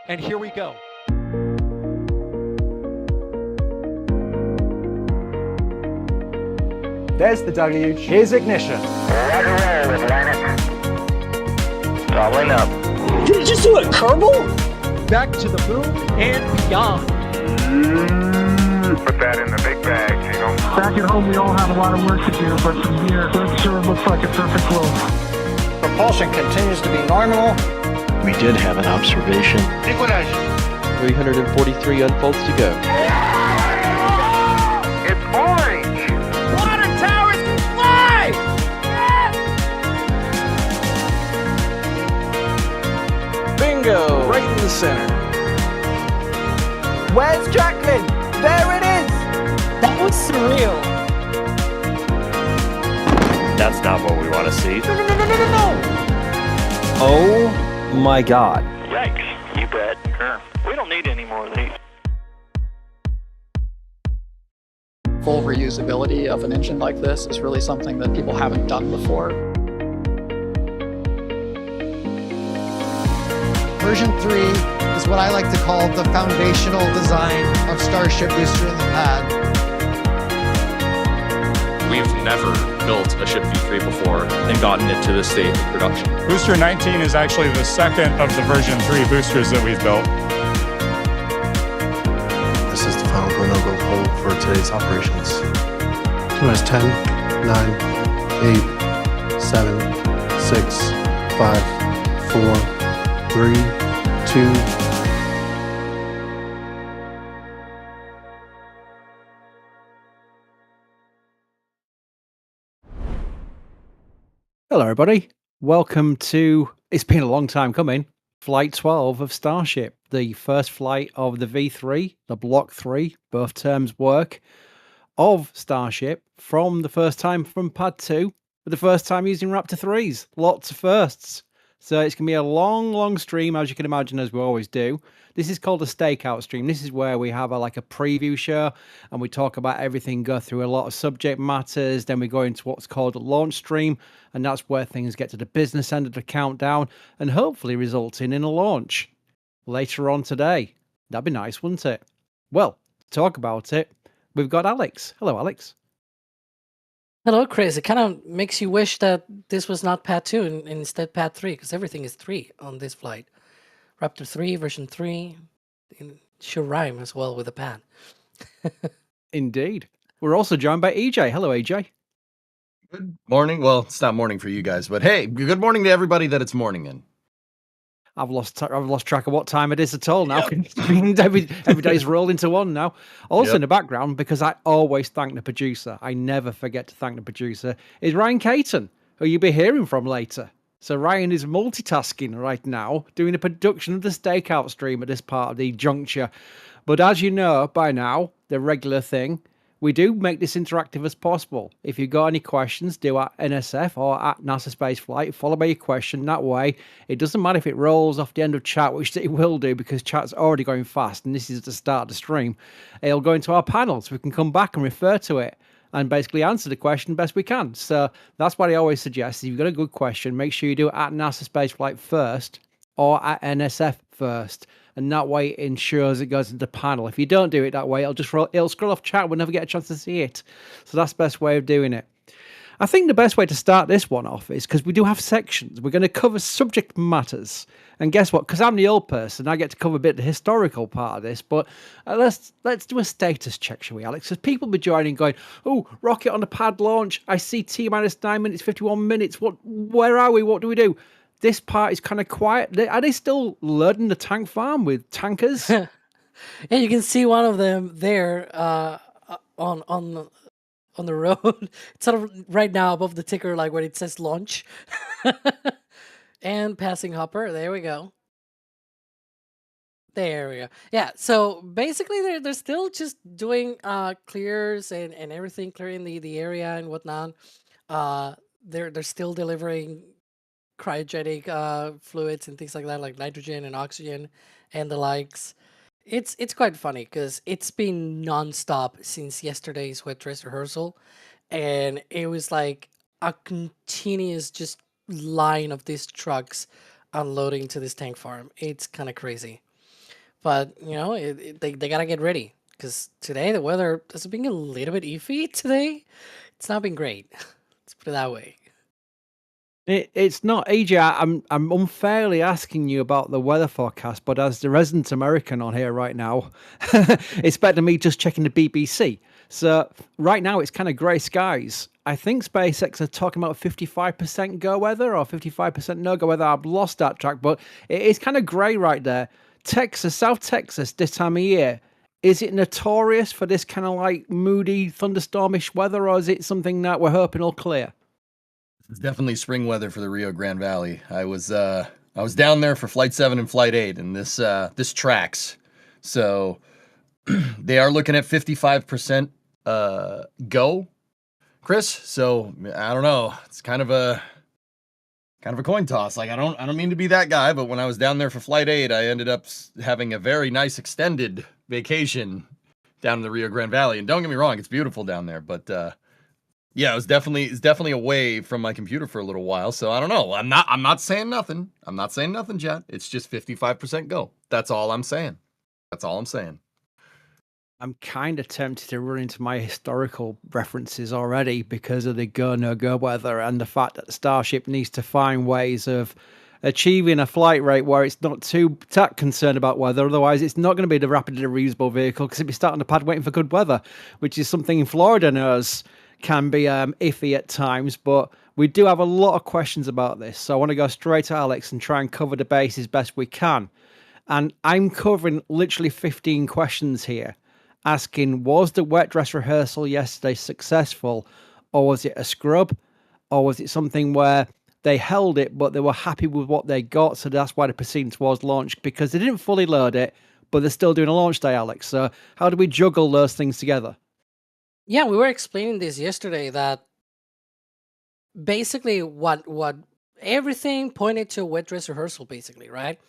And here we go. There's the deluge. Here's ignition. Roger roll with Atlantic. Doubling up. Did it just do a Kerbal? Back to the moon and beyond. Put that in the big bag, Jingle. Back at home, we all have a lot of work to do, but from here, it sure looks like a perfect flow. Propulsion continues to be normal. We did have an observation. Equalize. 343 unfolds to go. It's orange. Water towers fly! Bingo! Right in the center. Where's Jacqueline? There it is! That was surreal. That's not what we want to see. No! Oh my god. Yikes. You bet. Sure. We don't need any more of these. Full reusability of an engine like this is really something that people haven't done before. Version 3 is what I like to call the foundational design of Starship Booster in the pad. We've never built a ship V3 before and gotten it to this state of production. Booster 19 is actually the second of the version 3 boosters that we've built. This is the final go-no-go poll for today's operations. Has 10, 9, 8, 7, 6, 5, 4, 3, 2. Hello, everybody. Welcome to, it's been a long time coming, Flight 12 of Starship, the first flight of the V3, the Block 3, both terms work, of Starship from the first time from Pad 2, for the first time using Raptor 3s. Lots of firsts. So it's going to be a long, long stream, as you can imagine, as we always do. This is called a Stakeout stream. This is where we have like a preview show and we talk about everything, go through a lot of subject matters. Then we go into what's called a launch stream. And that's where things get to the business end of the countdown and hopefully resulting in a launch later on today. That'd be nice, wouldn't it? Well, to talk about it, we've got Alex. Hello, Alex. Hello, Chris. It kind of makes you wish that this was not Pad 2 and instead Pad 3, because everything is 3 on this flight. Raptor 3, version 3. It should rhyme as well with the pad. Indeed. We're also joined by EJ. Hello, EJ. Good morning. Well, it's not morning for you guys, but hey, good morning to everybody that it's morning in. I've lost track of what time it is at all now. Yep. every day's rolled into one now. Also in the background, because I always thank the producer, I never forget to thank the producer, is Ryan Caton, who you'll be hearing from later. So Ryan is multitasking right now, doing the production of the Stakeout stream at this part of the juncture. But as you know by now, the regular thing, we do make this interactive as possible. If you've got any questions, do at NSF or at NASA Spaceflight, follow by your question that way. It doesn't matter if it rolls off the end of chat, which it will do because chat's already going fast and this is the start of the stream. It'll go into our panel so we can come back and refer to it and basically answer the question best we can. So that's what I always suggest. If you've got a good question, make sure you do it at NASA Spaceflight first or at NSF first. And that way it ensures it goes into panel. It'll don't do it that way, it'll scroll off chat. We'll never get a chance to see it. So that's the best way of doing it. I think the best way to start this one off is because we do have sections. We're going to cover subject matters. And guess what? Because I'm the old person, I get to cover a bit of the historical part of this. But let's do a status check, shall we, Alex? Because people be joining going, oh, rocket on the pad launch. I see T-minus 9 minutes, 51 minutes. Where are we? What do we do? This part is kind of quiet. Are they still loading the tank farm with tankers? Yeah, you can see one of them there on the road. It's sort of right now above the ticker, like when it says launch. And passing hopper. There we go. There we go. Yeah, so basically they're still just doing clears and everything, clearing the area and whatnot. They're still delivering cryogenic fluids and things like that, like nitrogen and oxygen and the likes. It's quite funny because it's been nonstop since yesterday's wet dress rehearsal, and it was like a continuous just line of these trucks unloading to this tank farm. It's kind of crazy. But they gotta get ready because today the weather has been a little bit iffy. Today, it's not been great. Let's put it that way. It's not, AJ. I'm unfairly asking you about the weather forecast, but as the resident American on here right now, it's better than me just checking the BBC. So right now it's kind of grey skies. I think SpaceX are talking about 55% go weather or 55% no go weather. I've lost that track, but it is kind of grey right there. Texas, South Texas, this time of year, is it notorious for this kind of like moody, thunderstormish weather, or is it something that we're hoping will clear? It's definitely spring weather for the Rio Grande Valley. I was down there for Flight 7 and Flight 8, and this tracks. So they are looking at 55% go, Chris. So I don't know. It's kind of a coin toss. Like I don't mean to be that guy, but when I was down there for Flight 8, I ended up having a very nice extended vacation down in the Rio Grande Valley. And don't get me wrong, it's beautiful down there, but yeah, it's definitely away from my computer for a little while. So I don't know. I'm not saying nothing. I'm not saying nothing, Jet. It's just 55% go. That's all I'm saying. That's all I'm saying. I'm kind of tempted to run into my historical references already because of the go no go weather and the fact that the Starship needs to find ways of achieving a flight rate where it's not too concerned about weather. Otherwise, it's not going to be the rapidly reusable vehicle because it'll be starting on the pad waiting for good weather, which is something Florida knows can be iffy at times, but we do have a lot of questions about this. So I want to go straight to Alex and try and cover the bases best we can. And I'm covering literally 15 questions here, asking, was the wet dress rehearsal yesterday successful, or was it a scrub, or was it something where they held it, but they were happy with what they got, so that's why they're proceeding towards launch, because they didn't fully load it, but they're still doing a launch day, Alex. So how do we juggle those things together? Yeah, we were explaining this yesterday that basically what everything pointed to a wet dress rehearsal, basically, right?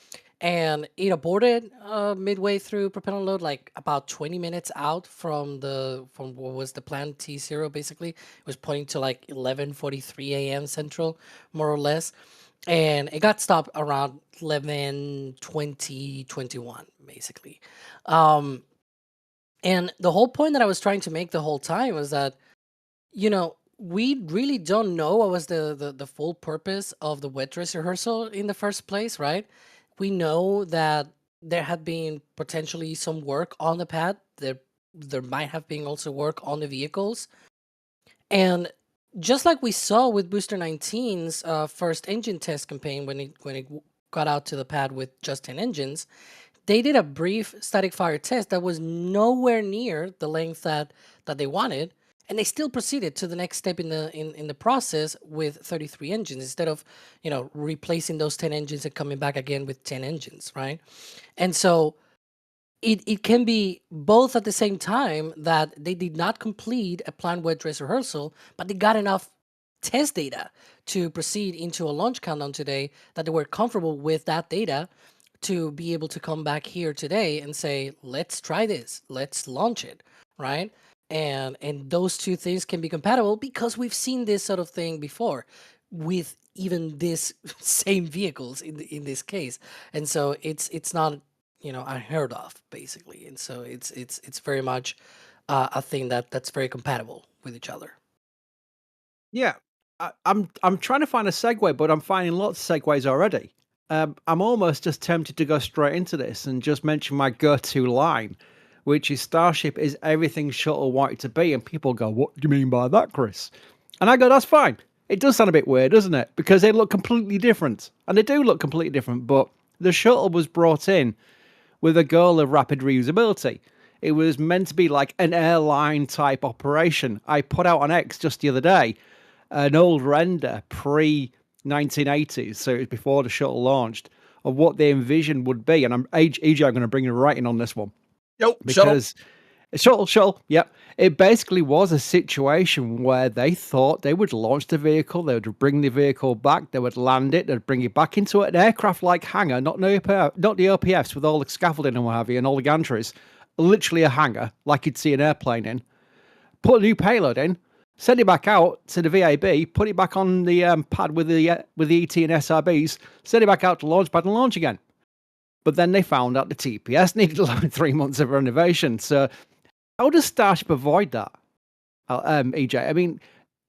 And it aborted midway through propellant load, like about 20 minutes out from what was the plan T0. Basically, it was pointing to like 11:43 a.m. Central, more or less, and it got stopped around 11:20, basically. And the whole point that I was trying to make the whole time was that, we really don't know what was the full purpose of the wet dress rehearsal in the first place, right? We know that there had been potentially some work on the pad. There might have been also work on the vehicles. And just like we saw with Booster 19's first engine test campaign when it got out to the pad with just 10 engines, they did a brief static fire test that was nowhere near the length that they wanted, and they still proceeded to the next step in the process with 33 engines instead of replacing those 10 engines and coming back again with 10 engines, right? And so it can be both at the same time that they did not complete a planned wet dress rehearsal, but they got enough test data to proceed into a launch countdown today that they were comfortable with that data to be able to come back here today and say, let's try this, let's launch it, right? And those two things can be compatible because we've seen this sort of thing before with even this same vehicles in this case. And so it's not unheard of, basically. And so it's very much a thing that's very compatible with each other. Yeah, I'm trying to find a segue, but I'm finding lots of segues already. I'm almost just tempted to go straight into this and just mention my go-to line, which is Starship is everything shuttle wanted to be. And people go, what do you mean by that, Chris? And I go, that's fine. It does sound a bit weird, doesn't it? Because they look completely different. And they do look completely different, but the shuttle was brought in with a goal of rapid reusability. It was meant to be like an airline type operation. I put out on X just the other day an old render pre-1980s, so it was before the shuttle launched, of what they envisioned would be. And EJ, I'm going to bring you right in on this one. Yep, because shuttle, yep. It basically was a situation where they thought they would launch the vehicle, they would bring the vehicle back, they would land it, they'd bring it back into an aircraft-like hangar, not the OPFs with all the scaffolding and what have you, and all the gantries, literally a hangar, like you'd see an airplane in, put a new payload in, send it back out to the VAB, put it back on the pad with the ET and SRBs, send it back out to launch pad and launch again. But then they found out the TPS needed like 3 months of renovation. So how does Starship avoid that, EJ? I mean,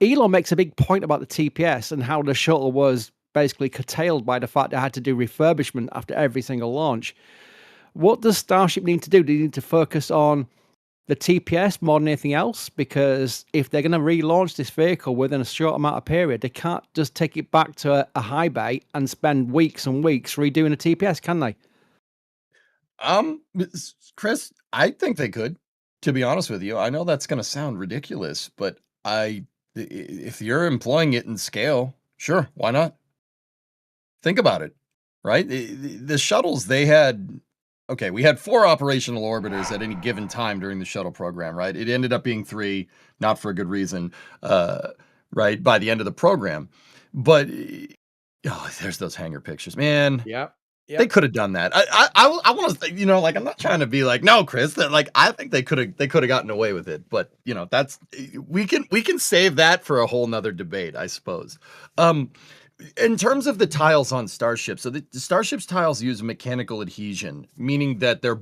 Elon makes a big point about the TPS and how the shuttle was basically curtailed by the fact they had to do refurbishment after every single launch. What does Starship need to do? Do they need to focus on the TPS more than anything else? Because if they're going to relaunch this vehicle within a short amount of period, they can't just take it back to a high bay and spend weeks and weeks redoing a TPS, can they? Chris, I think they could, to be honest with you. I know that's going to sound ridiculous, but if you're employing it in scale, sure, why not? Think about it, right? The shuttles, we had 4 operational orbiters at any given time during the shuttle program, right? It ended up being 3, not for a good reason, right, by the end of the program. But, there's those hangar pictures, man. Yeah. They could have done that. I want to, like, I'm not trying to be like, no, Chris, that, like, I think they could have gotten away with it, but that's, we can save that for a whole nother debate, I suppose. In terms of the tiles on Starship, so the Starship's tiles use mechanical adhesion, meaning that they're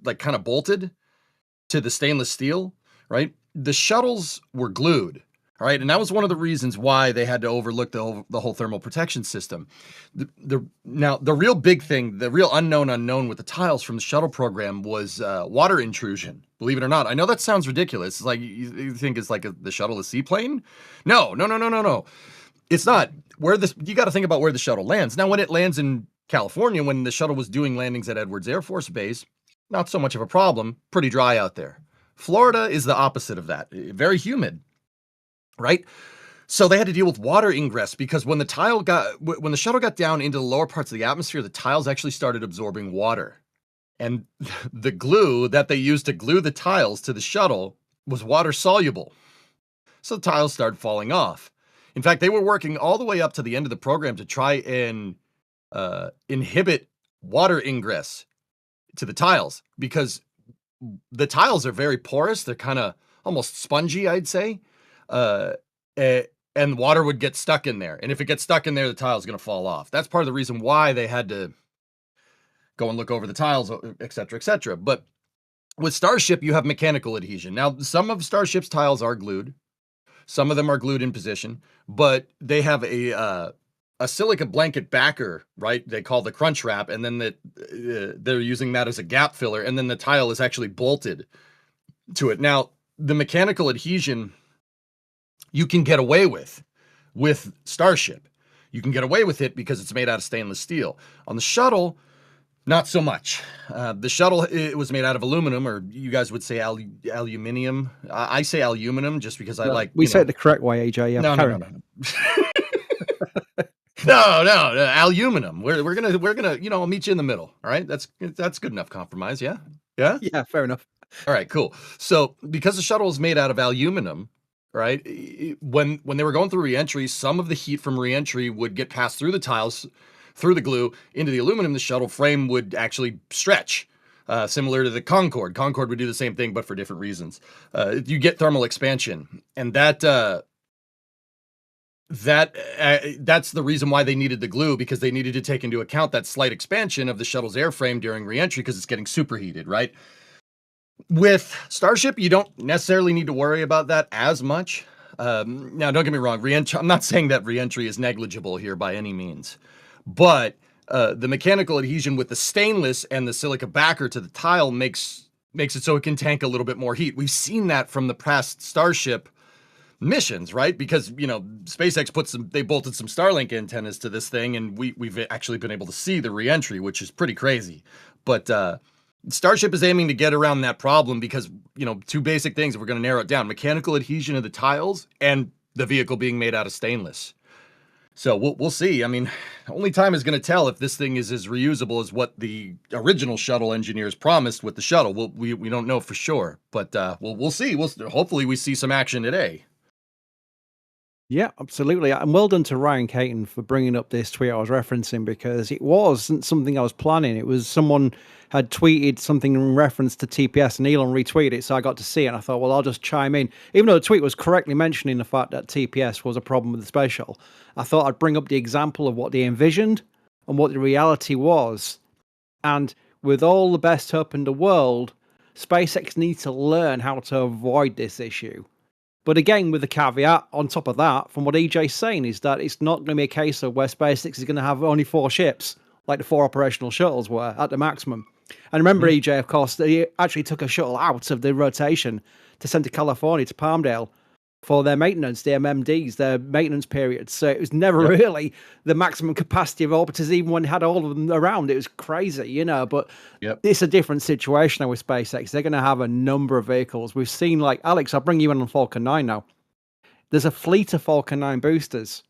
like kind of bolted to the stainless steel, right? The shuttles were glued. All right, and that was one of the reasons why they had to overlook the whole thermal protection system. Now, the real big thing, the real unknown with the tiles from the shuttle program was water intrusion. Believe it or not, I know that sounds ridiculous. It's like you think it's like the shuttle a seaplane. No. It's not. You got to think about where the shuttle lands. Now, when it lands in California, when the shuttle was doing landings at Edwards Air Force Base, not so much of a problem. Pretty dry out there. Florida is the opposite of that. Very humid. Right? So they had to deal with water ingress because when the shuttle got down into the lower parts of the atmosphere, the tiles actually started absorbing water. And the glue that they used to glue the tiles to the shuttle was water soluble. So the tiles started falling off. In fact, they were working all the way up to the end of the program to try and inhibit water ingress to the tiles because the tiles are very porous. They're kind of almost spongy, I'd say. And water would get stuck in there. And if it gets stuck in there, the tile is going to fall off. That's part of the reason why they had to go and look over the tiles, et cetera, et cetera. But with Starship, you have mechanical adhesion. Now, some of Starship's tiles are glued. Some of them are glued in position, but they have a silica blanket backer, right? They call the crunch wrap. And then they're using that as a gap filler. And then the tile is actually bolted to it. Now, the mechanical adhesion you can get away with Starship. You can get away with it because it's made out of stainless steel. On the shuttle, not so much. The shuttle, it was made out of aluminum, or you guys would say aluminium. I say aluminum just because I like. We say it the correct way, AJ. Yeah. No. No, aluminum. We're gonna I'll meet you in the middle. All right, that's good enough compromise. Yeah. Yeah, fair enough. All right, cool. So because the shuttle is made out of aluminum, right? When they were going through reentry, some of the heat from reentry would get passed through the tiles, through the glue, into the aluminum. The shuttle frame would actually stretch, similar to the Concorde. Concorde would do the same thing, but for different reasons. You get thermal expansion, and that's the reason why they needed the glue, because they needed to take into account that slight expansion of the shuttle's airframe during reentry because it's getting superheated, right? With Starship, you don't necessarily need to worry about that as much. Now, don't get me wrong. I'm not saying that reentry is negligible here by any means, but the mechanical adhesion with the stainless and the silica backer to the tile makes it so it can tank a little bit more heat. We've seen that from the past Starship missions, right? Because SpaceX they bolted some Starlink antennas to this thing, and we've actually been able to see the reentry, which is pretty crazy. But Starship is aiming to get around that problem because, two basic things, if we're going to narrow it down: mechanical adhesion of the tiles and the vehicle being made out of stainless. So we'll see. I mean, only time is going to tell if this thing is as reusable as what the original shuttle engineers promised with the shuttle. We don't know for sure, but we'll see. Hopefully we see some action today. Yeah, absolutely. And well done to Ryan Caton for bringing up this tweet I was referencing, because it wasn't something I was planning. It was someone had tweeted something in reference to TPS and Elon retweeted it, so I got to see it and I thought, well, I'll just chime in. Even though the tweet was correctly mentioning the fact that TPS was a problem with the space shuttle, I thought I'd bring up the example of what they envisioned and what the reality was And with all the best hope in the world, SpaceX needs to learn how to avoid this issue. But again, with the caveat on top of that, from what EJ's saying, is that it's not going to be a case of where SpaceX is going to have only 4 ships, like the 4 operational shuttles were at the maximum. And remember, EJ, of course, they actually took a shuttle out of the rotation to send to California, to Palmdale, for their maintenance, their MMDs, their maintenance periods. So it was never really the maximum capacity of orbiters, even when they had all of them around. It was crazy, you know, but it's a different situation now with SpaceX. They're going to have a number of vehicles. We've seen, like, Alex, I'll bring you in on Falcon 9 now. There's a fleet of Falcon 9 boosters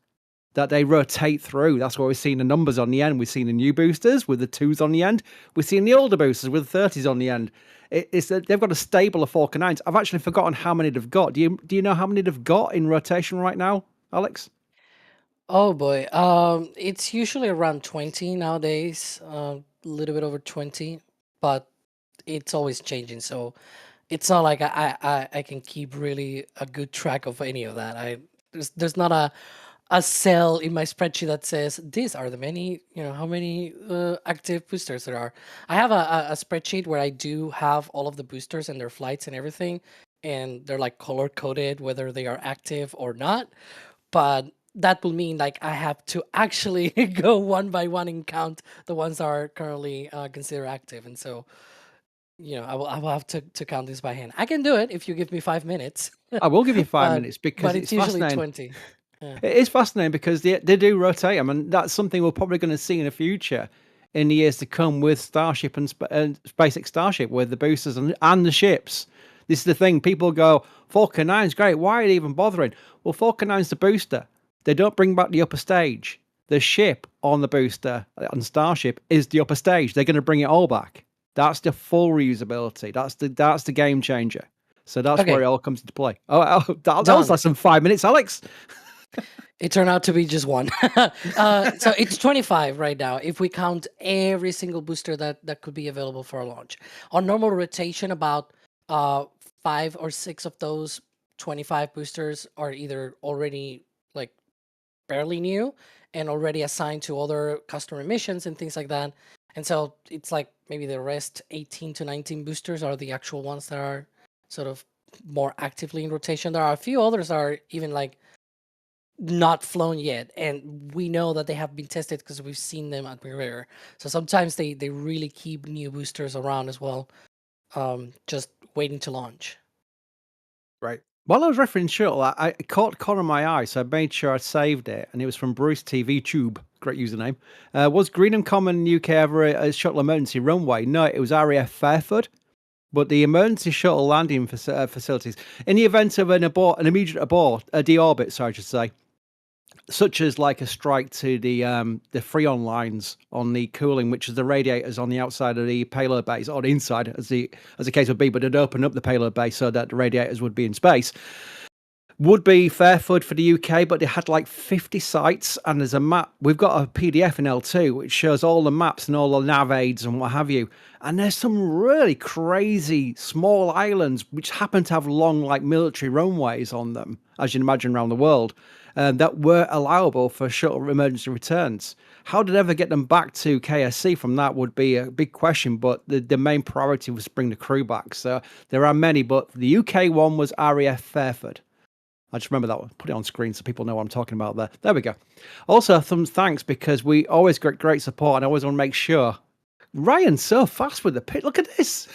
that they rotate through. That's why we've seen the numbers on the end. We've seen the new boosters with the 2s on the end. We've seen the older boosters with the 30s on the end. They've got a stable of Falcon 9s. I've actually forgotten how many they've got. Do you know how many they've got in rotation right now, Alex? Oh boy, it's usually around 20 nowadays, a little bit over 20, but it's always changing. So it's not like I can keep really a good track of any of that. There's not a cell in my spreadsheet that says these are the many, how many active boosters there are. I have a spreadsheet where I do have all of the boosters and their flights and everything, and they're like color coded whether they are active or not. But that will mean like I have to actually go one by one and count the ones that are currently considered active. And so, I will have to count this by hand. I can do it if you give me 5 minutes. I will give you 5 minutes because but it's usually fascinating. 20. Yeah. It is fascinating because they do rotate them, and that's something we're probably going to see in the future, in the years to come, with Starship and SpaceX Starship, with the boosters and the ships. This is the thing. People go, Falcon 9 is great. Why are they even bothering? Well, Falcon 9 is the booster. They don't bring back the upper stage. The ship on the booster on Starship is the upper stage. They're going to bring it all back. That's the full reusability. That's the game changer. So that's where it all comes into play. Oh, that was less than 5 minutes, Alex. It turned out to be just one. So it's 25 right now if we count every single booster that could be available for a launch. On normal rotation, about 5 or 6 of those 25 boosters are either already like fairly new and already assigned to other customer missions and things like that. And so it's like maybe the rest 18 to 19 boosters are the actual ones that are sort of more actively in rotation. There are a few others that are even like not flown yet, and we know that they have been tested because we've seen them at Mirror. So sometimes they really keep new boosters around as well, just waiting to launch. Right. While I was referencing shuttle, I caught corner of my eye, so I made sure I saved it, and it was from Bruce TV Tube. Great username. Was Greenham Common UK ever a shuttle emergency runway? No, it was RAF Fairford. But the emergency shuttle landing facilities, in the event of an immediate abort, a deorbit, sorry, I should say, such as like a strike to the Freon lines on the cooling, which is the radiators on the outside of the payload base, or the inside, as the case would be, but it'd open up the payload base so that the radiators would be in space. Would be Fairford for the UK, but they had like 50 sites, and there's a map. We've got a PDF in L2 which shows all the maps and all the nav aids and what have you. And there's some really crazy small islands which happen to have long, like, military runways on them, as you can imagine, around the world, that were allowable for shuttle emergency returns. How did they ever get them back to KSC from that would be a big question, but the main priority was to bring the crew back. So there are many, but the UK one was RAF Fairford. I just remember that one. Put it on screen so people know what I'm talking about there. There we go. Also, some thanks, because we always get great support, and I always want to make sure. Ryan's so fast with the pit. Look at this.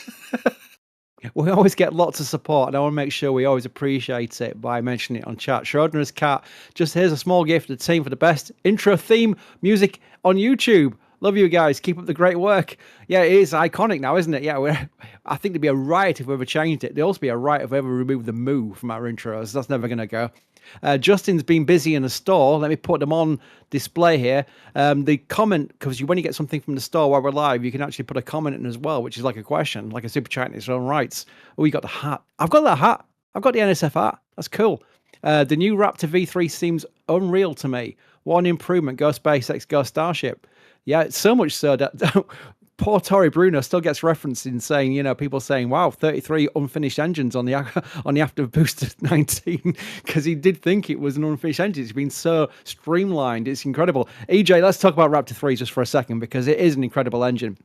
We always get lots of support, and I want to make sure we always appreciate it by mentioning it on chat. Schrodinger's Cat, just here's a small gift to the team for the best intro theme music on YouTube. Love you guys. Keep up the great work. Yeah, it is iconic now, isn't it? Yeah, I think there'd be a riot if we ever changed it. There'd also be a riot if we ever removed the moo from our intros. That's never going to go. Justin's been busy in the store. Let me put them on display here. The comment, because when you get something from the store while we're live, you can actually put a comment in as well, which is like a question, like a super chat in its own rights. Oh, you got the hat. I've got that hat. I've got the NSF hat. That's cool. The new Raptor V3 seems unreal to me. One improvement. Go SpaceX, go Starship. Yeah, it's so much so that poor Tori Bruno still gets referenced in saying, people saying, wow, 33 unfinished engines on the after booster 19, because he did think it was an unfinished engine. It's been so streamlined. It's incredible. EJ, let's talk about Raptor 3 just for a second, because it is an incredible engine.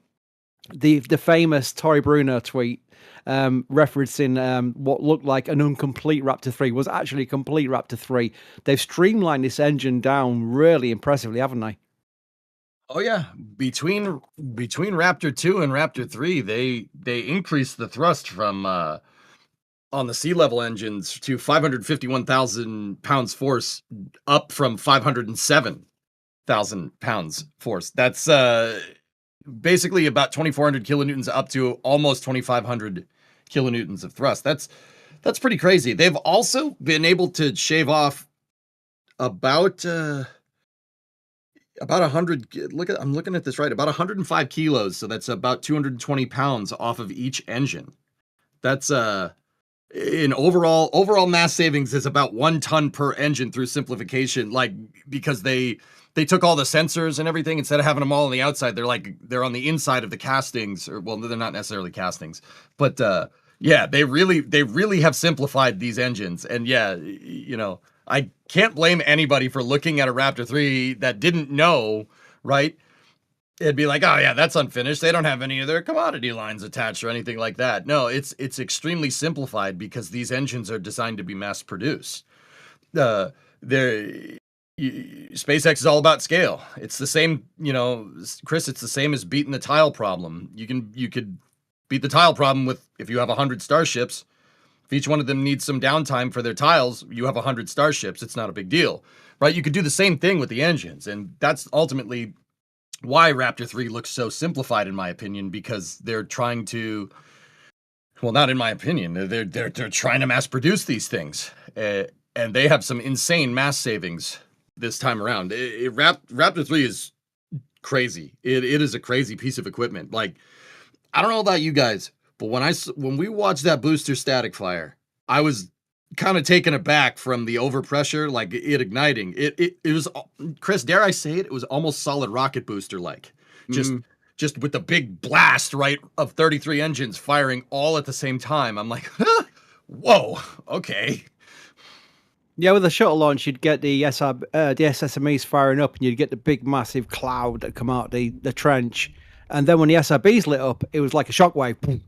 the famous Tory Bruno tweet referencing what looked like an incomplete Raptor 3 was actually a complete Raptor 3. They've streamlined this engine down really impressively, haven't they? Oh yeah, between Raptor 2 and Raptor 3, they increased the thrust from on the sea level engines to 551,000 pounds force, up from 507,000 pounds force. That's basically about 2,400 kilonewtons up to almost 2,500 kilonewtons of thrust. That's pretty crazy. They've also been able to shave off about 100. I'm looking at this right. About 105 kilos. So that's about 220 pounds off of each engine. That's in overall mass savings is about 1 ton per engine through simplification. Like, because they took all the sensors and everything, instead of having them all on the outside, they're on the inside of the castings. Or, well, they're not necessarily castings, but yeah, they really have simplified these engines. And yeah, you know, I can't blame anybody for looking at a Raptor 3 that didn't know, right? It'd be like, oh yeah, that's unfinished. They don't have any of their commodity lines attached or anything like that. No, it's extremely simplified because these engines are designed to be mass produced. SpaceX is all about scale. It's the same, you know, Chris, it's the same as beating the tile problem. You could beat the tile problem with, if you have 100 starships, if each one of them needs some downtime for their tiles, you have 100 starships. It's not a big deal, right? You could do the same thing with the engines. And that's ultimately why Raptor 3 looks so simplified, in my opinion, because they're trying to, well, not in my opinion, they're trying to mass produce these things. And they have some insane mass savings this time around. Raptor 3 is crazy. It is a crazy piece of equipment. Like, I don't know about you guys, but when we watched that booster static fire, I was kind of taken aback from the overpressure, like it igniting. It was, Chris, dare I say it? It was almost solid rocket booster like, just with the big blast, right, of 33 engines firing all at the same time. I'm like, whoa, okay. Yeah, with the shuttle launch, you'd get the SSMEs firing up, and you'd get the big, massive cloud that come out the trench. And then when the SRBs lit up, it was like a shockwave.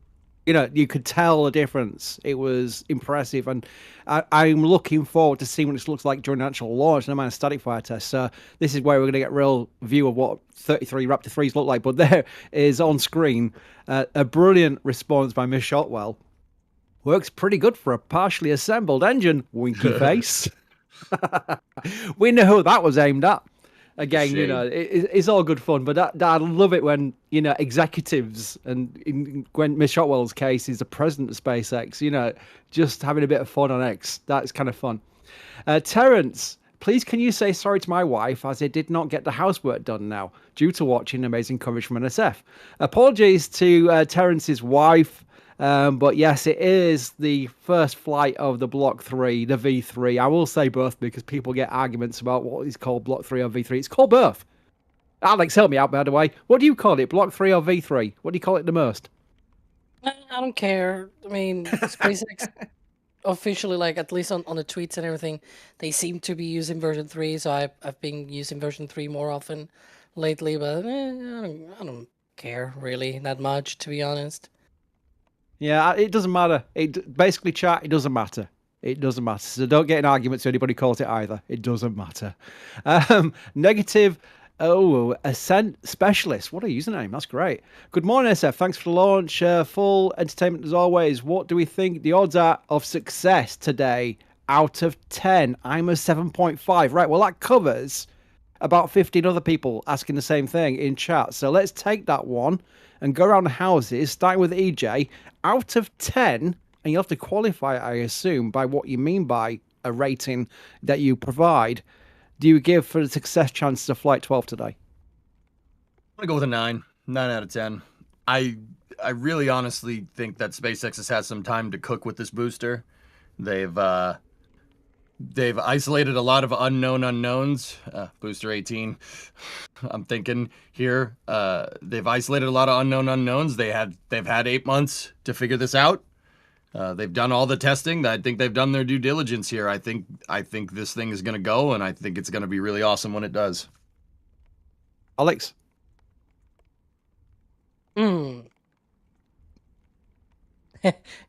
You know, you could tell the difference. It was impressive, and I'm looking forward to seeing what this looks like during the actual launch, no matter static fire test. So this is where we're going to get a real view of what 33 Raptor 3s look like. But there is on screen a brilliant response by Miss Shotwell. Works pretty good for a partially assembled engine. Winky face. We know who that was aimed at. Again, you know, it's all good fun, but I love it when, you know, executives, and in Miss Shotwell's case is the president of SpaceX, you know, just having a bit of fun on X. That's kind of fun. Terrence, please can you say sorry to my wife, as I did not get the housework done now due to watching amazing coverage from NSF. Apologies to Terrence's wife. But yes, it is the first flight of the Block 3, the V3. I will say both because people get arguments about what is called Block 3 or V3. It's called both. Alex, help me out, by the way. What do you call it, Block 3 or V3? What do you call it the most? I don't care. I mean, SpaceX officially, like, at least on the tweets and everything, they seem to be using version 3, so I've been using version 3 more often lately, but I don't care really that much, to be honest. Yeah, it doesn't matter. Basically, chat, it doesn't matter. It doesn't matter. So don't get in arguments with anybody who calls it either. It doesn't matter. Negative. Ascent Specialist. What a username. That's great. Good morning, SF. Thanks for the launch. Full entertainment as always. What do we think the odds are of success today out of 10? I'm a 7.5. Right, well, that covers about 15 other people asking the same thing in chat. So let's take that one and go around the houses, starting with EJ. Out of 10, and you have to qualify, I assume, by what you mean by a rating that you provide, do you give for the success chances of Flight 12 today? I'm going to go with a 9. 9 out of 10. I really honestly think that SpaceX has had some time to cook with this booster. They've isolated a lot of unknown unknowns. Booster 18, I'm thinking here. They've isolated a lot of unknown unknowns. They've had 8 months to figure this out. They've done all the testing. I think they've done their due diligence here. I think this thing is going to go, and I think it's going to be really awesome when it does. Alex?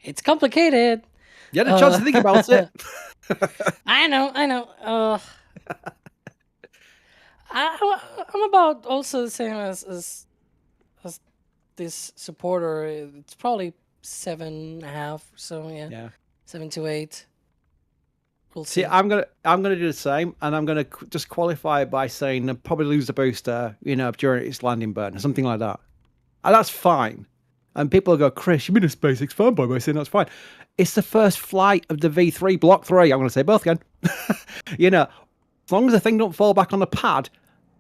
It's complicated. You had a chance to think about it. I know. I'm about also the same as this supporter. It's probably 7.5. So yeah, 7 to 8. We'll see. I'm gonna do the same, and I'm gonna just qualify it by saying they'll probably lose the booster, during its landing burn or something like that, and that's fine. And people will go, Chris, you've been a SpaceX fanboy by saying that's fine. It's the first flight of the V3 Block 3. I'm going to say both again. As long as the thing don't fall back on the pad,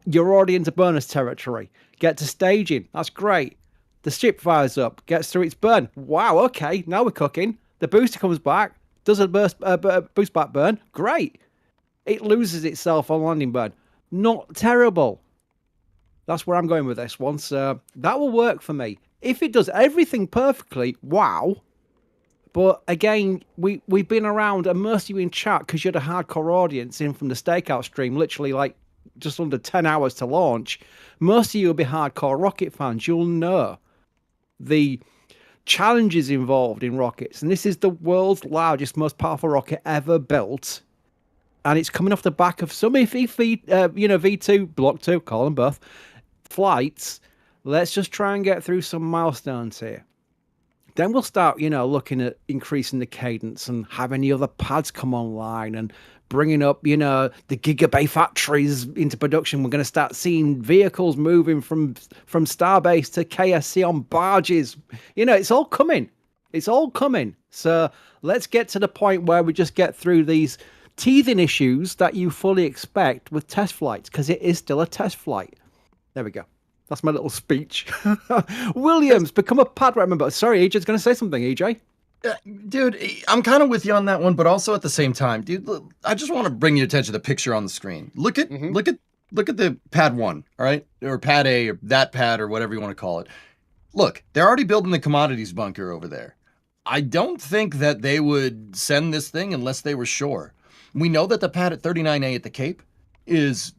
you're already into bonus territory. Get to staging. That's great. The ship fires up, gets through its burn. Wow, okay, now we're cooking. The booster comes back, does a boost back burn. Great. It loses itself on landing burn. Not terrible. That's where I'm going with this one. So that will work for me. If it does everything perfectly, wow. But again, we've been around, immerse you in chat because you had a hardcore audience in from the Stakeout stream, literally like just under 10 hours to launch. Most of you will be hardcore rocket fans. You'll know the challenges involved in rockets. And this is the world's largest, most powerful rocket ever built. And it's coming off the back of some V2, Block 2, call them both, flights. Let's just try and get through some milestones here. Then we'll start, looking at increasing the cadence and having the other pads come online and bringing up, the Gigabay factories into production. We're going to start seeing vehicles moving from Starbase to KSC on barges. It's all coming. It's all coming. So let's get to the point where we just get through these teething issues that you fully expect with test flights, because it is still a test flight. There we go. That's my little speech. Williams, become a pad member. Sorry, EJ's going to say something, EJ. Dude, I'm kind of with you on that one, but also at the same time, dude, look, I just want to bring your attention to the picture on the screen. Look at the pad 1, all right? Or pad A, or that pad, or whatever you want to call it. Look, they're already building the commodities bunker over there. I don't think that they would send this thing unless they were sure. We know that the pad at 39A at the Cape is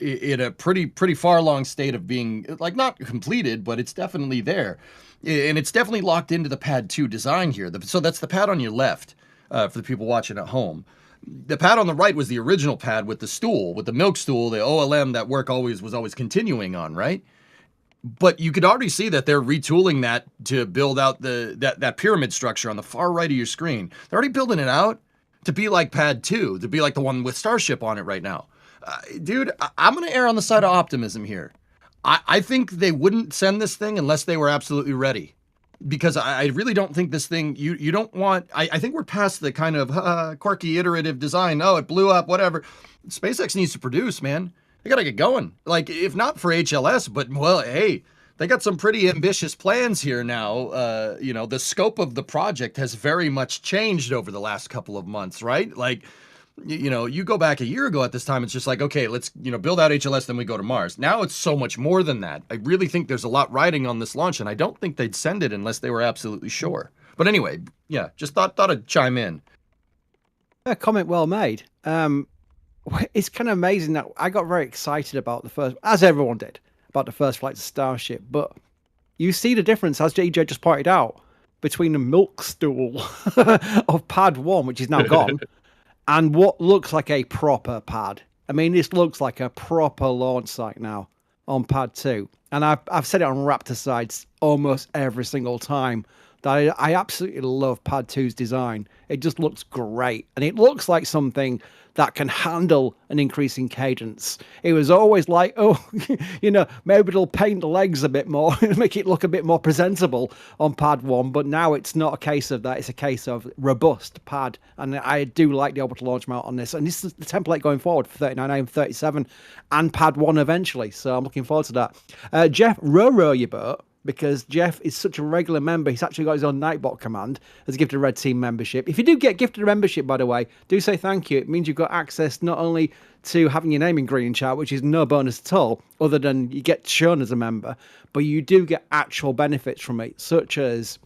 in a pretty far along state of being, like, not completed, but it's definitely there. And it's definitely locked into the pad 2 design here. So that's the pad on your left, for the people watching at home. The pad on the right was the original pad with the stool, with the milk stool, the OLM that work was always continuing on, right? But you could already see that they're retooling that to build out that pyramid structure on the far right of your screen. They're already building it out to be like pad 2, to be like the one with Starship on it right now. Dude, I'm going to err on the side of optimism here. I think they wouldn't send this thing unless they were absolutely ready. Because I really don't think this thing, you don't want, I think we're past the kind of quirky iterative design. Oh, it blew up, whatever. SpaceX needs to produce, man. They got to get going. Like, if not for HLS, but, well, hey, they got some pretty ambitious plans here now. The scope of the project has very much changed over the last couple of months, right? Like, you go back a year ago at this time, it's just like, okay, let's, build out HLS, then we go to Mars. Now it's so much more than that. I really think there's a lot riding on this launch, and I don't think they'd send it unless they were absolutely sure. But anyway, yeah, just thought I'd chime in. A comment well made. It's kind of amazing that I got very excited about the first, as everyone did, about the first flight to Starship. But you see the difference, as JJ just pointed out, between the milk stool of pad 1, which is now gone, and what looks like a proper pad. I mean, this looks like a proper launch site now on pad 2. And I've said it on Raptor sides almost every single time that I absolutely love pad 2's design. It just looks great. And it looks like something that can handle an increasing cadence. It was always like, maybe it'll paint the legs a bit more, make it look a bit more presentable on pad 1. But now it's not a case of that. It's a case of robust pad. And I do like the orbital launch mount on this. And this is the template going forward for 39A and 37 and pad 1 eventually. So I'm looking forward to that. Jeff, row your boat. Because Jeff is such a regular member, he's actually got his own Nightbot command as a gifted Red Team membership. If you do get gifted a membership, by the way, do say thank you. It means you've got access not only to having your name in green chat, which is no bonus at all, other than you get shown as a member, but you do get actual benefits from it, such as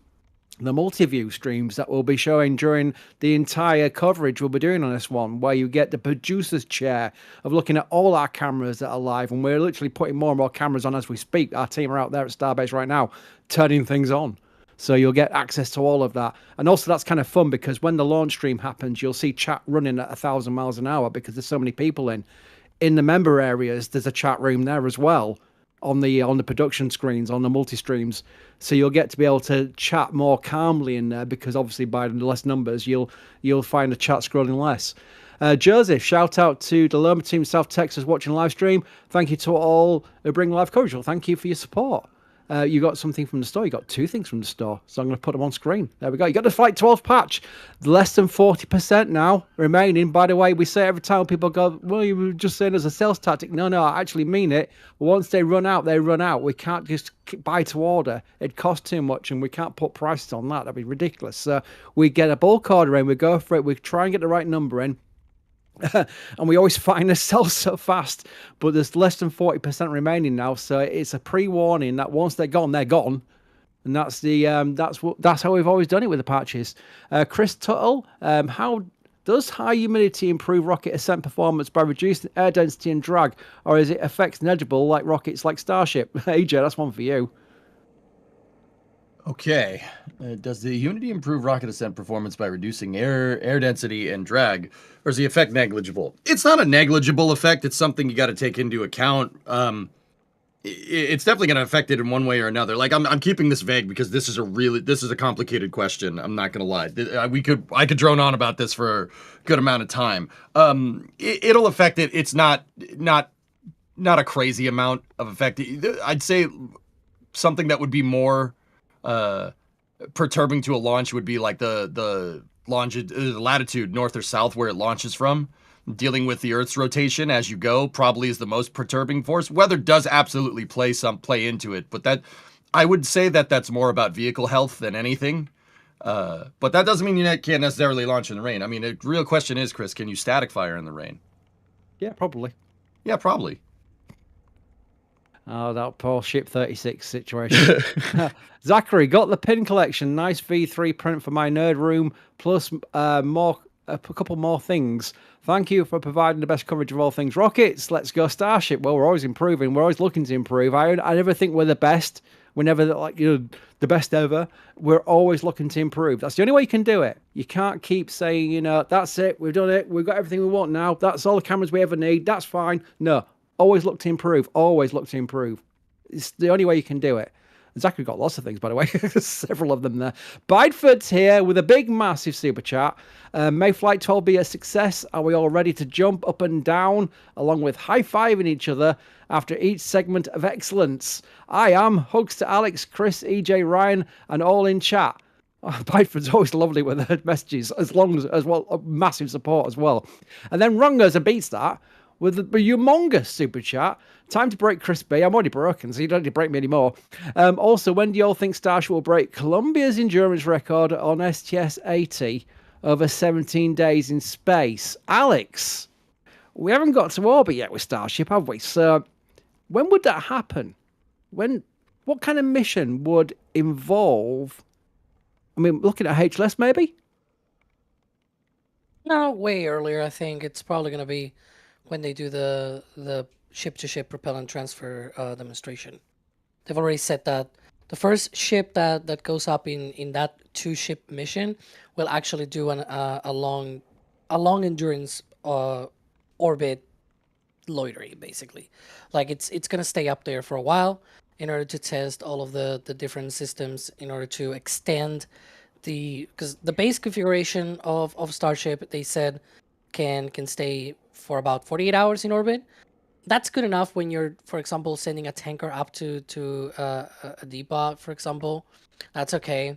the multi-view streams that we'll be showing during the entire coverage we'll be doing on this one, where you get the producer's chair of looking at all our cameras that are live, and we're literally putting more and more cameras on as we speak. Our team are out there at Starbase right now turning things on. So you'll get access to all of that. And also that's kind of fun because when the launch stream happens, you'll see chat running at 1,000 miles an hour because there's so many people in. In the member areas, there's a chat room there as well on the production screens, on the multi-streams. So you'll get to be able to chat more calmly in there because obviously by the less numbers, you'll find the chat scrolling less. Joseph, shout out to the Lerma team South Texas watching live stream. Thank you to all who bring live coverage. Well, thank you for your support. You got something from the store. You got 2 things from the store. So I'm going to put them on screen. There we go. You got the Flight 12 patch. Less than 40% now remaining. By the way, we say every time people go, well, you were just saying as a sales tactic. No, I actually mean it. Once they run out, they run out. We can't just buy to order. It costs too much and we can't put prices on that. That'd be ridiculous. So we get a bulk order in. We go for it. We try and get the right number in. And we always find they sell so fast, but there's less than 40% remaining now. So it's a pre-warning that once they're gone, and that's the that's how we've always done it with the patches. Chris Tuttle, how does high humidity improve rocket ascent performance by reducing air density and drag, or is it affects negligible like rockets like Starship? AJ, that's one for you. Okay. Does the humidity improve rocket ascent performance by reducing air density and drag, or is the effect negligible? It's not a negligible effect. It's something you got to take into account. It's definitely going to affect it in one way or another. Like I'm keeping this vague because this is a complicated question. I'm not going to lie. I could drone on about this for a good amount of time. It'll affect it. It's not a crazy amount of effect. I'd say something that would be more perturbing to a launch would be like the latitude north or south where it launches from. Dealing with the Earth's rotation as you go probably is the most perturbing force. Weather does absolutely play into it, but that I would say that's more about vehicle health than anything. But that doesn't mean you can't necessarily launch in the rain. I mean, the real question is, Chris, can you static fire in the rain? Yeah, probably. Yeah, probably. Oh, that poor Ship 36 situation. Zachary, got the pin collection. Nice V3 print for my nerd room, plus a couple more things. Thank you for providing the best coverage of all things rockets. Let's go Starship. Well, we're always improving. We're always looking to improve. I never think we're the best. We're never the best ever. We're always looking to improve. That's the only way you can do it. You can't keep saying, that's it. We've done it. We've got everything we want now. That's all the cameras we ever need. That's fine. No. Always look to improve. Always look to improve. It's the only way you can do it. Zachary got lots of things, by the way. Several of them there. Bideford's here with a big, massive super chat. May Flight 12 be a success? Are we all ready to jump up and down, along with high-fiving each other after each segment of excellence? I am. Hugs to Alex, Chris, EJ, Ryan, and all in chat. Bideford's always lovely with her messages, as well, massive support as well. And then Rungers beats that with a humongous super chat. Time to break Chris B. I'm already broken, so you don't need to break me anymore. Also, when do you all think Starship will break Colombia's endurance record on STS-80 over 17 days in space? Alex, we haven't got to orbit yet with Starship, have we? So when would that happen? What kind of mission would involve... I mean, looking at HLS, maybe? No, way earlier, I think. It's probably going to be when they do the ship-to-ship propellant transfer demonstration. They've already said that the first ship that goes up in that 2-ship mission will actually do a long endurance orbit loitering, basically. Like it's going to stay up there for a while in order to test all of the different systems, in order to extend because the base configuration of Starship, they said, can stay for about 48 hours in orbit. That's good enough when you're, for example, sending a tanker up to a depot, for example. That's okay.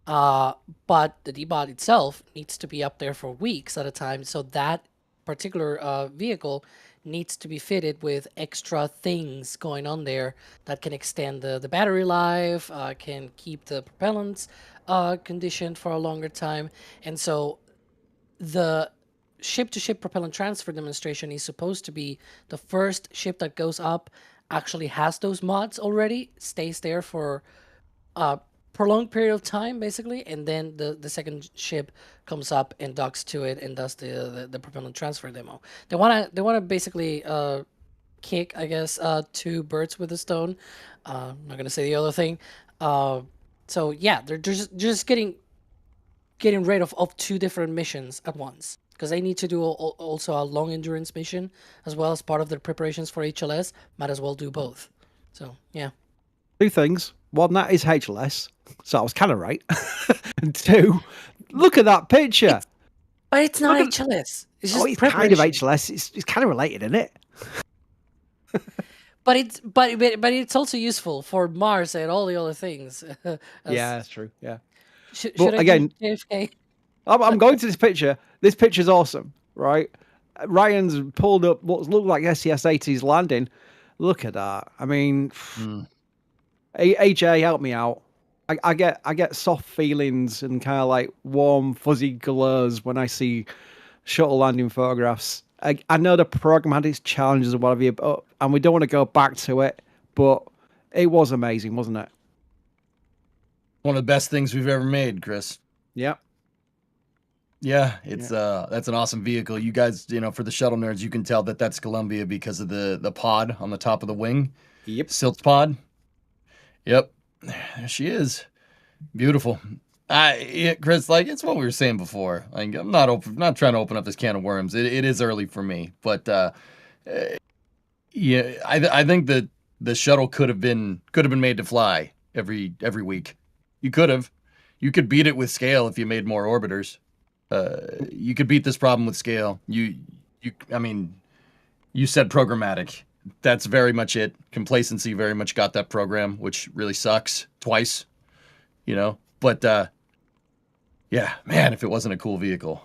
But the depot itself needs to be up there for weeks at a time. So that particular vehicle needs to be fitted with extra things going on there that can extend the battery life, can keep the propellants conditioned for a longer time. And so the ship-to-ship propellant transfer demonstration is supposed to be the first ship that goes up, actually has those mods already, stays there for a prolonged period of time, basically, and then the second ship comes up and docks to it and does the propellant transfer demo. They wanna basically kick, I guess, 2 birds with a stone. I'm not gonna say the other thing. So yeah, they're just getting rid of 2 different missions at once, because they need to do also a long endurance mission as well as part of their preparations for HLS. Might as well do both. So yeah. 2 things. One, that is HLS, so I was kind of right. And 2, look at that picture. But it's not Look HLS. It's Oh, just it's kind of HLS. It's kind of related, isn't it? But it's also useful for Mars and all the other things. Yeah, that's true. Yeah. Should But I again, do JFK? I'm going to this picture. This picture's awesome, right? Ryan's pulled up what looked like SES-80's landing. Look at that. I mean, AJ, help me out. I get soft feelings and kind of like warm, fuzzy glows when I see shuttle landing photographs. I know the program had its challenges and whatever, and we don't want to go back to it, but it was amazing, wasn't it? One of the best things we've ever made, Chris. Yep. Yeah, it's that's an awesome vehicle. You guys, for the shuttle nerds, you can tell that that's Columbia because of the pod on the top of the wing. Yep. Silt pod. Yep. There she is. Beautiful. Chris, like it's what we were saying before. Like, I'm not trying to open up this can of worms. It is early for me, but yeah, I think that the shuttle could have been made to fly every week. You could beat it with scale if you made more orbiters. You could beat this problem with scale. I mean, you said programmatic. That's very much it. Complacency very much got that program, which really sucks twice, but yeah, man, if it wasn't a cool vehicle,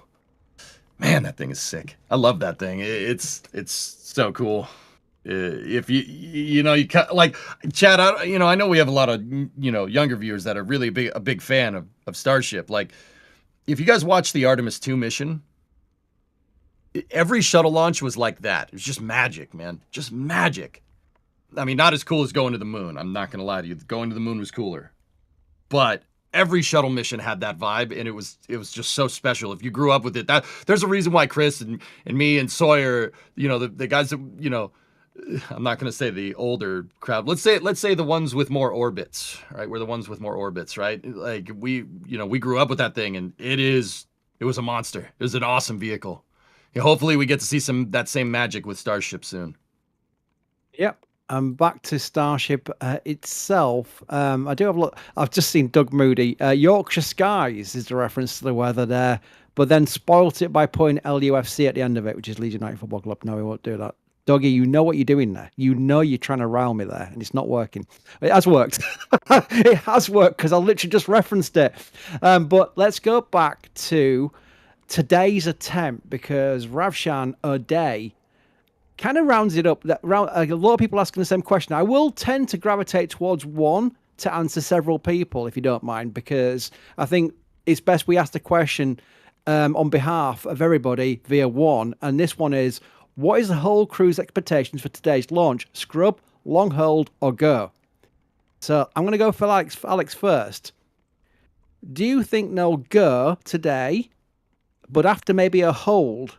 man, that thing is sick. I love that thing. It's so cool. If you like Chad, I know we have a lot of younger viewers that are really a big fan of Starship. Like, if you guys watch the Artemis 2 mission, every shuttle launch was like that. It was just magic, man. Just magic. I mean, not as cool as going to the moon. I'm not going to lie to you. Going to the moon was cooler. But every shuttle mission had that vibe, and it was just so special. If you grew up with it, there's a reason why Chris and me and Sawyer, the guys that, I'm not going to say the older crowd. Let's say the ones with more orbits, right? We're the ones with more orbits, right? Like we grew up with that thing, and it was a monster. It was an awesome vehicle. Hopefully we get to see that same magic with Starship soon. Yep. Back to Starship itself. I do have a look. I've just seen Doug Moody. Yorkshire skies is the reference to the weather there, but then spoilt it by putting LUFC at the end of it, which is Leeds United Football Club. No, we won't do that. Dougie, you know what you're doing there. You know you're trying to rile me there, and it's not working. It has worked. It has worked because I literally just referenced it. But let's go back to today's attempt, because Ravshan O'Day kind of rounds it up. A lot of people asking the same question. I will tend to gravitate towards one to answer several people, if you don't mind, because I think it's best we ask the question on behalf of everybody via one. And this one is, what is the whole crew's expectations for today's launch? Scrub, long hold, or go? So I'm going to go for Alex first. Do you think they'll go today, but after maybe a hold?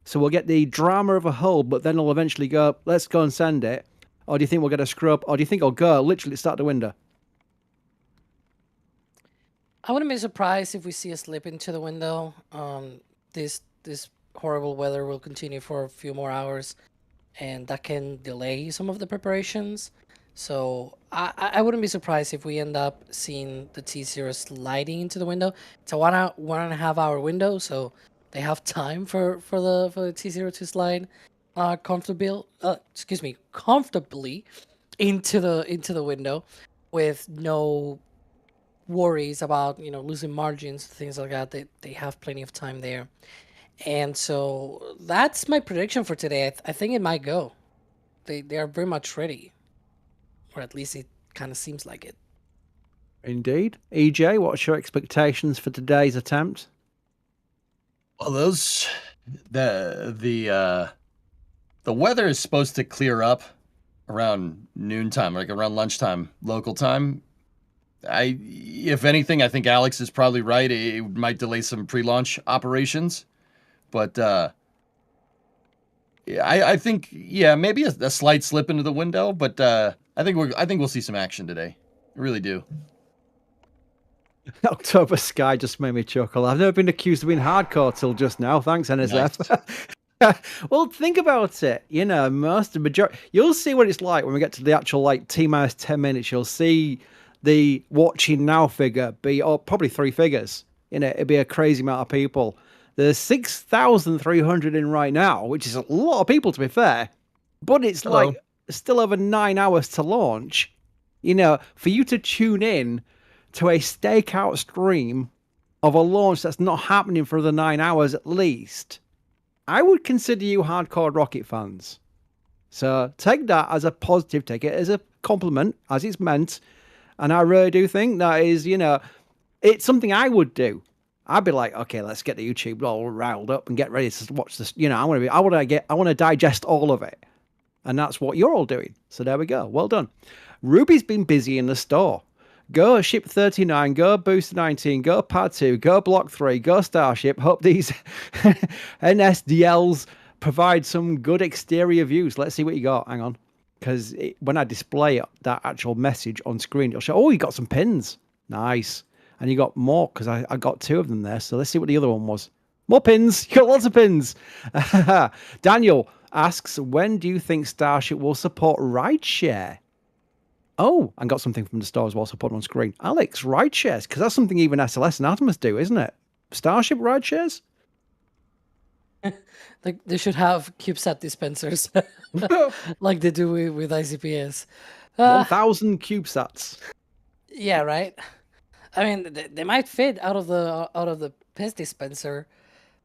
So we'll get the drama of a hold, but then it'll eventually go, let's go and send it. Or do you think we'll get a scrub? Or do you think it'll go literally start the window? I wouldn't be surprised if we see a slip into the window. This horrible weather will continue for a few more hours, and that can delay some of the preparations. So I wouldn't be surprised if we end up seeing the T0 sliding into the window. It's a 1.5 hour window, so they have time for the T0 to slide comfortably into the window with no worries about losing margins, things like that. They have plenty of time there. And so that's my prediction for today. I think it might go. They are very much ready, or at least it kind of seems like it. Indeed. EJ, what's your expectations for today's attempt? Well, the weather is supposed to clear up around noontime, like around lunchtime local time. If anything, I think Alex is probably right. It might delay some pre-launch operations. But I think, maybe a slight slip into the window, but I think we'll see some action today. I really do. October Sky just made me chuckle. I've never been accused of being hardcore till just now. Thanks, NSF. Well, think about it. You know, majority. You'll see what it's like when we get to the actual like T-minus 10 minutes. You'll see the watching now figure be probably 3 figures. You know, it'd be a crazy amount of people. There's 6,300 in right now, which is a lot of people to be fair, but it's like still over 9 hours to launch. You know, for you to tune in to a Stakeout stream of a launch that's not happening for the 9 hours at least, I would consider you hardcore rocket fans. So take that as a positive, take it as a compliment, as it's meant. And I really do think that is, you know, it's something I would do. I'd be like, okay, let's get the YouTube all riled up and get ready to watch this. You know, I want to digest all of it. And that's what you're all doing. So there we go. Well done. Ruby's been busy in the store. Go Ship 39, go Booster 19, go Pad 2, go Block 3, go Starship. Hope these NSDLs provide some good exterior views. Let's see what you got. Hang on. Because when I display that actual message on screen, it'll show, oh, you got some pins. Nice. And you got more because I got 2 of them there. So let's see what the other one was. More pins. You got lots of pins. Daniel asks, when do you think Starship will support rideshare? Oh, and got something from the store as well, so put it on screen. Alex, rideshares, because that's something even SLS and Artemis do, isn't it? Starship rideshares? Like they should have CubeSat dispensers, like they do with ICPS. 1,000 CubeSats. Yeah, right. I mean, they might fit out of the PES dispenser,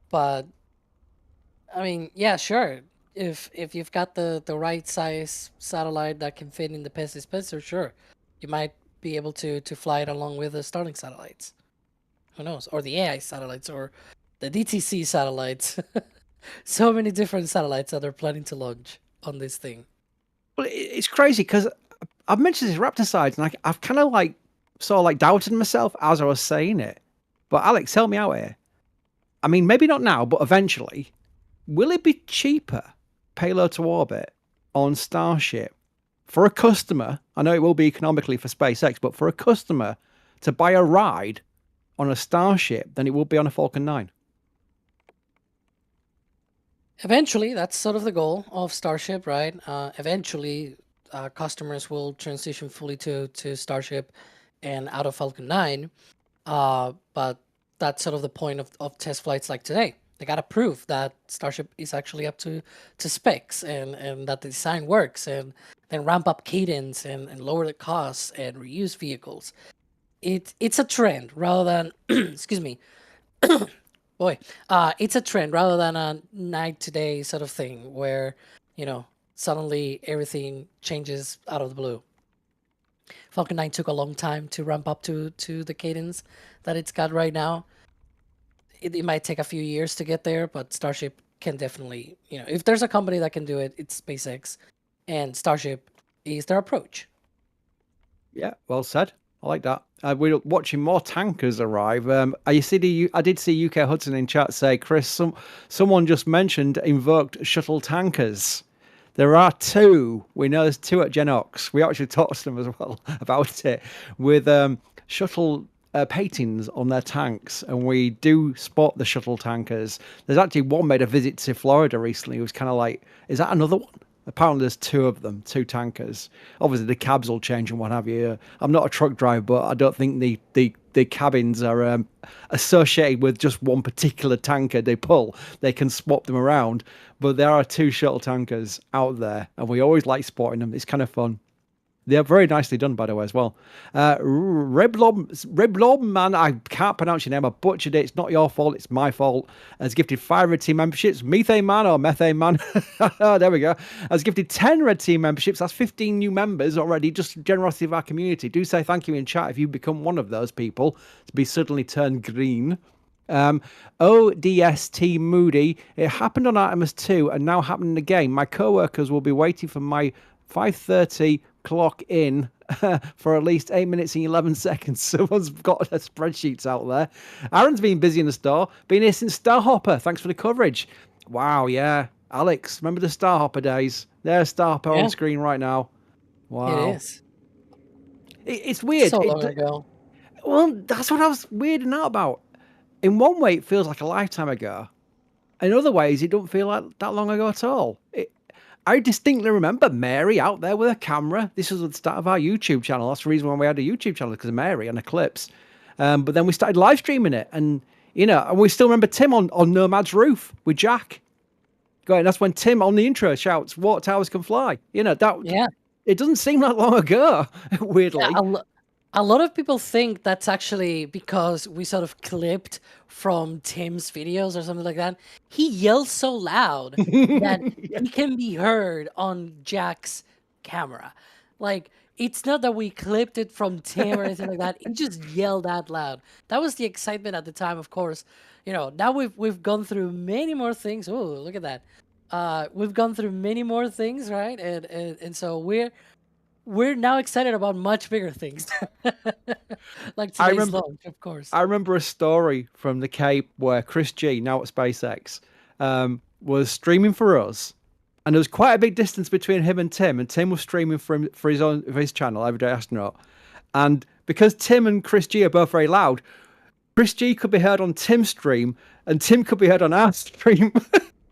but I mean, yeah, sure. If you've got the right size satellite that can fit in the PES dispenser, sure, you might be able to fly it along with the Starlink satellites. Who knows? Or the AI satellites, or the DTC satellites. So many different satellites that they're planning to launch on this thing. Well, it's crazy because I've mentioned these Raptor and I've kind of sort of doubted myself as I was saying it. But Alex, help me out here. I mean, maybe not now, but eventually, will it be cheaper payload to orbit on Starship for a customer? I know it will be economically for SpaceX, but for a customer to buy a ride on a Starship than it will be on a Falcon 9? Eventually, that's sort of the goal of Starship, right? Eventually, customers will transition fully to Starship and out of Falcon 9. But that's sort of the point of test flights like today. They got to prove that Starship is actually up to specs and that the design works, and then ramp up cadence and lower the costs and reuse vehicles. It's a trend rather than, excuse me, boy, it's a trend rather than a night to day sort of thing where, you know, suddenly everything changes out of the blue. Falcon 9 took a long time to ramp up to the cadence that it's got right now. It might take a few years to get there, but Starship can definitely, you know, if there's a company that can do it, it's SpaceX, and Starship is their approach. Yeah, well said. I like that. We're watching more tankers arrive. I did see UK Hudson in chat say, Chris, someone just mentioned invoked shuttle tankers. There are 2. We know there's 2 at Genox. We actually talked to them as well about it with shuttle paintings on their tanks, and we do spot the shuttle tankers. There's actually one made a visit to Florida recently. It was kind of like, is that another one? Apparently there's 2 of them, 2 tankers. Obviously the cabs will change and what have you. I'm not a truck driver, but I don't think the cabins are associated with just one particular tanker they pull. They can swap them around, but there are 2 shuttle tankers out there, and we always like spotting them. It's kind of fun. They're very nicely done, by the way, as well. Reblob, man, I can't pronounce your name. I butchered it. It's not your fault. It's my fault. Has gifted 5 Red Team memberships. Methane Man or Methane Man. There we go. Has gifted 10 Red Team memberships. That's 15 new members already. Just generosity of our community. Do say thank you in chat if you become one of those people to be suddenly turned green. ODST Moody. It happened on Artemis 2 and now happening again. My co-workers will be waiting for my 5:30 clock in for at least 8 minutes and 11 seconds. Someone's got their spreadsheets out there. Aaron's been busy in the store. Been here since Starhopper. Thanks for the coverage. Wow, yeah. Alex, remember the Starhopper days? There's Starhopper on screen right now. Wow. It is. It's weird. So long ago. Well, that's what I was weirding out about. In one way, it feels like a lifetime ago. In other ways, it don't feel like that long ago at all. I distinctly remember Mary out there with a camera. This was at the start of our YouTube channel. That's the reason why we had a YouTube channel, because of Mary and Eclipse. But then we started live streaming it, and and we still remember Tim on Nomad's roof with Jack. Going, that's when Tim on the intro shouts, "Water towers can fly." It doesn't seem that long ago. Weirdly, a lot of people think that's actually because we sort of clipped from Tim's videos or something like that. He yells so loud that he can be heard on Jack's camera. Like, it's not that we clipped it from Tim or anything like that. He just yelled out loud. That was the excitement at the time, of course. Now we've gone through many more things. Oh, look at that. We've gone through many more things, right? And so we're now excited about much bigger things. Like today's launch, of course. I remember a story from the Cape where Chris G, now at SpaceX, was streaming for us. And there was quite a big distance between him and Tim was streaming for his channel, Everyday Astronaut. And because Tim and Chris G are both very loud, Chris G could be heard on Tim's stream, and Tim could be heard on our stream.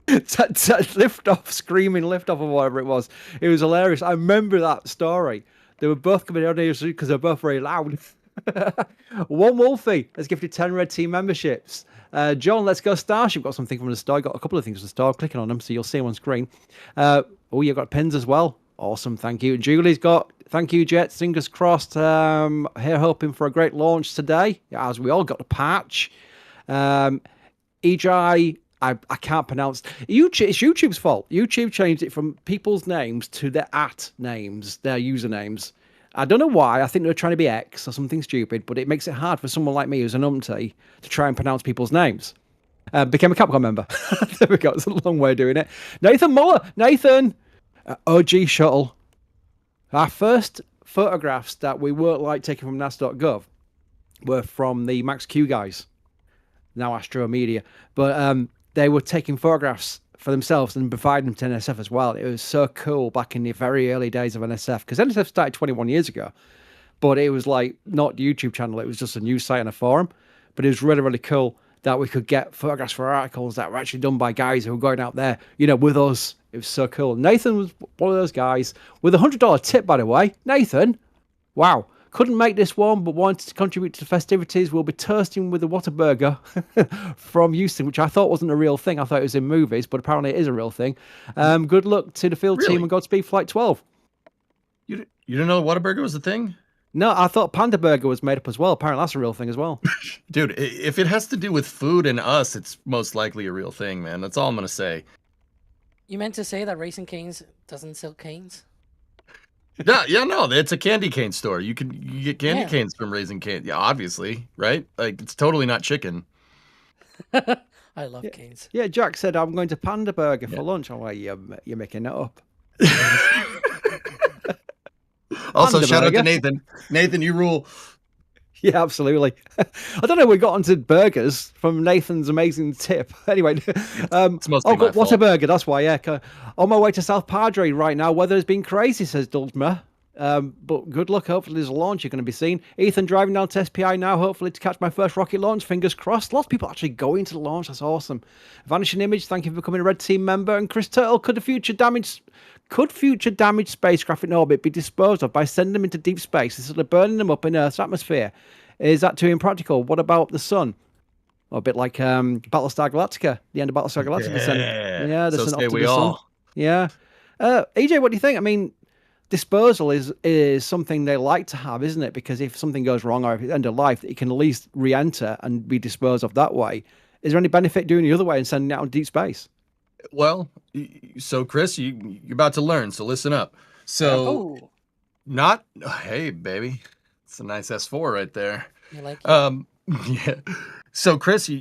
Lift off or whatever it was. It was hilarious. I remember that story. They were both coming on here because they're both very loud. One Wolfie has gifted 10 red team memberships. John, let's go Starship. Got something from the store. Got a couple of things from the store. Clicking on them, so you'll see them on screen. You've got pins as well. Awesome, thank you. Julie's got, thank you, Jets. Fingers crossed. Here hoping for a great launch today, as we all got the patch. EJ, I can't pronounce YouTube. It's YouTube's fault. YouTube changed it from people's names to their names, their usernames. I don't know why. I think they're trying to be X or something stupid, but it makes it hard for someone like me who's an umpty to try and pronounce people's names. Became a Capcom member. There we go. It's a long way of doing it. Nathan Muller. Nathan. OG Shuttle. Our first photographs that we weren't like taking from NASA.gov were from the Max Q guys. Now Astro Media. But they were taking photographs for themselves and providing them to NSF as well. It was so cool back in the very early days of NSF, because NSF started 21 years ago, but it was like not the YouTube channel. It was just a news site and a forum. But it was really, really cool that we could get photographs for articles that were actually done by guys who were going out there, with us. It was so cool. Nathan was one of those guys with a $100 tip, by the way. Nathan, wow. Couldn't make this one, but wanted to contribute to the festivities. We'll be toasting with a Whataburger from Houston, which I thought wasn't a real thing. I thought it was in movies, but apparently it is a real thing. Good luck to the field team and Godspeed Flight 12. You didn't know Whataburger was a thing? No, I thought Panda Burger was made up as well. Apparently that's a real thing as well. Dude, if it has to do with food and us, it's most likely a real thing, man. That's all I'm going to say. You meant to say that Raising Cane's doesn't sell canes? No, it's a candy cane store. You get candy canes from Raising Cane. Yeah, obviously, right? Like, it's totally not chicken. I love canes. Yeah, Jack said, I'm going to Panda Burger for lunch. I'm like, you're making it up. Also, shout out to Nathan. Nathan, you rule. Yeah, absolutely. I don't know. We got onto burgers from Nathan's amazing tip. Anyway, it's mostly my fault. What a burger. That's why. Yeah, on my way to South Padre right now. Weather has been crazy, says Dultmer. But good luck. Hopefully, there's a launch you're going to be seen. Ethan driving down to SPI now. Hopefully, to catch my first rocket launch. Fingers crossed. Lots of people actually going to the launch. That's awesome. Vanishing Image. Thank you for becoming a Red Team member. And Chris Turtle. Could future damaged spacecraft in orbit be disposed of by sending them into deep space instead of burning them up in Earth's atmosphere? Is that too impractical? What about the sun? Well, a bit like Battlestar Galactica, the end of Battlestar Galactica. Yeah, there's so say we all. Sun. Yeah. EJ, what do you think? I mean, disposal is something they like to have, isn't it? Because if something goes wrong or if it's end of life, it can at least re-enter and be disposed of that way. Is there any benefit doing it the other way and sending it out in deep space? Well, so Chris, you're about to learn, so listen up. So, hey, baby. It's a nice S4 right there. You like it? Yeah. So, Chris,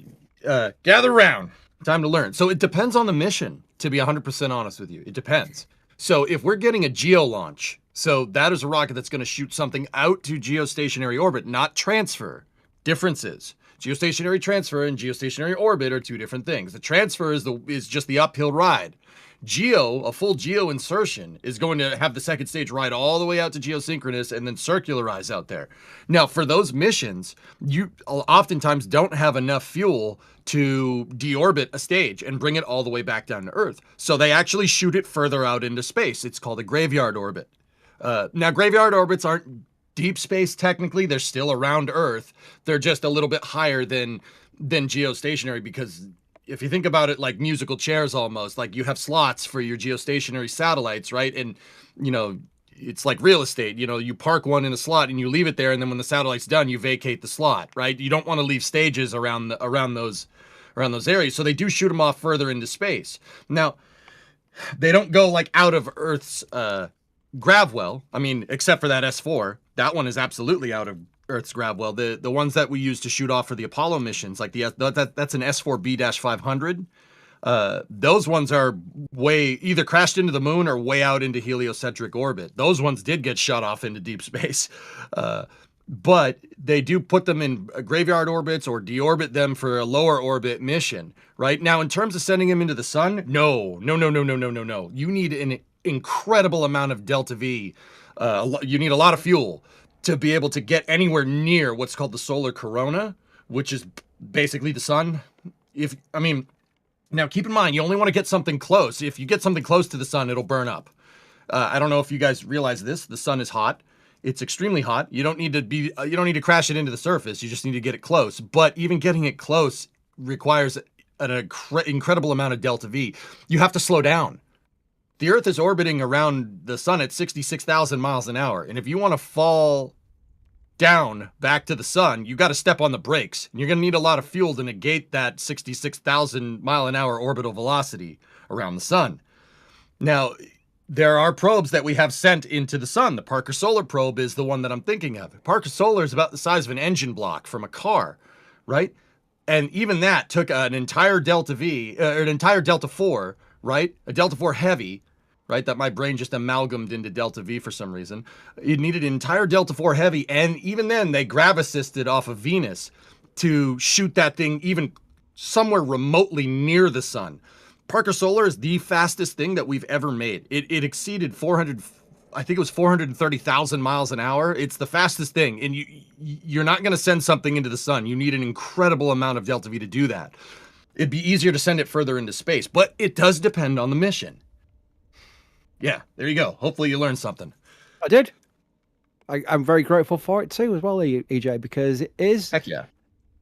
gather round. Time to learn. So it depends on the mission, to be 100% honest with you. It depends. So if we're getting a geo launch, so that is a rocket that's going to shoot something out to geostationary orbit, not transfer. Differences. Geostationary transfer and geostationary orbit are two different things. The transfer is just the uphill ride. A full geo insertion is going to have the second stage ride all the way out to geosynchronous and then circularize out there. Now, for those missions, you oftentimes don't have enough fuel to deorbit a stage and bring it all the way back down to Earth. So they actually shoot it further out into space. It's called a graveyard orbit. Now, graveyard orbits aren't deep space technically. They're still around Earth. They're just a little bit higher than geostationary, because if you think about it like musical chairs almost, like you have slots for your geostationary satellites, right? And, you know, it's like real estate. You know, you park one in a slot and you leave it there, and then when the satellite's done, you vacate the slot, right? You don't want to leave stages around those areas. So they do shoot them off further into space. Now, they don't go like out of Earth's grav well. I mean, except for that S4. That one is absolutely out of Earth's grav well. The ones that we use to shoot off for the Apollo missions, like that's an S4B-500. Those ones are either crashed into the moon or way out into heliocentric orbit. Those ones did get shot off into deep space. But they do put them in graveyard orbits or deorbit them for a lower orbit mission, right? Now, in terms of sending them into the sun, no. You need an incredible amount of delta V. You need a lot of fuel to be able to get anywhere near what's called the solar corona, which is basically the sun. Now keep in mind, you only want to get something close. If you get something close to the sun, it'll burn up. I don't know if you guys realize this. The sun is hot. It's extremely hot. You don't need to crash it into the surface. You just need to get it close. But even getting it close requires an incredible amount of delta V. You have to slow down. The Earth is orbiting around the sun at 66,000 miles an hour. And if you want to fall down back to the sun, you got to step on the brakes. And you're going to need a lot of fuel to negate that 66,000 mile an hour orbital velocity around the sun. Now, there are probes that we have sent into the sun. The Parker Solar Probe is the one that I'm thinking of. Parker Solar is about the size of an engine block from a car, right? And even that took an entire Delta V, or an entire Delta 4, right? A Delta 4 heavy, right? That my brain just amalgamated into Delta V for some reason. It needed an entire Delta 4 heavy, and even then they grav assisted off of Venus to shoot that thing even somewhere remotely near the sun. Parker Solar is the fastest thing that we've ever made. It exceeded 430,000 miles an hour. It's the fastest thing, and you're not going to send something into the sun. You need an incredible amount of Delta V to do that. It'd be easier to send it further into space, but it does depend on the mission. Yeah, there you go. Hopefully you learned something. I did. I'm very grateful for it too as well, EJ, because it is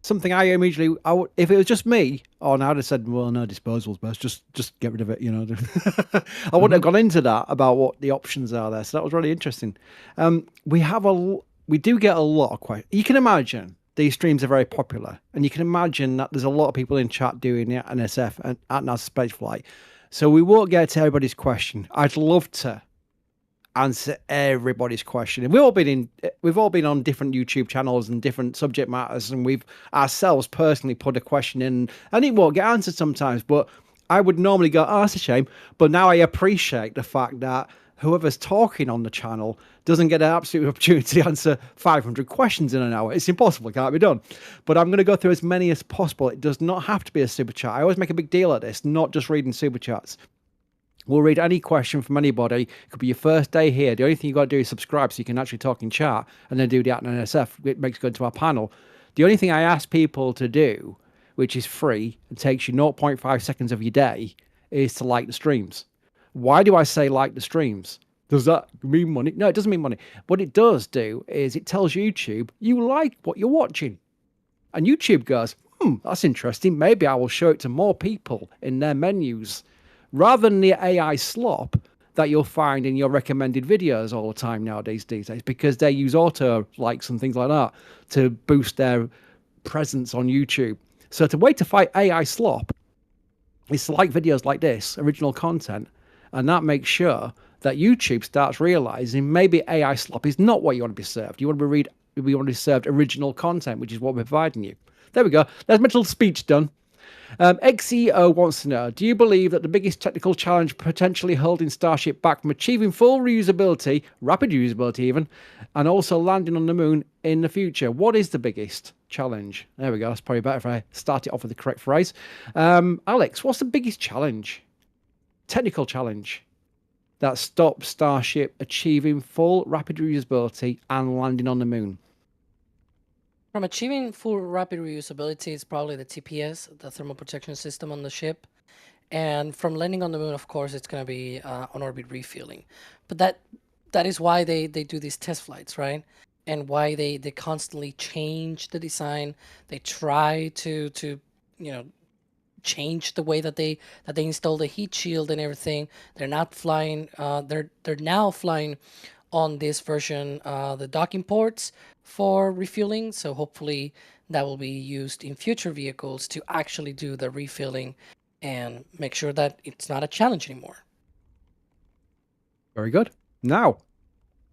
something I immediately, if it was just me, I'd have said, well, no, disposables best, just get rid of it, you know. I wouldn't have gone into that about what the options are there. So that was really interesting. We do get a lot of questions. You can imagine these streams are very popular, and you can imagine that there's a lot of people in chat doing the NSF and at NASA Spaceflight. So we won't get to everybody's question. I'd love to answer everybody's question. And we've all been on different YouTube channels and different subject matters, and we've ourselves personally put a question in, and it won't get answered sometimes. But I would normally go, oh, that's a shame. But now I appreciate the fact that whoever's talking on the channel doesn't get an absolute opportunity to answer 500 questions in an hour. It's impossible. It can't be done. But I'm going to go through as many as possible. It does not have to be a super chat. I always make a big deal of this, not just reading super chats. We'll read any question from anybody. It could be your first day here. The only thing you've got to do is subscribe so you can actually talk in chat, and then do the @NSF. It makes it go into our panel. The only thing I ask people to do, which is free and takes you 0.5 seconds of your day, is to like the streams. Why do I say like the streams? Does that mean money? No, it doesn't mean money. What it does do is it tells YouTube you like what you're watching. And YouTube goes, that's interesting. Maybe I will show it to more people in their menus. Rather than the AI slop that you'll find in your recommended videos all the time nowadays, because they use auto likes and things like that to boost their presence on YouTube. So the way to fight AI slop is to like videos like this, original content, and that makes sure that YouTube starts realizing maybe AI slop is not what you want to be served. You want to be served original content, which is what we're providing you. There we go. There's my little speech done. XEO wants to know, do you believe that the biggest technical challenge potentially holding Starship back from achieving full reusability, rapid reusability even, and also landing on the moon in the future? What is the biggest challenge? There we go. That's probably better if I start it off with the correct phrase. Alex, what's the biggest challenge? technical challenge that stops Starship achieving full rapid reusability and landing on the moon? From achieving full rapid reusability, it's probably the TPS, the thermal protection system on the ship. And from landing on the moon, of course, it's going to be on-orbit refueling. But that is why they do these test flights, right? And why they constantly change the design. They try to change the way that they install the heat shield and everything. They're not flying. They're now flying on this version the docking ports for refueling. So hopefully that will be used in future vehicles to actually do the refilling and make sure that it's not a challenge anymore. Very good. Now,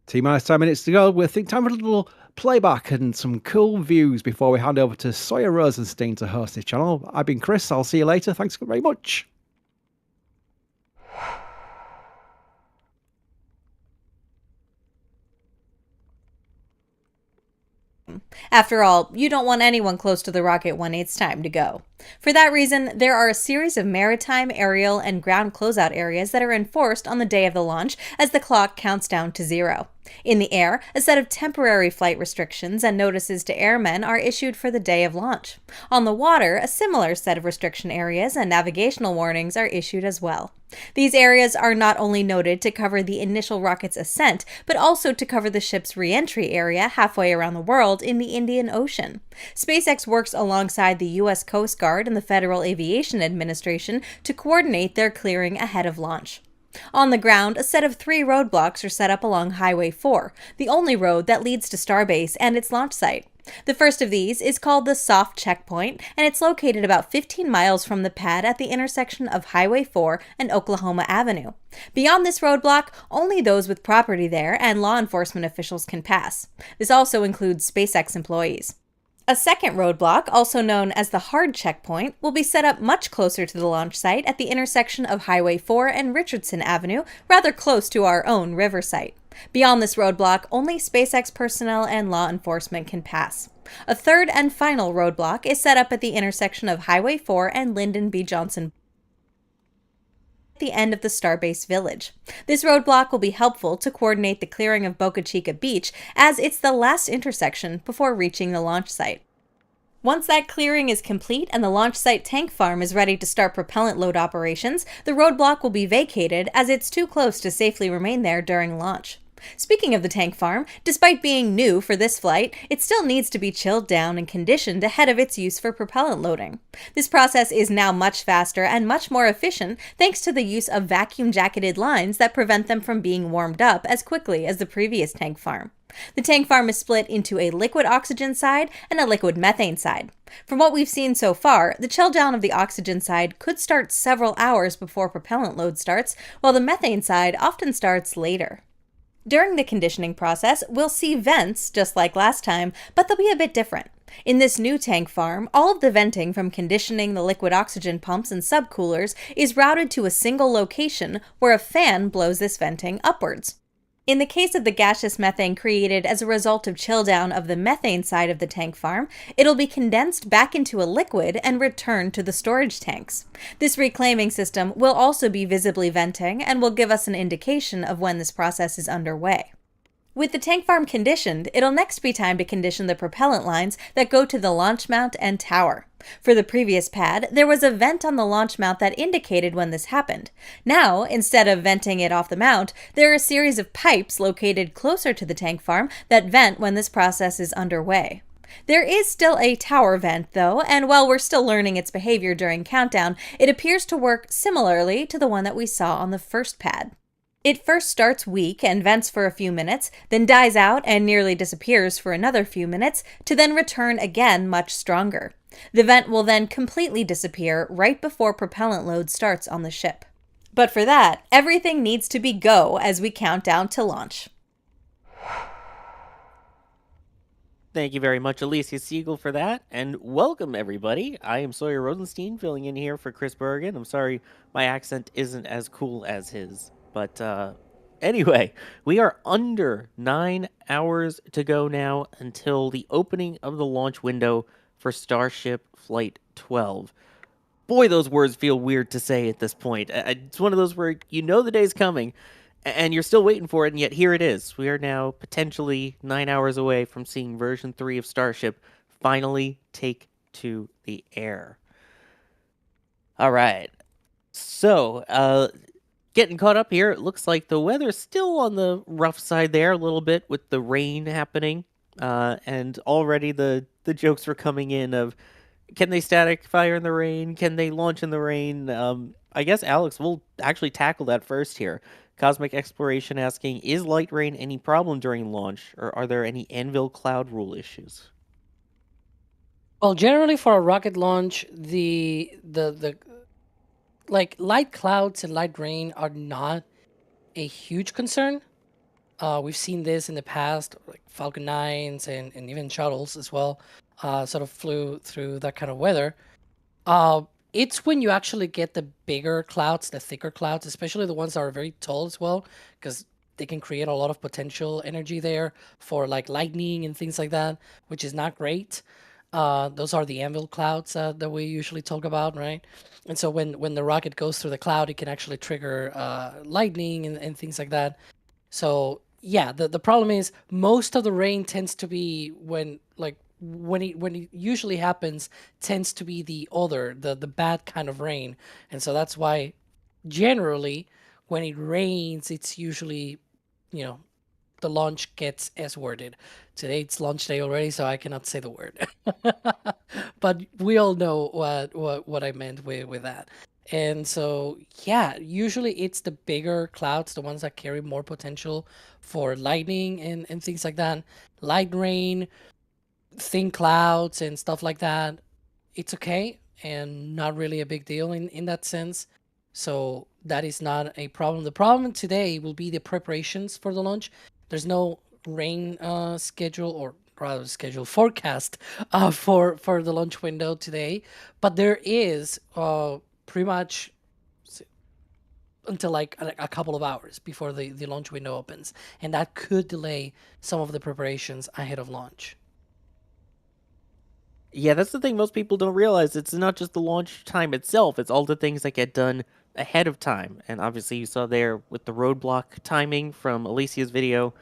T-minus 10 minutes to go. We'll think time for a little playback and some cool views before we hand over to Sawyer Rosenstein to host this channel. I've been Chris. I'll see you later. Thanks very much. After all, you don't want anyone close to the rocket when it's time to go. For that reason, there are a series of maritime, aerial, and ground closeout areas that are enforced on the day of the launch as the clock counts down to 0. In the air, a set of temporary flight restrictions and notices to airmen are issued for the day of launch. On the water, a similar set of restriction areas and navigational warnings are issued as well. These areas are not only noted to cover the initial rocket's ascent, but also to cover the ship's re-entry area halfway around the world in the Indian Ocean. SpaceX works alongside the U.S. Coast Guard and the Federal Aviation Administration to coordinate their clearing ahead of launch. On the ground, a set of 3 roadblocks are set up along Highway 4, the only road that leads to Starbase and its launch site. The first of these is called the Soft Checkpoint, and it's located about 15 miles from the pad at the intersection of Highway 4 and Oklahoma Avenue. Beyond this roadblock, only those with property there and law enforcement officials can pass. This also includes SpaceX employees. A second roadblock, also known as the Hard Checkpoint, will be set up much closer to the launch site at the intersection of Highway 4 and Richardson Avenue, rather close to our own river site. Beyond this roadblock, only SpaceX personnel and law enforcement can pass. A third and final roadblock is set up at the intersection of Highway 4 and Lyndon B. Johnson at the end of the Starbase Village. This roadblock will be helpful to coordinate the clearing of Boca Chica Beach, as it's the last intersection before reaching the launch site. Once that clearing is complete and the launch site tank farm is ready to start propellant load operations, the roadblock will be vacated as it's too close to safely remain there during launch. Speaking of the tank farm, despite being new for this flight, it still needs to be chilled down and conditioned ahead of its use for propellant loading. This process is now much faster and much more efficient thanks to the use of vacuum-jacketed lines that prevent them from being warmed up as quickly as the previous tank farm. The tank farm is split into a liquid oxygen side and a liquid methane side. From what we've seen so far, the chill down of the oxygen side could start several hours before propellant load starts, while the methane side often starts later. During the conditioning process, we'll see vents, just like last time, but they'll be a bit different. In this new tank farm, all of the venting from conditioning the liquid oxygen pumps and subcoolers is routed to a single location where a fan blows this venting upwards. In the case of the gaseous methane created as a result of chill down of the methane side of the tank farm, it'll be condensed back into a liquid and returned to the storage tanks. This reclaiming system will also be visibly venting and will give us an indication of when this process is underway. With the tank farm conditioned, it'll next be time to condition the propellant lines that go to the launch mount and tower. For the previous pad, there was a vent on the launch mount that indicated when this happened. Now, instead of venting it off the mount, there are a series of pipes located closer to the tank farm that vent when this process is underway. There is still a tower vent, though, and while we're still learning its behavior during countdown, it appears to work similarly to the one that we saw on the first pad. It first starts weak and vents for a few minutes, then dies out and nearly disappears for another few minutes, to then return again much stronger. The vent will then completely disappear right before propellant load starts on the ship. But for that, everything needs to be go as we count down to launch. Thank you very much, Alicia Siegel, for that, and welcome, everybody. I am Sawyer Rosenstein, filling in here for Chris Bergen. I'm sorry my accent isn't as cool as his. But anyway, we are under 9 hours to go now until the opening of the launch window for Starship Flight 12. boy, those words feel weird to say at this point. It's one of those where you know the day's coming, and you're still waiting for it, and yet here it is. We are now potentially 9 hours away from seeing version 3 of Starship finally take to the air. All right. So, getting caught up here, it looks like the weather's still on the rough side there a little bit with the rain happening. And already the jokes were coming in of, can they static fire in the rain? Can they launch in the rain? I guess, Alex, we'll actually tackle that first here. Cosmic Exploration asking, is light rain any problem during launch, or are there any anvil cloud rule issues? Well, generally for a rocket launch, the like light clouds and light rain are not a huge concern. We've seen this in the past, like Falcon 9s and even shuttles as well, sort of flew through that kind of weather. It's when you actually get the bigger clouds, the thicker clouds, especially the ones that are very tall as well, because they can create a lot of potential energy there for like lightning and things like that, which is not great. Those are the anvil clouds that we usually talk about, right? And so when the rocket goes through the cloud, it can actually trigger lightning and things like that. So yeah, the problem is most of the rain tends to be when it usually happens tends to be the bad kind of rain. And so that's why generally when it rains, it's usually, the launch gets S-worded. Today it's launch day already, so I cannot say the word. But we all know what I meant with that. And so, yeah, usually it's the bigger clouds, the ones that carry more potential for lightning and things like that. Light rain, thin clouds and stuff like that. It's okay and not really a big deal in that sense. So that is not a problem. The problem today will be the preparations for the launch. There's no rain schedule, or rather schedule forecast for the launch window today, but there is pretty much until like a couple of hours before the launch window opens, and that could delay some of the preparations ahead of launch. Yeah, that's the thing most people don't realize. It's not just the launch time itself, it's all the things that get done ahead of time. And obviously you saw there with the roadblock timing from Alicia's video,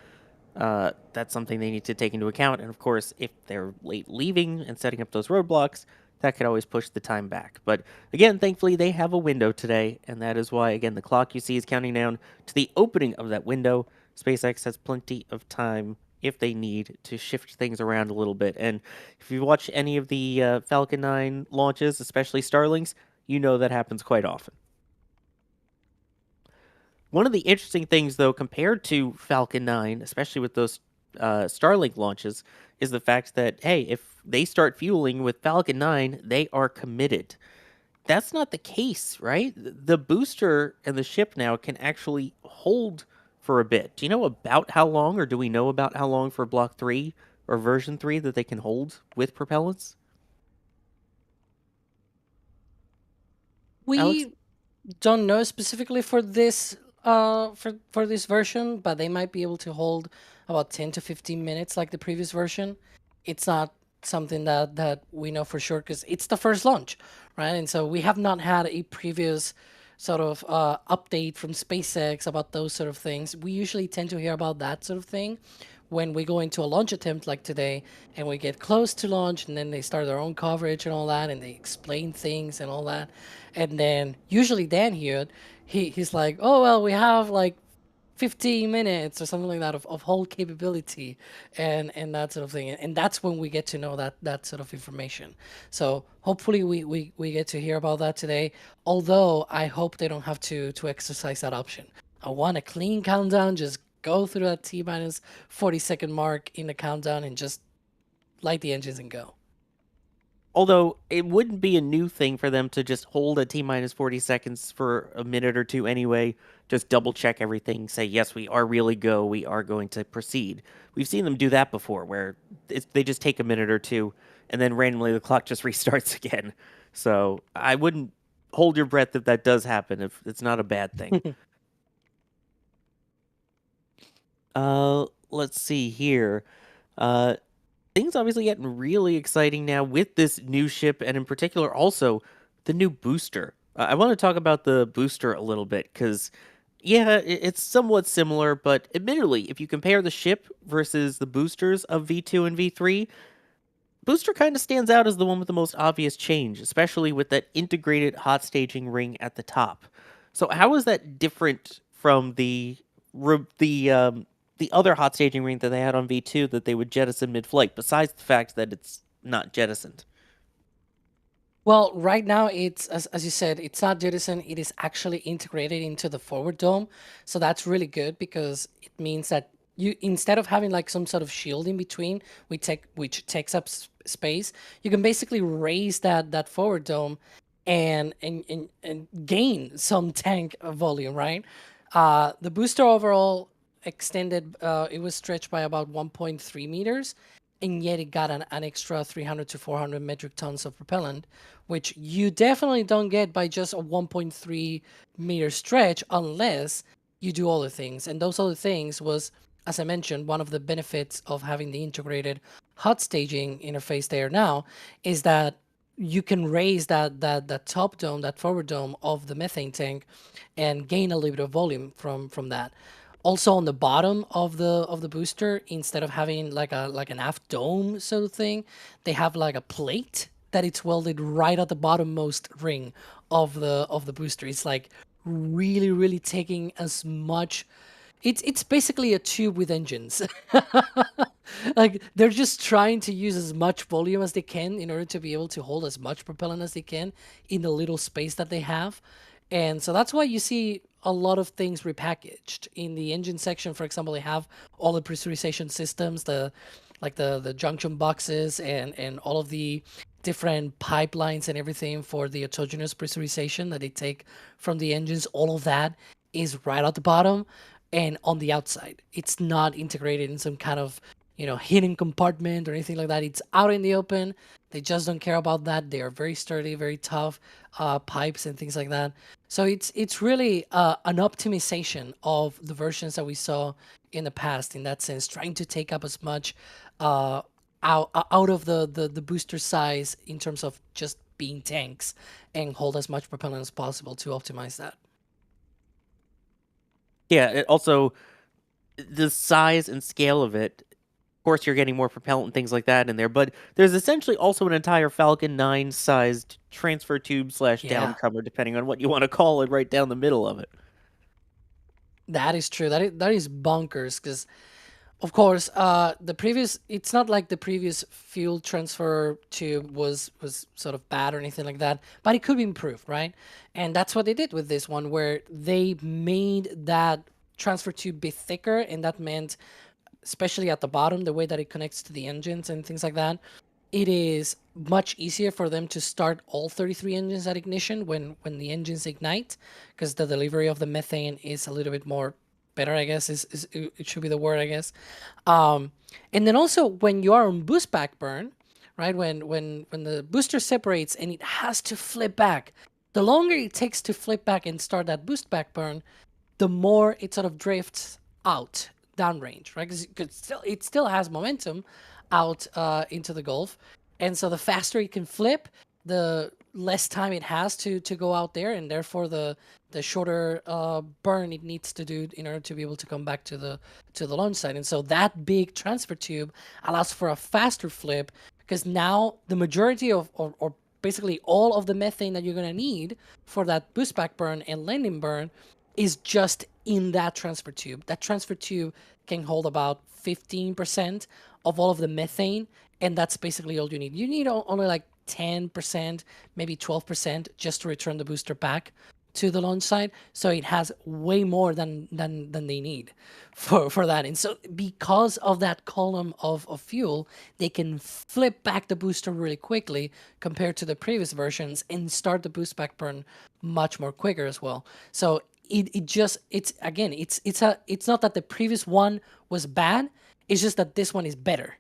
that's something they need to take into account. And of course, if they're late leaving and setting up those roadblocks, that could always push the time back. But again, thankfully they have a window today, and that is why, again, the clock you see is counting down to the opening of that window. SpaceX has plenty of time if they need to shift things around a little bit. And if you watch any of the Falcon 9 launches, especially Starlinks, you know that happens quite often. One of the interesting things, though, compared to Falcon 9, especially with those Starlink launches, is the fact that, hey, if they start fueling with Falcon 9, they are committed. That's not the case, right? The booster and the ship now can actually hold for a bit. Do you know about how long, or do we know about how long for Block 3 or version 3 that they can hold with propellants? We Alex? don't know specifically for this for this version, but they might be able to hold about 10 to 15 minutes like the previous version. It's not something that we know for sure because it's the first launch, right? And so we have not had a previous sort of update from SpaceX about those sort of things. We usually tend to hear about that sort of thing when we go into a launch attempt like today and we get close to launch, and then they start their own coverage and all that, and they explain things and all that. And then usually Dan here, he's like, oh, well, we have like 15 minutes or something like that of hold capability and that sort of thing. And that's when we get to know that sort of information. So hopefully we get to hear about that today. Although I hope they don't have to exercise that option. I want a clean countdown, just go through that T-minus 40-second mark in the countdown and just light the engines and go. Although it wouldn't be a new thing for them to just hold a T-minus 40 seconds for a minute or two anyway, just double check everything, say, yes, we are really go, we are going to proceed. We've seen them do that before, where they just take a minute or two, and then randomly the clock just restarts again. So I wouldn't hold your breath if that does happen, if it's not a bad thing. Let's see here. Things obviously getting really exciting now with this new ship, and in particular also the new booster. I want to talk about the booster a little bit because, yeah, it's somewhat similar, but admittedly, if you compare the ship versus the boosters of V2 and V3, booster kind of stands out as the one with the most obvious change, especially with that integrated hot staging ring at the top. So how is that different from the other hot staging ring that they had on V2 that they would jettison mid-flight, besides the fact that it's not jettisoned? Well, right now it's as you said, it's not jettison. It is actually integrated into the forward dome, so that's really good because it means that you, instead of having like some sort of shield in between, which takes up space, you can basically raise that forward dome and gain some tank volume, right? The booster overall extended, it was stretched by about 1.3 meters, and yet it got an extra 300 to 400 metric tons of propellant, which you definitely don't get by just a 1.3 meter stretch unless you do other things. And those other things was, as I mentioned, one of the benefits of having the integrated hot staging interface there now is that you can raise that top dome, that forward dome of the methane tank, and gain a little bit of volume from that. Also on the bottom of the booster, instead of having like an aft dome sort of thing, they have like a plate that it's welded right at the bottommost ring of the booster. It's like really taking as much. It's basically a tube with engines. Like they're just trying to use as much volume as they can in order to be able to hold as much propellant as they can in the little space that they have. And so that's why you see a lot of things repackaged. In the engine section, for example, they have all the pressurization systems, the junction boxes and all of the different pipelines and everything for the autogenous pressurization that they take from the engines. All of that is right at the bottom and on the outside. It's not integrated in some kind of, hidden compartment or anything like that. It's out in the open. They just don't care about that. They are very sturdy, very tough pipes and things like that. So it's really an optimization of the versions that we saw in the past in that sense, trying to take up as much out of the booster size in terms of just being tanks and hold as much propellant as possible to optimize that. Yeah, it also, the size and scale of it, of course, you're getting more propellant and things like that in there, but there's essentially also an entire Falcon 9 sized transfer tube / downcomer, depending on what you want to call it, right down the middle of it. That is true. That is bonkers because, of course, it's not like the previous fuel transfer tube was sort of bad or anything like that, but it could be improved, right? And that's what they did with this one, where they made that transfer tube be thicker, and that meant, especially at the bottom, the way that it connects to the engines and things like that, it is much easier for them to start all 33 engines at ignition when the engines ignite, because the delivery of the methane is a little bit more better, I guess, it should be the word, I guess. And then also when you are on boost back burn, right, when the booster separates and it has to flip back, the longer it takes to flip back and start that boost back burn, the more it sort of drifts out downrange, right? Because it still has momentum out into the Gulf, and so the faster it can flip, the less time it has to go out there, and therefore the shorter burn it needs to do in order to be able to come back to the launch site. And so that big transfer tube allows for a faster flip, because now the majority of or basically all of the methane that you're going to need for that boost back burn and landing burn is just in that transfer tube. That transfer tube can hold about 15% of all of the methane, and that's basically all you need. You need only like 10%, maybe 12% just to return the booster back to the launch site. So it has way more than they need for that. And so because of that column of fuel, they can flip back the booster really quickly compared to the previous versions and start the boost back burn much more quicker as well. So it's not that the previous one was bad, it's just that this one is better.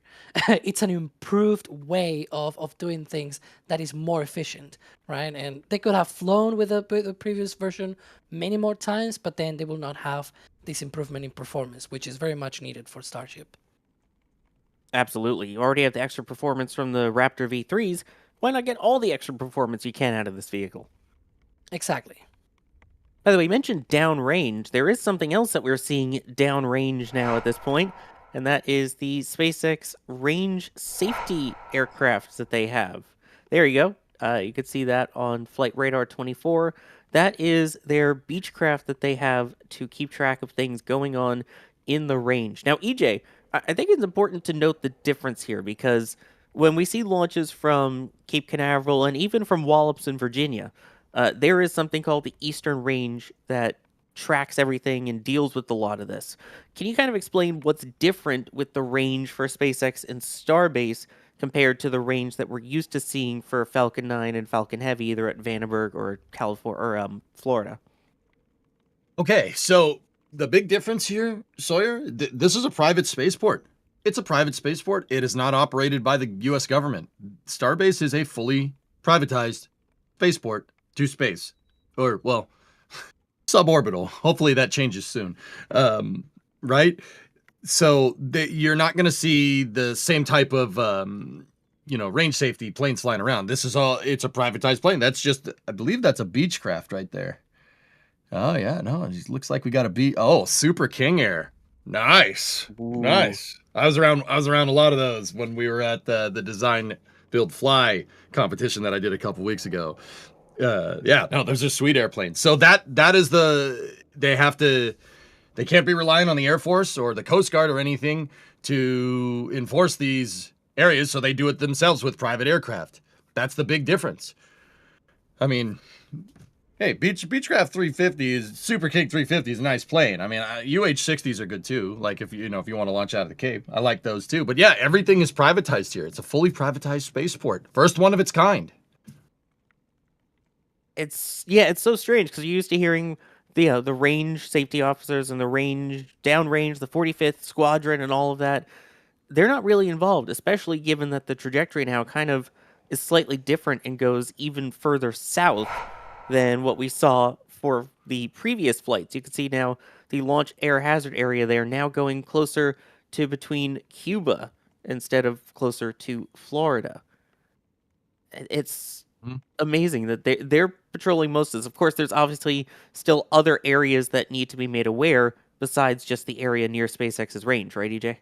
It's an improved way of doing things that is more efficient, right? And they could have flown with the previous version many more times, but then they will not have this improvement in performance, which is very much needed for Starship. Absolutely. You already have the extra performance from the Raptor V3s. Why not get all the extra performance you can out of this vehicle? Exactly. By the way, you mentioned downrange. There is something else that we're seeing downrange now at this point, and that is the SpaceX range safety aircraft that they have. There you go. You could see that on Flight Radar 24. That is their Beechcraft that they have to keep track of things going on in the range. Now, EJ, I think it's important to note the difference here, because when we see launches from Cape Canaveral and even from Wallops in Virginia, there is something called the Eastern Range that tracks everything and deals with a lot of this. Can you kind of explain what's different with the range for SpaceX and Starbase compared to the range that we're used to seeing for Falcon 9 and Falcon Heavy, either at Vandenberg or California or Florida? Okay, so the big difference here, Sawyer, this is a private spaceport. It's a private spaceport. It is not operated by the U.S. government. Starbase is a fully privatized spaceport to space, or, well, suborbital. Hopefully that changes soon, right? So you're not going to see the same type of, range safety planes flying around. This is all, it's a privatized plane. That's just, I believe that's a Beechcraft right there. Oh, yeah, no, it just looks like we got a Super King Air. Nice. Ooh. Nice. I was around a lot of those when we were at the design build fly competition that I did a couple weeks ago. Those are sweet airplanes. So that is they can't be relying on the Air Force or the Coast Guard or anything to enforce these areas, so they do it themselves with private aircraft. That's the big difference. I mean, hey, Beechcraft 350 is Super King 350 is a nice plane. I mean, UH-60s are good too. Like if you want to launch out of the Cape, I like those too. But yeah, everything is privatized here. It's a fully privatized spaceport, first one of its kind. It's so strange because you're used to hearing the range safety officers and the range downrange, the 45th Squadron, and all of that. They're not really involved, especially given that the trajectory now kind of is slightly different and goes even further south than what we saw for the previous flights. You can see now the launch air hazard area there now going closer to between Cuba instead of closer to Florida. It's amazing that they're patrolling most of this. Of course, there's obviously still other areas that need to be made aware besides just the area near SpaceX's range, right, EJ?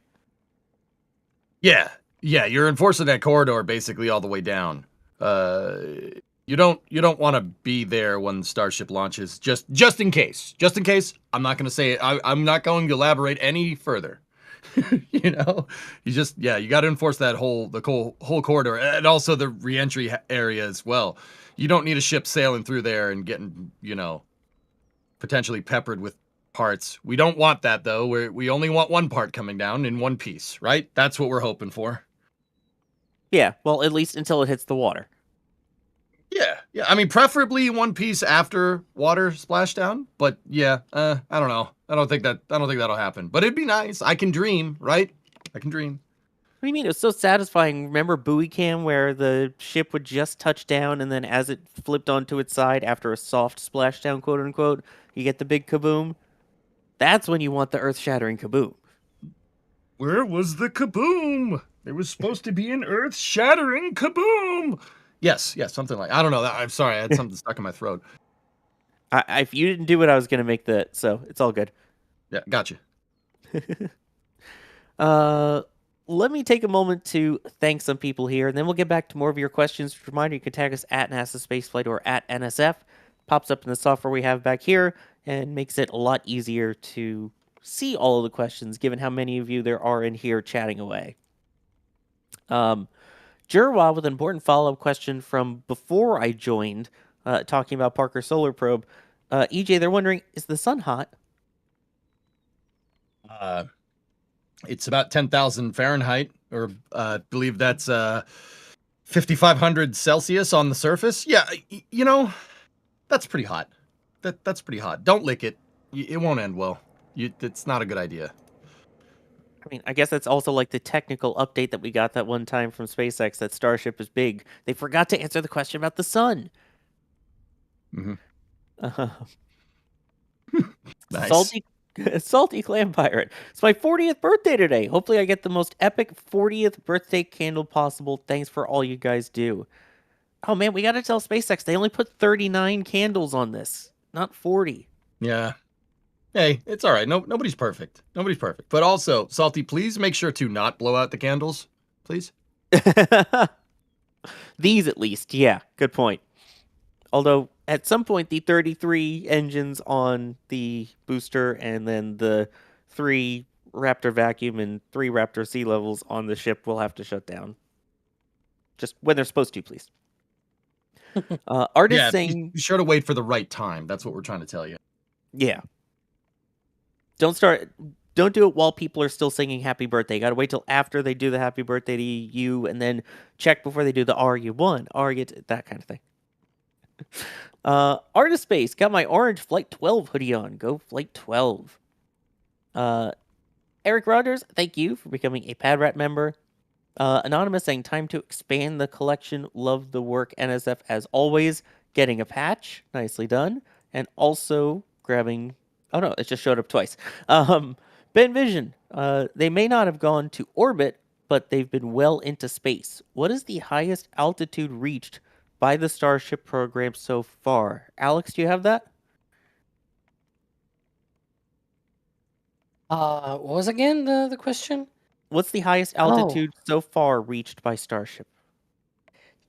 Yeah, you're enforcing that corridor basically all the way down. You don't want to be there when Starship launches, just in case. Just in case. I'm not going to say it. I'm not going to elaborate any further. You got to enforce that whole corridor, and also the reentry area as well. You don't need a ship sailing through there and getting, potentially peppered with parts. We don't want that though. We only want one part coming down in one piece, right? That's what we're hoping for. Yeah, well, at least until it hits the water. Yeah. I mean, preferably one piece after water splashdown. But yeah, I don't know. I don't think that'll happen. But it'd be nice. I can dream, right? I can dream. What do you mean? It was so satisfying. Remember buoy cam where the ship would just touch down, and then as it flipped onto its side after a soft splashdown, quote unquote, you get the big kaboom. That's when you want the earth-shattering kaboom. Where was the kaboom? There was supposed to be an earth-shattering kaboom. Yes, something like, I don't know. I'm sorry, I had something stuck in my throat. If you didn't do it, I was going to make that, so it's all good. Yeah, gotcha. Let me take a moment to thank some people here, and then we'll get back to more of your questions. Reminder, you can tag us at NASA Spaceflight or at NSF. Pops up in the software we have back here, and makes it a lot easier to see all of the questions, given how many of you there are in here chatting away. Jerwa with an important follow-up question from before I joined, talking about Parker Solar Probe. EJ, they're wondering, is the sun hot? It's about 10,000 Fahrenheit, or I believe that's 5,500 Celsius on the surface. Yeah, that's pretty hot. That's pretty hot. Don't lick it. It won't end well. It's not a good idea. I mean, I guess that's also like the technical update that we got that one time from SpaceX that Starship is big. They forgot to answer the question about the sun. Mm-hmm. Nice. Salty Clam Pirate. It's my 40th birthday today. Hopefully I get the most epic 40th birthday candle possible. Thanks for all you guys do. Oh man, we got to tell SpaceX they only put 39 candles on this, not 40. Yeah. Hey, it's all right. Nobody's perfect. Nobody's perfect. But also, Salty, please make sure to not blow out the candles, please. These at least, yeah, good point. Although at some point the 33 engines on the booster and then the 3 Raptor vacuum and 3 Raptor sea levels on the ship will have to shut down. Just when they're supposed to, please. Artist saying, be sure to wait for the right time. That's what we're trying to tell you. Yeah. Don't do it while people are still singing happy birthday. You got to wait till after they do the happy birthday to you and then check before they do the RU1, that kind of thing. Artist Space, got my orange Flight 12 hoodie on. Go Flight 12. Eric Rogers, thank you for becoming a Padrat member. Anonymous saying, time to expand the collection. Love the work, NSF, as always. Getting a patch. Nicely done. And also grabbing... Oh, no, it just showed up twice. Ben Vision, they may not have gone to orbit, but they've been well into space. What is the highest altitude reached by the Starship program so far? Alex, do you have that? What was again the question? What's the highest altitude so far reached by Starship?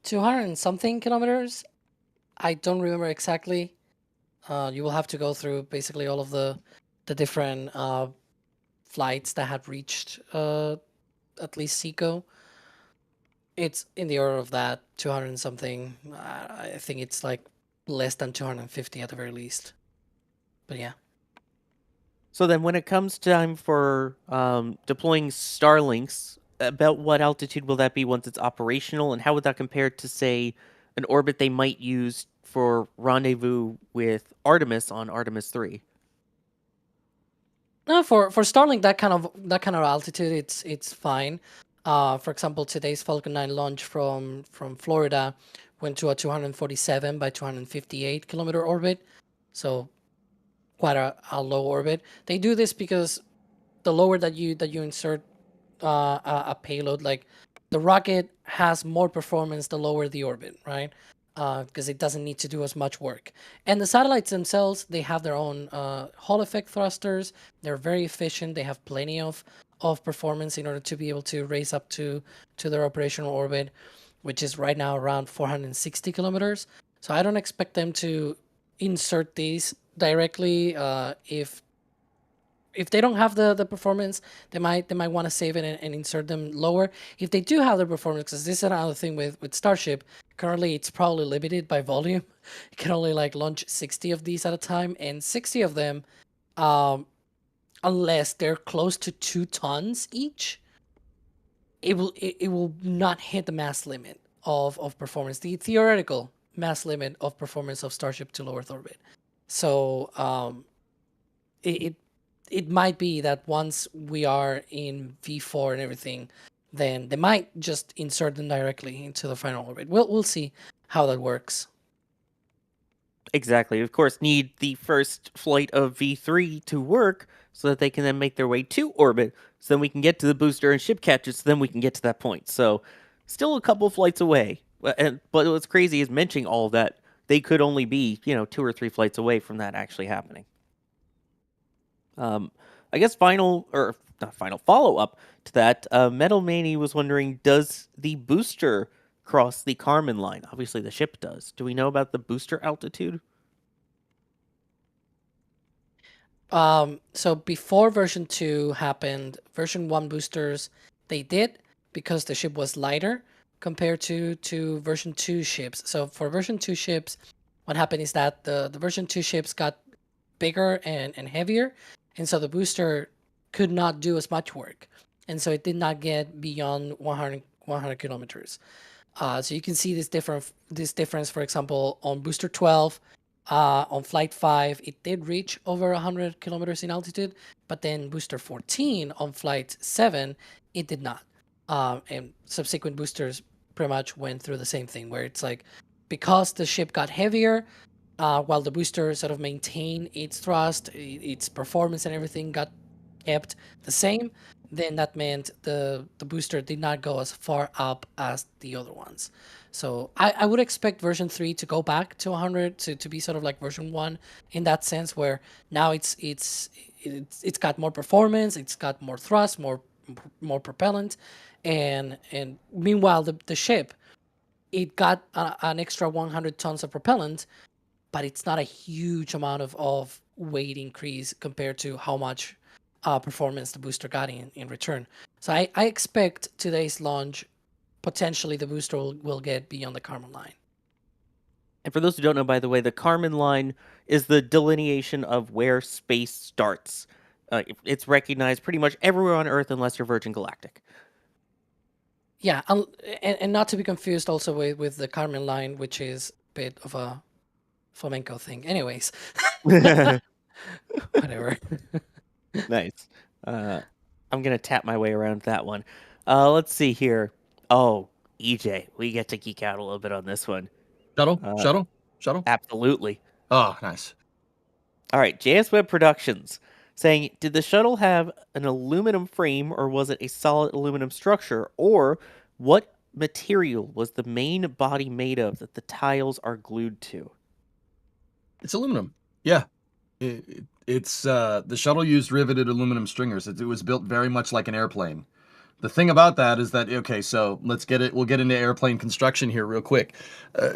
200 and something kilometers. I don't remember exactly. You will have to go through basically all of the different flights that had reached at least SECO. It's in the order of that, 200 and something. I think it's like less than 250 at the very least. But yeah. So then when it comes time for deploying Starlinks, about what altitude will that be once it's operational? And how would that compare to, say, an orbit they might use for rendezvous with Artemis on Artemis 3? No, for Starlink, that kind of altitude, it's fine. For example, today's Falcon 9 launch from Florida went to a 247 by 258 kilometer orbit, so quite a low orbit. They do this because the lower that you insert a payload, like the rocket has more performance the lower the orbit, right? Because it doesn't need to do as much work. And the satellites themselves, they have their own Hall effect thrusters. They're very efficient. They have plenty of performance in order to be able to raise up to their operational orbit, which is right now around 460 kilometers. So I don't expect them to insert these directly. If they don't have the performance, they might want to save it and insert them lower. If they do have the performance, because this is another thing with Starship, currently it's probably limited by volume. You can only like launch 60 of these at a time, and 60 of them, unless they're close to 2 tons each, it will not hit the mass limit of performance, the theoretical mass limit of performance of Starship to low Earth orbit. So it might be that once we are in V4 and everything, then they might just insert them directly into the final orbit. We'll see how that works. Exactly. Of course, need the first flight of V3 to work so that they can then make their way to orbit, so then we can get to the booster and ship catches, so then we can get to that point. So still a couple flights away. But what's crazy is mentioning all of that, they could only be, 2 or 3 flights away from that actually happening. I guess follow-up to that, Metal Manny was wondering, does the booster cross the Kármán line? Obviously the ship does. Do we know about the booster altitude? So before version 2 happened, version 1 boosters, they did, because the ship was lighter compared to version 2 ships. So for version 2 ships, what happened is that the version 2 ships got bigger and heavier, and so the booster could not do as much work, and so it did not get beyond 100 kilometers. So you can see this difference, for example, on booster 12, on flight 5, it did reach over 100 kilometers in altitude, but then booster 14 on flight 7, it did not. And subsequent boosters pretty much went through the same thing, where it's like, because the ship got heavier, while the booster sort of maintained its thrust, its performance and everything got kept the same, then that meant the booster did not go as far up as the other ones. So I would expect version 3 to go back to 100 to be sort of like version 1 in that sense, where now it's got more performance, it's got more thrust, more propellant, and meanwhile the ship, it got an extra 100 tons of propellant, but it's not a huge amount of weight increase compared to how much performance the booster got in return. So I expect today's launch, potentially the booster will get beyond the Kármán line. And for those who don't know, by the way, the Kármán line is the delineation of where space starts. It's recognized pretty much everywhere on Earth unless you're Virgin Galactic. Yeah, and not to be confused also with the Kármán line, which is a bit of a flamenco thing. Anyways. Whatever. Nice. I'm going to tap my way around that one. Let's see here. Oh, EJ, we get to geek out a little bit on this one. Shuttle? Absolutely. Oh, nice. All right, JS Web Productions saying, did the shuttle have an aluminum frame or was it a solid aluminum structure? Or what material was the main body made of that the tiles are glued to? It's aluminum. Yeah. It's the shuttle used riveted aluminum stringers. It was built very much like an airplane. The thing about that is that, okay, so we'll get into airplane construction here real quick.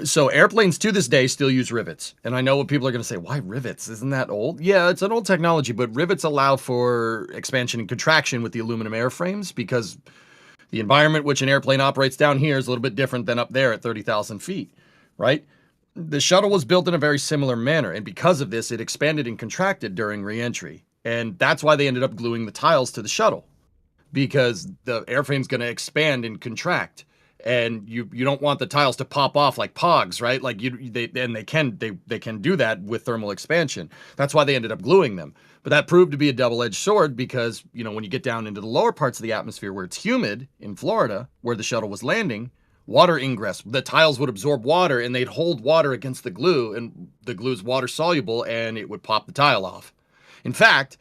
So airplanes to this day still use rivets. And I know what people are going to say, why rivets? Isn't that old? Yeah, it's an old technology, but rivets allow for expansion and contraction with the aluminum airframes because the environment which an airplane operates down here is a little bit different than up there at 30,000 feet, right? The shuttle was built in a very similar manner, and because of this, it expanded and contracted during re-entry. And that's why they ended up gluing the tiles to the shuttle, because the airframe's going to expand and contract, and you don't want the tiles to pop off like pogs, right? Like they can do that with thermal expansion. That's why they ended up gluing them. But that proved to be a double-edged sword because, you know, when you get down into the lower parts of the atmosphere where it's humid in Florida, where the shuttle was landing, water ingress, the tiles would absorb water and they'd hold water against the glue, and the glue's water soluble and it would pop the tile off. In fact,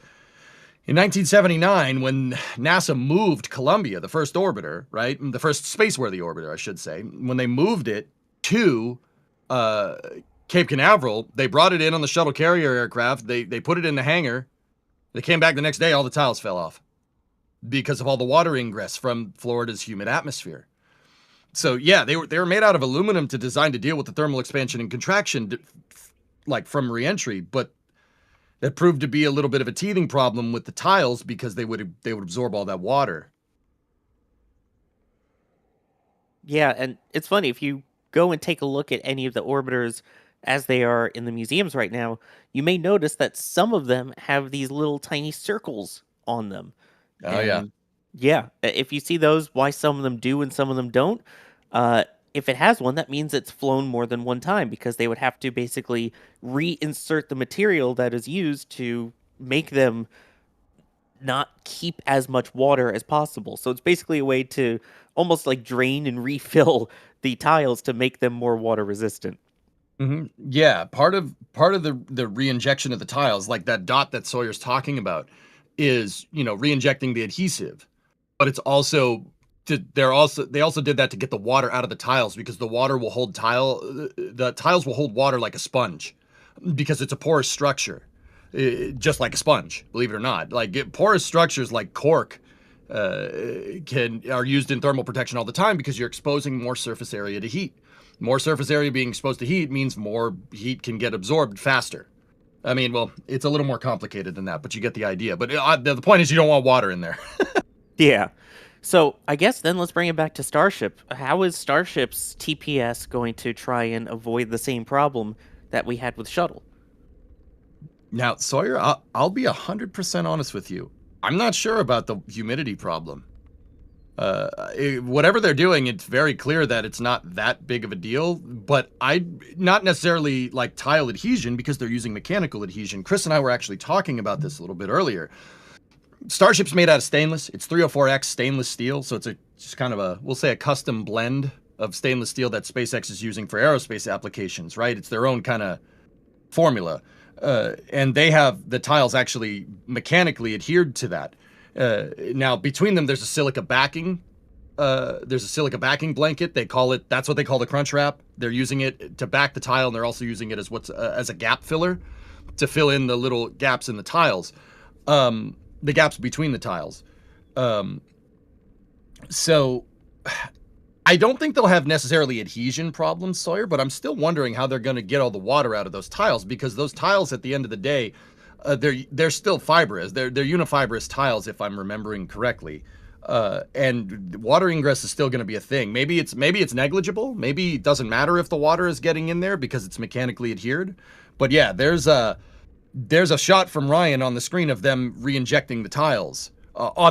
in 1979, when NASA moved Columbia, the first orbiter, right? The first spaceworthy orbiter, I should say, when they moved it to Cape Canaveral, they brought it in on the shuttle carrier aircraft. They put it in the hangar. They came back the next day, all the tiles fell off because of all the water ingress from Florida's humid atmosphere. So yeah, they were made out of aluminum designed to deal with the thermal expansion and contraction, like from reentry, but that proved to be a little bit of a teething problem with the tiles because they would absorb all that water. Yeah, and it's funny, if you go and take a look at any of the orbiters as they are in the museums right now, you may notice that some of them have these little tiny circles on them. Oh, yeah. Yeah, if you see those, why some of them do and some of them don't, if it has one, that means it's flown more than one time because they would have to basically reinsert the material that is used to make them not keep as much water as possible. So it's basically a way to almost like drain and refill the tiles to make them more water resistant. Mm-hmm. Yeah, part of the re-injection of the tiles, like that dot that Sawyer's talking about, is, you know, re-injecting the adhesive. But it's also they also did that to get the water out of the tiles because the tiles will hold water like a sponge because it's a porous structure, just like a sponge, believe it or not. Like porous structures like cork are used in thermal protection all the time because you're exposing more surface area to heat. More surface area being exposed to heat means more heat can get absorbed faster. I mean, well, it's a little more complicated than that, but you get the idea. But the point is you don't want water in there. Yeah. So I guess then let's bring it back to Starship. How is Starship's TPS going to try and avoid the same problem that we had with Shuttle? Now, Sawyer, I'll be 100% honest with you. I'm not sure about the humidity problem. Whatever they're doing, it's very clear that it's not that big of a deal, but not necessarily like tile adhesion because they're using mechanical adhesion. Chris and I were actually talking about this a little bit earlier. Starship's made out of stainless. It's 304X stainless steel, so it's just kind of we'll say a custom blend of stainless steel that SpaceX is using for aerospace applications, right? It's their own kind of formula. And they have the tiles actually mechanically adhered to that. Now between them, there's a silica backing. There's a silica backing blanket. That's what they call the crunch wrap. They're using it to back the tile, and they're also using it as as a gap filler to fill in the little gaps in the tiles, the gaps between the tiles. So I don't think they'll have necessarily adhesion problems, Sawyer, but I'm still wondering how they're going to get all the water out of those tiles, because those tiles at the end of the day, they're still fibrous. They're unifibrous tiles, if I'm remembering correctly. And water ingress is still going to be a thing. Maybe it's negligible. Maybe it doesn't matter if the water is getting in there because it's mechanically adhered. But yeah, there's a shot from Ryan on the screen of them re-injecting the tiles.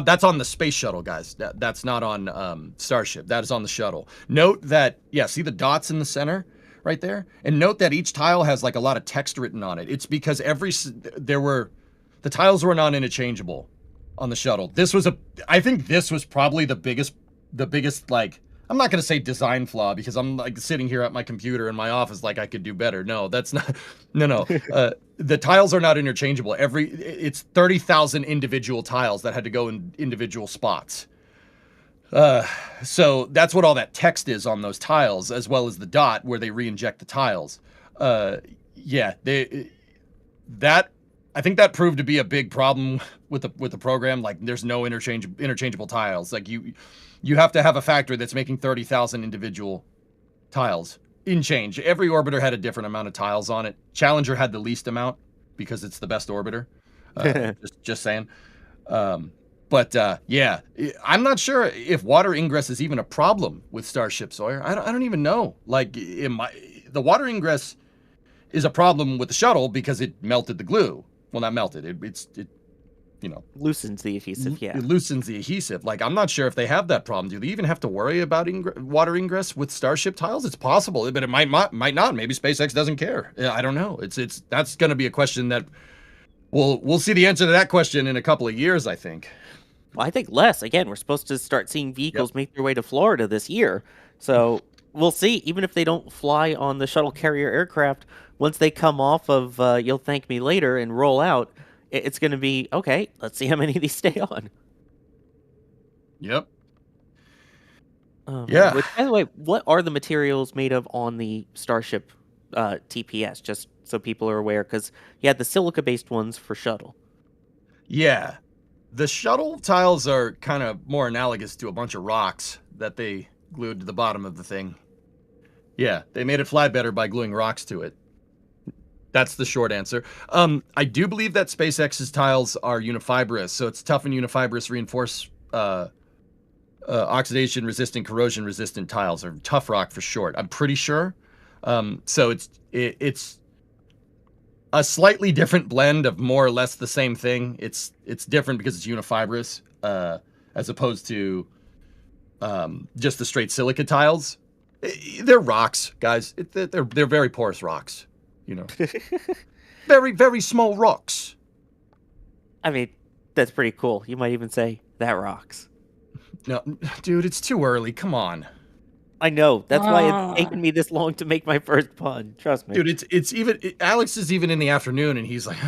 That's on the space shuttle, guys. That's not on Starship. That is on the shuttle. Note that, see the dots in the center right there? And note that each tile has like a lot of text written on it. It's because the tiles were not interchangeable on the shuttle. I think this was probably the biggest, like, I'm not going to say design flaw, because I'm like sitting here at my computer in my office like I could do better. No, that's not, no. The tiles are not interchangeable. It's 30,000 individual tiles that had to go in individual spots. So that's what all that text is on those tiles, as well as the dot where they re-inject the tiles. I think that proved to be a big problem with the program. Like, there's no interchangeable tiles. Like, you have to have a factory that's making 30,000 individual tiles in change. Every orbiter had a different amount of tiles on it. Challenger had the least amount because it's the best orbiter. Just saying. I'm not sure if water ingress is even a problem with Starship, Sawyer. I don't even know. Like, the water ingress is a problem with the shuttle because it melted the glue. Well, not melted. It loosens the adhesive. Yeah, it loosens the adhesive. Like, I'm not sure if they have that problem. Do they even have to worry about water ingress with Starship tiles? It's possible, but it might not. Maybe SpaceX doesn't care. I don't know. That's going to be a question that we'll see the answer to that question in a couple of years, I think. Well, I think less. Again, we're supposed to start seeing vehicles make their way to Florida this year, so we'll see. Even if they don't fly on the shuttle carrier aircraft, once they come off of You'll Thank Me Later and roll out, it's going to be, okay, let's see how many of these stay on. Yep. By the way, what are the materials made of on the Starship TPS? Just so people are aware, because you had the silica-based ones for shuttle. Yeah. The shuttle tiles are kind of more analogous to a bunch of rocks that they glued to the bottom of the thing. Yeah, they made it fly better by gluing rocks to it. That's the short answer. I do believe that SpaceX's tiles are unifibrous, so it's tough and unifibrous reinforced oxidation-resistant, corrosion-resistant tiles, or tough rock for short. I'm pretty sure. So it's a slightly different blend of more or less the same thing. It's different because it's unifibrous, as opposed to just the straight silica tiles. They're rocks, guys. They're very porous rocks. Very, very small rocks. I mean, that's pretty cool. You might even say, that rocks. No, dude, it's too early. Come on. I know. That's why it's taken me this long to make my first pun. Trust me. Dude, Alex is even in the afternoon, and he's like,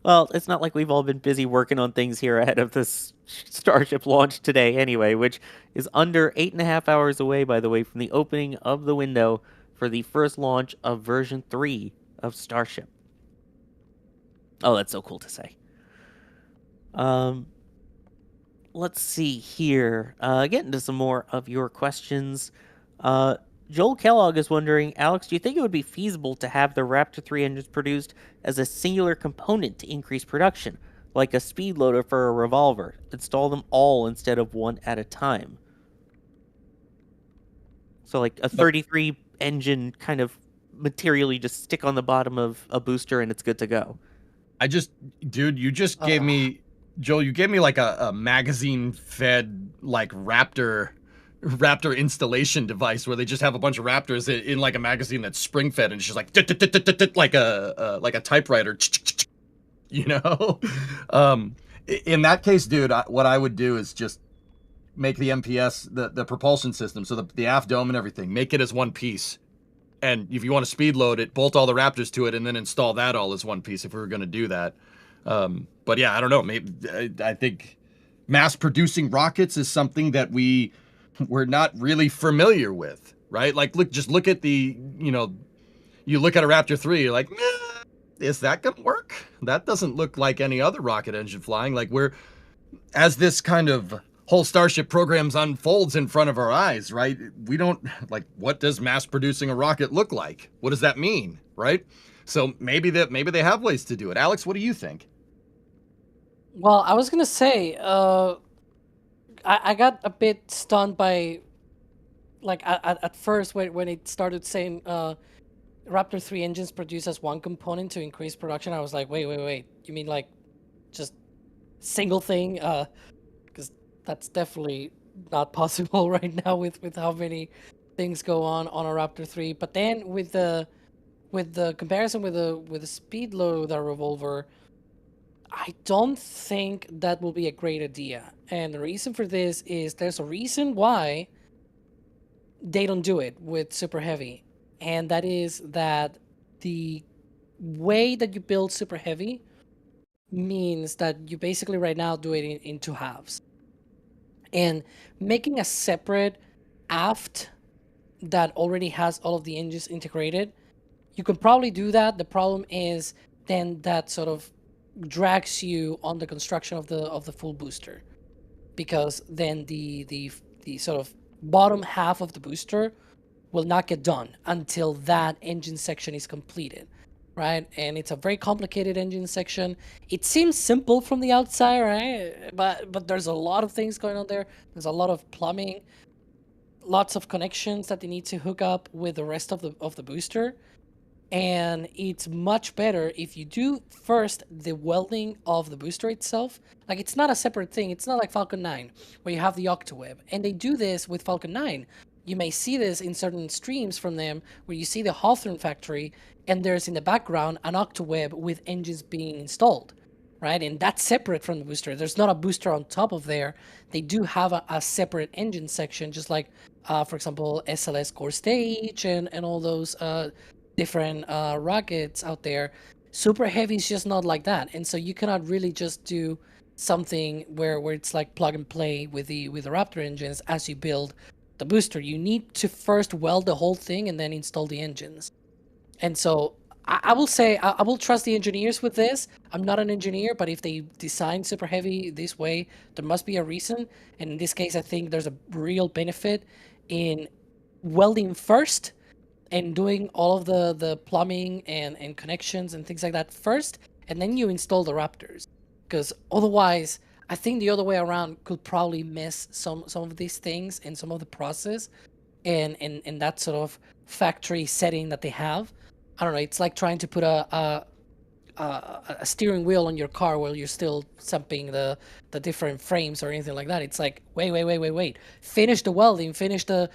Well, it's not like we've all been busy working on things here ahead of this Starship launch today anyway, which is under 8.5 hours away, by the way, from the opening of the window for the first launch of version 3 of Starship. Oh, that's so cool to say. Let's see here. Getting to some more of your questions. Joel Kellogg is wondering, Alex, do you think it would be feasible to have the Raptor 3 engines produced as a singular component to increase production, like a speed loader for a revolver? Install them all instead of one at a time. So like a 33 engine kind of material you just stick on the bottom of a booster and it's good to go. Dude, you just gave me, Joel, you gave me like a magazine fed like Raptor installation device where they just have a bunch of Raptors in like a magazine that's spring fed and it's just like like a typewriter, In that case, dude, what I would do is just make the MPS, the propulsion system, so the aft dome and everything, make it as one piece. And if you want to speed load it, bolt all the Raptors to it and then install that all as one piece if we were going to do that. But yeah, I don't know. Maybe I think mass producing rockets is something that we're not really familiar with, right? Like, look at the, you look at a Raptor 3, you're like, is that gonna work? That doesn't look like any other rocket engine flying. Like, as this kind of whole Starship programs unfolds in front of our eyes, right? We don't, like, what does mass producing a rocket look like? What does that mean, right? So maybe they have ways to do it. Alex, what do you think? Well, I was gonna say, I got a bit stunned by, like, at first when it started saying Raptor 3 engines produce as one component to increase production. I was like, wait, you mean like just single thing? Because that's definitely not possible right now with how many things go on a Raptor 3. But then with the comparison with the speed loader revolver, I don't think that will be a great idea. And the reason for this is there's a reason why they don't do it with Super Heavy. And that is that the way that you build Super Heavy means that you basically right now do it in two halves. And making a separate aft that already has all of the engines integrated, you can probably do that. The problem is then that sort of drags you on the construction of the full booster, because then the sort of bottom half of the booster will not get done until that engine section is completed, right? And it's a very complicated engine section. It seems simple from the outside, right? But there's a lot of things going on there. There's a lot of plumbing, lots of connections that they need to hook up with the rest of the booster. And it's much better if you do first the welding of the booster itself. Like, it's not a separate thing. It's not like Falcon 9 where you have the octaweb. And they do this with Falcon 9. You may see this in certain streams from them where you see the Hawthorne factory and there's in the background an octaweb with engines being installed, right? And that's separate from the booster. There's not a booster on top of there. They do have a separate engine section, just like, for example, SLS Core Stage and all those different rockets out there. Super Heavy is just not like that. And so you cannot really just do something where it's like plug and play with the Raptor engines as you build the booster. You need to first weld the whole thing and then install the engines. And so I will say I will trust the engineers with this. I'm not an engineer, but if they design Super Heavy this way, there must be a reason. And in this case, I think there's a real benefit in welding first and doing all of the plumbing and connections and things like that first, and then you install the Raptors. Because otherwise, I think the other way around could probably miss some of these things and some of the process and that sort of factory setting that they have. I don't know, it's like trying to put a steering wheel on your car while you're still stamping the different frames or anything like that. It's like, wait. Finish the welding, finish the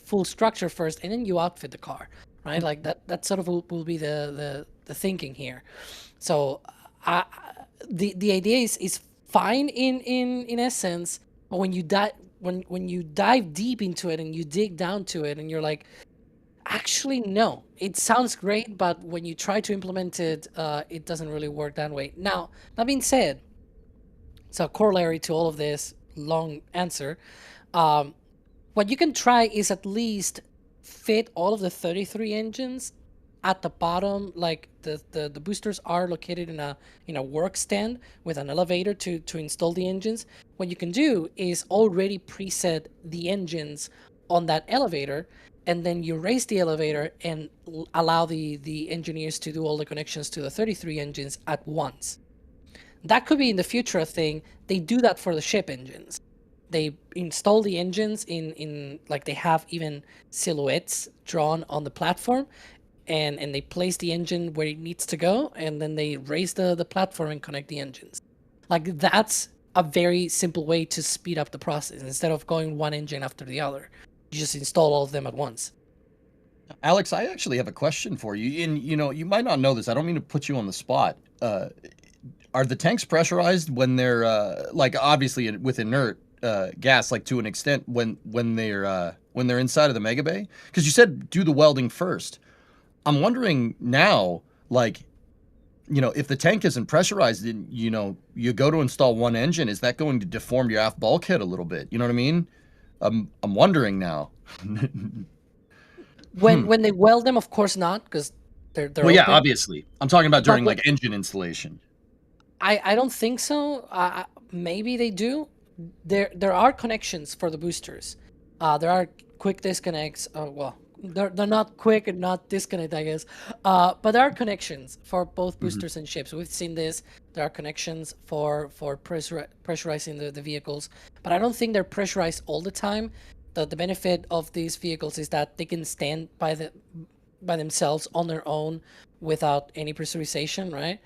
full structure first, and then you outfit the car, right? Like that sort of will be the thinking here. So the idea is fine in essence, but when you dive deep into it and you dig down to it and you're like, actually, no, it sounds great, but when you try to implement it, it doesn't really work that way. Now, that being said, so corollary to all of this long answer, what you can try is at least fit all of the 33 engines at the bottom. Like the boosters are located in a work stand with an elevator to install the engines. What you can do is already preset the engines on that elevator, and then you raise the elevator and allow the engineers to do all the connections to the 33 engines at once. That could be in the future a thing. They do that for the ship engines. They install the engines in like they have even silhouettes drawn on the platform, and they place the engine where it needs to go, and then they raise the platform and connect the engines. Like, that's a very simple way to speed up the process. Instead of going one engine after the other, you just install all of them at once. Alex, I actually have a question for you. And, you might not know this. I don't mean to put you on the spot. Are the tanks pressurized when they're, like, obviously with inert gas, like to an extent when they're inside of the mega bay? Because you said do the welding first. I'm wondering now, like, if the tank isn't pressurized, then, you go to install one engine, is that going to deform your aft bulkhead a little bit? You know what I mean? I'm wondering now. When they weld them, of course not, because they're Well, yeah, open. obviously. I'm talking about during But like engine installation. I don't think so. Maybe they do. There are connections for the boosters. There are quick disconnects. Well, they're not quick and not disconnect, I guess. But there are connections for both boosters and ships. We've seen this. There are connections for pressurizing the vehicles, but I don't think they're pressurized all the time. The benefit of these vehicles is that they can stand by themselves on their own without any pressurization, right?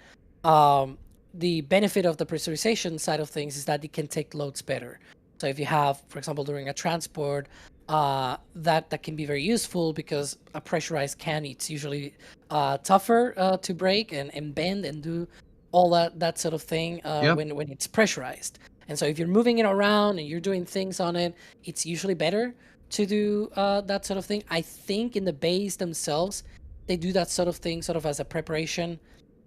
The benefit of the pressurization side of things is that it can take loads better. So if you have, for example, during a transport, that can be very useful because a pressurized can, it's usually tougher to break and bend and do all that sort of thing when it's pressurized. And so if you're moving it around and you're doing things on it, it's usually better to do that sort of thing. I think in the base themselves, they do that sort of thing sort of as a preparation.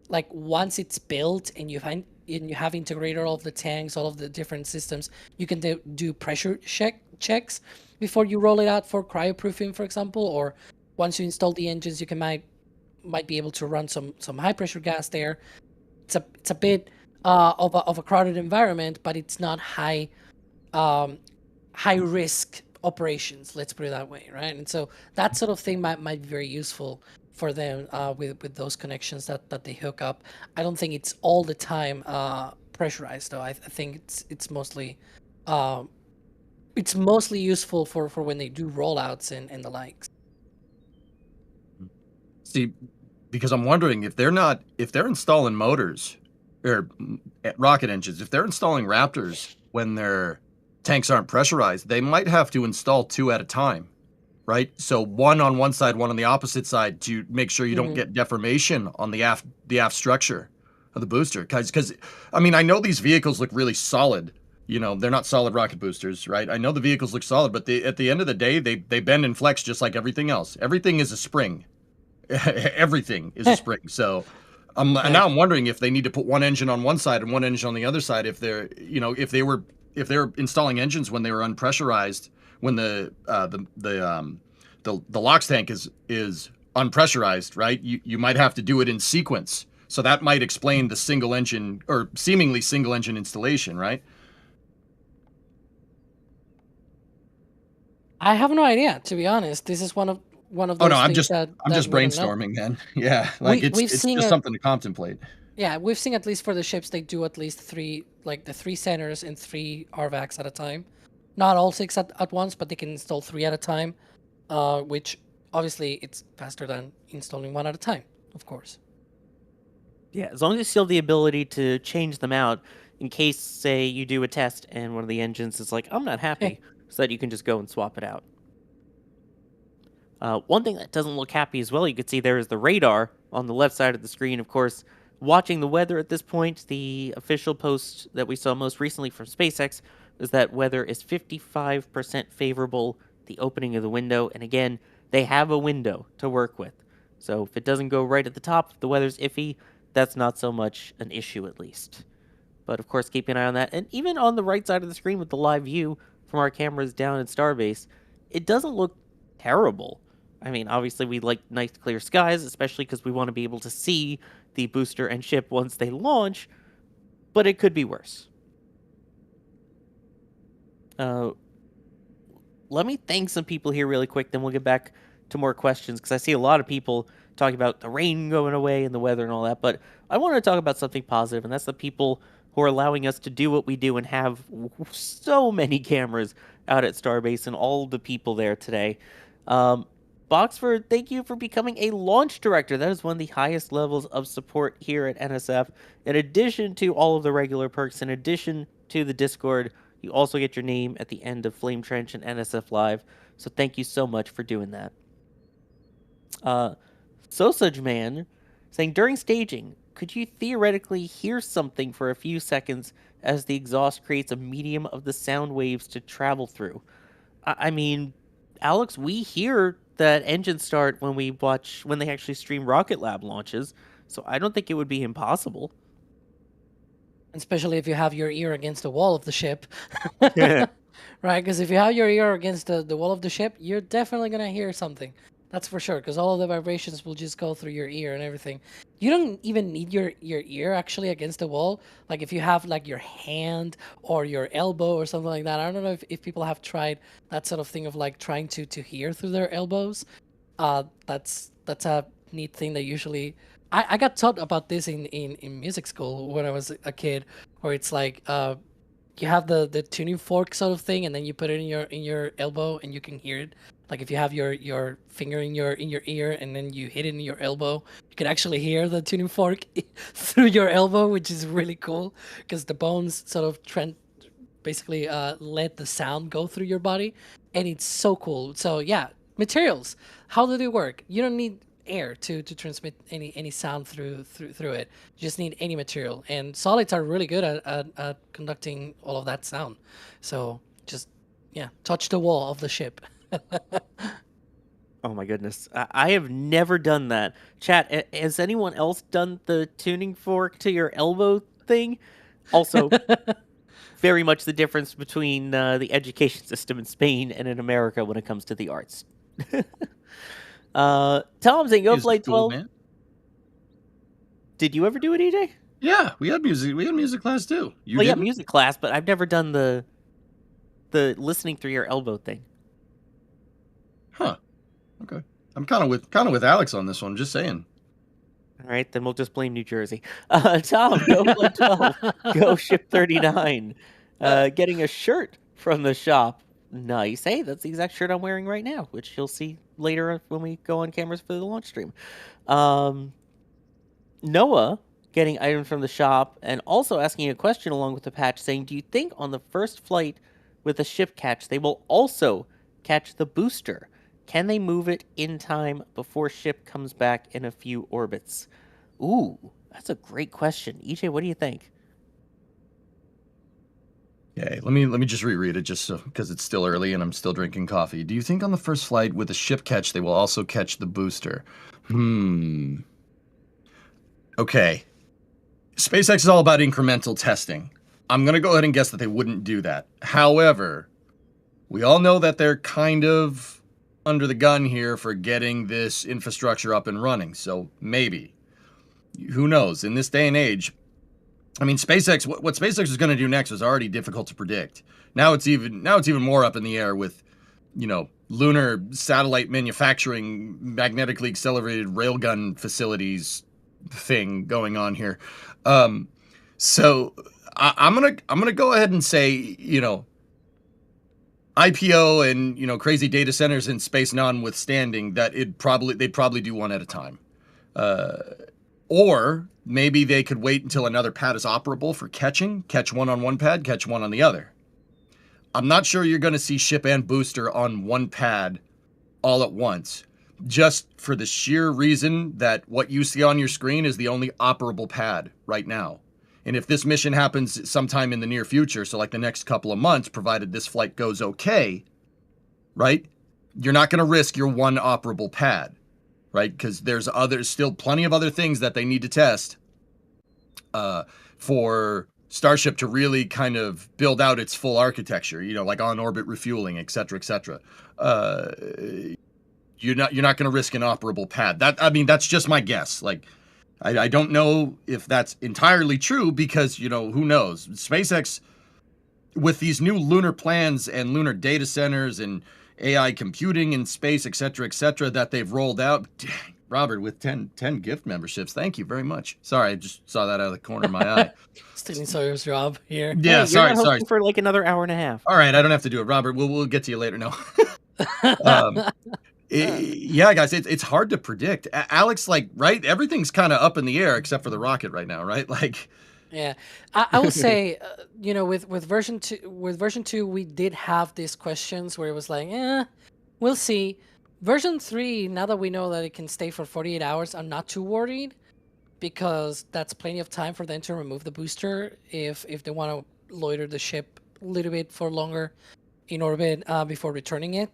Like once it's built and you have integrated all of the tanks, all of the different systems, you can do pressure checks before you roll it out for cryoproofing, for example. Or once you install the engines, you might be able to run some high pressure gas there. It's a bit of a crowded environment, but it's not high risk operations. Let's put it that way, right? And so that sort of thing might be very useful for them with those connections that they hook up. I don't think it's all the time pressurized, though. I think it's mostly useful for when they do rollouts and the likes. See, because I'm wondering if they're installing motors or rocket engines, if they're installing Raptors when their tanks aren't pressurized, they might have to install 2 at a time. Right, so one on one side, one on the opposite side, to make sure you don't get deformation on the aft structure of the booster. Because I mean, I know these vehicles look really solid. They're not solid rocket boosters, right? I know the vehicles look solid, but at the end of the day, they bend and flex just like everything else. Everything is a spring. Everything is a spring. So now I'm wondering if they need to put one engine on one side and one engine on the other side. If they're if they were installing engines when they were unpressurized. When the LOX tank is unpressurized, right? You might have to do it in sequence. So that might explain the single engine or seemingly single engine installation, right? I have no idea, to be honest. This is one of those no, I'm things just brainstorming, man. Yeah, like it's just something to contemplate. Yeah, we've seen at least for the ships they do at least 3, like the 3 centers and 3 RVACs at a time. Not all 6 at once, but they can install 3 at a time, which obviously it's faster than installing 1 at a time, of course. Yeah, as long as you still have the ability to change them out in case, say, you do a test and one of the engines is like, I'm not happy, so that you can just go and swap it out. One thing that doesn't look happy as well, you can see there is the radar on the left side of the screen. Of course, watching the weather at this point, the official post that we saw most recently from SpaceX is that weather is 55% favorable, the opening of the window. And again, they have a window to work with. So if it doesn't go right at the top, if the weather's iffy, that's not so much an issue at least. But of course, keep an eye on that. And even on the right side of the screen with the live view from our cameras down at Starbase, it doesn't look terrible. I mean, obviously we like nice clear skies, especially because we want to be able to see the booster and ship once they launch, but it could be worse. Let me thank some people here really quick, then we'll get back to more questions, because I see a lot of people talking about the rain going away and the weather and all that, but I want to talk about something positive, and that's the people who are allowing us to do what we do and have so many cameras out at Starbase and all the people there today. Boxford, thank you for becoming a launch director. That is one of the highest levels of support here at NSF. In addition to all of the regular perks, in addition to the Discord, you also get your name at the end of Flame Trench and NSF Live. So thank you so much for doing that. Sausage Man saying, during staging, could you theoretically hear something for a few seconds as the exhaust creates a medium of the sound waves to travel through? I mean, Alex, we hear that engine start when they actually stream Rocket Lab launches, so I don't think it would be impossible. Especially if you have your ear against the wall of the ship. Right? Because if you have your ear against the wall of the ship, you're definitely going to hear something. That's for sure, because all of the vibrations will just go through your ear and everything. You don't even need your ear actually against the wall. Like if you have like your hand or your elbow or something like that. I don't know if people have tried that sort of thing of like trying to hear through their elbows. That's a neat thing that usually... I got taught about this in music school when I was a kid, where it's like you have the tuning fork sort of thing, and then you put it in your elbow, and you can hear it. Like if you have your finger in your ear, and then you hit it in your elbow, you can actually hear the tuning fork through your elbow, which is really cool because the bones sort of basically let the sound go through your body, and it's so cool. So yeah, materials. How do they work? You don't need air to transmit any sound through it. You just need any material, and solids are really good at conducting all of that sound. So just touch the wall of the ship. Oh my goodness, I have never done that. Chat, has anyone else done the tuning fork to your elbow thing? Also, very much the difference between the education system in Spain and in America when it comes to the arts. Tom saying, go Flight 12. Man. Did you ever do it, EJ? Yeah, we had music class too. You had music class, but I've never done the listening through your elbow thing. Huh. Okay. I'm kind of with Alex on this one, just saying. All right, then we'll just blame New Jersey. Tom, go Flight 12. Go Ship 39. Getting a shirt from the shop. Nice. Hey, that's the exact shirt I'm wearing right now, which you'll see later when we go on cameras for the launch stream. Noah getting items from the shop and also asking a question along with the patch saying, do you think on the first flight with a ship catch, they will also catch the booster? Can they move it in time before ship comes back in a few orbits? Ooh, that's a great question. EJ, what do you think? Okay, let me just reread it just so because it's still early and I'm still drinking coffee. Do you think on the first flight with a ship catch they will also catch the booster? Okay. SpaceX is all about incremental testing. I'm going to go ahead and guess that they wouldn't do that. However, we all know that they're kind of under the gun here for getting this infrastructure up and running. So maybe. Who knows? In this day and age, I mean, SpaceX. What SpaceX is going to do next was already difficult to predict. Now it's even more up in the air with, lunar satellite manufacturing, magnetically accelerated railgun facilities thing going on here. So I'm gonna go ahead and say, IPO and crazy data centers in space notwithstanding, that they'd probably do one at a time. Or maybe they could wait until another pad is operable for catch one on one pad, catch one on the other. I'm not sure you're going to see ship and booster on one pad all at once, just for the sheer reason that what you see on your screen is the only operable pad right now. And if this mission happens sometime in the near future, so like the next couple of months, provided this flight goes okay, right? You're not going to risk your one operable pad. Right, because there's still plenty of other things that they need to test for Starship to really kind of build out its full architecture. Like on-orbit refueling, et cetera, et cetera. You're not going to risk an operable pad. That's just my guess. Like, I don't know if that's entirely true because who knows? SpaceX, with these new lunar plans and lunar data centers and AI computing in space, et cetera, that they've rolled out. Dang, Robert, with 10 gift memberships. Thank you very much. Sorry, I just saw that out of the corner of my eye. Stealing Sawyer's job here. Yeah, hey, sorry. For like another hour and a half. All right, I don't have to do it, Robert. We'll get to you later. No. Yeah, guys, it's hard to predict. Alex, right? Everything's kind of up in the air except for the rocket right now, right? Like. Yeah, I would say, with version 2, we did have these questions where it was like, we'll see. Version 3, now that we know that it can stay for 48 hours, I'm not too worried because that's plenty of time for them to remove the booster if they want to loiter the ship a little bit for longer in orbit before returning it.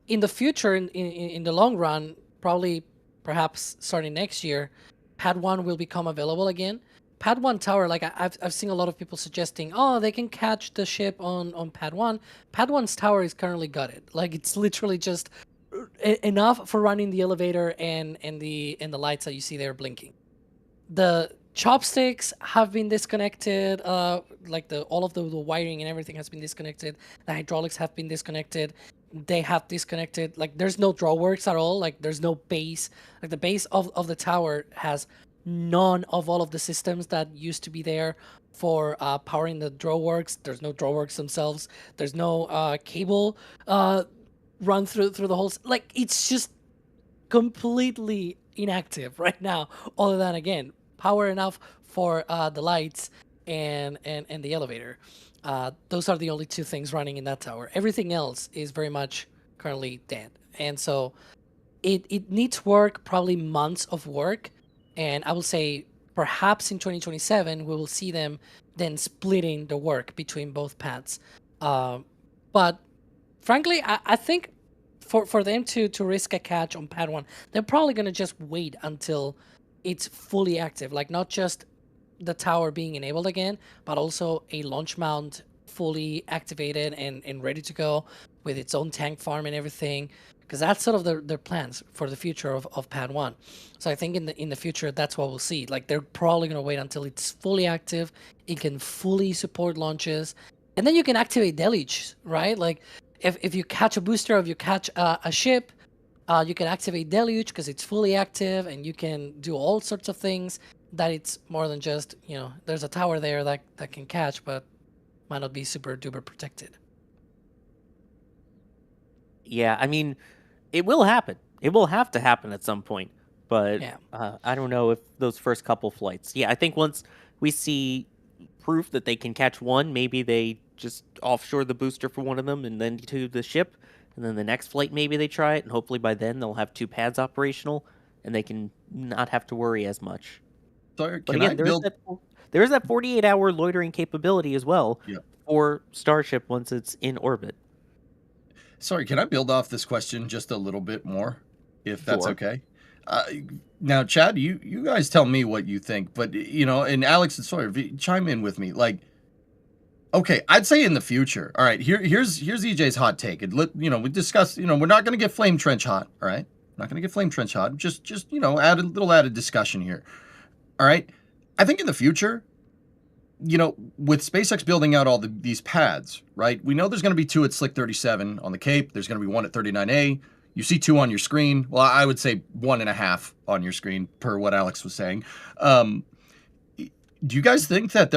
in the future, in the long run, probably perhaps starting next year, Pad 1 will become available again. Pad 1 tower, like I've seen a lot of people suggesting, oh, they can catch the ship on Pad 1. Pad 1's tower is currently gutted. Like it's literally just enough for running the elevator and the lights that you see there blinking. The chopsticks have been disconnected, like all of the wiring and everything has been disconnected. The hydraulics have been disconnected. They have disconnected, like there's no drawworks at all, like there's no base. Like the base of the tower has none of all of the systems that used to be there for powering the drawworks. There's no drawworks themselves. There's no cable run through the whole, like it's just completely inactive right now, other than again power enough for the lights and the elevator. Those are the only two things running in that tower. Everything else is very much currently dead, and so it needs work, probably months of work. And I will say perhaps in 2027 we will see them then splitting the work between both pads. But frankly, I think for them to risk a catch on Pad 1, they're probably going to just wait until it's fully active. Like not just the tower being enabled again, but also a launch mount fully activated and ready to go with its own tank farm and everything. Because that's sort of their plans for the future of Pad 1. So I think in the future, that's what we'll see. Like they're probably going to wait until it's fully active. It can fully support launches. And then you can activate deluge, right? Like if you catch a booster or if you catch a ship, you can activate deluge because it's fully active and you can do all sorts of things that it's more than just, there's a tower there that can catch, but might not be super duper protected. Yeah, I mean, it will happen. It will have to happen at some point. But I don't know if those first couple flights. Yeah, I think once we see proof that they can catch one, maybe they just offshore the booster for one of them and then to the ship. And then the next flight, maybe they try it. And hopefully by then they'll have two pads operational and they can not have to worry as much. Sorry, but again, there is that 48-hour loitering capability as well for Starship once it's in orbit. Sorry, can I build off this question just a little bit more, if that's okay? Now, Chad, you guys tell me what you think, but, and Alex and Sawyer, chime in with me. Like, okay, I'd say in the future, all right, here's EJ's hot take. We discussed, we're not going to get flame trench hot, all right? Not going to get flame trench hot. Just add a little added discussion here, all right? I think in the future, with SpaceX building out all these pads, right? We know there's going to be 2 at Slick 37 on the Cape. There's going to be 1 at 39A. You see 2 on your screen. Well, I would say 1.5 on your screen per what Alex was saying. Do you guys think that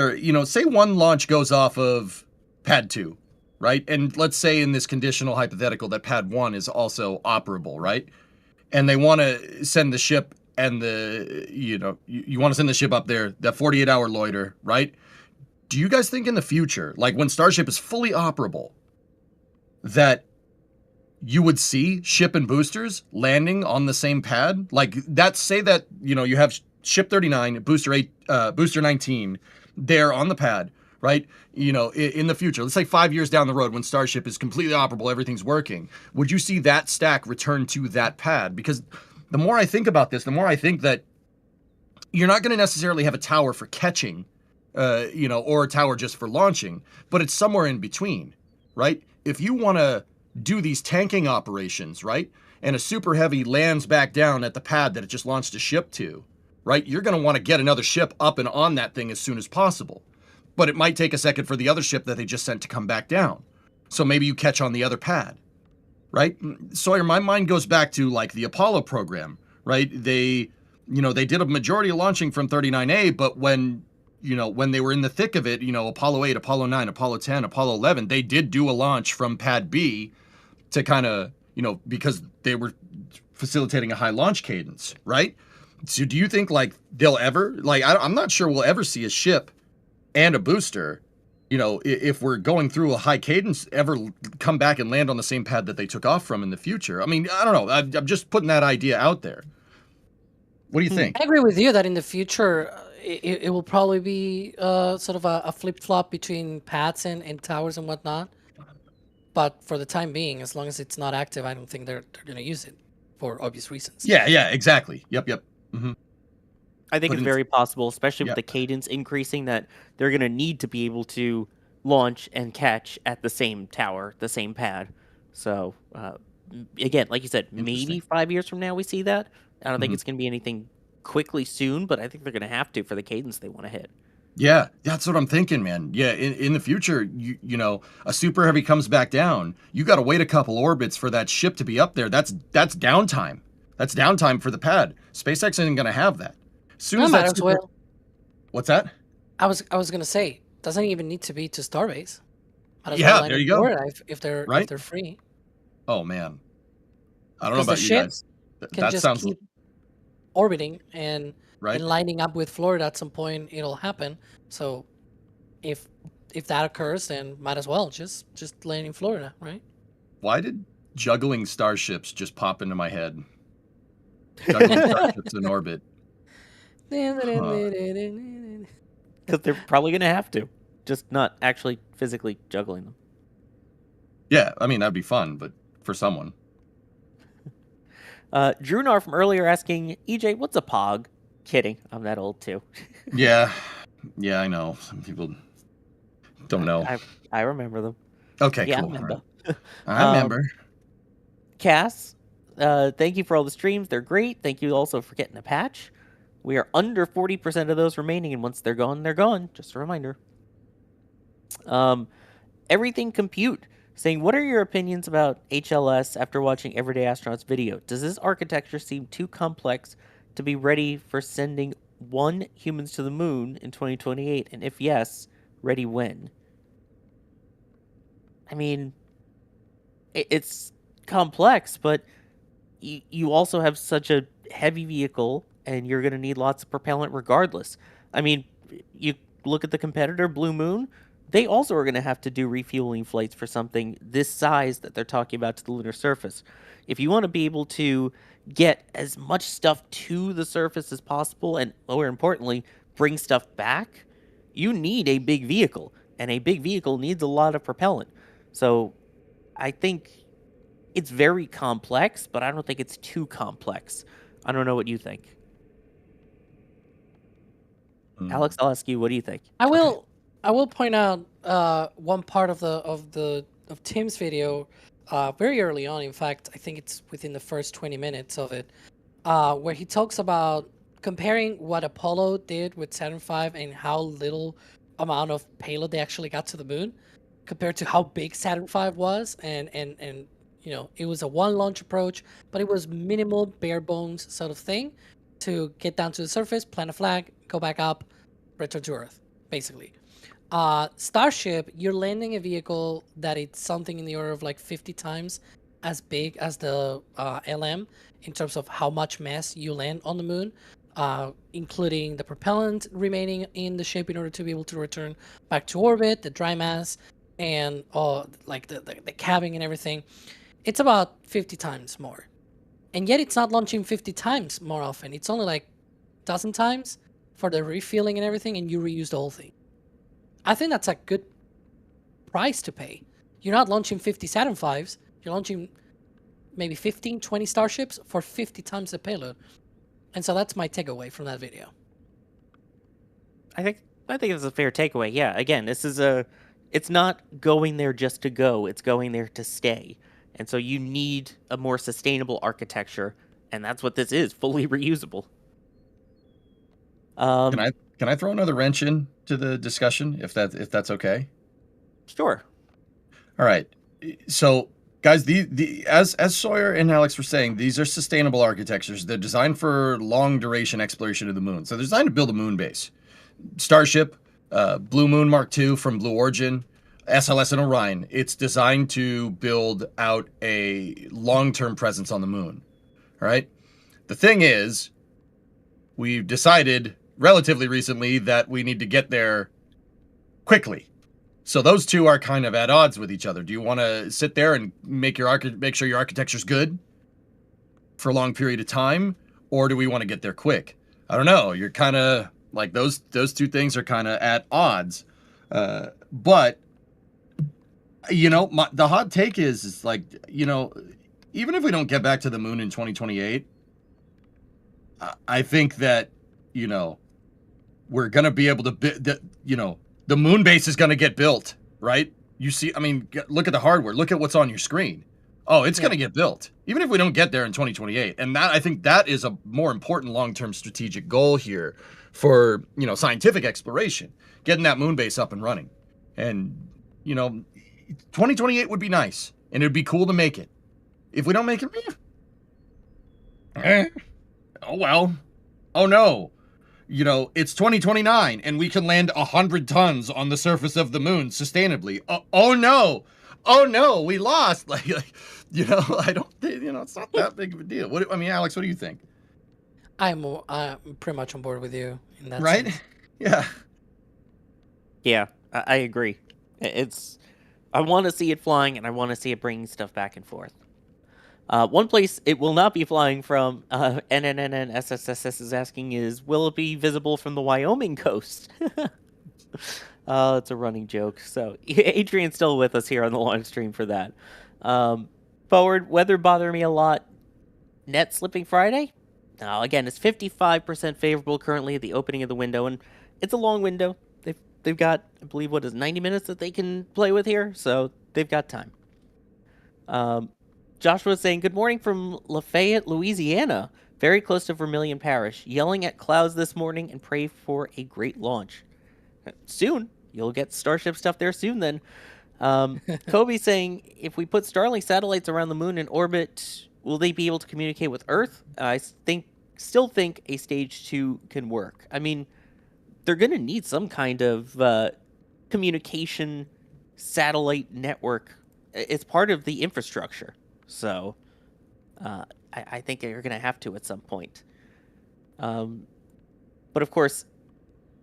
say one launch goes off of Pad 2, right? And let's say in this conditional hypothetical that Pad 1 is also operable, right? And they want to send the ship and you want to send the ship up there, that 48-hour loiter, right? Do you guys think in the future, like when Starship is fully operable, that you would see ship and boosters landing on the same pad? Like say that, you have ship 39, booster 19 there on the pad, right? In the future, let's say 5 years down the road when Starship is completely operable, everything's working. Would you see that stack return to that pad? Because the more I think about this, the more I think that you're not going to necessarily have a tower for catching, or a tower just for launching, but it's somewhere in between, right? If you want to do these tanking operations, right, and a super heavy lands back down at the pad that it just launched a ship to, right, you're going to want to get another ship up and on that thing as soon as possible. But it might take a second for the other ship that they just sent to come back down. So maybe you catch on the other pad, right? Sawyer, my mind goes back to like the Apollo program, right? They did a majority of launching from 39A, but when they were in the thick of it, Apollo 8, Apollo 9, Apollo 10, Apollo 11, they did do a launch from Pad B to kind of, because they were facilitating a high launch cadence, right? So do you think like they'll ever, I'm not sure we'll ever see a ship and a booster, if we're going through a high cadence, ever come back and land on the same pad that they took off from in the future? I mean, I don't know. I'm just putting that idea out there. What do you think? I agree with you that in the future, it will probably be sort of a flip-flop between pads and towers and whatnot. But for the time being, as long as it's not active, I don't think they're going to use it for obvious reasons. Yeah, exactly. Yep. Mm-hmm. I think it's very possible, especially with the cadence increasing, that they're going to need to be able to launch and catch at the same tower, the same pad. So, again, like you said, maybe 5 years from now we see that. I don't think it's going to be anything quickly soon, but I think they're going to have to for the cadence they want to hit. Yeah, that's what I'm thinking, man. Yeah, in the future, you know, a super heavy comes back down. You got to wait a couple orbits for that ship to be up there. That's downtime. That's downtime for the pad. SpaceX isn't going to have that. As soon as that's What's that? I was going to say, doesn't even need to be to Starbase. Yeah, there you go. If they're free. Oh man, I don't know about you guys. That sounds keep orbiting and lining up with Florida. At some point, it'll happen. So, if that occurs, then might as well just land in Florida, right? Why did juggling starships just pop into my head? Juggling starships in orbit. Because they're probably going to have to, just not actually physically juggling them. Yeah, I mean, that'd be fun, but for someone. Drunar from earlier asking, EJ, what's a POG? Kidding, I'm that old too. Yeah, I know. Some people don't know. I remember them. Okay, yeah, cool. I remember. I remember. Cass, thank you for all the streams. They're great. Thank you also for getting a patch. We are under 40% of those remaining, and once they're gone, they're gone. Just a reminder. Everything Compute saying, what are your opinions about HLS after watching Everyday Astronaut's video? Does this architecture seem too complex to be ready for sending humans to the moon in 2028? And if yes, ready when? I mean, it's complex, but you also have such a heavy vehicle, and you're going to need lots of propellant regardless. I mean, you look at the competitor, Blue Moon, they also are going to have to do refueling flights for something this size that they're talking about to the lunar surface. If you want to be able to get as much stuff to the surface as possible, and more importantly, bring stuff back, you need a big vehicle, and a big vehicle needs a lot of propellant. So I think it's very complex, but I don't think it's too complex. I don't know what you think. Alex, I'll ask you, what do you think? I will point out one part of Tim's video very early on. In fact, I think it's within the first 20 minutes of it, where he talks about comparing what Apollo did with Saturn V and how little amount of payload they actually got to the moon compared to how big Saturn V was, and you know, it was a one launch approach, but it was minimal, bare bones sort of thing to get down to the surface, plant a flag, go back up, return to Earth, basically. Starship, you're landing a vehicle that it's something in the order of like 50 times as big as the LM in terms of how much mass you land on the moon, including the propellant remaining in the ship in order to be able to return back to orbit, the dry mass, and like the cabin and everything. It's about 50 times more. And yet it's not launching 50 times more often. It's only like a dozen times for the refueling and everything, and you reuse the whole thing. I think that's a good price to pay. You're not launching 50 Saturn V's. You're launching maybe 15, 20 Starships for 50 times the payload. And so that's my takeaway from that video. I think it's a fair takeaway. Yeah, again, it's not going there just to go. It's going there to stay. And so you need a more sustainable architecture, and that's what this is, fully reusable. Can I throw another wrench in to the discussion, if that's okay? Sure. All right. So, guys, as Sawyer and Alex were saying, these are sustainable architectures. They're designed for long duration exploration of the moon. So they're designed to build a moon base. Starship, Blue Moon Mark II from Blue Origin, SLS and Orion. It's designed to build out a long-term presence on the moon. All right. The thing is, we've decided relatively recently that we need to get there quickly. So those two are kind of at odds with each other. Do you want to sit there and make sure your architecture's good for a long period of time, or do we want to get there quick? I don't know. You're kind of like those two things are kind of at odds. But You know, the hot take is like, you know, even if we don't get back to the moon in 2028, I think that, you know, we're going to be able to, you know, the moon base is going to get built, right? You see, I mean, look at the hardware. Look at what's on your screen. Oh, it's going to get built, even if we don't get there in 2028. And that, I think that is a more important long-term strategic goal here for, you know, scientific exploration, getting that moon base up and running. And, you know, 2028 would be nice, and it'd be cool to make it. If we don't make it, oh well. Oh no. You know, it's 2029, and we can land 100 tons on the surface of the moon sustainably. Oh no. Oh no, we lost. Like, you know, I don't think, you know, it's not that big of a deal. I mean, Alex, what do you think? I'm pretty much on board with you in that right? sense. Yeah. Yeah, I agree. I want to see it flying, and I want to see it bringing stuff back and forth. One place it will not be flying from, NNNSSS is asking is, will it be visible from the Wyoming coast? It's a running joke. So Adrian's still with us here on the live stream for that. Forward, weather bother me a lot. Net slipping Friday? Now, again, it's 55% favorable currently at the opening of the window, and it's a long window. They've got, I believe, 90 minutes that they can play with here, so they've got time. Joshua's saying, good morning from Lafayette, Louisiana, very close to Vermilion Parish, yelling at clouds this morning and pray for a great launch. Soon. You'll get Starship stuff there soon then. Kobe saying, if we put Starlink satellites around the moon in orbit, will they be able to communicate with Earth? I still think a stage 2 can work. I mean, they're going to need some kind of communication satellite network. It's part of the infrastructure. So I think you're going to have to at some point. But of course,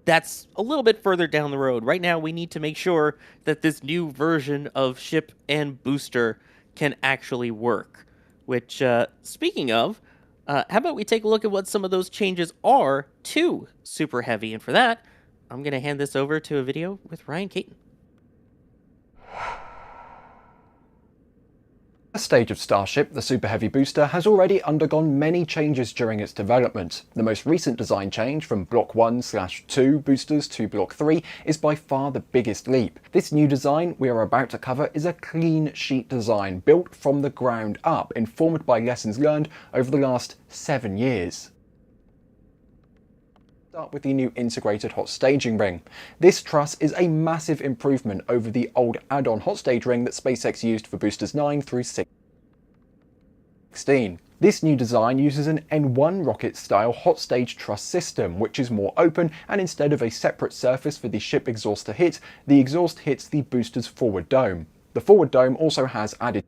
that's a little bit further down the road. Right now, we need to make sure that this new version of ship and booster can actually work. Which, speaking of, how about we take a look at what some of those changes are to Super Heavy? And for that, I'm going to hand this over to a video with Ryan Caton. The stage of Starship, the Super Heavy booster, has already undergone many changes during its development. The most recent design change from Block 1/2 boosters to Block 3 is by far the biggest leap. This new design we are about to cover is a clean sheet design built from the ground up, informed by lessons learned over the last 7 years. Start with the new integrated hot staging ring. This truss is a massive improvement over the old add-on hot stage ring that SpaceX used for boosters 9 through 16. This new design uses an N1 rocket style hot stage truss system, which is more open, and instead of a separate surface for the ship exhaust to hit, the exhaust hits the booster's forward dome. The forward dome also has added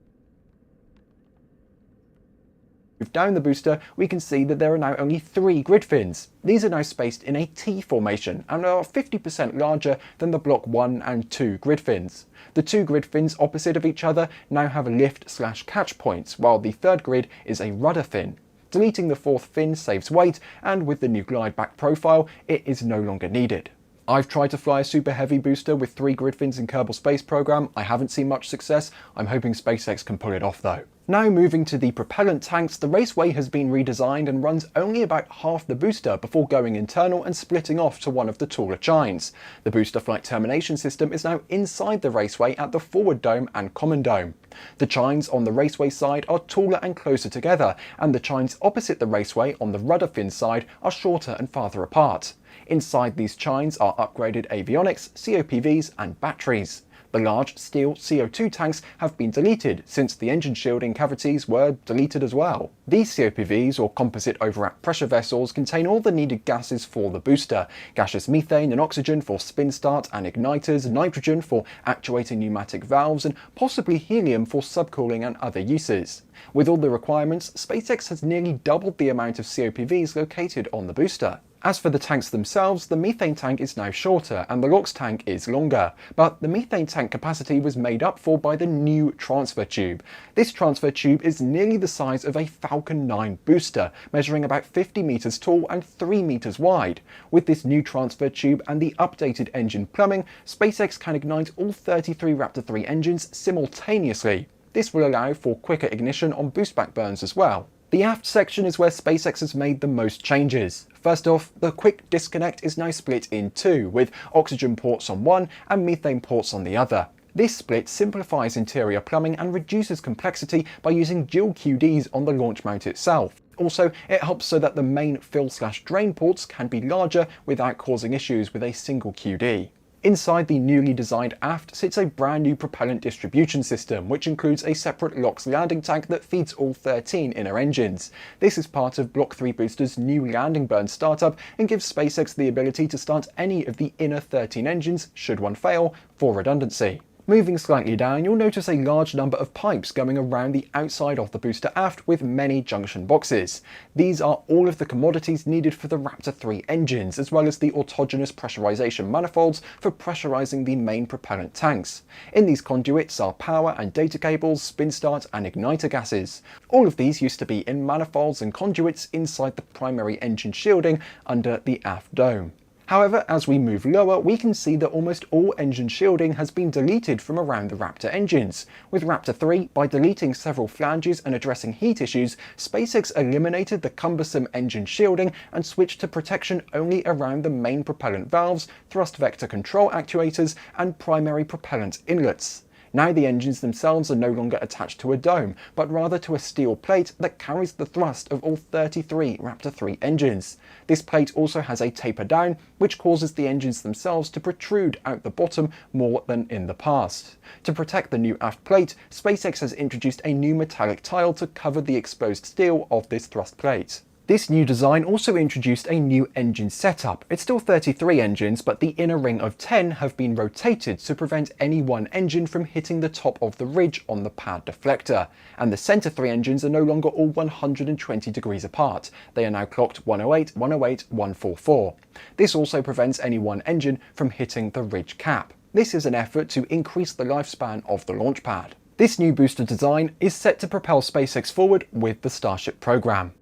down the booster, we can see that there are now only 3 grid fins. These are now spaced in a T formation and are 50% larger than the Block 1 and 2 grid fins. The 2 grid fins opposite of each other now have lift/catch points, while the 3rd grid is a rudder fin. Deleting the 4th fin saves weight, and with the new glide back profile, it is no longer needed. I've tried to fly a Super Heavy booster with 3 grid fins in Kerbal Space Program. I haven't seen much success. I'm hoping SpaceX can pull it off though. Now moving to the propellant tanks, the raceway has been redesigned and runs only about half the booster before going internal and splitting off to one of the taller chines. The booster flight termination system is now inside the raceway at the forward dome and common dome. The chines on the raceway side are taller and closer together, and the chines opposite the raceway on the rudder fin side are shorter and farther apart. Inside these chines are upgraded avionics, COPVs and batteries. The large steel CO2 tanks have been deleted, since the engine shielding cavities were deleted as well. These COPVs, or composite overwrap pressure vessels, contain all the needed gases for the booster: gaseous methane and oxygen for spin start and igniters, nitrogen for actuating pneumatic valves, and possibly helium for subcooling and other uses. With all the requirements, SpaceX has nearly doubled the amount of COPVs located on the booster. As for the tanks themselves, the methane tank is now shorter and the LOX tank is longer, but the methane tank capacity was made up for by the new transfer tube. This transfer tube is nearly the size of a Falcon 9 booster, measuring about 50 meters tall and 3 meters wide. With this new transfer tube and the updated engine plumbing, SpaceX can ignite all 33 Raptor 3 engines simultaneously. This will allow for quicker ignition on boostback burns as well. The aft section is where SpaceX has made the most changes. First off, the quick disconnect is now split in two, with oxygen ports on one and methane ports on the other. This split simplifies interior plumbing and reduces complexity by using dual QDs on the launch mount itself. Also, it helps so that the main fill/drain ports can be larger without causing issues with a single QD. Inside the newly designed aft sits a brand new propellant distribution system, which includes a separate LOX landing tank that feeds all 13 inner engines. This is part of Block 3 booster's new landing burn startup and gives SpaceX the ability to start any of the inner 13 engines should one fail, for redundancy. Moving slightly down, you'll notice a large number of pipes going around the outside of the booster aft with many junction boxes. These are all of the commodities needed for the Raptor 3 engines, as well as the autogenous pressurization manifolds for pressurizing the main propellant tanks. In these conduits are power and data cables, spin start and igniter gases. All of these used to be in manifolds and conduits inside the primary engine shielding under the aft dome. However, as we move lower, we can see that almost all engine shielding has been deleted from around the Raptor engines. With Raptor 3, by deleting several flanges and addressing heat issues, SpaceX eliminated the cumbersome engine shielding and switched to protection only around the main propellant valves, thrust vector control actuators, and primary propellant inlets. Now the engines themselves are no longer attached to a dome, but rather to a steel plate that carries the thrust of all 33 Raptor 3 engines. This plate also has a taper down, which causes the engines themselves to protrude out the bottom more than in the past. To protect the new aft plate, SpaceX has introduced a new metallic tile to cover the exposed steel of this thrust plate. This new design also introduced a new engine setup. It's still 33 engines, but the inner ring of 10 have been rotated to prevent any one engine from hitting the top of the ridge on the pad deflector. And the center 3 engines are no longer all 120 degrees apart. They are now clocked 108, 108, 144. This also prevents any one engine from hitting the ridge cap. This is an effort to increase the lifespan of the launch pad. This new booster design is set to propel SpaceX forward with the Starship program.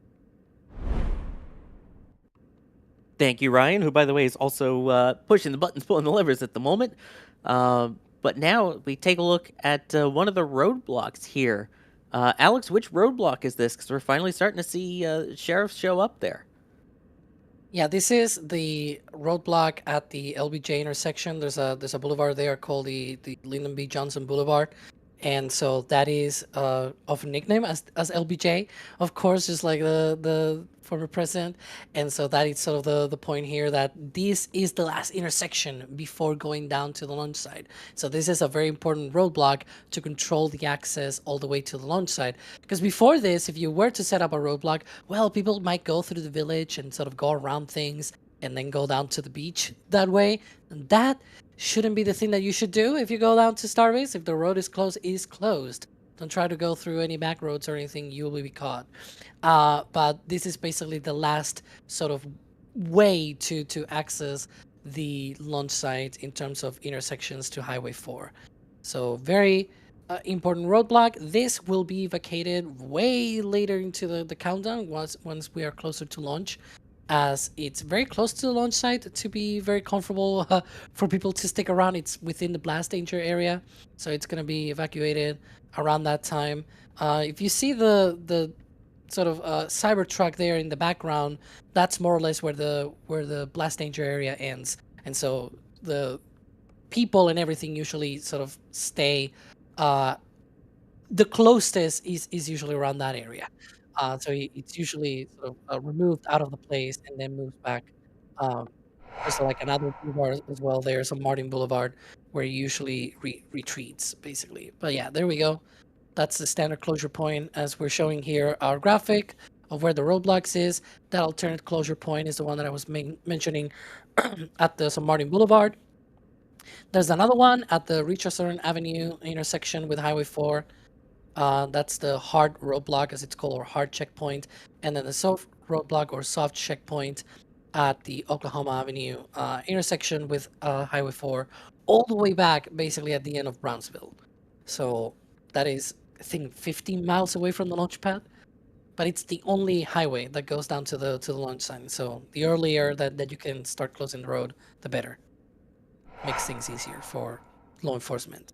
Thank you, Ryan, who, by the way, is also pushing the buttons, pulling the levers at the moment. But now we take a look at one of the roadblocks here. Alex, which roadblock is this? Because we're finally starting to see sheriffs show up there. Yeah, this is the roadblock at the LBJ intersection. There's a boulevard there called the Lyndon B. Johnson Boulevard. And so that is of a nickname as LBJ, of course, just like the former president. And so that is sort of the point here, that this is the last intersection before going down to the launch site. So this is a very important roadblock to control the access all the way to the launch site. Because before this, if you were to set up a roadblock, well, people might go through the village and sort of go around things and then go down to the beach that way. And that shouldn't be the thing that you should do if you go down to Starbase. If the road is closed. Don't try to go through any back roads or anything, you will be caught. But this is basically the last sort of way to access the launch site in terms of intersections to Highway 4. So very important roadblock. This will be vacated way later into the countdown once we are closer to launch, as it's very close to the launch site to be very comfortable for people to stick around. It's within the blast danger area, so it's going to be evacuated around that time. If you see the sort of Cybertruck there in the background, that's more or less where the blast danger area ends, and so the people and everything usually sort of stay. The closest is usually around that area. So it's usually sort of removed out of the place and then moves back. There's like another boulevard as well. There's a Martin Boulevard where it usually retreats, basically. But yeah, there we go. That's the standard closure point, as we're showing here our graphic of where the roadblocks is. That alternate closure point is the one that I was mentioning at the San Martin Boulevard. There's another one at the Richardson Avenue intersection with Highway 4. That's the hard roadblock, as it's called, or hard checkpoint. And then the soft roadblock or soft checkpoint at the Oklahoma Avenue intersection with Highway 4, all the way back basically at the end of Brownsville. So that is, I think, 15 miles away from the launch pad, but it's the only highway that goes down to the launch site. So the earlier that you can start closing the road, the better. Makes things easier for law enforcement.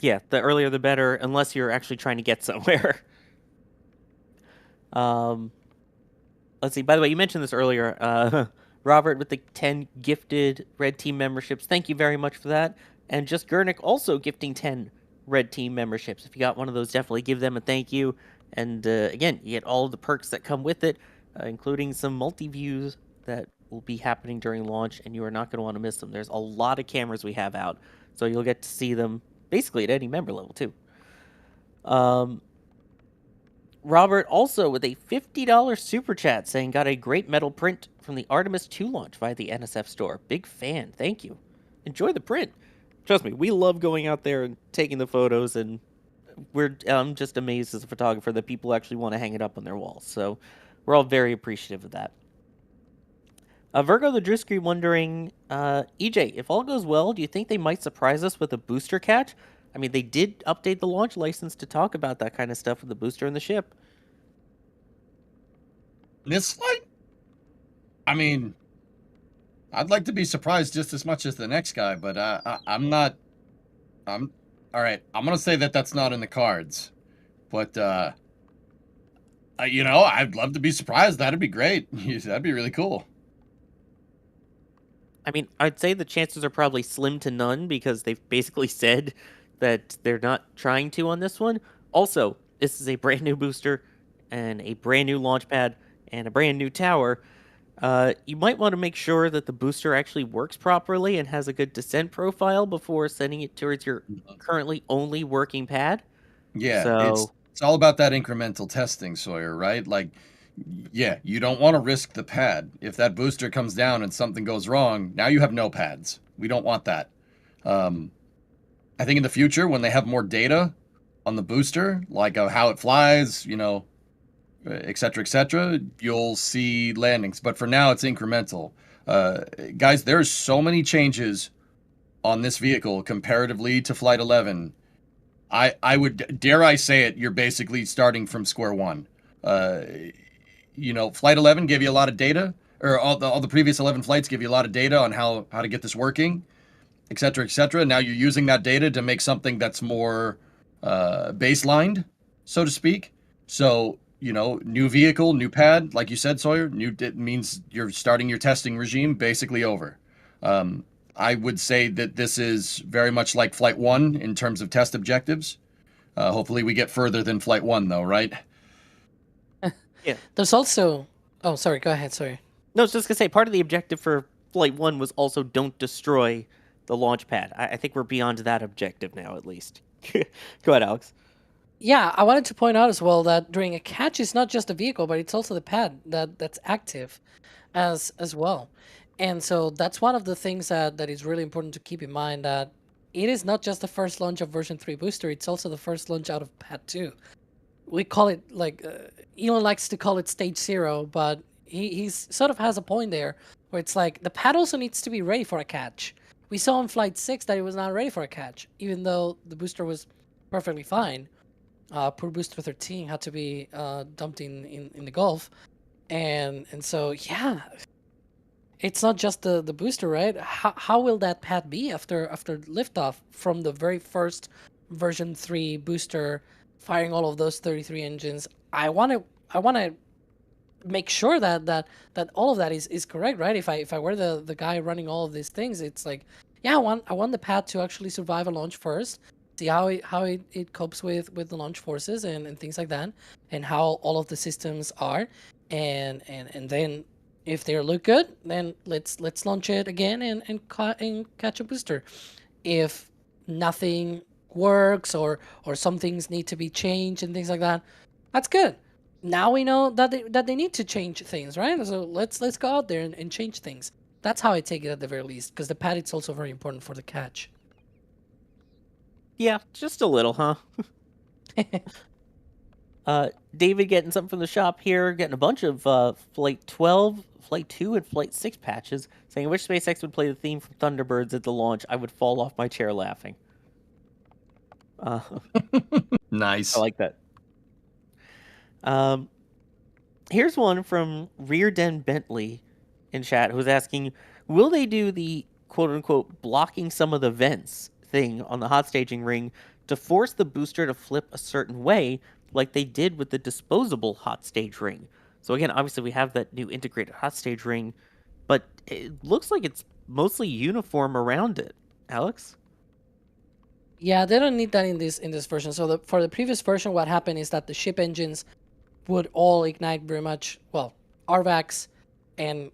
Yeah, the earlier the better, unless you're actually trying to get somewhere. Let's see. By the way, you mentioned this earlier. Robert with the 10 gifted Red Team memberships. Thank you very much for that. And Just Gurnick also gifting 10 Red Team memberships. If you got one of those, definitely give them a thank you. And again, you get all of the perks that come with it, including some multi-views that will be happening during launch, and you are not going to want to miss them. There's a lot of cameras we have out, so you'll get to see them basically at any member level, too. Robert also with a $50 super chat saying, got a great metal print from the Artemis 2 launch via the NSF store. Big fan. Thank you. Enjoy the print. Trust me, we love going out there and taking the photos, and I'm just amazed as a photographer that people actually want to hang it up on their walls. So we're all very appreciative of that. Virgo the Drewski wondering, EJ, if all goes well, do you think they might surprise us with a booster catch? I mean, they did update the launch license to talk about that kind of stuff with the booster and the ship. This flight? I mean, I'd like to be surprised just as much as the next guy, but I'm not. All right, I'm going to say that that's not in the cards. But, you know, I'd love to be surprised. That'd be great. That'd be really cool. I mean, I'd say the chances are probably slim to none because they've basically said that they're not trying to on this one. Also, this is a brand new booster and a brand new launch pad and a brand new tower. You might want to make sure that the booster actually works properly and has a good descent profile before sending it towards your currently only working pad. Yeah, so it's all about that incremental testing, Sawyer, right? Like, yeah, you don't want to risk the pad. If that booster comes down and something goes wrong, now you have no pads. We don't want that. I think in the future, when they have more data on the booster, like how it flies, you know, et cetera, you'll see landings. But for now, it's incremental. Guys, there's so many changes on this vehicle comparatively to Flight 11. I would, dare I say it, you're basically starting from square one. You know, Flight 11 gave you a lot of data, or all the previous 11 flights give you a lot of data on how to get this working, et cetera. Now you're using that data to make something that's more baselined, so to speak. So, you know, new vehicle, new pad, like you said, Sawyer, it means you're starting your testing regime basically over. I would say that this is very much like Flight 1 in terms of test objectives. Hopefully we get further than Flight 1, though, right? Yeah. There's also... Oh, sorry. Go ahead. Sorry. No, I was just going to say, part of the objective for Flight 1 was also don't destroy the launch pad. I think we're beyond that objective now, at least. Go ahead, Alex. Yeah, I wanted to point out as well that during a catch, it's not just a vehicle, but it's also the pad that's active as well. And so that's one of the things that is really important to keep in mind, that it is not just the first launch of version 3 booster, it's also the first launch out of pad 2. We call it, like, Elon likes to call it stage 0, but he's sort of has a point there, where it's like, the pad also needs to be ready for a catch. We saw on Flight 6 that it was not ready for a catch, even though the booster was perfectly fine. Poor booster 13 had to be dumped in the Gulf. And so, yeah, it's not just the booster, right? How will that pad be after liftoff from the very first version 3 booster firing all of those 33 engines? I want to make sure that all of that is correct, right? If I were the guy running all of these things, it's like, yeah, I want the pad to actually survive a launch first, see how it copes with the launch forces and things like that, and how all of the systems are, and then if they look good, then let's launch it again and catch a booster. If nothing works or some things need to be changed and things like that, that's good. Now we know that they need to change things, right? So let's go out there and change things. That's how I take it at the very least, because the pad is also very important for the catch. Yeah, just a little, huh? David getting something from the shop here, getting a bunch of Flight 12, Flight 2, and Flight 6 patches, saying, I wish SpaceX would play the theme from Thunderbirds at the launch. I would fall off my chair laughing. Nice. I like that. Here's one from Rear Den Bentley in chat who's asking, will they do the quote-unquote blocking some of the vents thing on the hot staging ring to force the booster to flip a certain way like they did with the disposable hot stage ring? So again, obviously we have that new integrated hot stage ring, but it looks like it's mostly uniform around it. Alex? Yeah, they don't need that in this version. So for the previous version, what happened is that the ship engines would all ignite very much, well, RVACs and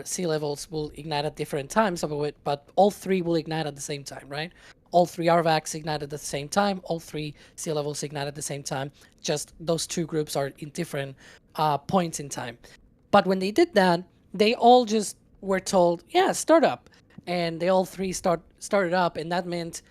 sea levels will ignite at different times of it, but all three will ignite at the same time, right? All three RVACs ignite at the same time, all three sea levels ignite at the same time, just those two groups are in different points in time. But when they did that, they all just were told, yeah, start up. And they all three started up, and that meant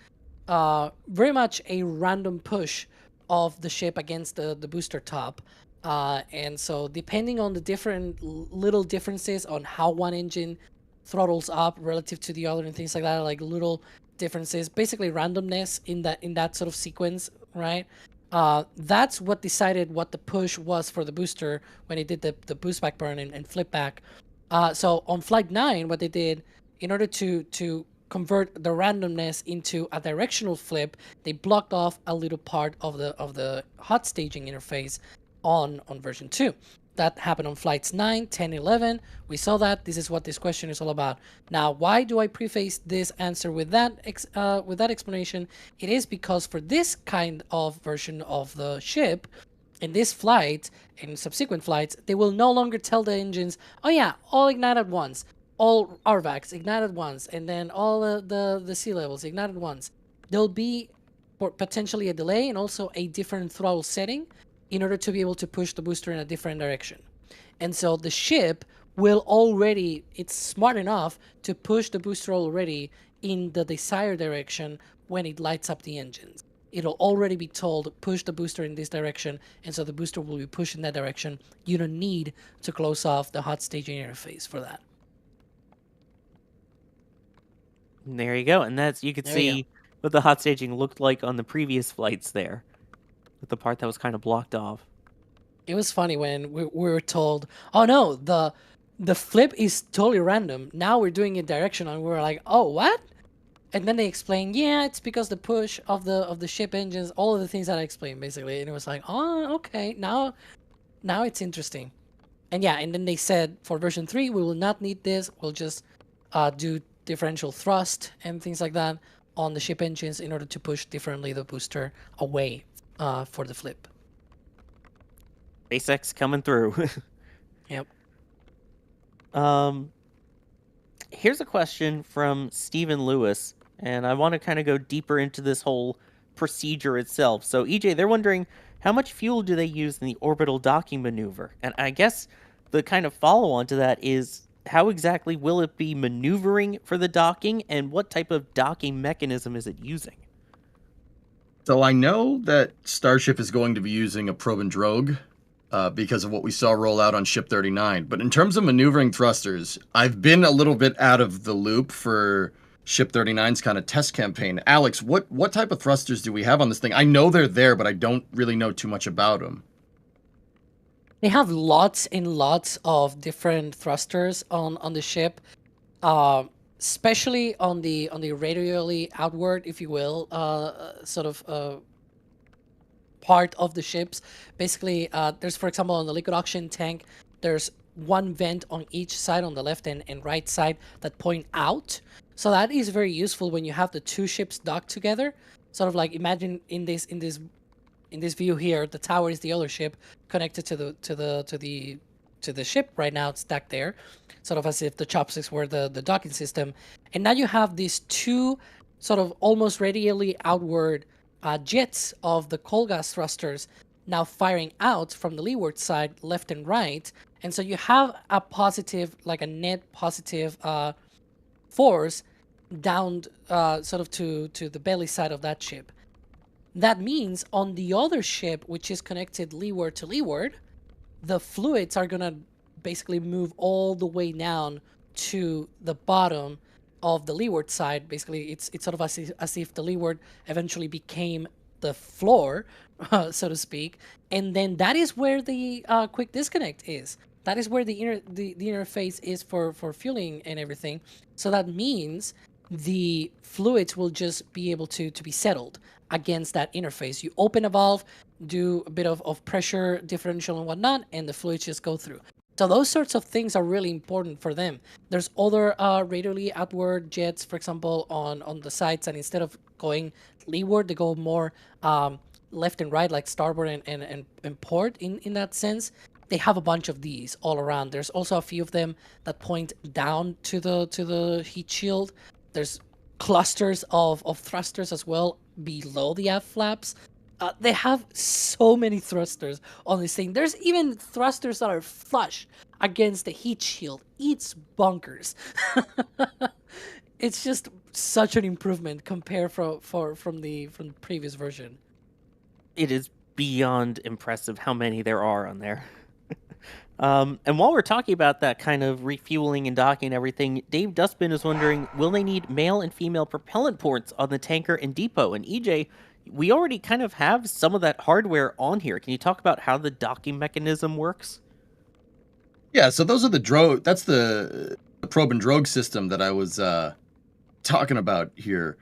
very much a random push of the ship against the booster top. And so depending on the different little differences on how one engine throttles up relative to the other and things like that, like little differences, basically randomness in that sort of sequence, right? That's what decided what the push was for the booster when it did the boost back burn and flip back. So on Flight 9, what they did, in order to convert the randomness into a directional flip, they blocked off a little part of the hot staging interface on version 2. That happened on flights 9, 10, 11. We saw that. This is what this question is all about. Now, why do I preface this answer with that explanation? It is because for this kind of version of the ship, in this flight and subsequent flights, they will no longer tell the engines, oh yeah, all ignite at once, all RVACs ignite at once, and then all the sea levels ignite at once. There'll be potentially a delay and also a different throttle setting in order to be able to push the booster in a different direction. And so the ship will already, it's smart enough to push the booster already in the desired direction when it lights up the engines. It'll already be told, push the booster in this direction, and so the booster will be pushed in that direction. You don't need to close off the hot staging interface for that. There you go. And that's, you could see what the hot staging looked like on the previous flights there, with the part that was kind of blocked off. It was funny when we were told, oh no, the flip is totally random. Now we're doing it directional, and we were like, oh, what? And then they explained, yeah, it's because the push of the ship engines, all of the things that I explained basically. And it was like, oh, okay, now it's interesting. And yeah, and then they said for version 3, we will not need this. We'll just do differential thrust and things like that on the ship engines in order to push differently the booster away for the flip. SpaceX coming through. Yep. Here's a question from Stephen Lewis, and I want to kind of go deeper into this whole procedure itself. So, EJ, they're wondering, how much fuel do they use in the orbital docking maneuver? And I guess the kind of follow-on to that is, how exactly will it be maneuvering for the docking, and what type of docking mechanism is it using? So I know that Starship is going to be using a probe and drogue because of what we saw roll out on Ship 39. But in terms of maneuvering thrusters, I've been a little bit out of the loop for Ship 39's kind of test campaign. Alex, what type of thrusters do we have on this thing? I know they're there, but I don't really know too much about them. They have lots and lots of different thrusters on the ship, especially on the radially outward, if you will, sort of part of the ships. Basically, there's, for example, on the liquid oxygen tank, there's one vent on each side, on the left and right side, that point out. So that is very useful when you have the two ships docked together. Sort of like, imagine in this view here, the tower is the other ship connected to the ship right now. It's stacked there, sort of as if the chopsticks were the docking system. And now you have these two sort of almost radially outward jets of the coal gas thrusters now firing out from the leeward side, left and right. And so you have a positive, like a net positive force down sort of to the belly side of that ship. That means on the other ship, which is connected leeward to leeward, the fluids are going to basically move all the way down to the bottom of the leeward side. Basically, it's sort of as if the leeward eventually became the floor, so to speak. And then that is where the quick disconnect is. That is where the interface is for fueling and everything. So that means the fluids will just be able to be settled against that interface. You open a valve, do a bit of pressure differential and whatnot, and the fluids just go through. So those sorts of things are really important for them. There's other radially outward jets, for example, on the sides, and instead of going leeward, they go more left and right, like starboard and port in that sense. They have a bunch of these all around. There's also a few of them that point down to the heat shield. There's clusters of thrusters as well below the aft flaps. They have so many thrusters on this thing. There's even thrusters that are flush against the heat shield. It's bonkers. It's just such an improvement compared from the previous version. It is beyond impressive how many there are on there. And while we're talking about that kind of refueling and docking and everything, Dave Dustbin is wondering, will they need male and female propellant ports on the tanker and depot? And EJ, we already kind of have some of that hardware on here. Can you talk about how the docking mechanism works? Yeah, so those are the drogue. That's the probe and drogue system that I was talking about here.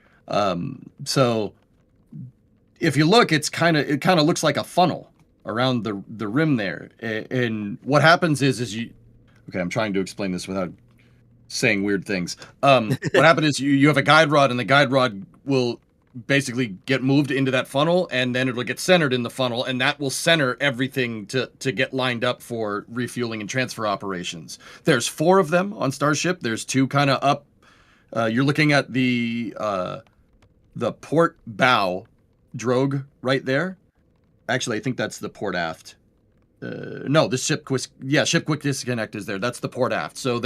So if you look, it kind of looks like a funnel around the rim there. And what happens is you... Okay, I'm trying to explain this without saying weird things. What happens is you have a guide rod, and the guide rod will basically get moved into that funnel, and then it'll get centered in the funnel, and that will center everything to get lined up for refueling and transfer operations. There's 4 of them on Starship. There's 2 kind of up. You're looking at the port bow drogue right there. Actually, I think that's the port aft. No, the ship quick disconnect is there. That's the port aft. So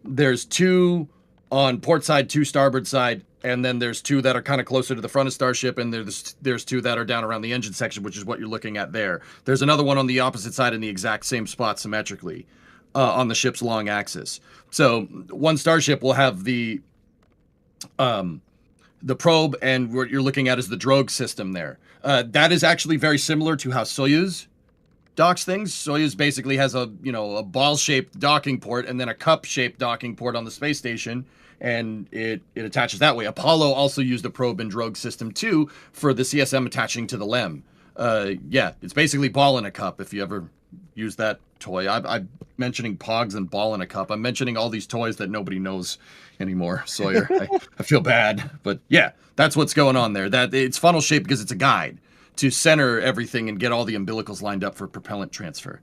there's 2 on port side, 2 starboard side, and then there's 2 that are kind of closer to the front of Starship, and there's 2 that are down around the engine section, which is what you're looking at there. There's another one on the opposite side in the exact same spot symmetrically on the ship's long axis. So one Starship will have the probe, and what you're looking at is the drogue system there. That is actually very similar to how Soyuz docks things. Soyuz basically has a ball-shaped docking port and then a cup-shaped docking port on the space station, and it attaches that way. Apollo also used a probe and drogue system too for the CSM attaching to the LEM. Yeah, it's basically ball in a cup if you ever use that toy. I'm mentioning Pogs and ball in a cup. I'm mentioning all these toys that nobody knows anymore, Sawyer. I feel bad, but yeah, that's what's going on there. That it's funnel shaped because it's a guide to center everything and get all the umbilicals lined up for propellant transfer.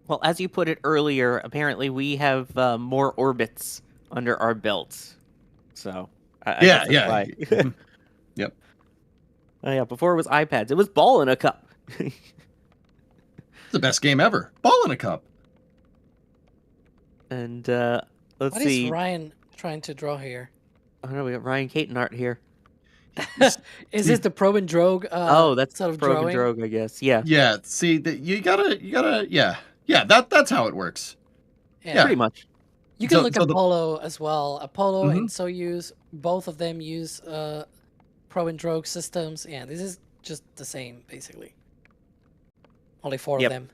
Well, as you put it earlier, apparently we have more orbits under our belts. So yeah. Yep. Oh yeah, before it was iPads. It was ball in a cup. It's the best game ever. Ball in a cup. And let's what see. What is Ryan trying to draw here? Oh no, we got Ryan Caton art here. Is this the probe and drogue? Oh, that's sort of probe drawing? and drogue, I guess. Yeah. Yeah. See, you gotta. Yeah. That's how it works. Yeah. Pretty much. You can look at Apollo as well. Apollo and Soyuz, both of them use probe and drogue systems. Yeah, this is just the same, basically. Only 4 of them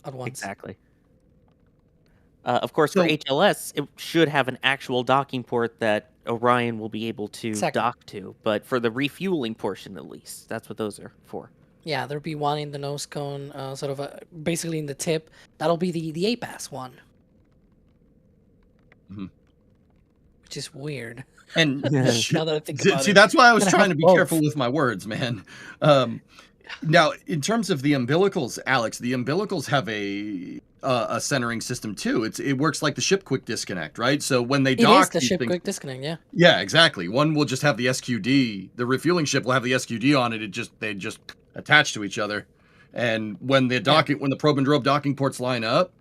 at once. Exactly. Of course, for HLS, it should have an actual docking port that Orion will be able to dock to. But for the refueling portion, at least, that's what those are for. Yeah, there'll be one in the nose cone, sort of basically in the tip. That'll be the APAS one. Which is weird. And now that I think about see, that's why I was trying to be careful with my words, man. Now, in terms of the umbilicals, Alex, the umbilicals have a centering system too. It works like the ship quick disconnect, right? So when they dock, it is the ship quick disconnect, yeah. Yeah, exactly. One will just have the SQD. The refueling ship will have the SQD on it. They just attach to each other, and when the when the probe and drogue docking ports line up,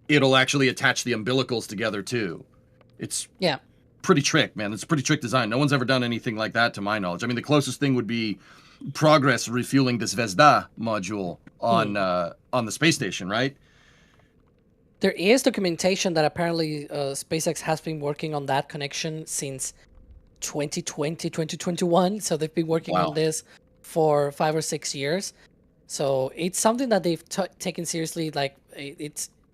it'll actually attach the umbilicals together too. It's pretty trick, man. It's a pretty trick design. No one's ever done anything like that to my knowledge. I mean, the closest thing would be progress refueling the Zvezda module on the space station, right? There is documentation that apparently SpaceX has been working on that connection since 2020, 2021. So they've been working on this for 5 or 6 years. So it's something that they've taken seriously. Like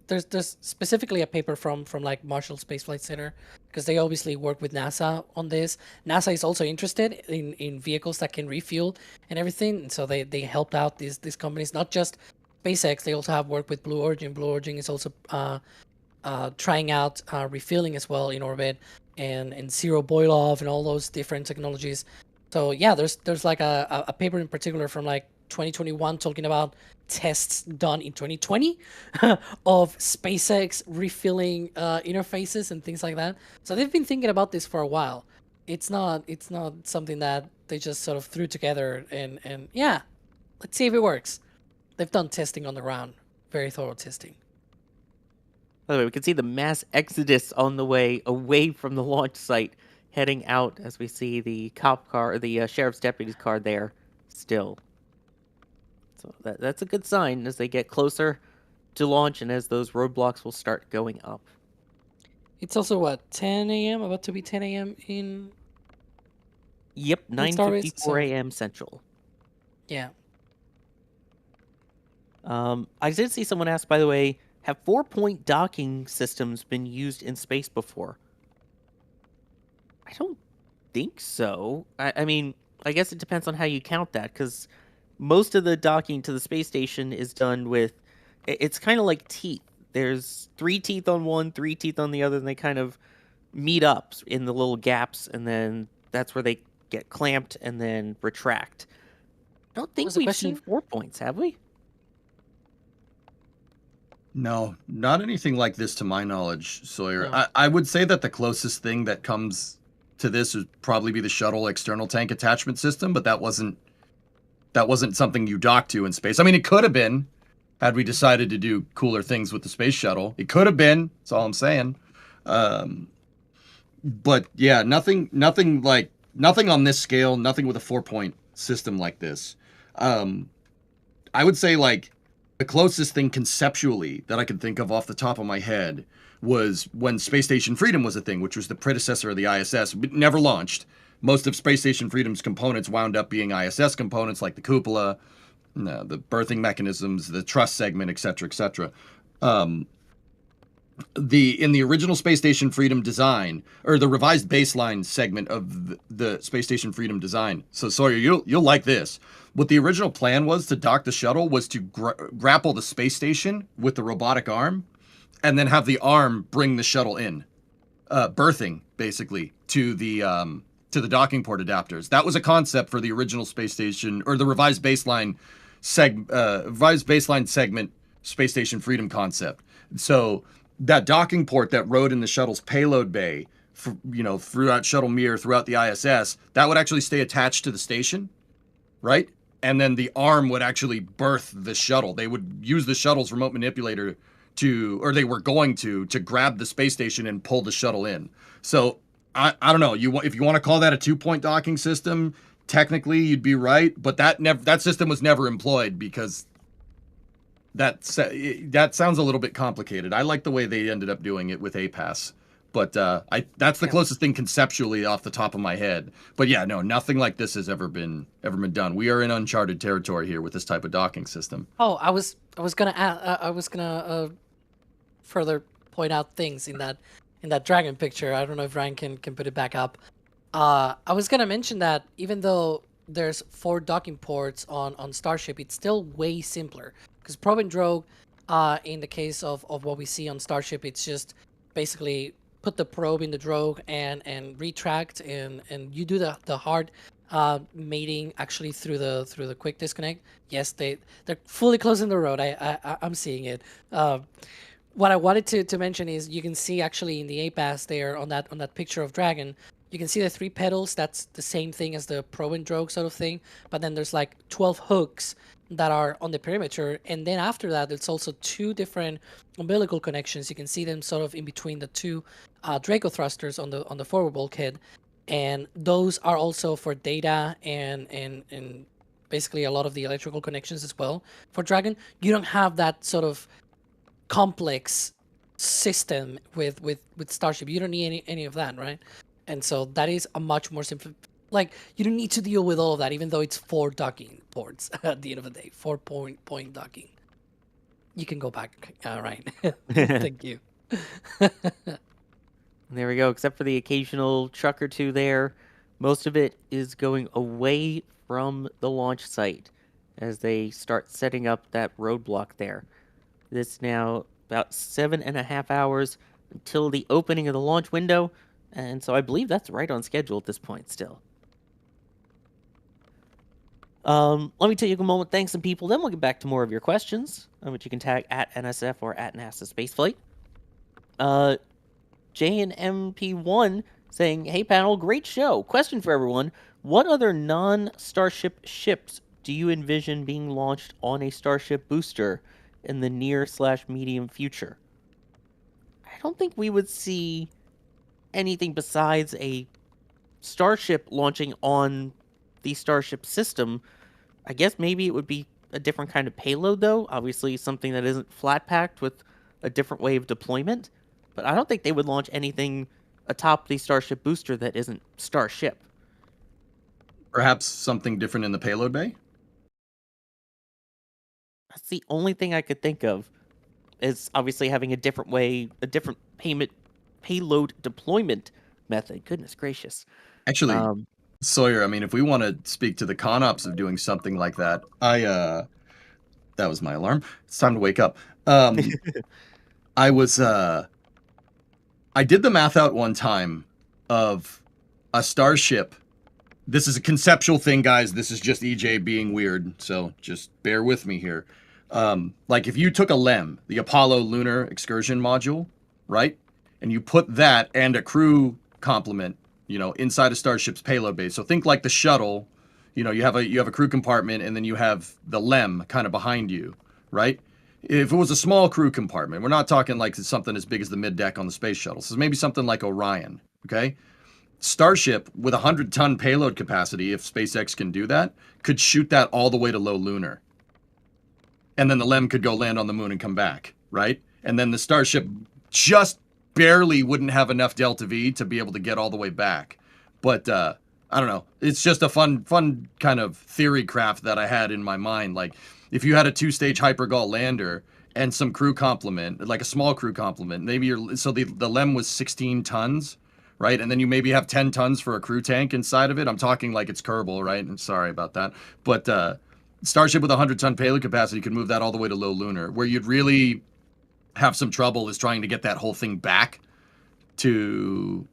there's specifically a paper from like Marshall Space Flight Center, because they obviously work with NASA on this. NASA is also interested in vehicles that can refuel and everything. And so they helped out these companies, not just SpaceX. They also have worked with Blue Origin. Blue Origin is also trying out refueling as well in orbit, and zero boil off and all those different technologies. So yeah, there's like a paper in particular from like 2021 talking about tests done in 2020 of SpaceX refilling interfaces and things like that. So they've been thinking about this for a while. It's not something that they just sort of threw together and yeah, let's see if it works. They've done testing on the ground, very thorough testing. By the way, we can see the mass exodus on the way away from the launch site, heading out as we see the cop car, the sheriff's deputy's car there still. So that's a good sign as they get closer to launch and as those roadblocks will start going up. It's also, what, 10 a.m.? About to be 10 a.m. in... Yep, 9:54 a.m. Central. Yeah. I did see someone ask, by the way, have 4-point docking systems been used in space before? I don't think so. I mean, I guess it depends on how you count that, because most of the docking to the space station is done with, it's kind of like teeth. There's 3 teeth on one, 3 teeth on the other, and they kind of meet up in the little gaps, and then that's where they get clamped and then retract. I don't think we've seen 4 points, have we? No, not anything like this to my knowledge, Sawyer. No. I would say that the closest thing that comes to this would probably be the shuttle external tank attachment system, but that wasn't something you dock to in space. I mean, it could have been, had we decided to do cooler things with the space shuttle. It could have been, that's all I'm saying. But yeah, nothing on this scale, nothing with a 4-point system like this. I would say, like, the closest thing conceptually that I can think of off the top of my head was when Space Station Freedom was a thing, which was the predecessor of the ISS, but never launched. Most of Space Station Freedom's components wound up being ISS components, like the cupola, the berthing mechanisms, the truss segment, etc., etc. In the original Space Station Freedom design, or the revised baseline segment of the Space Station Freedom design. So Sawyer, you'll like this. What the original plan was to dock the shuttle was to grapple the space station with the robotic arm, and then have the arm bring the shuttle in, berthing basically to the docking port adapters. That was a concept for the original space station, or the revised baseline segment Space Station Freedom concept. So that docking port that rode in the shuttle's payload bay, throughout Shuttle Mir, throughout the ISS, that would actually stay attached to the station, right? And then the arm would actually berth the shuttle. They would use the shuttle's remote manipulator they were going to grab the space station and pull the shuttle in. So I don't know. If you want to call that a 2-point docking system, technically you'd be right, but that system was never employed because that sounds a little bit complicated. I like the way they ended up doing it with APAS, but that's the closest thing conceptually off the top of my head. But yeah, no, nothing like this has ever been done. We are in uncharted territory here with this type of docking system. Oh, I was gonna further point out things in that dragon picture. I don't know if Ryan can put it back up. I was gonna mention that even though there's 4 docking ports on Starship, it's still way simpler. Because probe and drogue, in the case of what we see on Starship, it's just basically put the probe in the drogue and retract, and you do the hard mating actually through the quick disconnect. Yes, they're fully closing the road. I'm seeing it. What I wanted to mention is you can see actually in the APAS there on that picture of Dragon, you can see the 3 pedals. That's the same thing as the probe and drogue sort of thing. But then there's like 12 hooks that are on the perimeter, and then after that there's also 2 different umbilical connections. You can see them sort of in between the 2 Draco thrusters on the forward bulkhead, and those are also for data and basically a lot of the electrical connections as well for Dragon. You don't have that sort of complex system with Starship. You don't need any of that, right? And so that is a much more simple. Like, you don't need to deal with all of that, even though it's 4 docking ports at the end of the day. 4-point docking. You can go back. All right. Thank you. There we go. Except for the occasional truck or two there, most of it is going away from the launch site as they start setting up that roadblock there. This now about 7.5 hours until the opening of the launch window, and so I believe that's right on schedule at this point still. Let me take a moment, thank some people, then we'll get back to more of your questions, which you can tag at NSF or at NASA Spaceflight. JNMP1 saying, hey panel, great show. Question for everyone. What other non-Starship ships do you envision being launched on a Starship booster in the near/medium future? I don't think we would see anything besides a Starship launching on the Starship system. I guess maybe it would be a different kind of payload, though. Obviously, something that isn't flat-packed with a different way of deployment. But I don't think they would launch anything atop the Starship booster that isn't Starship. Perhaps something different in the payload bay? That's the only thing I could think of, is obviously having a different way, a different payload deployment method. Goodness gracious. Actually, Sawyer, I mean, if we want to speak to the con-ops of doing something like that, that was my alarm. It's time to wake up. I did the math out one time of a Starship. This is a conceptual thing, guys. This is just EJ being weird, so just bear with me here. Like if you took a LEM, the Apollo Lunar Excursion Module, right? And you put that and a crew complement, inside a Starship's payload base. So think like the shuttle, you have a crew compartment and then you have the LEM kind of behind you, right? If it was a small crew compartment, we're not talking like something as big as the mid-deck on the space shuttle. So maybe something like Orion, okay? Starship with 100-ton payload capacity, if SpaceX can do that, could shoot that all the way to low lunar. And then the LEM could go land on the moon and come back, right? And then the Starship just barely wouldn't have enough delta V to be able to get all the way back. But I don't know. It's just a fun kind of theory craft that I had in my mind. Like if you had a 2-stage hypergol lander and some crew complement, like a small crew complement, maybe the LEM was 16 tons, right? And then you maybe have 10 tons for a crew tank inside of it. I'm talking like it's Kerbal, right? And sorry about that. But Starship with 100-ton payload capacity could move that all the way to low lunar. Where you'd really have some trouble is trying to get that whole thing back to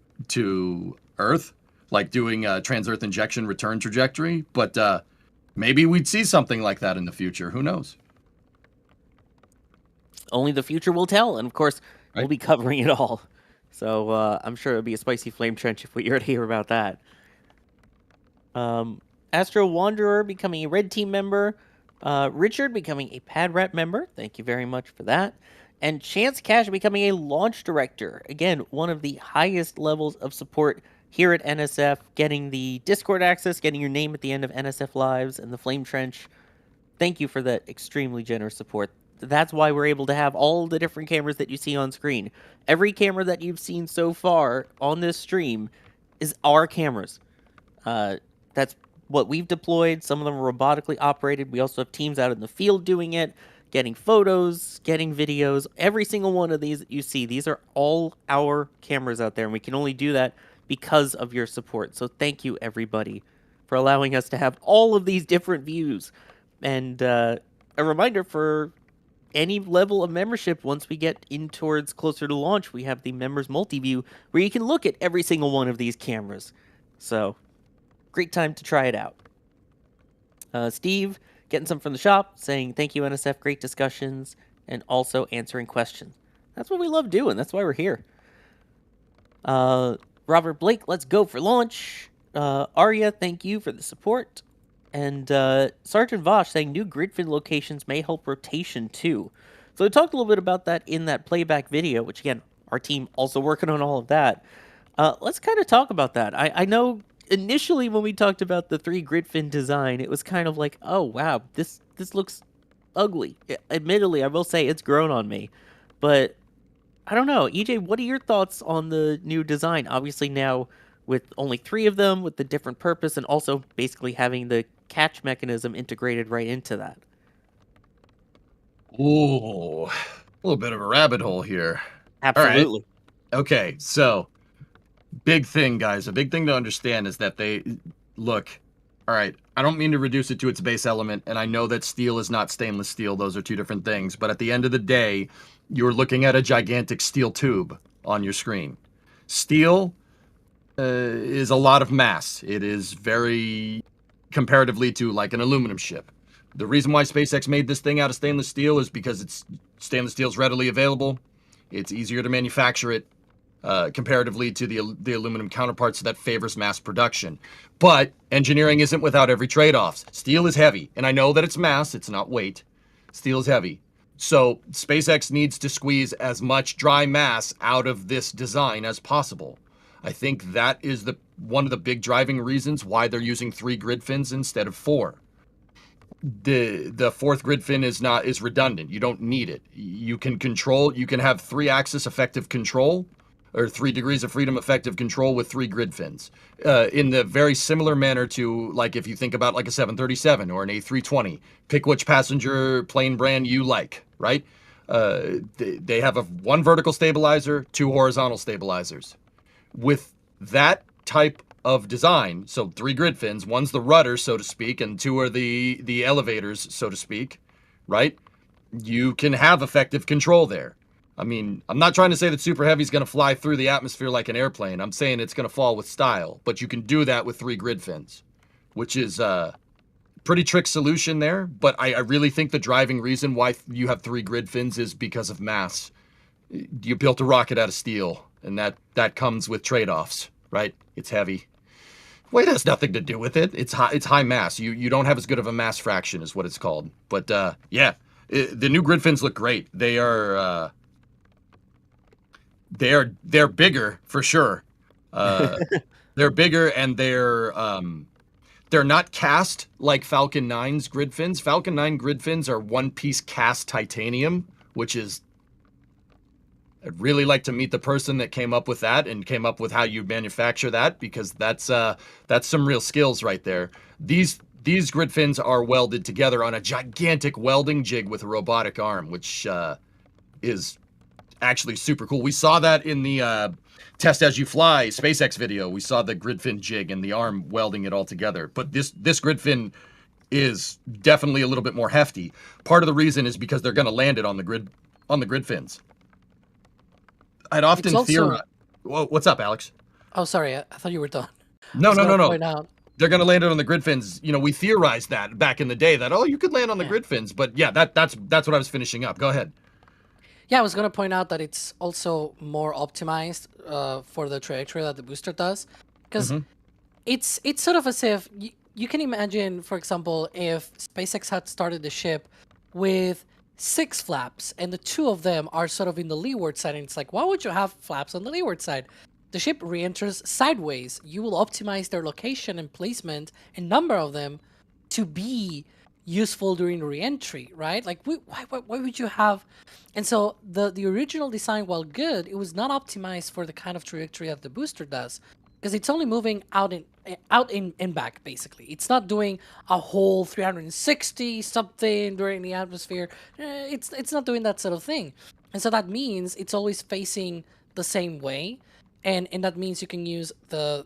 Earth, like doing a trans-Earth injection return trajectory. But maybe we'd see something like that in the future. Who knows? Only the future will tell. And of course, we'll be covering it all. So I'm sure it'll be a spicy flame trench if we were to hear about that. Astro Wanderer becoming a Red Team member. Richard becoming a Pad Rat member. Thank you very much for that. And Chance Cash becoming a Launch Director. Again, one of the highest levels of support here at NSF. Getting the Discord access, getting your name at the end of NSF Lives and the Flame Trench. Thank you for that extremely generous support. That's why we're able to have all the different cameras that you see on screen. Every camera that you've seen so far on this stream is our cameras. That's what we've deployed. Some of them are robotically operated. We also have teams out in the field doing it, getting photos, getting videos. Every single one of these that you see, these are all our cameras out there, and we can only do that because of your support. So thank you, everybody, for allowing us to have all of these different views. And a reminder for any level of membership, once we get in towards closer to launch, we have the members multi-view where you can look at every single one of these cameras. So, great time to try it out. Steve, getting some from the shop, saying thank you, NSF, great discussions, and also answering questions. That's what we love doing. That's why we're here. Robert Blake, let's go for launch. Arya, thank you for the support. And Sergeant Vosh saying new gridfin locations may help rotation too. So we talked a little bit about that in that playback video, which again, our team also working on all of that. Let's kind of talk about that. I know initially when we talked about the 3 grid fin design, it was kind of like, oh wow, this looks ugly. Admittedly, I will say it's grown on me, but I don't know. EJ, what are your thoughts on the new design? Obviously now with only 3 of them, with the different purpose, and also basically having the catch mechanism integrated right into that. Ooh, a little bit of a rabbit hole here. Absolutely. All right. Okay, so big thing, guys. A big thing to understand is that they look. All right, I don't mean to reduce it to its base element, and I know that steel is not stainless steel. Those are 2 different things. But at the end of the day, you're looking at a gigantic steel tube on your screen. Steel is a lot of mass. It is very comparatively to like an aluminum ship. The reason why SpaceX made this thing out of stainless steel is because stainless steel is readily available. It's easier to manufacture it comparatively to the aluminum counterparts, so that favors mass production. But engineering isn't without every trade-offs. Steel is heavy, and I know that it's mass, it's not weight. Steel is heavy. So SpaceX needs to squeeze as much dry mass out of this design as possible. I think that is one of the big driving reasons why they're using 3 grid fins instead of 4. The 4th grid fin is redundant. You don't need it. You can have 3-axis effective control, or 3 degrees of freedom effective control with 3 grid fins. In the very similar manner to, like, if you think about like a 737 or an A320, pick which passenger plane brand you like, right? They have 1 vertical stabilizer, 2 horizontal stabilizers. With that type of design, so 3 grid fins, 1's the rudder, so to speak, and 2 are the elevators, so to speak, right? You can have effective control there. I mean, I'm not trying to say that Super Heavy is going to fly through the atmosphere like an airplane. I'm saying it's going to fall with style, but you can do that with 3 grid fins, which is a pretty trick solution there. But I really think the driving reason why you have 3 grid fins is because of mass. You built a rocket out of steel, and that comes with trade-offs, right? It's heavy. Weight has nothing to do with it. It's high mass. You don't have as good of a mass fraction, is what it's called. But yeah, the new grid fins look great. They're bigger for sure. They're bigger, and they're not cast like Falcon 9's grid fins. Falcon 9 grid fins are 1-piece cast titanium, which is, I'd really like to meet the person that came up with that and came up with how you manufacture that, because that's some real skills right there. These grid fins are welded together on a gigantic welding jig with a robotic arm, which is actually super cool. We saw that in the Test As You Fly SpaceX video. We saw the grid fin jig and the arm welding it all together. But this grid fin is definitely a little bit more hefty. Part of the reason is because they're going to land it on the grid fins. I'd often theorize. What's up, Alex? Oh, sorry. I thought you were done. No. Point out. They're going to land it on the grid fins. You know, we theorized that back in the day that, you could land on the grid fins. But yeah, that's what I was finishing up. Go ahead. Yeah, I was going to point out that it's also more optimized for the trajectory that the booster does. Because it's sort of as if you can imagine, for example, if SpaceX had started the ship with 6 flaps, and the 2 of them are sort of in the leeward side, and it's like, why would you have flaps on the leeward side? The ship re-enters sideways. You will optimize their location and placement and number of them to be useful during re-entry, right? Like, why would you have? And so the original design, while good, it was not optimized for the kind of trajectory that the booster does, because it's only moving out and back, basically. It's not doing a whole 360 something during the atmosphere. It's not doing that sort of thing. And so that means it's always facing the same way, and that means you can use the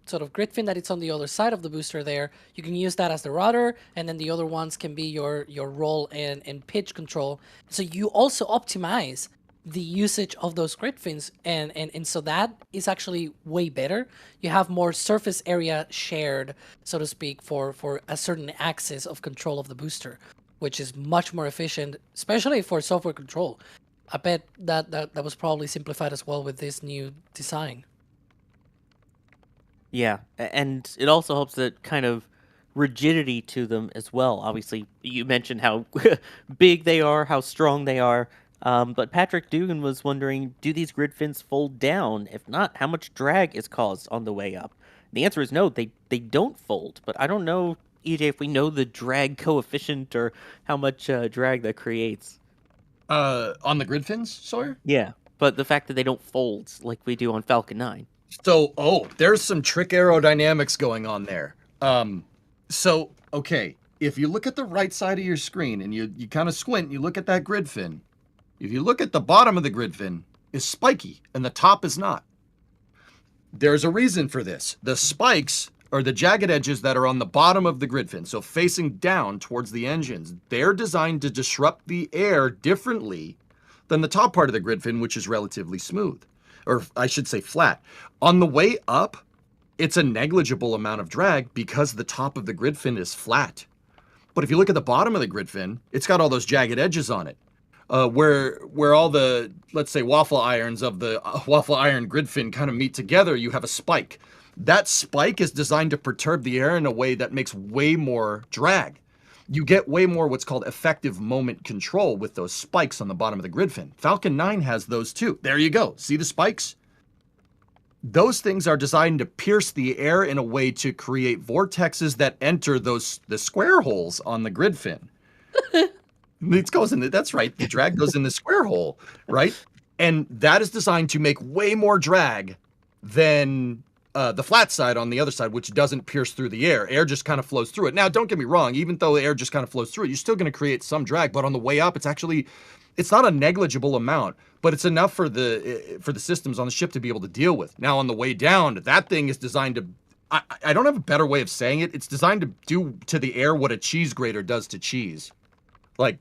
sort of grid fin that it's on the other side of the booster there. You can use that as the rudder, and then the other ones can be your roll and pitch control. So you also optimize the usage of those grid fins, and so that is actually way better. You have more surface area shared, so to speak, for a certain axis of control of the booster, which is much more efficient, especially for software control. I bet that was probably simplified as well with this new design. Yeah, and it also helps that kind of rigidity to them as well. Obviously, you mentioned how big they are, how strong they are. But Patrick Dugan was wondering, do these grid fins fold down? If not, how much drag is caused on the way up? the answer is no, they don't fold. But I don't know, EJ, if we know the drag coefficient or how much drag that creates. On the grid fins, Sawyer? Yeah, but the fact that they don't fold like we do on Falcon 9. So, there's some trick aerodynamics going on there. Okay, if you look at the right side of your screen and you kind of squint, you look at that grid fin. If you look at the bottom of the grid fin, is spiky and the top is not. There's a reason for this. The spikes are the jagged edges that are on the bottom of the grid fin, so facing down towards the engines. They're designed to disrupt the air differently than the top part of the grid fin, which is relatively smooth, or I should say flat. On the way up, it's a negligible amount of drag because the top of the grid fin is flat. But if you look at the bottom of the grid fin, it's got all those jagged edges on it. Where all the, let's say, waffle irons of the waffle iron grid fin kind of meet together, you have a spike. That spike is designed to perturb the air in a way that makes way more drag. You get way more what's called effective moment control with those spikes on the bottom of the grid fin. Falcon 9 has those too. There you go. See the spikes? Those things are designed to pierce the air in a way to create vortexes that enter the square holes on the grid fin. It goes in. That's right. The drag goes in the square hole, right? And that is designed to make way more drag than the flat side on the other side, which doesn't pierce through the air. Air just kind of flows through it. Now, don't get me wrong. Even though the air just kind of flows through it, you're still going to create some drag. But on the way up, it's not a negligible amount, but it's enough for the systems on the ship to be able to deal with. Now, on the way down, that thing is designed to. I don't have a better way of saying it. It's designed to do to the air what a cheese grater does to cheese. Like,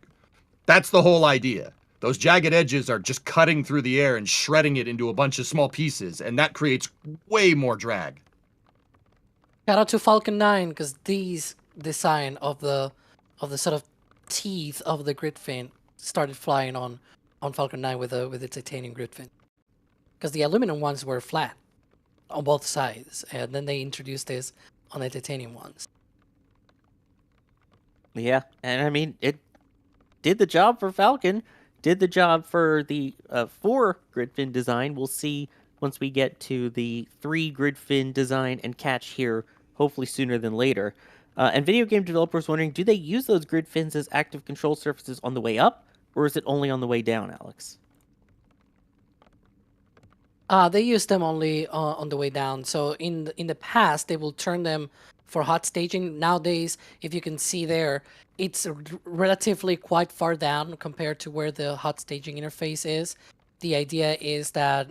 that's the whole idea. Those jagged edges are just cutting through the air and shredding it into a bunch of small pieces, and that creates way more drag. Shout out to Falcon 9, because these design of the sort of teeth of the grid fin started flying on Falcon 9 with the titanium grid fin. Because the aluminum ones were flat on both sides, and then they introduced this on the titanium ones. Yeah, and I mean, it did the job for Falcon, did the job for the 4 grid fin design. We'll see once we get to the 3 grid fin design and catch here, hopefully sooner than later. And video game developers wondering, do they use those grid fins as active control surfaces on the way up, or is it only on the way down, Alex? They use them only on the way down. So in the past, they will turn them for hot staging. Nowadays, if you can see there, it's relatively quite far down compared to where the hot staging interface is. The idea is that,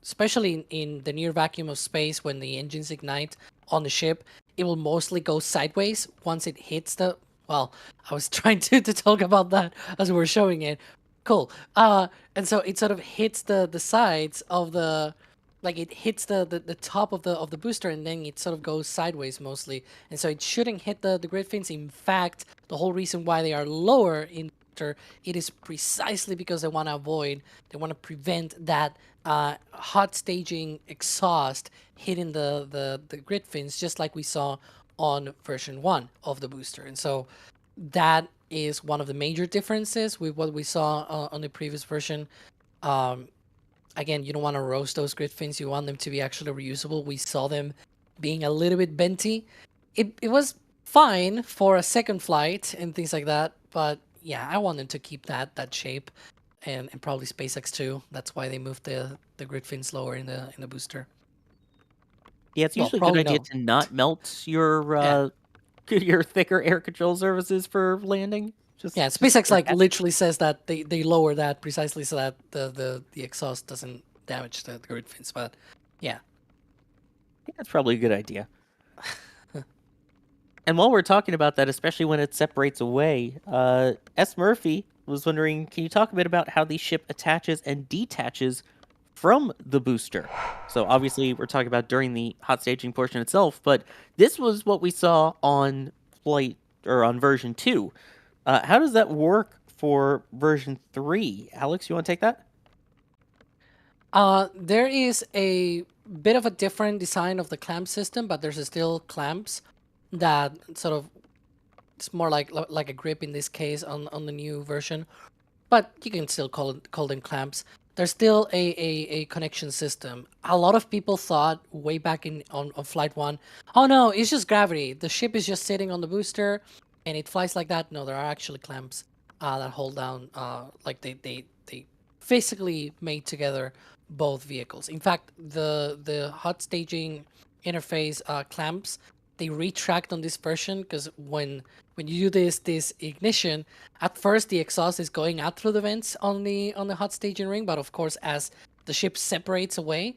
especially in the near vacuum of space, when the engines ignite on the ship, it will mostly go sideways once it hits the... Well, I was trying to talk about that as we were showing it. Cool. And so it sort of hits the sides of the... Like, it hits the top of the booster, and then it sort of goes sideways mostly. And so it shouldn't hit the grid fins. In fact, the whole reason why they are lower in booster, it is precisely because they want to prevent that hot staging exhaust hitting the grid fins, just like we saw on version 1 of the booster. And so that is one of the major differences with what we saw on the previous version. Again, you don't want to roast those grid fins. You want them to be actually reusable. We saw them being a little bit benty. It was fine for a second flight and things like that. But yeah, I want them to keep that shape, and probably SpaceX too. That's why they moved the grid fins lower in the booster. Yeah, it's usually a good idea to not melt your your thicker air control surfaces for landing. SpaceX literally says that they lower that precisely so that the exhaust doesn't damage the grid fins. But yeah, that's probably a good idea. And while we're talking about that, especially when it separates away, S. Murphy was wondering, can you talk a bit about how the ship attaches and detaches from the booster? So obviously we're talking about during the hot staging portion itself, but this was what we saw on on version 2. How does that work for version 3? Alex, you want to take that? There is a bit of a different design of the clamp system, but there's still clamps that sort of, it's more like a grip in this case on the new version, but you can still call them clamps. there's still a connection system. A lot of people thought way back on Flight 1, oh no, it's just gravity. The ship is just sitting on the booster and it flies like that. No, there are actually clamps that hold down, like they physically made together both vehicles. In fact, the hot staging interface clamps, they retract on this version because when you do this ignition, at first the exhaust is going out through the vents on the hot staging ring, but of course as the ship separates away,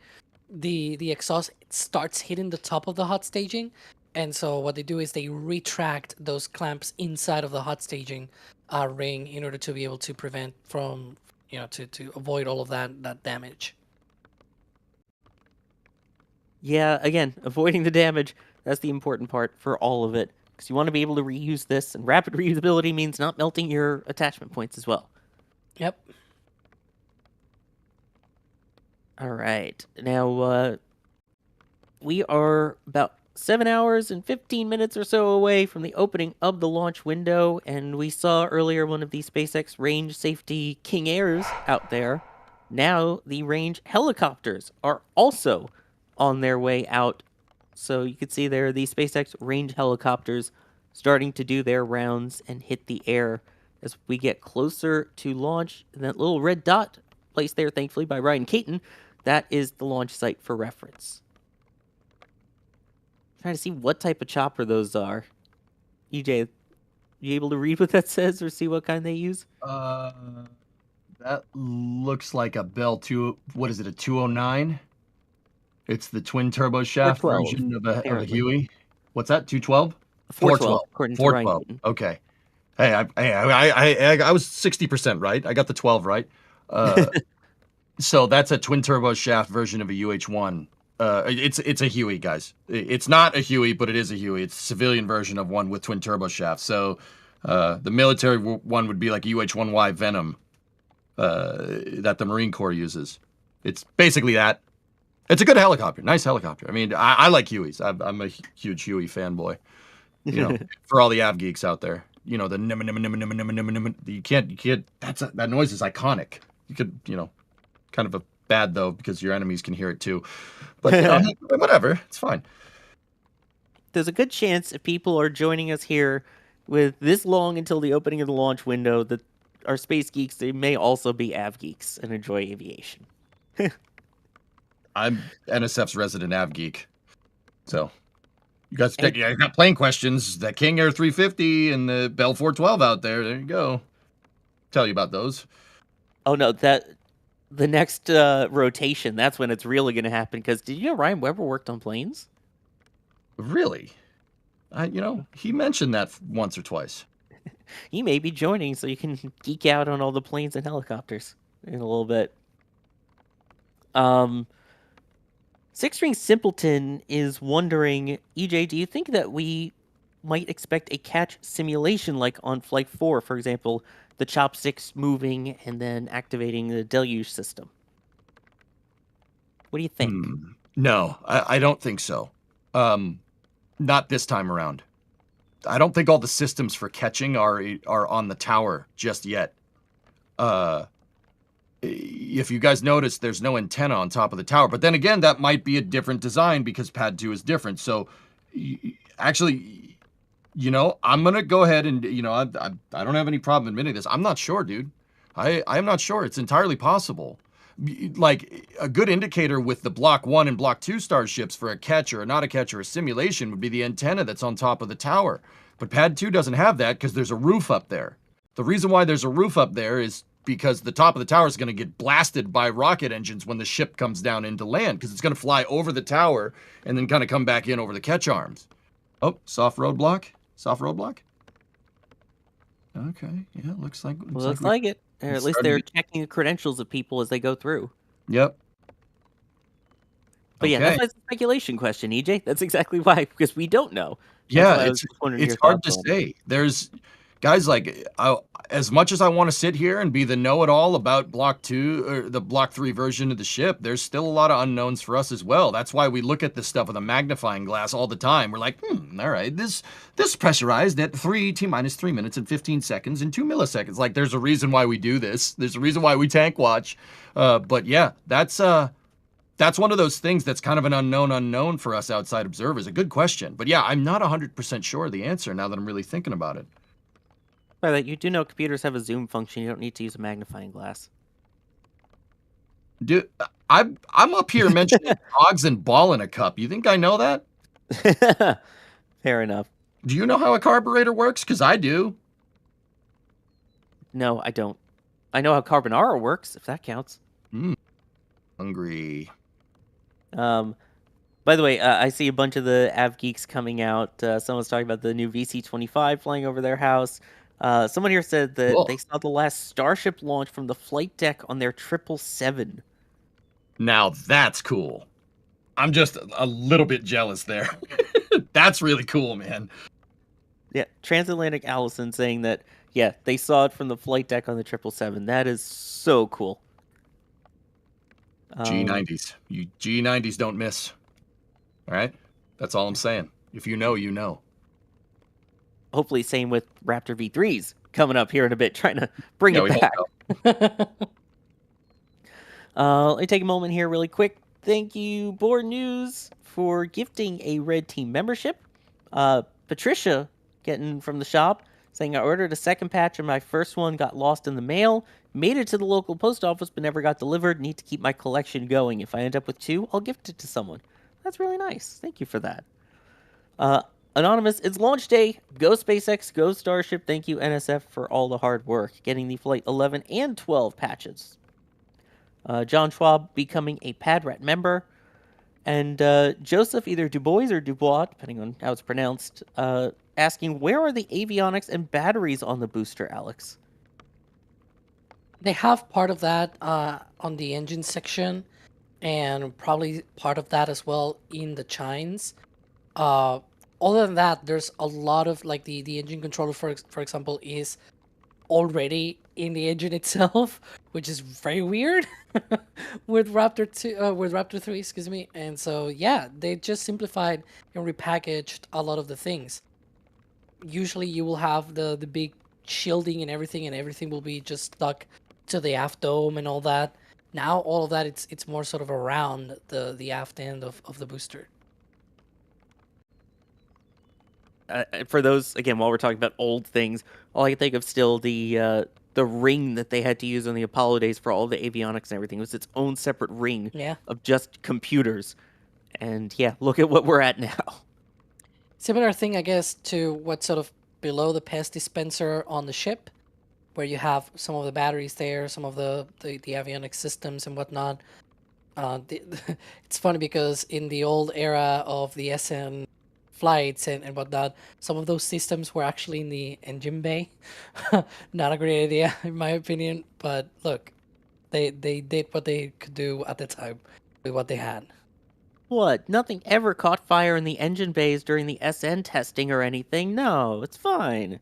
the exhaust starts hitting the top of the hot staging, and so what they do is they retract those clamps inside of the hot staging ring in order to be able to prevent from to avoid all of that damage. Yeah, again, avoiding the damage, that's the important part for all of it. Because you want to be able to reuse this, and rapid reusability means not melting your attachment points as well. Yep. All right. Now, we are about 7 hours and 15 minutes or so away from the opening of the launch window, and we saw earlier one of the SpaceX range safety King Airs out there. Now, the range helicopters are also on their way out. So you can see there the SpaceX range helicopters starting to do their rounds and hit the air as we get closer to launch. And that little red dot placed there, thankfully, by Ryan Caton, that is the launch site for reference. Trying to see what type of chopper those are. EJ, you able to read what that says or see what kind they use? That looks like a Bell 2. What is it? A 209? It's the twin turbo shaft version of a Huey. What's that? 212? 412. 412. Okay. Hey, I was 60% right. I got the 12 right. So that's a twin turbo shaft version of a UH-1. It's a Huey, guys. It's not a Huey, but it is a Huey. It's a civilian version of one with twin turbo shaft. So the military one would be like a UH-1Y Venom that the Marine Corps uses. It's basically that. It's a good helicopter. Nice helicopter. I mean, I like Hueys. I'm a huge Huey fanboy. You know, for all the av geeks out there, you know, the you can't. That noise is iconic. You could, kind of a bad though because your enemies can hear it too. But whatever, it's fine. There's a good chance if people are joining us here with this long until the opening of the launch window that are space geeks. They may also be av geeks and enjoy aviation. I'm NSF's resident av geek. So you guys got plane questions. The King Air 350 and the Bell 412 out there. There you go. Tell you about those. Oh no, the next rotation, that's when it's really going to happen. Because did you know Ryan Webber worked on planes? Really? He mentioned that once or twice. He may be joining so you can geek out on all the planes and helicopters in a little bit. Six String Simpleton is wondering, EJ, do you think that we might expect a catch simulation like on Flight 4, for example, the chopsticks moving and then activating the deluge system? What do you think? No, I don't think so. Not this time around. I don't think all the systems for catching are on the tower just yet. If you guys notice, there's no antenna on top of the tower. But then again, that might be a different design because Pad 2 is different. So, actually, I'm going to go ahead and, I don't have any problem admitting this. I'm not sure, dude. I'm not sure. It's entirely possible. Like, a good indicator with the Block 1 and Block 2 starships for a catch or not a catch or a simulation would be the antenna that's on top of the tower. But Pad 2 doesn't have that because there's a roof up there. The reason why there's a roof up there is because the top of the tower is going to get blasted by rocket engines when the ship comes down into land, because it's going to fly over the tower and then kind of come back in over the catch arms. Oh, soft roadblock? Soft roadblock? Okay, yeah, looks like it. Or at least they're checking the credentials of people as they go through. Yep. But yeah, that's why it's a speculation question, EJ. That's exactly why, because we don't know. Yeah, it's hard to say. There's guys like as much as I want to sit here and be the know-it-all about Block 2 or the Block 3 version of the ship, there's still a lot of unknowns for us as well. That's why we look at this stuff with a magnifying glass all the time. We're like, all right, this pressurized at 3 T-minus 3 minutes and 15 seconds and 2 milliseconds. Like, there's a reason why we do this. There's a reason why we tank watch. But yeah, that's one of those things that's kind of an unknown for us outside observers. A good question. But yeah, I'm not 100% sure of the answer now that I'm really thinking about it. By that, you do know computers have a zoom function. You don't need to use a magnifying glass. Dude, I'm up here mentioning dogs and ball in a cup. You think I know that? Fair enough. Do you know how a carburetor works? Because I do. No, I don't. I know how carbonara works, if that counts. Hungry. By the way, I see a bunch of the Av Geeks coming out. Someone's talking about the new VC-25 flying over their house. Someone here said that they saw the last Starship launch from the flight deck on their 777. Now that's cool. I'm just a little bit jealous there. That's really cool, man. Yeah, Transatlantic Allison saying that, yeah, they saw it from the flight deck on the 777. That is so cool. G90s. You G90s don't miss. All right? That's all I'm saying. If you know, you know. Hopefully same with Raptor V3s coming up here in a bit, trying to bring it back. Let me take a moment here really quick. Thank you, Board News, for gifting a Red Team membership. Patricia, getting from the shop, saying, I ordered a second patch and my first one got lost in the mail. Made it to the local post office but never got delivered. Need to keep my collection going. If I end up with 2, I'll gift it to someone. That's really nice. Thank you for that. Anonymous, it's launch day. Go SpaceX, go Starship. Thank you, NSF, for all the hard work. Getting the Flight 11 and 12 patches. John Schwab becoming a PadRat member. And Joseph, either Dubois or Dubois, depending on how it's pronounced, asking, where are the avionics and batteries on the booster, Alex? They have part of that on the engine section, and probably part of that as well in the chines. Other than that, there's a lot of, like, the engine controller, for example, is already in the engine itself, which is very weird with Raptor 3, excuse me. And so, yeah, they just simplified and repackaged a lot of the things. Usually you will have the big shielding and everything will be just stuck to the aft dome and all that. Now all of that, it's more sort of around the aft end of the booster. For those, again, while we're talking about old things, all I can think of still the ring that they had to use on the Apollo days for all the avionics and everything. It was its own separate ring of just computers. And yeah, look at what we're at now. Similar thing, I guess, to what's sort of below the PES dispenser on the ship, where you have some of the batteries there, some of the avionics systems and whatnot. It's funny because in the old era of the SN flights and whatnot, some of those systems were actually in the engine bay. Not a great idea, in my opinion. But look, they did what they could do at the time with what they had. What? Nothing ever caught fire in the engine bays during the SN testing or anything? No, it's fine.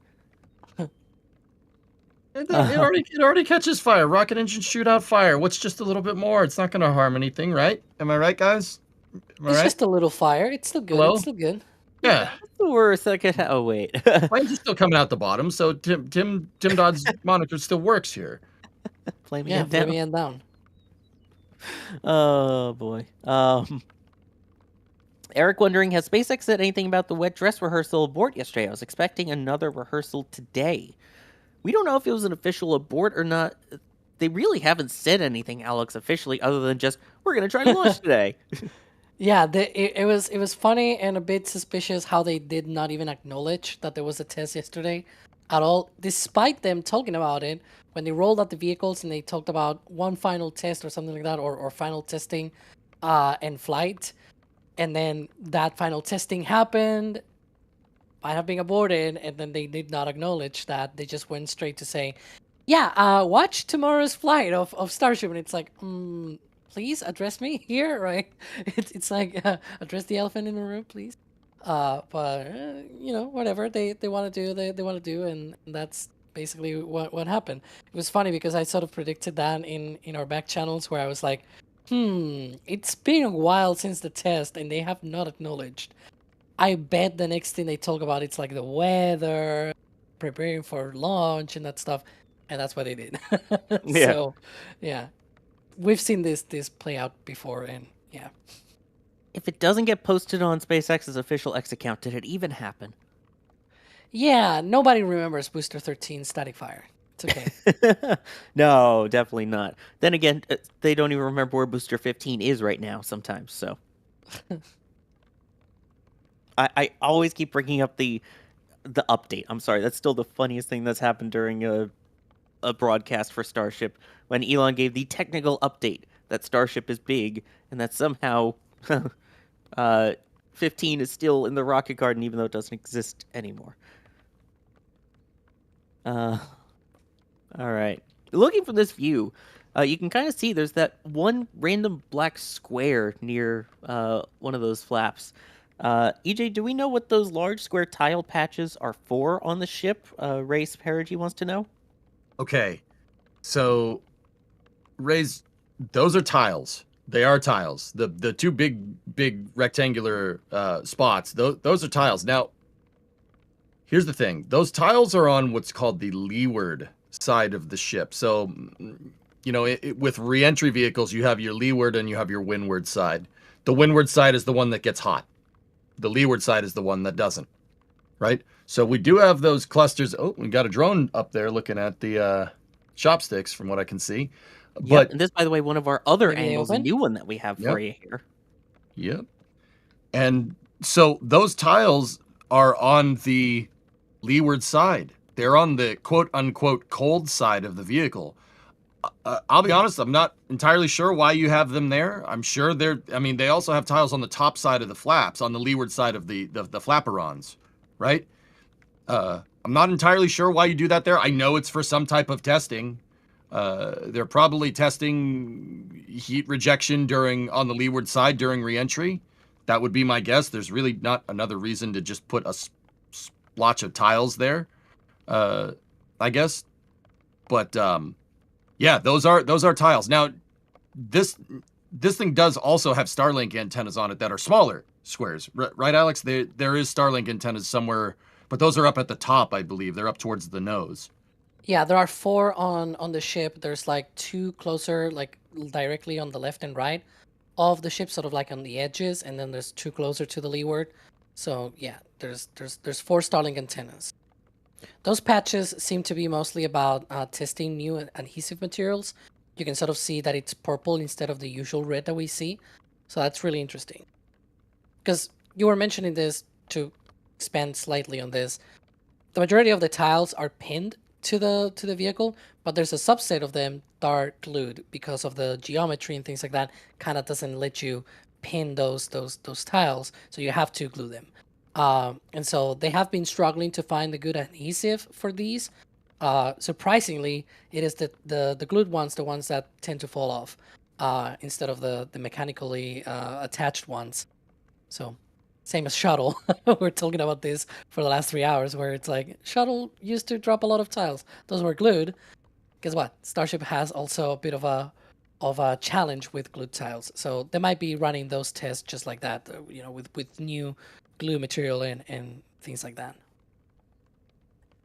It already catches fire. Rocket engines shoot out fire. What's just a little bit more? It's not going to harm anything, right? Am I right, guys? It's just a little fire. It's still good. Hello? It's still good. Yeah. That's the worst I could. Oh wait. Flames are still coming out the bottom, so Tim Dodd's monitor still works here. Flaming Yeah, it down. flaming it down. Oh boy. Eric wondering, has SpaceX said anything about the wet dress rehearsal abort yesterday? I was expecting another rehearsal today. We don't know if it was an official abort or not. They really haven't said anything, Alex, officially, other than just, we're going to try to launch today. Yeah, it was funny and a bit suspicious how they did not even acknowledge that there was a test yesterday at all, despite them talking about it when they rolled out the vehicles and they talked about one final test or something like that, or final testing and flight. And then that final testing happened, might have been aborted, and then they did not acknowledge that. They just went straight to say, yeah, watch tomorrow's flight of Starship. And it's like, please address me here, right? It's like, address the elephant in the room, please. But, you know, whatever they want to do, they want to do. And that's basically what happened. It was funny because I sort of predicted that in our back channels where I was like, it's been a while since the test and they have not acknowledged. I bet the next thing they talk about it's like the weather, preparing for launch and that stuff, and that's what they did. Yeah. So, yeah, we've seen this play out before, and yeah. If it doesn't get posted on SpaceX's official X account, did it even happen? Yeah, nobody remembers Booster 13 static fire. It's okay. No, definitely not. Then again, they don't even remember where Booster 15 is right now sometimes, so. I always keep bringing up the update. I'm sorry, that's still the funniest thing that's happened during a broadcast for Starship, when Elon gave the technical update that Starship is big, and that somehow 15 is still in the rocket garden, even though it doesn't exist anymore. All right. Looking from this view, you can kind of see there's that one random black square near one of those flaps. EJ, do we know what those large square tile patches are for on the ship? Ray Perigi wants to know. Okay, so Ray's, those are tiles. They are tiles. The two big rectangular spots. Those are tiles. Now, here's the thing. Those tiles are on what's called the leeward side of the ship. So, you know, with re-entry vehicles, you have your leeward and you have your windward side. The windward side is the one that gets hot. The leeward side is the one that doesn't, right? So we do have those clusters. Oh, we got a drone up there looking at the chopsticks from what I can see. But and this, by the way, one of our other angles, a new one that we have for you here. Yep. And so those tiles are on the leeward side. They're on the quote-unquote cold side of the vehicle. I'll be honest, I'm not entirely sure why you have them there. I'm sure they also have tiles on the top side of the flaps, on the leeward side of the flaperons, right? I'm not entirely sure why you do that there. I know it's for some type of testing. They're probably testing heat rejection on the leeward side during re-entry. That would be my guess. There's really not another reason to just put a splotch of tiles there, I guess. But yeah, those are tiles. Now, this thing does also have Starlink antennas on it that are smaller squares, right, Alex? There is Starlink antennas somewhere, but those are up at the top, I believe. They're up towards the nose. Yeah, there are 4 on the ship. There's like 2 closer, like directly on the left and right of the ship, sort of like on the edges, and then there's 2 closer to the leeward. So yeah, there's 4 Starlink antennas. Those patches seem to be mostly about testing new adhesive materials. You can sort of see that it's purple instead of the usual red that we see. So that's really interesting. Because you were mentioning this, to expand slightly on this, the majority of the tiles are pinned to the vehicle, but there's a subset of them that are glued because of the geometry and things like that. Kind of doesn't let you pin those tiles, so you have to glue them. And so they have been struggling to find the good adhesive for these. Surprisingly, it is the glued ones, the ones that tend to fall off, instead of the mechanically attached ones. So same as shuttle. We're talking about this for the last 3 hours, where it's like shuttle used to drop a lot of tiles. Those were glued. Guess what? Starship has also a bit of a challenge with glued tiles. So they might be running those tests just like that, you know, with new glue material and things like that.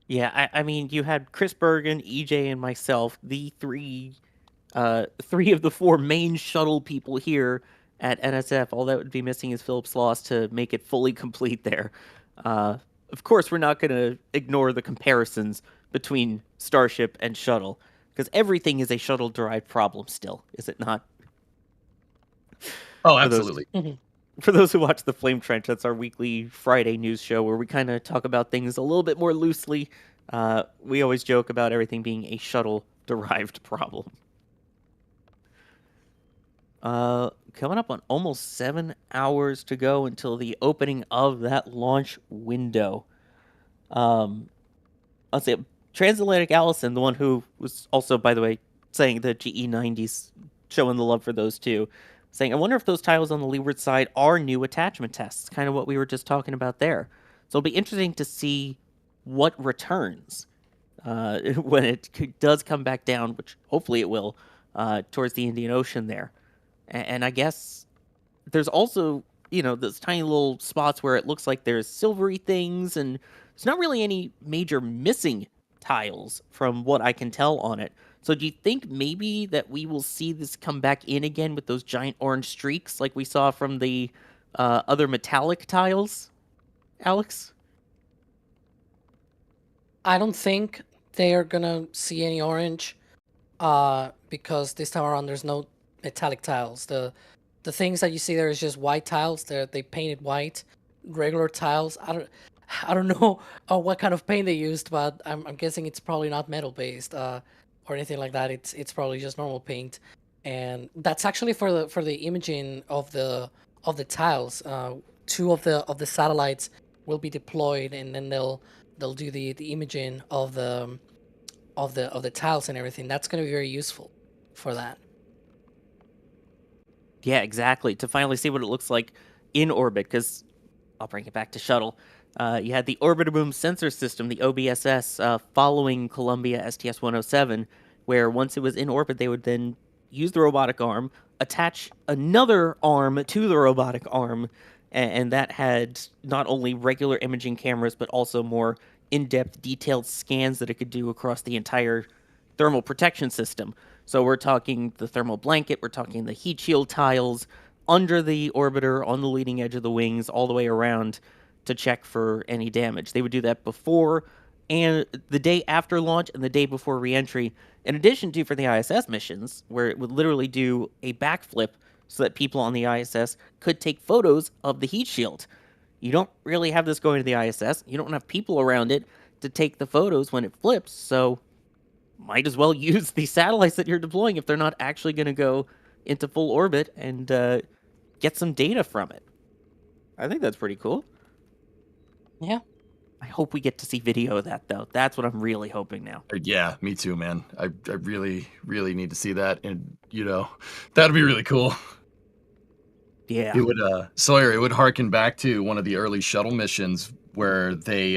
Yeah, I mean, you had Chris Bergen, EJ, and myself, the three of the 4 main shuttle people here at NSF. All that would be missing is Philip Sloss to make it fully complete there. Of course, we're not going to ignore the comparisons between Starship and shuttle, because everything is a shuttle-derived problem still, is it not? Oh, absolutely. For those who watch the Flame Trench, that's our weekly Friday news show where we kind of talk about things a little bit more loosely. We always joke about everything being a shuttle-derived problem. Coming up on almost 7 hours to go until the opening of that launch window. I'll say Transatlantic Allison, the one who was also, by the way, saying the GE90s, showing the love for those two, saying, I wonder if those tiles on the leeward side are new attachment tests, kind of what we were just talking about there. So it'll be interesting to see what returns. when it does come back down, which hopefully it will, towards the Indian Ocean there. And I guess there's also, those tiny little spots where it looks like there's silvery things, and there's not really any major missing tiles from what I can tell on it. So do you think maybe that we will see this come back in again with those giant orange streaks like we saw from the other metallic tiles, Alex? I don't think they are gonna see any orange, because this time around there's no metallic tiles. The things that you see there is just white tiles. They painted white, regular tiles. I don't know what kind of paint they used, but I'm guessing it's probably not metal based or anything like that. It's probably just normal paint, and that's actually for the imaging of the tiles. Two of the satellites will be deployed, and then they'll do the imaging of the tiles and everything. That's going to be very useful for that. Yeah, exactly. To finally see what it looks like in orbit, because I'll bring it back to shuttle. You had the Orbiter Boom Sensor System, the OBSS, following Columbia STS-107, where once it was in orbit, they would then use the robotic arm, attach another arm to the robotic arm, and that had not only regular imaging cameras, but also more in-depth, detailed scans that it could do across the entire thermal protection system. So we're talking the thermal blanket, we're talking the heat shield tiles, under the orbiter, on the leading edge of the wings, all the way around, to check for any damage. They would do that before and the day after launch and the day before reentry, in addition to for the ISS missions, where it would literally do a backflip so that people on the ISS could take photos of the heat shield. You don't really have this going to the ISS. You don't have people around it to take the photos when it flips, so might as well use the satellites that you're deploying if they're not actually going to go into full orbit and get some data from it. I think that's pretty cool. Yeah. I hope we get to see video of that, though. That's what I'm really hoping now. Yeah, me too, man. I really, really need to see that. And, that'd be really cool. Yeah. It would, Sawyer, it would harken back to one of the early shuttle missions where they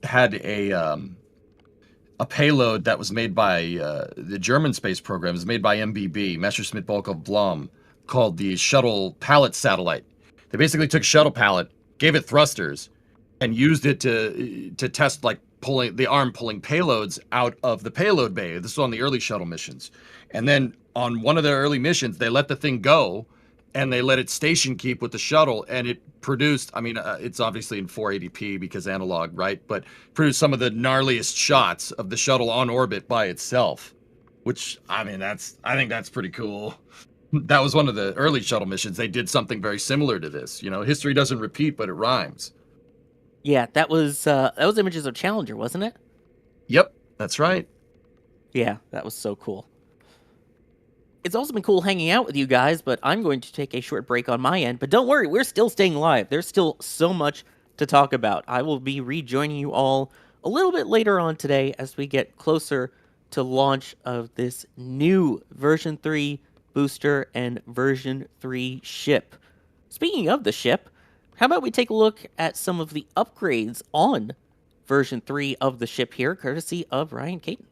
had a payload that was made by the German space program. It was made by MBB, Messerschmitt Bölkow Blum, called the Shuttle Pallet Satellite. They basically took shuttle pallet, gave it thrusters, and used it to test pulling payloads out of the payload bay. This was on the early shuttle missions. And then on one of their early missions, they let the thing go and they let it station keep with the shuttle, and it produced, it's obviously in 480p because analog, right? But produced some of the gnarliest shots of the shuttle on orbit by itself, which, I think that's pretty cool. That was one of the early shuttle missions. They did something very similar to this. History doesn't repeat, but it rhymes. Yeah, that was images of Challenger, wasn't it? Yep, that's right. Yeah, that was so cool. It's also been cool hanging out with you guys, but I'm going to take a short break on my end. But don't worry, we're still staying live. There's still so much to talk about. I will be rejoining you all a little bit later on today as we get closer to launch of this new version 3 booster and version 3 ship. Speaking of the ship, how about we take a look at some of the upgrades on version 3 of the ship here, courtesy of Ryan Caton.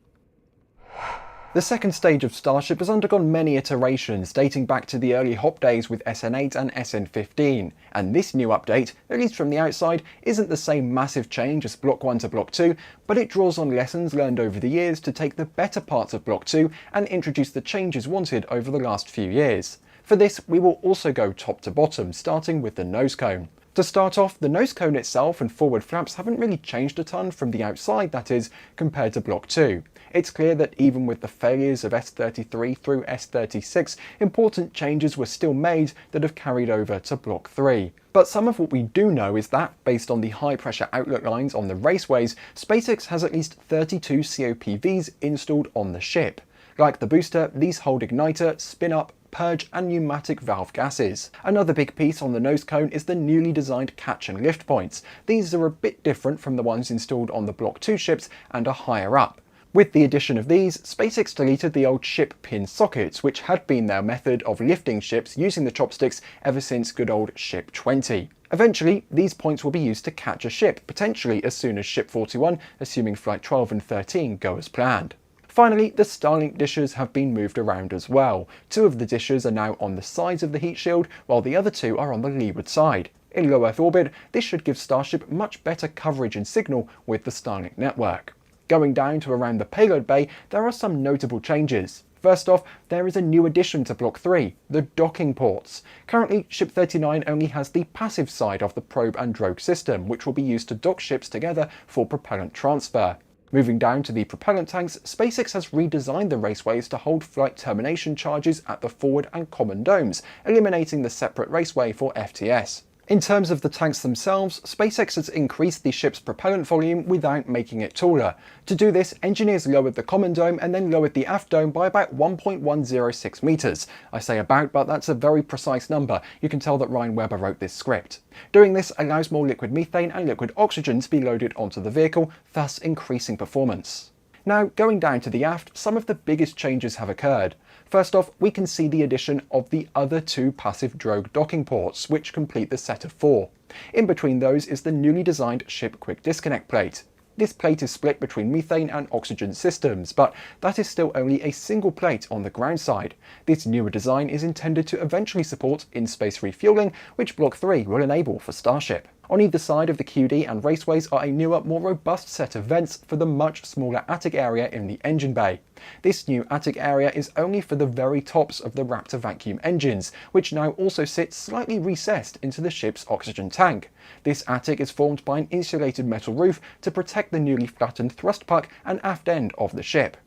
The second stage of Starship has undergone many iterations, dating back to the early hop days with SN8 and SN15, and this new update, at least from the outside, isn't the same massive change as Block 1 to Block 2, but it draws on lessons learned over the years to take the better parts of Block 2 and introduce the changes wanted over the last few years. For this, we will also go top to bottom, starting with the nose cone. To start off, the nose cone itself and forward flaps haven't really changed a ton from the outside, that is, compared to Block 2. It's clear that even with the failures of S33 through S36, important changes were still made that have carried over to Block 3. But some of what we do know is that, based on the high pressure outlet lines on the raceways, SpaceX has at least 32 COPVs installed on the ship. Like the booster, these hold igniter, spin-up, purge and pneumatic valve gases. Another big piece on the nose cone is the newly designed catch and lift points. These are a bit different from the ones installed on the Block 2 ships and are higher up. With the addition of these, SpaceX deleted the old ship pin sockets, which had been their method of lifting ships using the chopsticks ever since good old Ship 20. Eventually, these points will be used to catch a ship, potentially as soon as Ship 41, assuming Flight 12 and 13 go as planned. Finally, the Starlink dishes have been moved around as well. 2 of the dishes are now on the sides of the heat shield, while the other 2 are on the leeward side. In low Earth orbit, this should give Starship much better coverage and signal with the Starlink network. Going down to around the payload bay, there are some notable changes. First off, there is a new addition to Block 3, the docking ports. Currently, Ship 39 only has the passive side of the probe and drogue system, which will be used to dock ships together for propellant transfer. Moving down to the propellant tanks, SpaceX has redesigned the raceways to hold flight termination charges at the forward and common domes, eliminating the separate raceway for FTS. In terms of the tanks themselves, SpaceX has increased the ship's propellant volume without making it taller. To do this, engineers lowered the common dome and then lowered the aft dome by about 1.106 meters. I say about, but that's a very precise number. You can tell that Ryan Webber wrote this script. Doing this allows more liquid methane and liquid oxygen to be loaded onto the vehicle, thus increasing performance. Now, going down to the aft, some of the biggest changes have occurred. First off, we can see the addition of the other 2 passive drogue docking ports, which complete the set of 4. In between those is the newly designed ship quick disconnect plate. This plate is split between methane and oxygen systems, but that is still only a single plate on the ground side. This newer design is intended to eventually support in-space refueling, which Block 3 will enable for Starship. On either side of the QD and raceways are a newer, more robust set of vents for the much smaller attic area in the engine bay. This new attic area is only for the very tops of the Raptor vacuum engines, which now also sit slightly recessed into the ship's oxygen tank. This attic is formed by an insulated metal roof to protect the newly flattened thrust puck and aft end of the ship.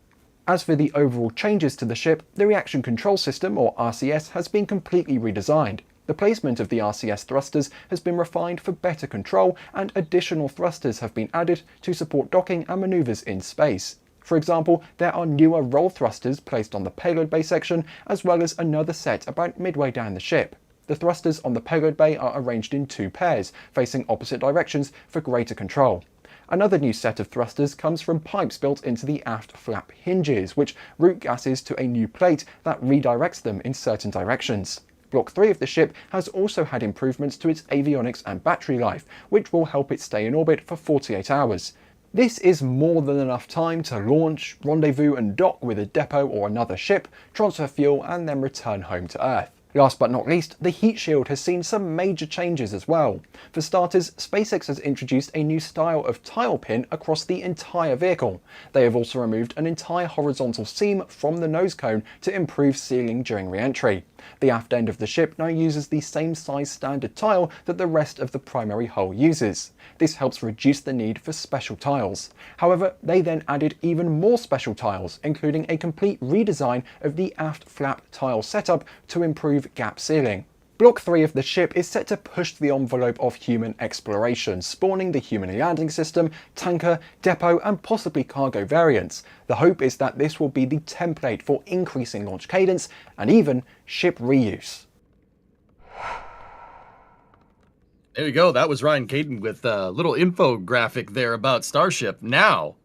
As for the overall changes to the ship, the Reaction Control System, or RCS, has been completely redesigned. The placement of the RCS thrusters has been refined for better control, and additional thrusters have been added to support docking and maneuvers in space. For example, there are newer roll thrusters placed on the payload bay section, as well as another set about midway down the ship. The thrusters on the payload bay are arranged in 2 pairs, facing opposite directions for greater control. Another new set of thrusters comes from pipes built into the aft flap hinges, which route gases to a new plate that redirects them in certain directions. Block 3 of the ship has also had improvements to its avionics and battery life, which will help it stay in orbit for 48 hours. This is more than enough time to launch, rendezvous and dock with a depot or another ship, transfer fuel and then return home to Earth. Last but not least, the heat shield has seen some major changes as well. For starters, SpaceX has introduced a new style of tile pin across the entire vehicle. They have also removed an entire horizontal seam from the nose cone to improve sealing during re-entry. The aft end of the ship now uses the same size standard tile that the rest of the primary hull uses. This helps reduce the need for special tiles. However, they then added even more special tiles, including a complete redesign of the aft flap tile setup to improve gap sealing. Block 3 of the ship is set to push the envelope of human exploration, spawning the human landing system, tanker, depot and possibly cargo variants. The hope is that this will be the template for increasing launch cadence and even ship reuse. There you go. That was Ryan Caden with a little infographic there about Starship. Now,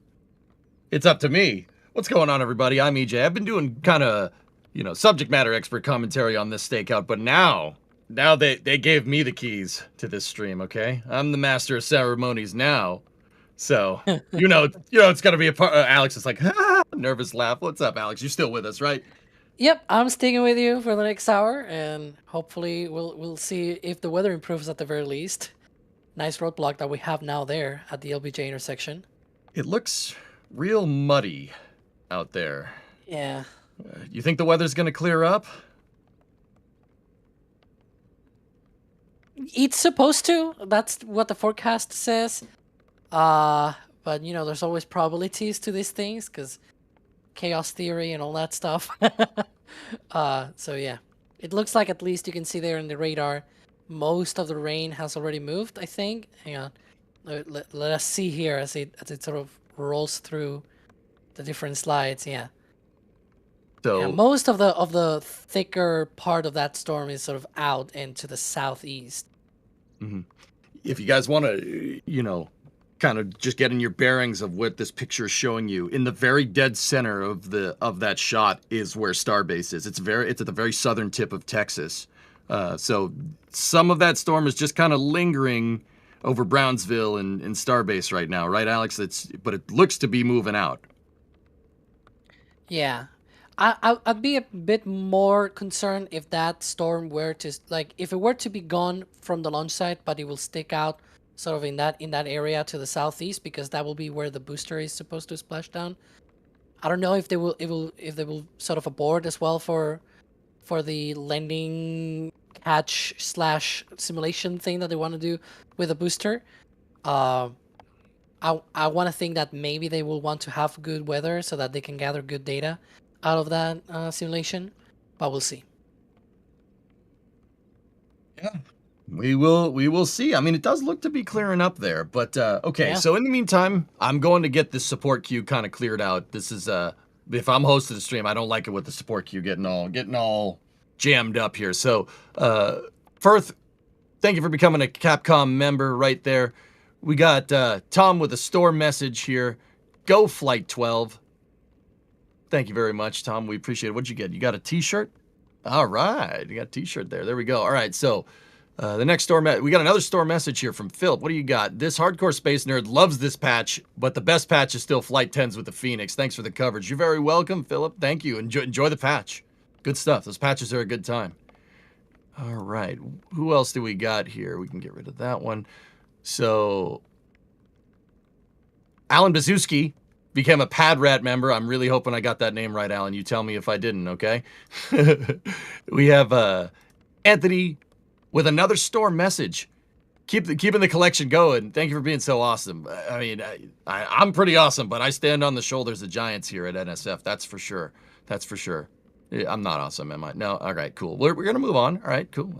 it's up to me. What's going on, everybody? I'm EJ. I've been doing kind of, subject matter expert commentary on this stakeout, but now they gave me the keys to this stream, okay? I'm the master of ceremonies now. So, it's going to be a part. Alex is like, nervous laugh. What's up, Alex? You're still with us, right? Yep, I'm sticking with you for the next hour, and hopefully we'll see if the weather improves at the very least. Nice roadblock that we have now there at the LBJ intersection. It looks real muddy out there. Yeah. You think the weather's going to clear up? It's supposed to. That's what the forecast says. But there's always probabilities to these things because chaos theory and all that stuff. So yeah, it looks like at least you can see there in the radar, most of the rain has already moved. I think. Hang on, let us see here as it sort of rolls through the different slides. Yeah. So yeah, most of the thicker part of that storm is sort of out into the southeast. Mm-hmm. If you guys want to, kind of just getting your bearings of what this picture is showing you, in the very dead center of that shot is where Starbase is. It's at the very southern tip of Texas. So some of that storm is just kind of lingering over Brownsville and Starbase right now, right, Alex? But it looks to be moving out. Yeah. I'd be a bit more concerned if that storm were to, like, if it were to be gone from the launch site, but it will stick out sort of in that area to the southeast, because that will be where the booster is supposed to splash down. I don't know if they will sort of abort as well for the landing catch / simulation thing that they want to do with the booster. I want to think that maybe they will want to have good weather so that they can gather good data out of that simulation, but we'll see. Yeah, we will see. I mean, it does look to be clearing up there, but okay. Yeah. So in the meantime, I'm going to get this support queue kind of cleared out. This is if I'm hosting the stream, I don't like it with the support queue getting all jammed up here. So Firth, thank you for becoming a Capcom member right there. We got Tom with a store message here. Go Flight 12. Thank you very much, Tom. We appreciate it. What'd you get? You got a t-shirt? All right. You got a t-shirt there. There we go. All right. So the next store, we got another store message here from Philip. What do you got? This hardcore space nerd loves this patch, but the best patch is still Flight 10s with the Phoenix. Thanks for the coverage. You're very welcome, Philip. Thank you. Enjoy the patch. Good stuff. Those patches are a good time. All right. Who else do we got here? We can get rid of that one. So Alan Bazewski became a Pad Rat member. I'm really hoping I got that name right, Alan. You tell me if I didn't, okay? We have Anthony with another store message. Keeping the collection going. Thank you for being so awesome. I mean, I'm pretty awesome, but I stand on the shoulders of giants here at NSF. That's for sure. That's for sure. I'm not awesome, am I? No. All right, cool. We're going to move on. All right, cool.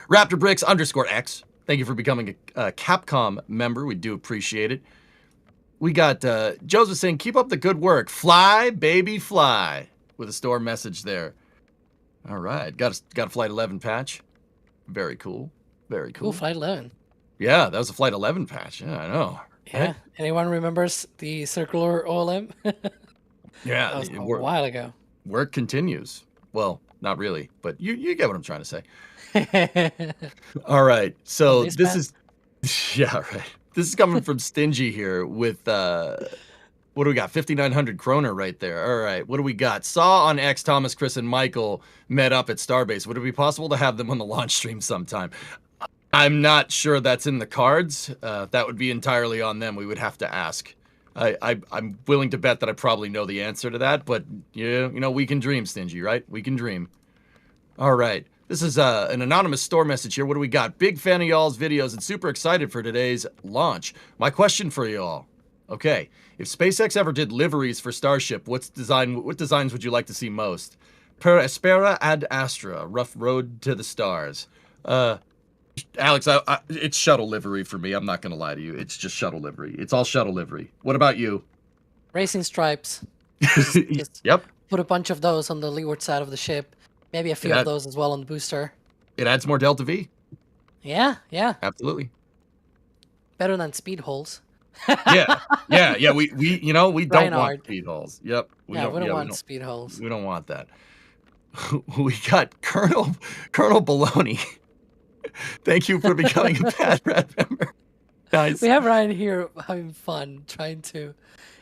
Raptor Bricks _X. Thank you for becoming a Capcom member. We do appreciate it. We got Joseph saying, keep up the good work. Fly, baby, fly. With a store message there. All right. Got a Flight 11 patch. Very cool. Very cool. Cool, Flight 11. Yeah, that was a Flight 11 patch. Yeah, I know. Yeah. Right? Anyone remembers the circular OLM? Yeah. That was a while ago. Work continues. Well, not really, but you get what I'm trying to say. All right. So this is... Yeah, right. This is coming from Stingy here with, what do we got? 5,900 kroner right there. All right, what do we got? Saw on X, Thomas, Chris, and Michael met up at Starbase. Would it be possible to have them on the launch stream sometime? I'm not sure that's in the cards. That would be entirely on them. We would have to ask. I'm willing to bet that I probably know the answer to that, but yeah, you know, we can dream, Stingy, right? We can dream. All right. This is an anonymous store message here. What do we got? Big fan of y'all's videos and super excited for today's launch. My question for y'all. Okay, if SpaceX ever did liveries for Starship, what designs would you like to see most? Per Aspera ad Astra, rough road to the stars. Alex, it's shuttle livery for me. I'm not going to lie to you. It's just shuttle livery. It's all shuttle livery. What about you? Racing stripes. Just yep. Put a bunch of those on the leeward side of the ship. Maybe a few of those as well on the booster. It adds more Delta V. Yeah, yeah. Absolutely. Better than speed holes. Yeah. We don't want speed holes. Yep. We don't want speed holes. We don't want that. We got Colonel Baloney. Thank you for becoming a Pad Rat member. Nice. We have Ryan here having fun trying to.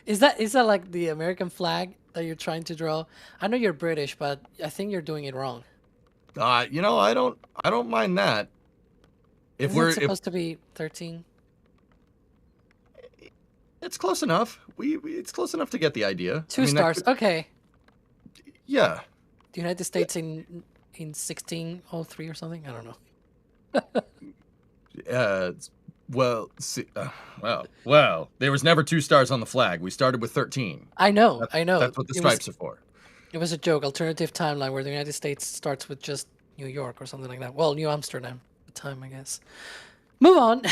Is that like the American flag that you're trying to draw? I know you're British, but I think you're doing it wrong. I don't mind that. If Isn't it supposed to be 13? It's close enough. It's close enough to get the idea. Two stars. Okay. Yeah. The United States in 1603 or something. I don't know. Well, there was never 2 stars on the flag. We started with 13. I know. That's what the stripes are for. It was a joke. Alternative timeline where the United States starts with just New York or something like that. Well, New Amsterdam at the time, I guess. Move on.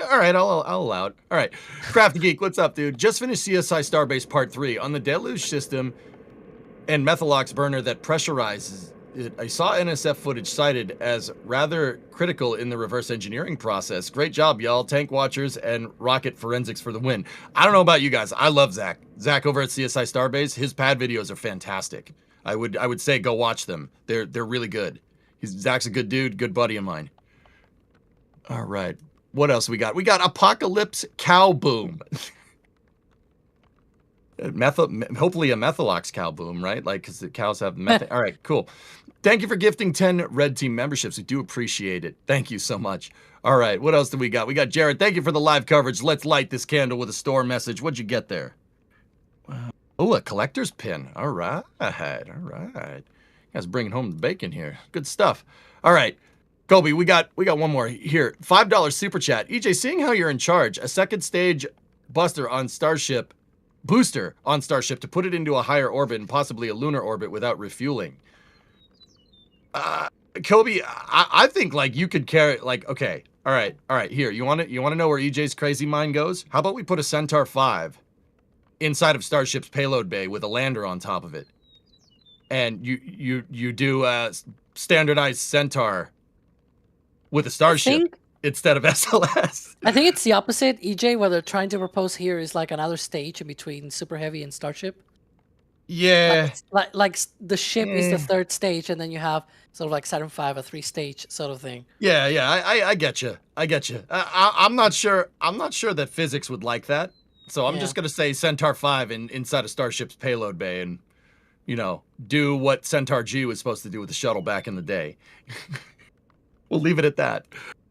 All right, I'll allow it. All right, Crafty Geek, what's up, dude? Just finished CSI Starbase Part 3 on the deluge system and Methalox burner that pressurizes it. I saw NSF footage cited as rather critical in the reverse engineering process. Great job, y'all. Tank Watchers and Rocket Forensics for the win. I don't know about you guys. I love Zach. Zach over at CSI Starbase, his pad videos are fantastic. I would say go watch them. They're really good. Zach's a good dude, good buddy of mine. All right. What else we got? We got Apocalypse Cow Boom. Hopefully a Methylox cow boom, right? Like, because the cows have methane. All right, cool. Thank you for gifting 10 Red Team memberships. We do appreciate it. Thank you so much. All right, what else do we got? We got Jared. Thank you for the live coverage. Let's light this candle with a store message. What'd you get there? Oh, a collector's pin. All right, all right. You guys bringing home the bacon here. Good stuff. All right, Colby, we got one more here. $5 super chat. EJ, seeing how you're in charge, a second stage booster on Starship to put it into a higher orbit and possibly a lunar orbit without refueling. Kobe, I think like you could carry like, okay, all right. Here, you want to know where EJ's crazy mind goes? How about we put a Centaur 5 inside of Starship's payload bay with a lander on top of it, and you do a standardized Centaur with a Starship instead of SLS. I think it's the opposite, EJ. What they're trying to propose here is like another stage in between Super Heavy and Starship. Yeah. Like the ship is the third stage, and then you have sort of like Saturn V, a 3-stage sort of thing. Yeah. I get you. I'm not sure that physics would like that. So I'm just gonna say Centaur 5 inside of Starship's payload bay, and do what Centaur G was supposed to do with the shuttle back in the day. We'll leave it at that.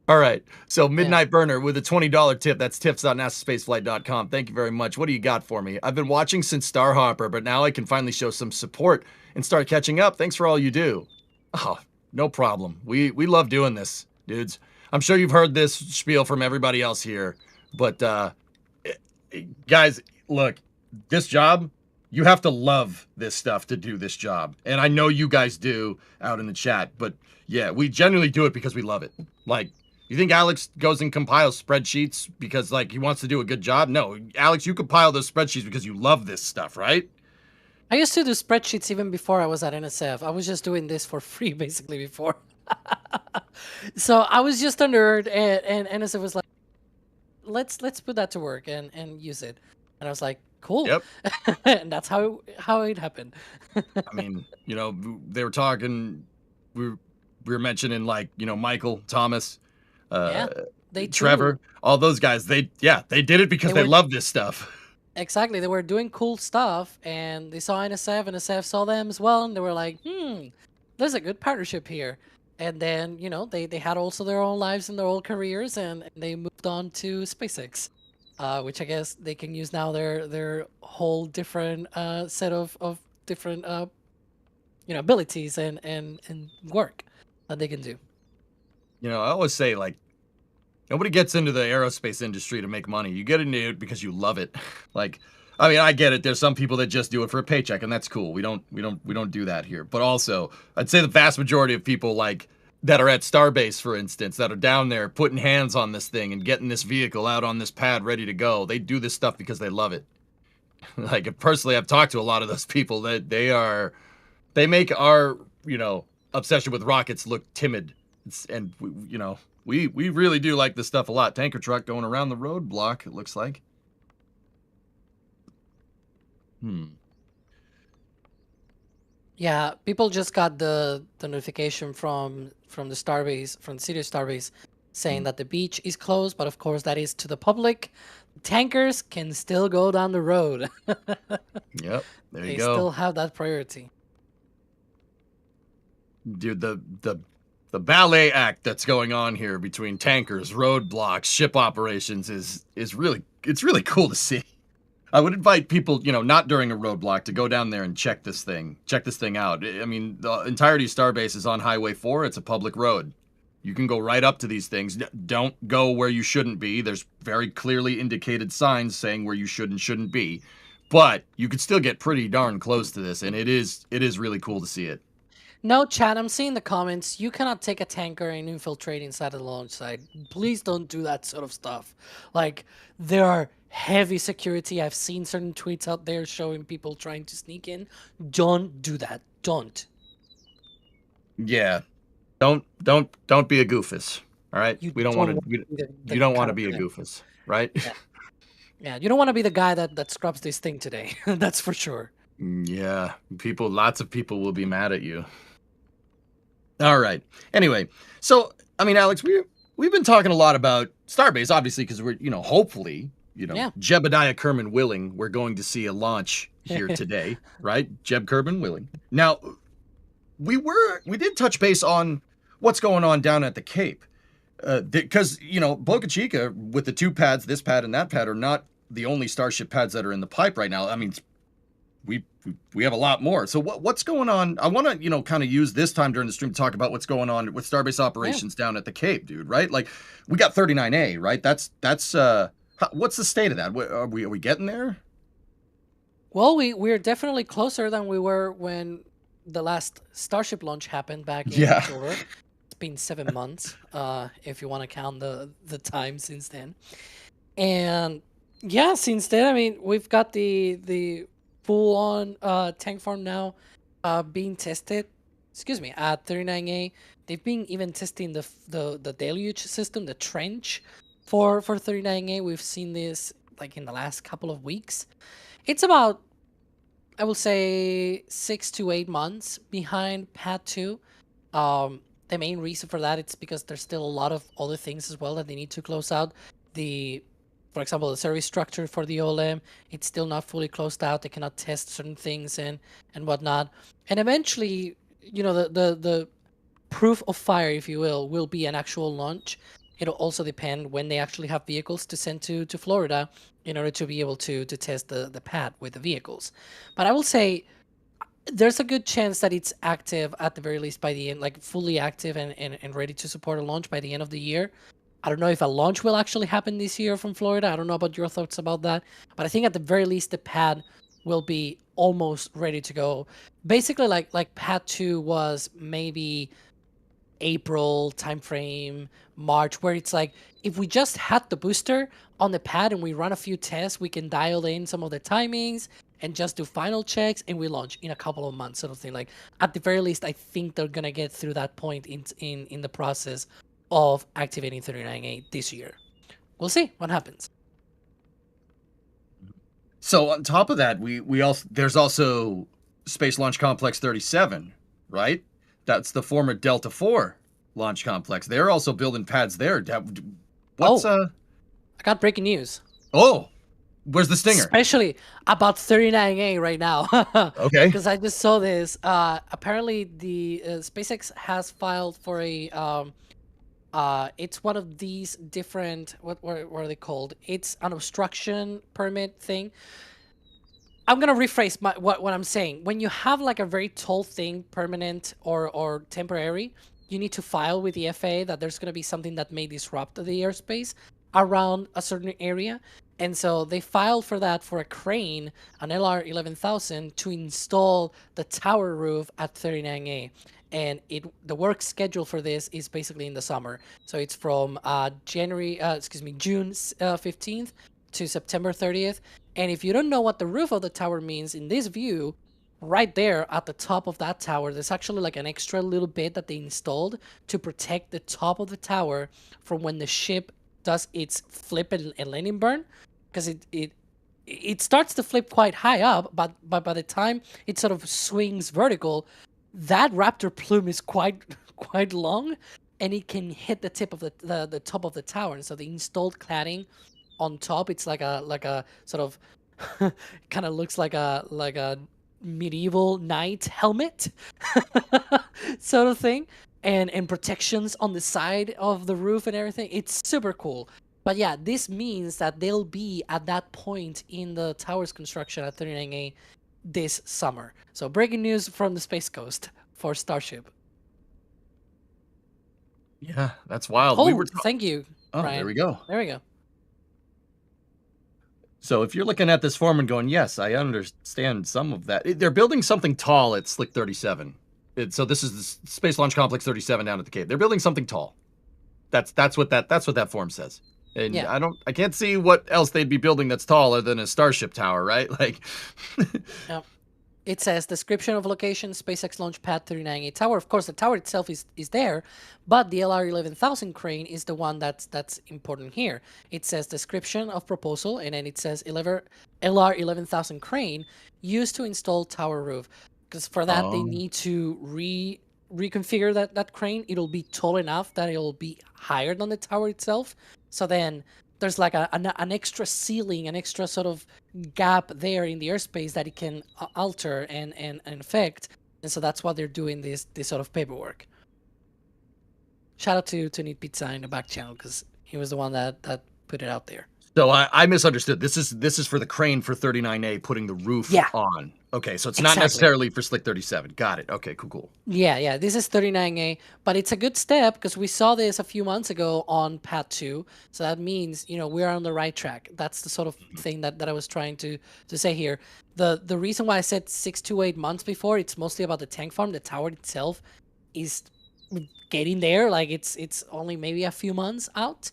All right. So Midnight Burner with a $20 tip. That's tips.nasaspaceflight.com. Thank you very much. What do you got for me? I've been watching since Starhopper, but now I can finally show some support and start catching up. Thanks for all you do. Oh, no problem. We love doing this, dudes. I'm sure you've heard this spiel from everybody else here, but guys, look, this job, you have to love this stuff to do this job. And I know you guys do out in the chat, but yeah, we genuinely do it because we love it. Like, you think Alex goes and compiles spreadsheets because like he wants to do a good job? No, Alex, you compile those spreadsheets because you love this stuff, right? I used to do spreadsheets even before I was at NSF. I was just doing this for free basically before. So I was just a nerd, and NSF was like, let's put that to work and use it. And I was like, cool. Yep. And that's how it happened. I mean, they were talking, we were mentioning like, Michael, Thomas, Trevor, all those guys, they did it because they love this stuff. Exactly. They were doing cool stuff, and they saw NSF, and NSF saw them as well, and they were like, there's a good partnership here. And then, they had also their own lives and their own careers, and they moved on to SpaceX, which I guess they can use now their whole different set of different abilities and work that they can do. I always say, like, nobody gets into the aerospace industry to make money. You get into it because you love it. Like, I mean, I get it. There's some people that just do it for a paycheck, and that's cool. We don't do that here. But also, I'd say the vast majority of people like that are at Starbase, for instance, that are down there putting hands on this thing and getting this vehicle out on this pad ready to go. They do this stuff because they love it. Like, personally, I've talked to a lot of those people that they make our, obsession with rockets look timid. And we really do like this stuff a lot. Tanker truck going around the roadblock, it looks like. Yeah, people just got the notification from the Starbase, from the city of Starbase, saying that the beach is closed, but of course that is to the public. Tankers can still go down the road. Yep, there you They go. still have that priority. Dude, the ballet act that's going on here between tankers, roadblocks, ship operations is really cool to see. I would invite people, not during a roadblock, to go down there and check this thing out. I mean, the entirety of Starbase is on Highway 4. It's a public road. You can go right up to these things. Don't go where you shouldn't be. There's very clearly indicated signs saying where you should and shouldn't be. But you could still get pretty darn close to this, and it is really cool to see it. No, chat, I'm seeing the comments. You cannot take a tanker and infiltrate inside of the launch site. Please don't do that sort of stuff. Like, there are heavy security. I've seen certain tweets out there showing people trying to sneak in. Don't do that. Don't. Yeah. Don't be a goofus. All right? We don't want to you don't want to be a goofus, right? Yeah, you don't want to be the guy that scrubs this thing today. That's for sure. Yeah, lots of people will be mad at you. All right. Anyway, so I mean, Alex, we've been talking a lot about Starbase, obviously, because we're hopefully, Jebediah Kerman willing, we're going to see a launch here today, right? Jeb Kerman willing. Now, we did touch base on what's going on down at the Cape, because Boca Chica with the 2 pads, this pad and that pad, are not the only Starship pads that are in the pipe right now. I mean, we have a lot more. So what's going on? I want to kind of use this time during the stream to talk about what's going on with Starbase operations down at the Cape, dude. Right? Like we got 39A, right? That's what's the state of that? Are we getting there? Well, we're definitely closer than we were when the last Starship launch happened back in October. It's been 7 months, if you want to count the time since then. And yeah, since then, I mean, we've got the full-on tank farm now being tested. Excuse me, at 39A. They've been even testing the deluge system, the trench for 39A. We've seen this like in the last couple of weeks. It's about, I will say, 6 to 8 months behind Pad 2. The main reason for that, it's because there's still a lot of other things as well that they need to close out. For example, the service structure for the OLM, it's still not fully closed out. They cannot test certain things and whatnot. And eventually, the proof of fire, if you will be an actual launch. It'll also depend when they actually have vehicles to send to Florida in order to be able to test the pad with the vehicles. But I will say there's a good chance that it's active at the very least by the end, like fully active and ready to support a launch by the end of the year. I don't know if a launch will actually happen this year from Florida. I don't know about your thoughts about that. But I think at the very least, the pad will be almost ready to go. Basically, like Pad 2 was maybe April timeframe, March, where it's like, if we just had the booster on the pad and we run a few tests, we can dial in some of the timings and just do final checks and we launch in a couple of months, sort of thing. Like, at the very least, I think they're going to get through that point in the process of activating 39A this year. We'll see what happens. So on top of that, there's also Space Launch Complex 37, right? That's the former Delta 4 launch complex. They're also building pads there. I got breaking news. Oh, where's the stinger? Especially about 39A right now. Okay. Because I just saw this. Apparently, the SpaceX has filed for a it's one of these different, what are they called? It's an obstruction permit thing. I'm gonna rephrase what I'm saying. When you have like a very tall thing, permanent or temporary, you need to file with the FAA that there's gonna be something that may disrupt the airspace around a certain area. And so they filed for that for a crane, an LR 11,000, to install the tower roof at 39A. And the work schedule for this is basically in the summer. So it's from June 15th to September 30th. And if you don't know what the roof of the tower means, in this view, right there at the top of that tower, there's actually like an extra little bit that they installed to protect the top of the tower from when the ship does its flip and landing burn. Because it starts to flip quite high up, but by the time it sort of swings vertical, that Raptor plume is quite long, and it can hit the tip of the top of the tower. And so the installed cladding on top, it's like a sort of kind of looks like a medieval knight helmet sort of thing, and protections on the side of the roof and everything. It's super cool. But yeah, this means that they'll be at that point in the tower's construction at 39A this summer. So breaking news from the Space Coast for Starship. Yeah, that's wild. Oh, thank you, Ryan. There we go. There we go. So if you're looking at this form and going, yes, I understand some of that. They're building something tall at Slick 37. So this is the Space Launch Complex 37 down at the Cape. They're building something tall. That's what that form says. And yeah. I can't see what else they'd be building that's taller than a Starship tower, right? Like, yeah. It says description of location, SpaceX launch pad 39A tower. Of course, the tower itself is there, but the LR 11,000 crane is the one that's important here. It says description of proposal, and then it says LR 11,000 crane used to install tower roof. Because for that, they need to reconfigure that crane. It'll be tall enough that it'll be higher than the tower itself. So then there's like an extra ceiling, an extra sort of gap there in the airspace that it can alter and affect. And so that's why they're doing this sort of paperwork. Shout out to Neat Pizza in the back channel, because he was the one that put it out there. So I misunderstood. This is for the crane for 39A putting the roof on. Okay, so it's not necessarily for Slick 37. Got it. Okay, cool. Yeah. This is 39A, but it's a good step because we saw this a few months ago on Pad 2. So that means, we're on the right track. That's the sort of thing that I was trying to say here. The reason why I said 6 to 8 months before, it's mostly about the tank farm. The tower itself is getting there. Like it's only maybe a few months out.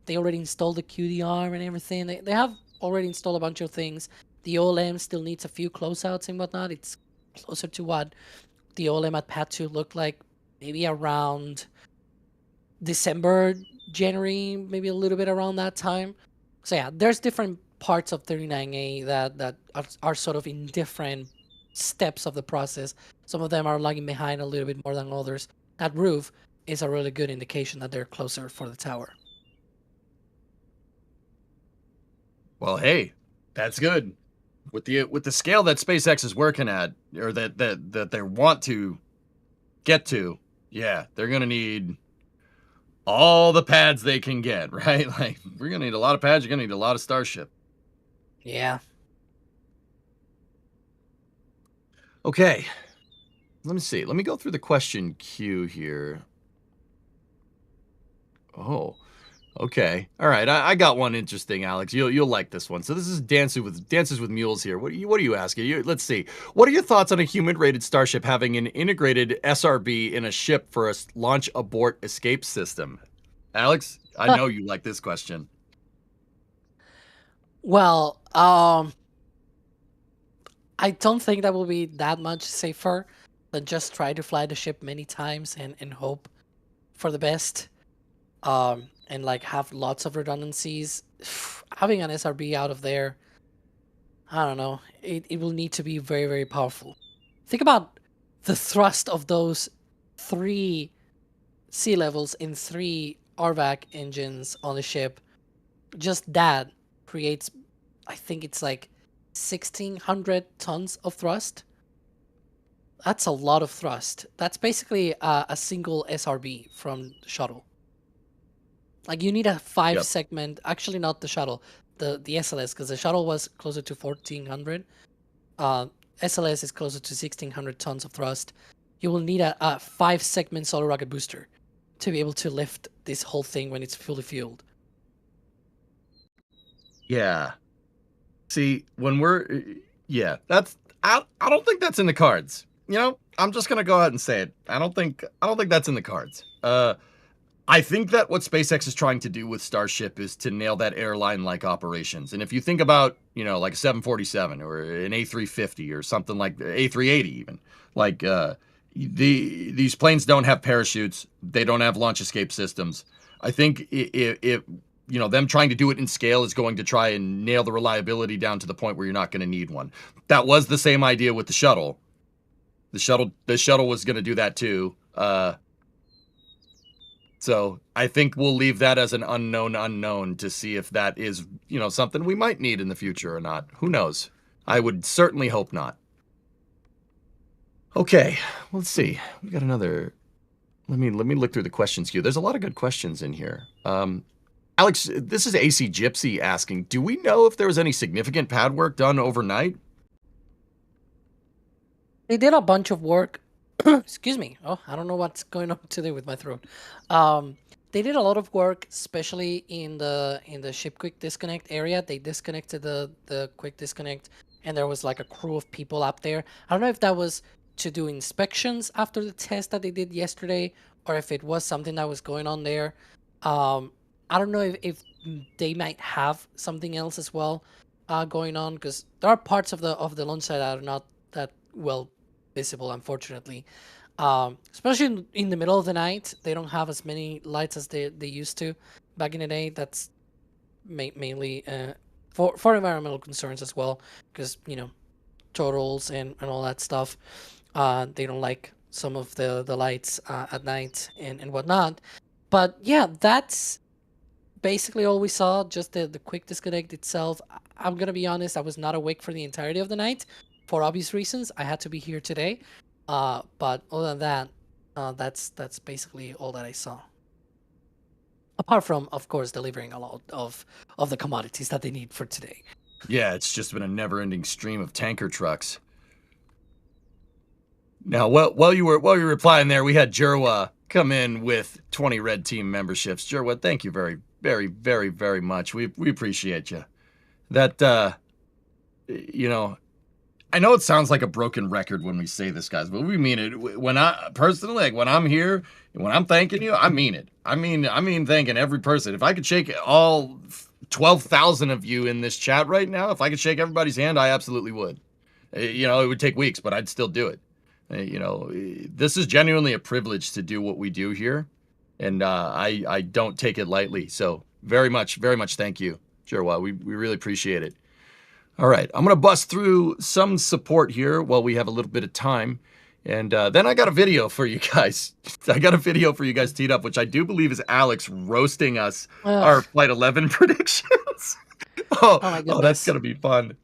They already installed the QDR and everything. They have already installed a bunch of things. The OLM still needs a few closeouts and whatnot. It's closer to what the OLM at Pad 2 looked like, maybe around December, January, maybe a little bit around that time. So yeah, there's different parts of 39A that are sort of in different steps of the process. Some of them are lagging behind a little bit more than others. That roof is a really good indication that they're closer for the tower. Well, hey, that's good. With the scale that SpaceX is working at, or that they want to get to, yeah, they're gonna need all the pads they can get, right? Like, we're gonna need a lot of pads. You're gonna need a lot of Starship. Yeah. Okay. Let me see. Let me go through the question queue here. Oh. Okay. All right. I got one interesting, Alex. You'll like this one. So this is Dances with Mules here. What are you asking? Let's see. What are your thoughts on a human-rated Starship having an integrated SRB in a ship for a launch abort escape system? Alex, I know you like this question. Well, I don't think that will be that much safer than just try to fly the ship many times and hope for the best. And like have lots of redundancies. Having an SRB out of there, I don't know. It will need to be very, very powerful. Think about the thrust of those 3 sea levels in 3 RVAC engines on the ship. Just that creates, I think it's like 1,600 tons of thrust. That's a lot of thrust. That's basically a single SRB from the shuttle. Like, you need a 5-segment, actually not the shuttle, the SLS, because the shuttle was closer to 1,400. SLS is closer to 1,600 tons of thrust. You will need a 5-segment solar rocket booster to be able to lift this whole thing when it's fully fueled. Yeah. See, when I don't think that's in the cards. I'm just gonna go ahead and say it. I don't think that's in the cards. I think that what SpaceX is trying to do with Starship is to nail that airline-like operations. And if you think about, like a 747 or an A350 or something like A380 even, like these planes don't have parachutes, they don't have launch escape systems. I think if them trying to do it in scale is going to try and nail the reliability down to the point where you're not going to need one. That was the same idea with the shuttle. The shuttle was going to do that too. So I think we'll leave that as an unknown to see if that is, something we might need in the future or not. Who knows? I would certainly hope not. Okay, let's see. We got another. Let me look through the questions queue. There's a lot of good questions in here. Alex, this is AC Gypsy asking, do we know if there was any significant pad work done overnight? They did a bunch of work. Excuse me. Oh, I don't know what's going on today with my throat. They did a lot of work, especially in the ship quick disconnect area. They disconnected the quick disconnect, and there was like a crew of people up there. I don't know if that was to do inspections after the test that they did yesterday, or if it was something that was going on there. I don't know if they might have something else as well going on, because there are parts of the launch site that are not that well visible, unfortunately. Especially in the middle of the night, they don't have as many lights as they used to back in the day. That's mainly for environmental concerns as well, because turtles and all that stuff. They don't like some of the lights at night and whatnot. But yeah, that's basically all we saw, just the quick disconnect itself. I'm gonna be honest, I was not awake for the entirety of the night for obvious reasons. I had to be here today. But other than that, that's basically all that I saw. Apart from, of course, delivering a lot of the commodities that they need for today. Yeah, it's just been a never-ending stream of tanker trucks. Now, while you were replying there, we had Jerwa come in with 20 Red Team memberships. Jerwa, thank you very, very, very, very much. We appreciate you. That, I know it sounds like a broken record when we say this, guys, but we mean it. When I'm here, when I'm thanking you, I mean it. I mean thanking every person. If I could shake all 12,000 of you in this chat right now, if I could shake everybody's hand, I absolutely would. It would take weeks, but I'd still do it. This is genuinely a privilege to do what we do here, and I don't take it lightly. So very much thank you, Jerwa. We really appreciate it. All right, I'm going to bust through some support here while we have a little bit of time. And then I got a video for you guys. I got a video for you guys teed up, which I do believe is Alex roasting us, our Flight 11 predictions. Oh, that's going to be fun.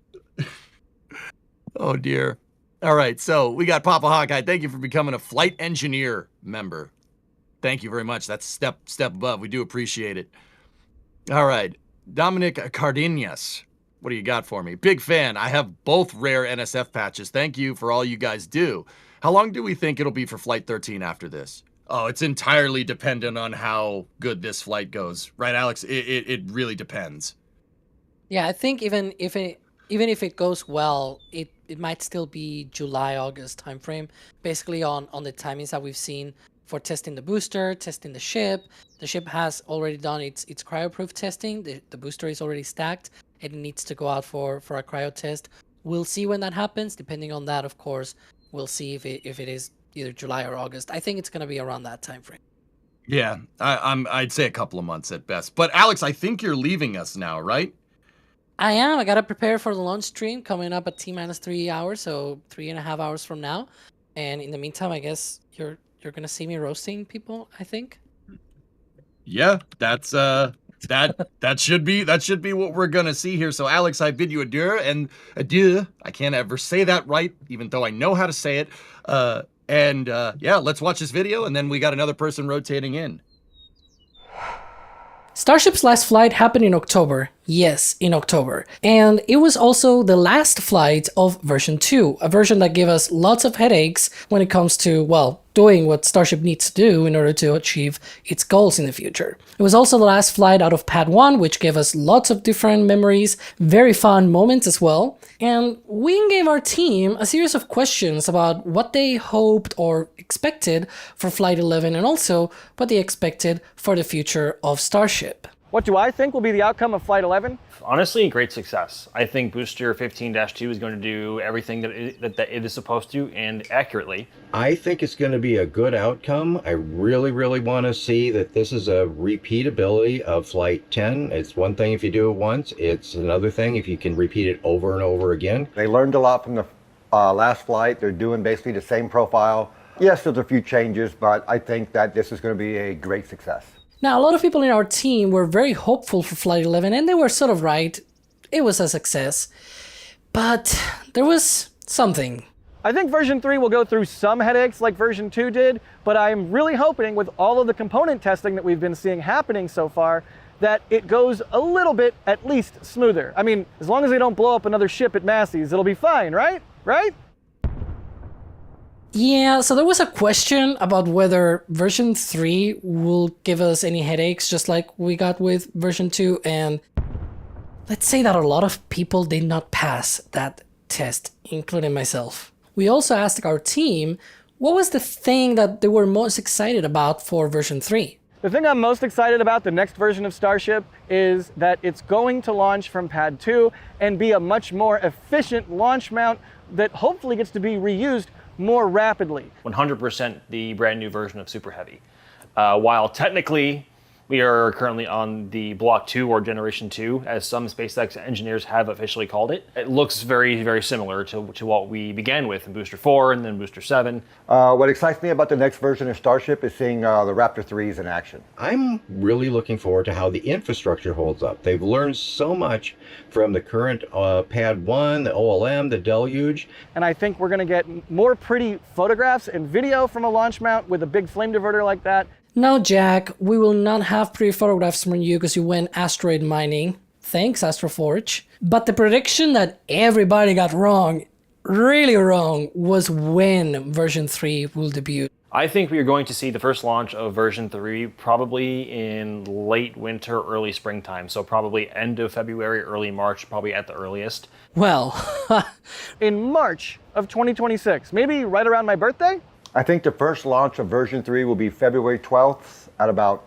Oh, dear. All right, so we got Papa Hawkeye. Thank you for becoming a Flight Engineer member. Thank you very much. That's step above. We do appreciate it. All right, Dominic Cardenas. What do you got for me? Big fan. I have both rare NSF patches. Thank you for all you guys do. How long do we think it'll be for Flight 13 after this? Oh, it's entirely dependent on how good this flight goes. Right, Alex? It really depends. Yeah, I think even if it goes well, it might still be July, August timeframe, basically on the timings that we've seen for testing the booster, testing the ship. The ship has already done its cryoproof testing. The booster is already stacked. It needs to go out for a cryo test. We'll see when that happens. Depending on that, of course, we'll see if it is either July or August. I think it's going to be around that time frame. Yeah, I'd say a couple of months at best. But Alex, I think you're leaving us now, right? I am. I got to prepare for the launch stream coming up at T-3 hours, so 3.5 hours from now. And in the meantime, I guess you're going to see me roasting people, I think. Yeah, that's that should be what we're gonna see here. So Alex, I bid you adieu and adieu. I can't ever say that right, even though I know how to say it. Yeah, let's watch this video, and then we got another person rotating in. Starship's last flight happened in October. Yes, in October. And it was also the last flight of version 2, a version that gave us lots of headaches when it comes to, well, doing what Starship needs to do in order to achieve its goals in the future. It was also the last flight out of Pad 1, which gave us lots of different memories, very fun moments as well. And we gave our team a series of questions about what they hoped or expected for Flight 11 and also what they expected for the future of Starship. What do I think will be the outcome of Flight 11? Honestly, great success. I think Booster 15-2 is going to do everything that it is supposed to and accurately. I think it's going to be a good outcome. I really, really want to see that this is a repeatability of Flight 10. It's one thing if you do it once. It's another thing if you can repeat it over and over again. They learned a lot from the last flight. They're doing basically the same profile. Yes, there's a few changes, but I think that this is going to be a great success. Now, a lot of people in our team were very hopeful for Flight 11, and they were sort of right. It was a success. But there was something. I think version 3 will go through some headaches like version 2 did, but I'm really hoping with all of the component testing that we've been seeing happening so far, that it goes a little bit at least smoother. I mean, as long as they don't blow up another ship at Massey's, it'll be fine, right? Right? Yeah, so there was a question about whether version 3 will give us any headaches just like we got with version 2, and let's say that a lot of people did not pass that test, including myself. We also asked our team what was the thing that they were most excited about for version 3. The thing I'm most excited about the next version of Starship is that it's going to launch from Pad 2 and be a much more efficient launch mount that hopefully gets to be reused more rapidly. 100% the brand new version of Super Heavy. While technically we are currently on the Block 2 or Generation 2, as some SpaceX engineers have officially called it. It looks very, very similar to what we began with in Booster 4 and then Booster 7. What excites me about the next version of Starship is seeing the Raptor 3s in action. I'm really looking forward to how the infrastructure holds up. They've learned so much from the current Pad 1, the OLM, the Deluge. And I think we're going to get more pretty photographs and video from a launch mount with a big flame diverter like that. No, Jack, we will not have pretty photographs from you because you went asteroid mining. Thanks, Astroforge. But the prediction that everybody got wrong, really wrong, was when version 3 will debut. I think we are going to see the first launch of version 3 probably in late winter, early springtime. So probably end of February, early March, probably at the earliest. Well, in March of 2026, maybe right around my birthday? I think the first launch of version 3 will be February 12th at about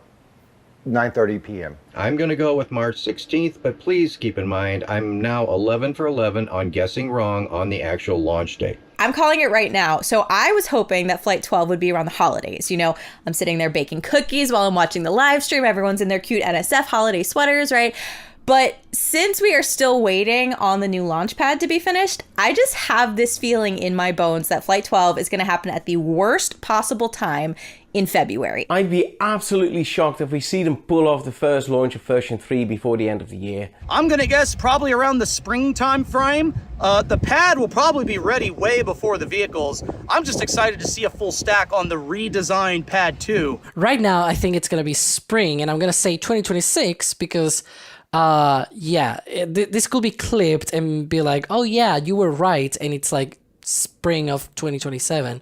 9:30 p.m. I'm going to go with March 16th, but please keep in mind I'm now 11 for 11 on guessing wrong on the actual launch date. I'm calling it right now. So I was hoping that Flight 12 would be around the holidays. You know, I'm sitting there baking cookies while I'm watching the live stream. Everyone's in their cute NSF holiday sweaters, right? But since we are still waiting on the new launch pad to be finished, I just have this feeling in my bones that Flight 12 is going to happen at the worst possible time in February. I'd be absolutely shocked if we see them pull off the first launch of version 3 before the end of the year. I'm going to guess probably around the springtime frame. The pad will probably be ready way before the vehicles. I'm just excited to see a full stack on the redesigned Pad 2. Right now, I think it's going to be spring, and I'm going to say 2026 because... this could be clipped and be like, oh yeah, you were right, and it's like spring of 2027.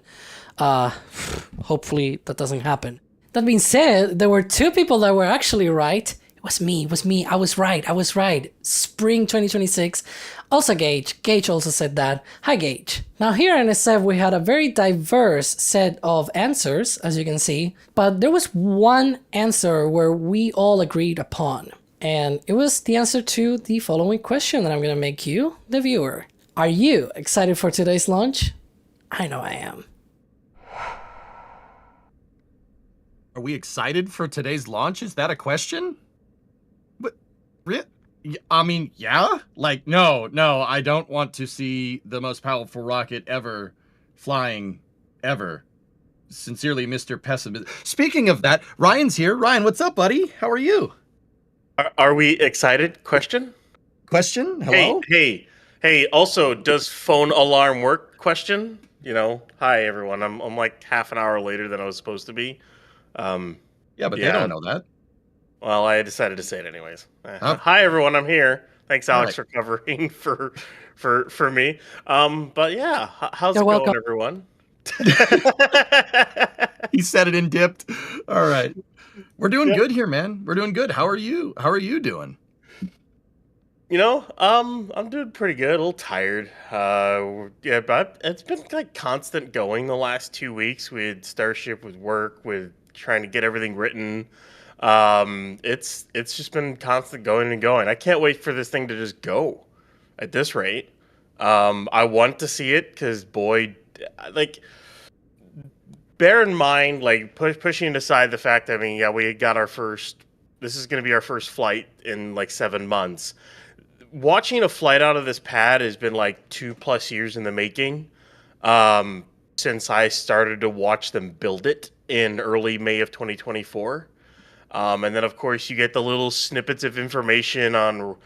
Hopefully that doesn't happen. That being said, there were two people that were actually right. It was me. I was right. Spring 2026. Also Gage also said that. Hi Gage. Now here in SF we had a very diverse set of answers, as you can see, but there was one answer where we all agreed upon. And it was the answer to the following question that I'm going to make you, the viewer. Are you excited for today's launch? I know I am. Are we excited for today's launch? Is that a question? But, I mean, yeah? Like, no, I don't want to see the most powerful rocket ever flying ever. Sincerely, Mr. Pessimist. Speaking of that, Ryan's here. Ryan, what's up, buddy? How are you? Are we excited? Question? Hello? Hey, also, does phone alarm work? Question? You know, hi, everyone. I'm like half an hour later than I was supposed to be. They don't know that. Well, I decided to say it anyways. Hi, everyone. I'm here. Thanks, Alex, for covering for me. But yeah, how's it going, everyone? He said it in dipped. All right. We're doing good here, man. We're doing good. How are you? How are you doing? You know, I'm doing pretty good. A little tired. But it's been like constant going the last 2 weeks with Starship, with work, with trying to get everything written. It's just been constant going and going. I can't wait for this thing to just go at this rate. I want to see it because, boy, like, bear in mind, like, pushing aside the fact that, I mean, yeah, we got this is going to be our first flight in like 7 months. Watching a flight out of this pad has been like 2+ years in the making, since I started to watch them build it in early May of 2024. And then, of course, you get the little snippets of information on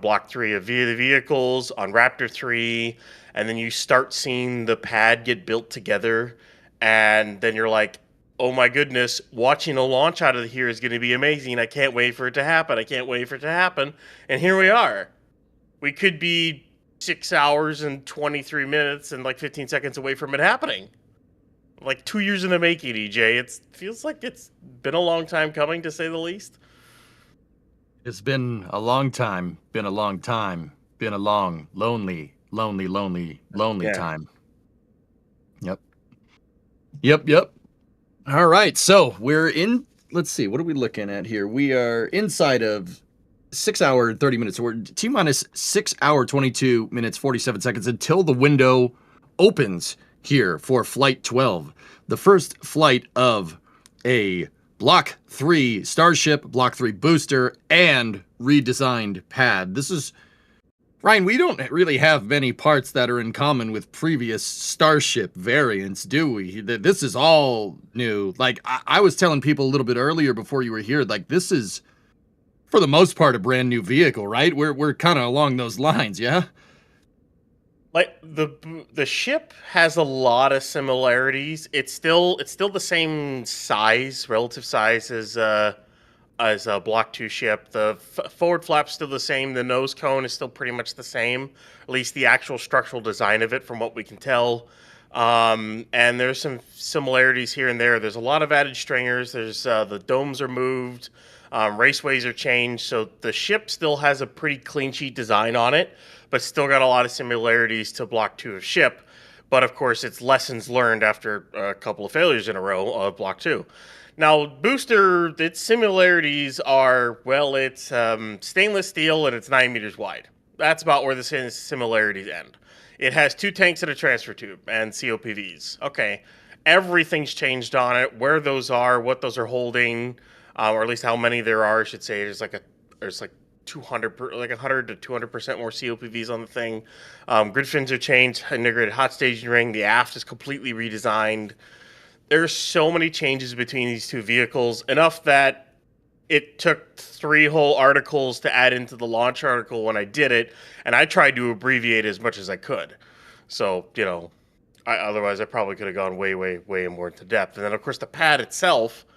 Block 3 of the vehicles, on Raptor 3, and then you start seeing the pad get built together, and then you're like, oh my goodness, watching a launch out of here is going to be amazing. I can't wait for it to happen. And here we are. We could be 6 hours and 23 minutes and like 15 seconds away from it happening. Like 2 years in the making, EJ. It feels like it's been a long time coming, to say the least. It's been a long time. Been a long, lonely time. Yep. All right. So we're in, let's see, what are we looking at here? We are inside of 6 hour 30 minutes. We're T-minus 6 hour 22 minutes 47 seconds until the window opens here for Flight 12. The first flight of a Block 3 Starship, Block 3 booster, and redesigned pad. This is... Ryan, we don't really have many parts that are in common with previous Starship variants, do we? This is all new. Like, I was telling people a little bit earlier before you were here, like, this is, for the most part, a brand new vehicle, right? We're kind of along those lines, yeah? Like, the ship has a lot of similarities. It's still the same size, relative size as a Block 2 ship. The forward flap's still the same. The nose cone is still pretty much the same, at least the actual structural design of it from what we can tell. And there's some similarities here and there. There's a lot of added stringers. There's the domes are moved. Raceways are changed. So the ship still has a pretty clean sheet design on it, but still got a lot of similarities to Block 2 of ship. But of course, it's lessons learned after a couple of failures in a row of Block 2. Now, booster, its similarities are, well, it's stainless steel and it's 9 meters wide. That's about where the similarities end. It has 2 tanks and a transfer tube and COPVs. Okay, everything's changed on it. Where those are, what those are holding, or at least how many there are, I should say. There's like 100 to 200% more COPVs on the thing. Grid fins are changed. Integrated hot staging ring. The aft is completely redesigned. There's so many changes between these two vehicles, enough that it took 3 whole articles to add into the launch article when I did it, and I tried to abbreviate as much as I could. So, you know, otherwise I probably could have gone way, way, way more into depth. And then, of course, the pad itself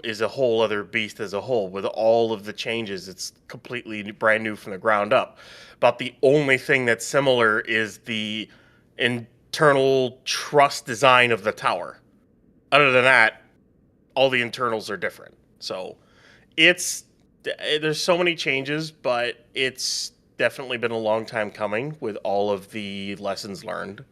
is a whole other beast as a whole. With all of the changes, it's completely brand new from the ground up. About the only thing that's similar is the internal truss design of the tower. Other than that, all the internals are different. So there's so many changes, but it's definitely been a long time coming with all of the lessons learned.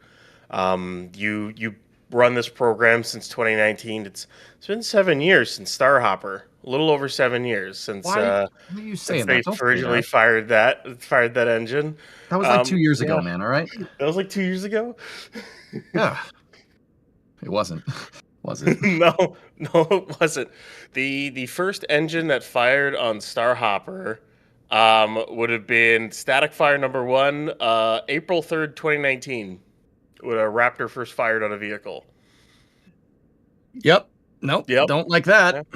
You run this program since 2019. It's been 7 years since Starhopper. A little over 7 years since Why are you saying they that? originally fired that engine. That was like 2 years ago, man, all right? That was like 2 years ago? Yeah. It wasn't. Was it? No, it wasn't. The first engine that fired on Starhopper would have been static fire number 1, April 3rd, 2019, when a Raptor first fired on a vehicle. Yep. Nope. Yep. Don't like that.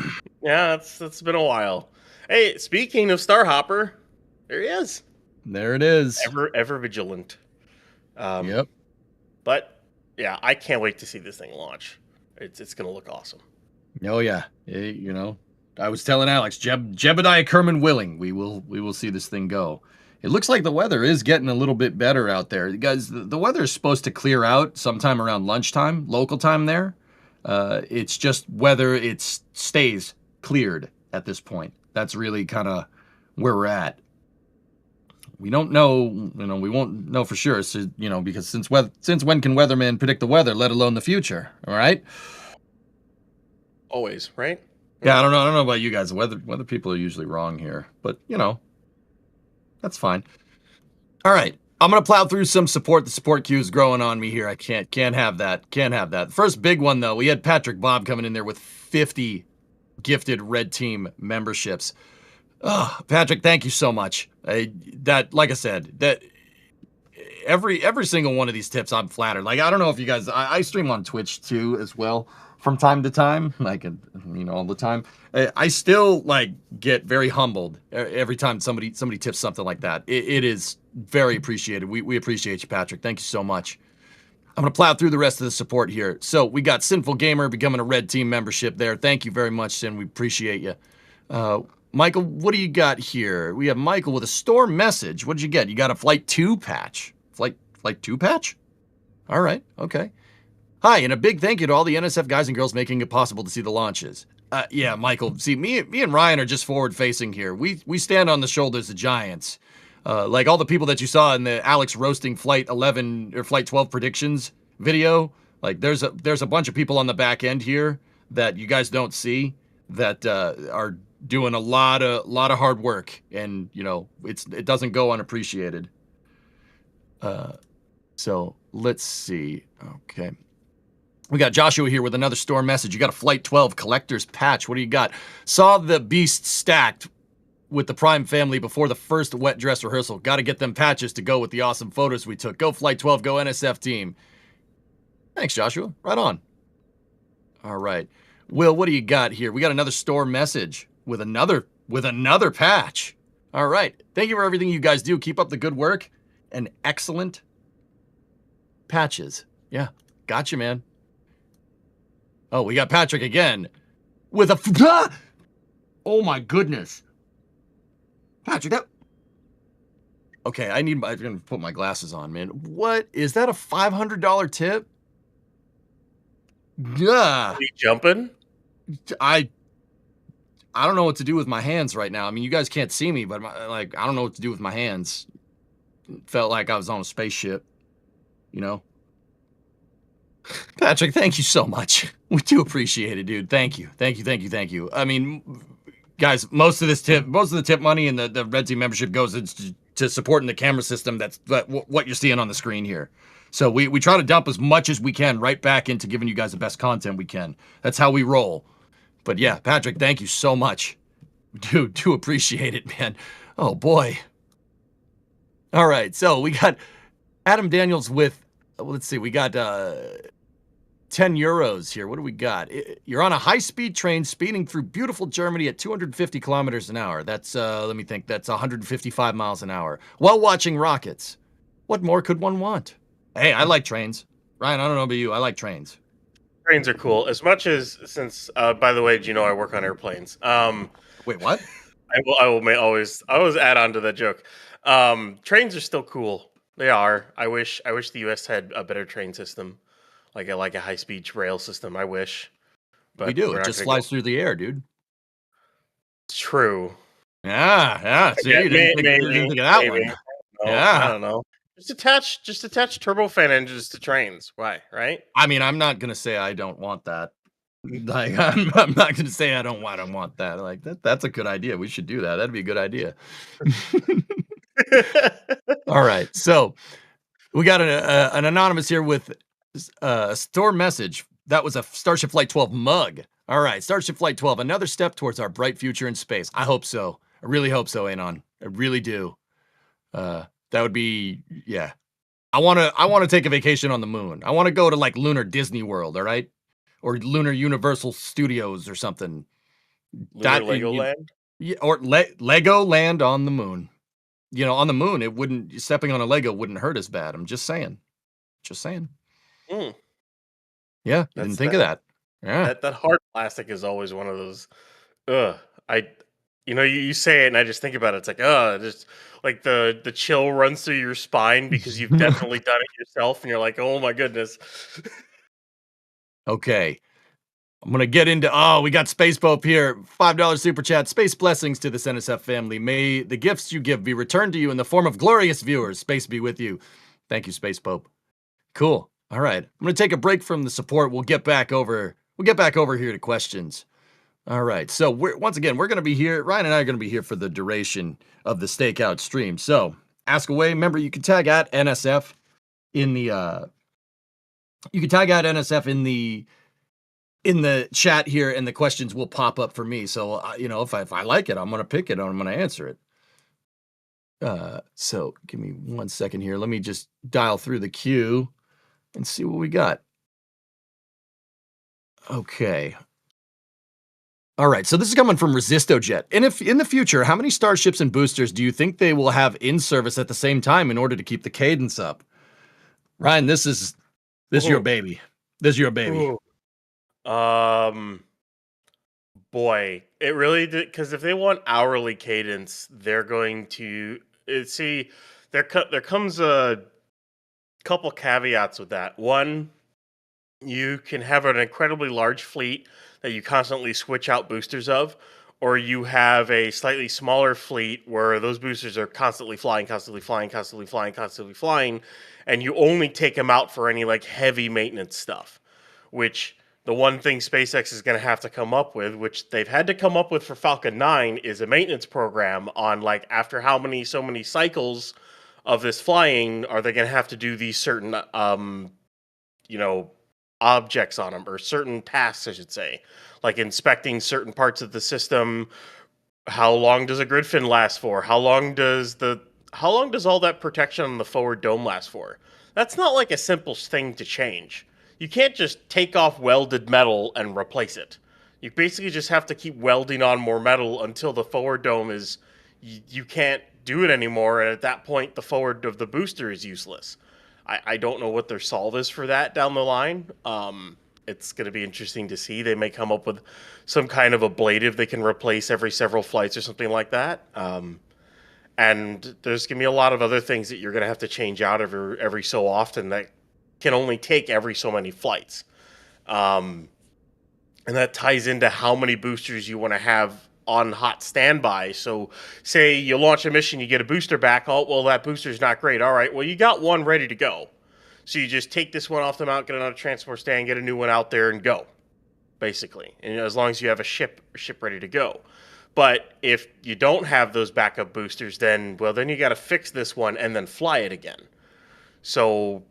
Yeah, it's been a while. Hey, speaking of Starhopper, there he is. There it is. Ever vigilant. Yep. But yeah, I can't wait to see this thing launch. It's going to look awesome. Oh yeah, you know, I was telling Alex, Jebediah Kerman willing, we will see this thing go. It looks like the weather is getting a little bit better out there, guys. The weather is supposed to clear out sometime around lunchtime, local time there. It's just whether it stays cleared at this point. That's really kind of where we're at. We don't know, you know, we won't know for sure, so, you know, because since when can weathermen predict the weather, let alone the future, all right? Always, right? Yeah, I don't know about you guys. Weather people are usually wrong here, but, you know, that's fine. All right, I'm going to plow through some support. The support queue is growing on me here. I can't have that. Can't have that. First big one, though, we had Patrick Bob coming in there with 50 gifted Red Team memberships. Oh, Patrick, thank you so much. Like I said, that every single one of these tips, I'm flattered. Like, I don't know if you guys, I stream on Twitch too as well from time to time, like, you know, all the time. I still like get very humbled every time somebody tips something like that. It is very appreciated. We appreciate you, Patrick. Thank you so much. I'm going to plow through the rest of the support here. So we got Sinful Gamer becoming a Red Team membership there. Thank you very much, Sin. We appreciate you. Michael, what do you got here? We have Michael with a store message. What did you get? You got a Flight 2 patch. Flight 2 patch? All right, okay. Hi, and a big thank you to all the NSF guys and girls making it possible to see the launches. Yeah, Michael, see, me and Ryan are just forward-facing here. We stand on the shoulders of giants. Like all the people that you saw in the Alex roasting Flight 11 or Flight 12 predictions video. Like, there's a bunch of people on the back end here that you guys don't see that are doing a lot of hard work, and it doesn't go unappreciated. So let's see. Okay. We got Joshua here with another store message. You got a Flight 12 collector's patch. What do you got? Saw the beast stacked with the Prime family before the first wet dress rehearsal. Got to get them patches to go with the awesome photos we took. Go Flight 12, go NSF team. Thanks, Joshua. Right on. All right. Will, what do you got here? We got another store message with another patch. All right. Thank you for everything you guys do. Keep up the good work and excellent patches. Yeah. Gotcha, man. Oh, we got Patrick again with a... Oh, my goodness. Patrick, that... Okay, I'm going to put my glasses on, man. What? Is that a $500 tip? Yeah. Are you jumping? I don't know what to do with my hands right now. I mean, you guys can't see me, but I don't know what to do with my hands. It felt like I was on a spaceship, Patrick, thank you so much. We do appreciate it, dude. Thank you. I mean, guys, most of the tip money and the Red Team membership goes to supporting the camera system. That's what you're seeing on the screen here. So we try to dump as much as we can right back into giving you guys the best content we can. That's how we roll. But yeah, Patrick, thank you so much. Dude, do appreciate it, man. Oh, boy. All right, so we got Adam Daniels with, let's see, we got 10 euros here. What do we got? You're on a high-speed train speeding through beautiful Germany at 250 kilometers an hour. That's, let me think, that's 155 miles an hour. While watching rockets. What more could one want? Hey, I like trains. Ryan, I don't know about you. I like trains. Trains are cool. As much as, since, by the way, do you know I work on airplanes? Wait, what? I will always add on to that joke. Trains are still cool. They are. I wish the U.S. had a better train system, like a high-speed rail system. I wish. But we do. It just flies through the air, dude. It's true. Yeah. See, you didn't think of that one. Yeah. I don't know. Just attach turbofan engines to trains. Why? Right? I mean, I'm not gonna say I don't want that. Like, I'm not gonna say I don't want that. Like that's a good idea. We should do that. That'd be a good idea. All right. So we got an anonymous here with a store message. That was a Starship Flight 12 mug. All right, Starship Flight 12, another step towards our bright future in space. I hope so. I really hope so, Anon. I really do. That would be, yeah. I want to take a vacation on the moon. I want to go to like Lunar Disney World, all right? Or Lunar Universal Studios or something. Lunar Legoland? Yeah, or Lego Land on the moon. On the moon, stepping on a Lego wouldn't hurt as bad. I'm just saying. Mm. Yeah, didn't think of that. Yeah. That hard plastic is always one of those. You say it and I just think about it. It's like, just like the chill runs through your spine because you've definitely done it yourself, and you're like, oh my goodness. Okay. I'm going to get into, we got Space Pope here. $5 super chat. Space blessings to this NSF family. May the gifts you give be returned to you in the form of glorious viewers. Space be with you. Thank you, Space Pope. Cool. All right. I'm going to take a break from the support. We'll get back over here to questions. All right. So once again, we're going to be here. Ryan and I are going to be here for the duration of the Stakeout stream. So ask away. Remember, you can tag at NSF in the, in the chat here, and the questions will pop up for me. So, if I like it, I'm going to pick it and I'm going to answer it. So give me 1 second here. Let me just dial through the queue and see what we got. Okay. All right. So this is coming from ResistoJet. And if in the future, how many starships and boosters do you think they will have in service at the same time in order to keep the cadence up? Ryan, this is your baby. This is your baby. Boy, it really did, because if they want hourly cadence, they're going to see. There comes a couple caveats with that. One, you can have an incredibly large fleet that you constantly switch out boosters of, or you have a slightly smaller fleet where those boosters are constantly flying, and you only take them out for any like heavy maintenance stuff, which The one thing SpaceX is going to have to come up with, which they've had to come up with for Falcon 9, is a maintenance program on like after so many cycles of this flying, are they going to have to do these certain objects on them, or certain tasks, I should say, like inspecting certain parts of the system. How long does a grid fin last for? How long does all that protection on the forward dome last for? That's not like a simple thing to change. You can't just take off welded metal and replace it. You basically just have to keep welding on more metal until the forward dome is, you can't do it anymore, and at that point the forward of the booster is useless. I don't know what their solve is for that down the line. It's going to be interesting to see. They may come up with some kind of ablative they can replace every several flights or something like that. And there's going to be a lot of other things that you're going to have to change out every so often that can only take every so many flights. And that ties into how many boosters you want to have on hot standby. So say you launch a mission, you get a booster back. Oh, well, that booster's not great. All right, well, you got one ready to go. So you just take this one off the mount, get another transport stand, get a new one out there and go, basically. And as long as you have a ship ready to go. But if you don't have those backup boosters, then you got to fix this one and then fly it again. So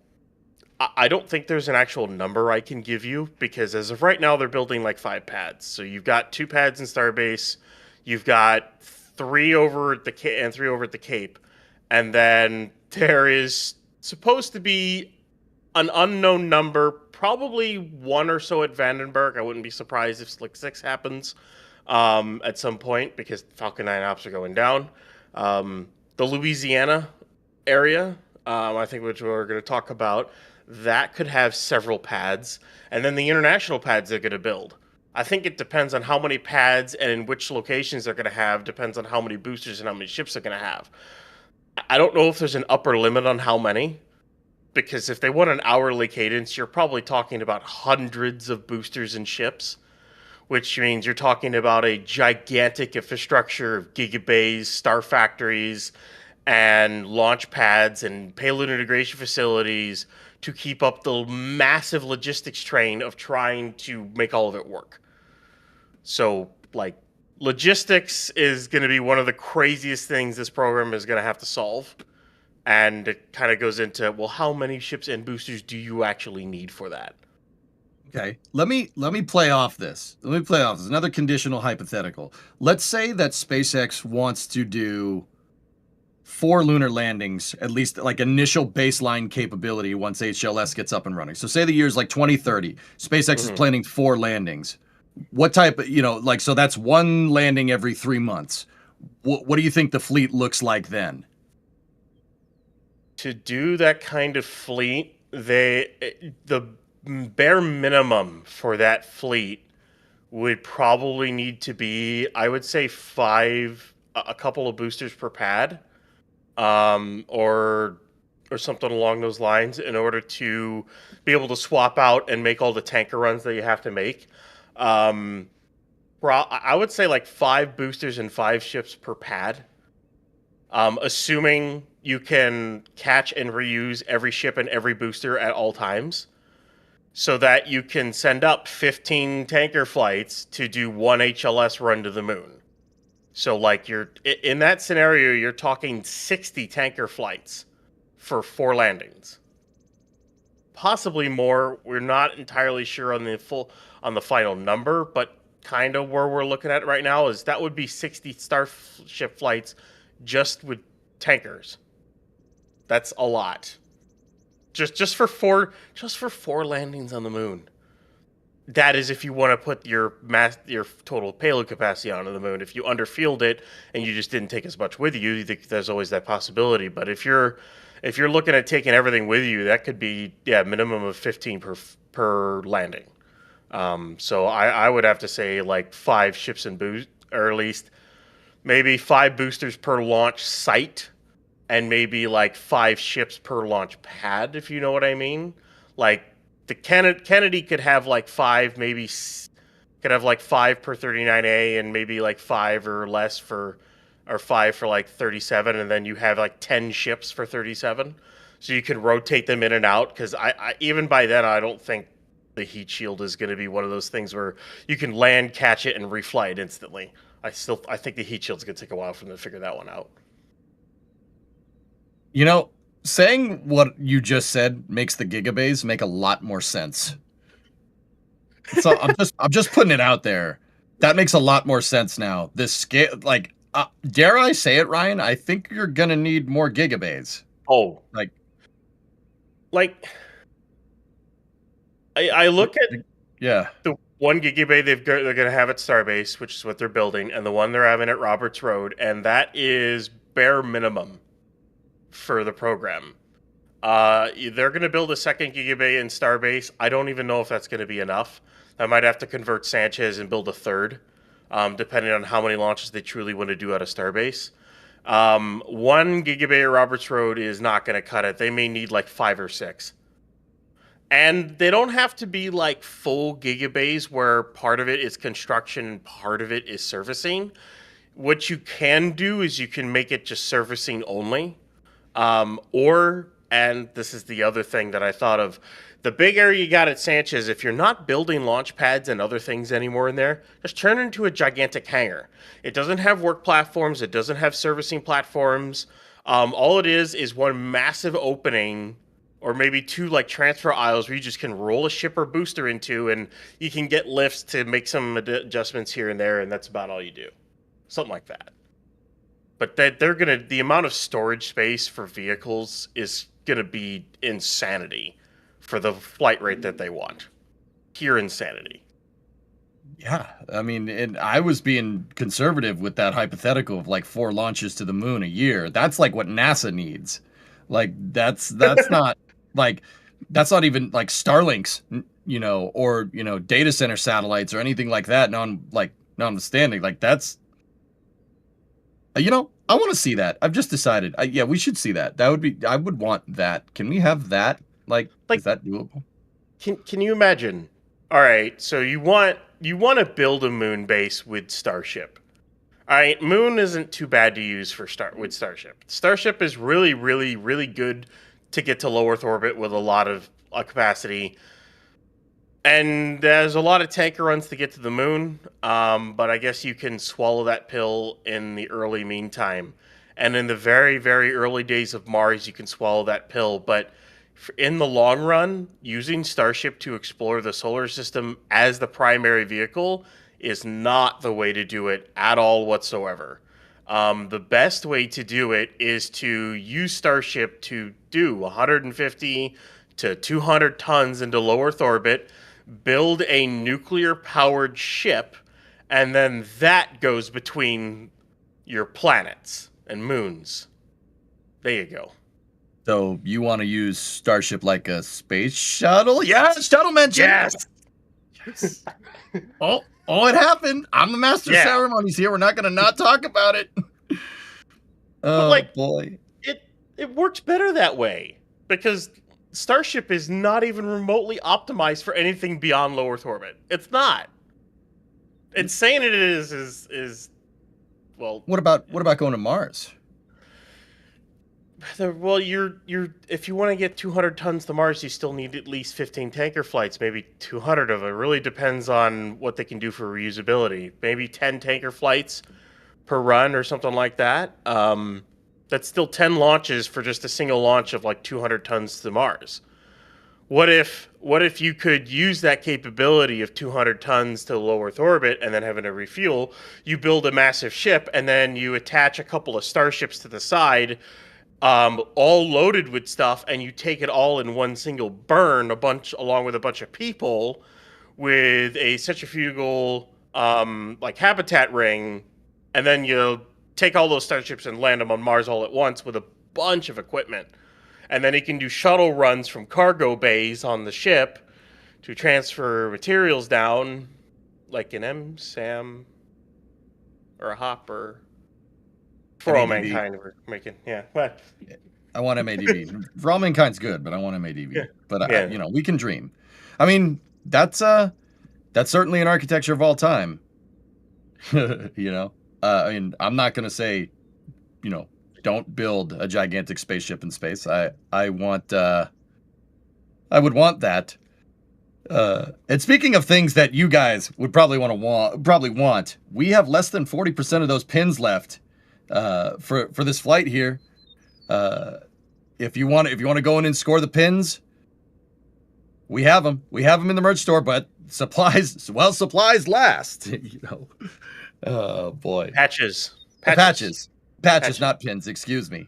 I don't think there's an actual number I can give you, because as of right now, they're building like 5 pads. So you've got 2 pads in Starbase, you've got 3 over at the and 3 over at the Cape, and then there is supposed to be an unknown number, probably 1 or so at Vandenberg. I wouldn't be surprised if Slick 6 happens at some point, because Falcon 9 ops are going down. The Louisiana area, I think, which we're going to talk about, that could have several pads, and then the international pads they're going to build. I think it depends on how many pads and in which locations they're going to have, depends on how many boosters and how many ships they're going to have. I don't know if there's an upper limit on how many, because if they want an hourly cadence, you're probably talking about hundreds of boosters and ships, which means you're talking about a gigantic infrastructure of gigabays, star factories, and launch pads and payload integration facilities to keep up the massive logistics train of trying to make all of it work. So, like, logistics is going to be one of the craziest things this program is going to have to solve. And it kind of goes into, well, how many ships and boosters do you actually need for that? Okay, let me play off this. Another conditional hypothetical. Let's say that SpaceX wants to do 4 lunar landings, at least like initial baseline capability once HLS gets up and running. So say the year's like 2030. SpaceX is planning 4 landings. What type of, so that's 1 landing every 3 months. What do you think the fleet looks like then? To do that kind of fleet, the bare minimum for that fleet would probably need to be, I would say, 5, a couple of boosters per pad. Or something along those lines, in order to be able to swap out and make all the tanker runs that you have to make. I would say like 5 boosters and 5 ships per pad, assuming you can catch and reuse every ship and every booster at all times, so that you can send up 15 tanker flights to do 1 HLS run to the moon. So, like, in that scenario, you're talking 60 tanker flights for 4 landings, possibly more. We're not entirely sure on the final number, but kind of where we're looking at right now is that would be 60 Starship flights just with tankers. That's a lot, just for 4 landings on the moon. That is if you want to put your total payload capacity onto the moon. If you underfield it and you just didn't take as much with you, there's always that possibility. But if you're looking at taking everything with you, that could be minimum of 15 per landing. So I would have to say like 5 ships and boost, or at least maybe 5 boosters per launch site, and maybe like 5 ships per launch pad, if you know what I mean. Like, the Kennedy could have like 5, maybe could have like 5 per 39A, and maybe like 5 or less or 5 for like 37, and then you have like 10 ships for 37. So you can rotate them in and out, because I even by then I don't think the heat shield is going to be one of those things where you can land, catch it, and refly it instantly. I think the heat shield's going to take a while for them to figure that one out. You know, saying what you just said makes the gigabays make a lot more sense. So I'm just putting it out there. That makes a lot more sense now. This scale, like, dare I say it, Ryan? I think you're gonna need more gigabays. Oh, like I look at the 1 gigabay they're going to have at Starbase, which is what they're building, and the one they're having at Roberts Road, and that is bare minimum for the program. They're going to build a 2nd gigabay in Starbase. I don't even know if that's going to be enough. I might have to convert Sanchez and build a 3rd, depending on how many launches they truly want to do out of Starbase. 1 gigabay at Roberts Road is not going to cut it. They may need like 5 or 6. And they don't have to be like full gigabays where part of it is construction and part of it is servicing. What you can do is you can make it just servicing only. And this is the other thing that I thought of, the big area you got at Sanchez, if you're not building launch pads and other things anymore in there, just turn it into a gigantic hangar. It doesn't have work platforms. It doesn't have servicing platforms. All it is one massive opening, or maybe 2 like transfer aisles where you just can roll a ship or booster into, and you can get lifts to make some adjustments here and there, and that's about all you do. Something like that. But the amount of storage space for vehicles is gonna be insanity for the flight rate that they want. Pure insanity. Yeah, I mean, and I was being conservative with that hypothetical of like 4 launches to the moon a year. That's like what NASA needs. Like that's not like, that's not even like Starlinks, you know, or, you know, data center satellites or anything like that. Notwithstanding, like that's, you know, I want to see that. I've just decided. Yeah, we should see that. That would be, I would want that. Can we have that? Like is that doable? Can you imagine? All right, so you want to build a moon base with Starship. All right, Moon isn't too bad to use with Starship. Starship is really, really, really good to get to low Earth orbit with a lot of capacity. And there's a lot of tanker runs to get to the moon, but I guess you can swallow that pill in the early meantime. And in the very, very early days of Mars, you can swallow that pill. But in the long run, using Starship to explore the solar system as the primary vehicle is not the way to do it at all whatsoever. The best way to do it is to use Starship to do 150 to 200 tons into low Earth orbit, build a nuclear-powered ship, and then that goes between your planets and moons. There you go. So you want to use Starship like a space shuttle? Yes, shuttle mention. Yes. Oh, it happened. I'm the master of ceremonies here. We're not going to not talk about it. Oh, boy. It works better that way because Starship is not even remotely optimized for anything beyond low Earth orbit. It's not. It's saying it is well. What about going to Mars? Well, you're if you want to get 200 tons to Mars, you still need at least 15 tanker flights, maybe 200 of it. It really depends on what they can do for reusability. Maybe 10 tanker flights per run or something like that. That's still 10 launches for just a single launch of like 200 tons to Mars. What if you could use that capability of 200 tons to low Earth orbit and then having to refuel, you build a massive ship and then you attach a couple of Starships to the side, all loaded with stuff, and you take it all in one single burn, along with a bunch of people, with a centrifugal like habitat ring, and then you take all those Starships and land them on Mars all at once with a bunch of equipment. And then he can do shuttle runs from cargo bays on the ship to transfer materials down, like an MSAM or a Hopper. For all mankind, we're making, What? I want MADV. For all mankind's good, but I want MADV. Yeah. But you know, we can dream. I mean, that's certainly an architecture of all time. You know, I mean, I'm not gonna say, you know, don't build a gigantic spaceship in space. I would want that. And speaking of things that you guys would probably want, we have less than 40% of those pins left for this flight here. If you want to go in and score the pins, we have them. We have them in the merch store, but supplies last. You know. Oh boy. Patches, not pins. Excuse me.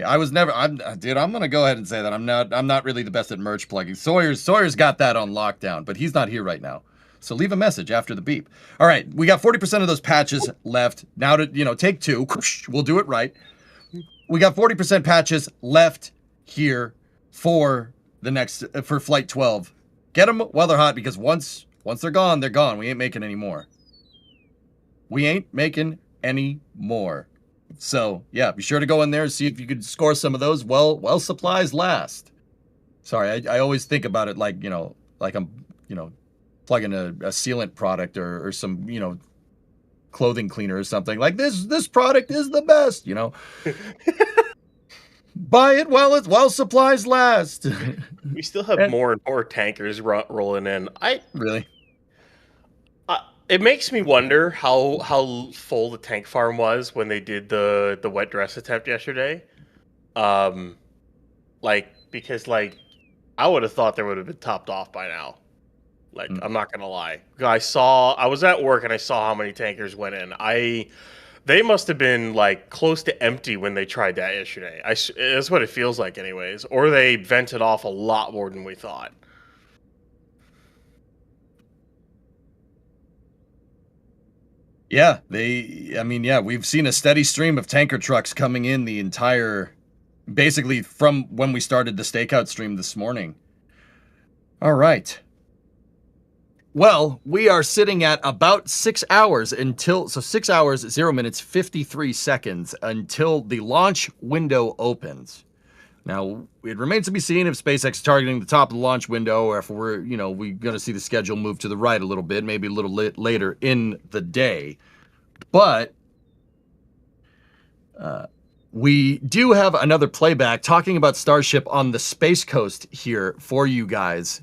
I'm gonna go ahead and say that I'm not really the best at merch plugging. Sawyer's got that on lockdown, but he's not here right now. So leave a message after the beep. All right, we got 40% of those patches left. Now to take two. We'll do it right. We got 40% patches left here for the next for flight 12. Get them while they're hot, because once they're gone, they're gone. We ain't making any more. So yeah, be sure to go in there and see if you could score some of those while supplies last. Sorry, I always think about it like I'm plugging a sealant product or some clothing cleaner or something. Like this product is the best, Buy it while supplies last. We still have more and more tankers rolling in. Really? It makes me wonder how full the tank farm was when they did the wet dress attempt yesterday. Because I would have thought they would have been topped off by now. I'm not gonna lie. I was at work and I saw how many tankers went in. They must have been close to empty when they tried that yesterday. That's what it feels like, anyways. Or they vented off a lot more than we thought. Yeah, we've seen a steady stream of tanker trucks coming in basically from when we started the Stakeout stream this morning. All right. Well, we are sitting at about 6 hours 6 hours, 0 minutes, 53 seconds until the launch window opens. Now, it remains to be seen if SpaceX is targeting the top of the launch window, or if we're going to see the schedule move to the right a little bit, maybe a little later in the day. But we do have another playback talking about Starship on the Space Coast here for you guys.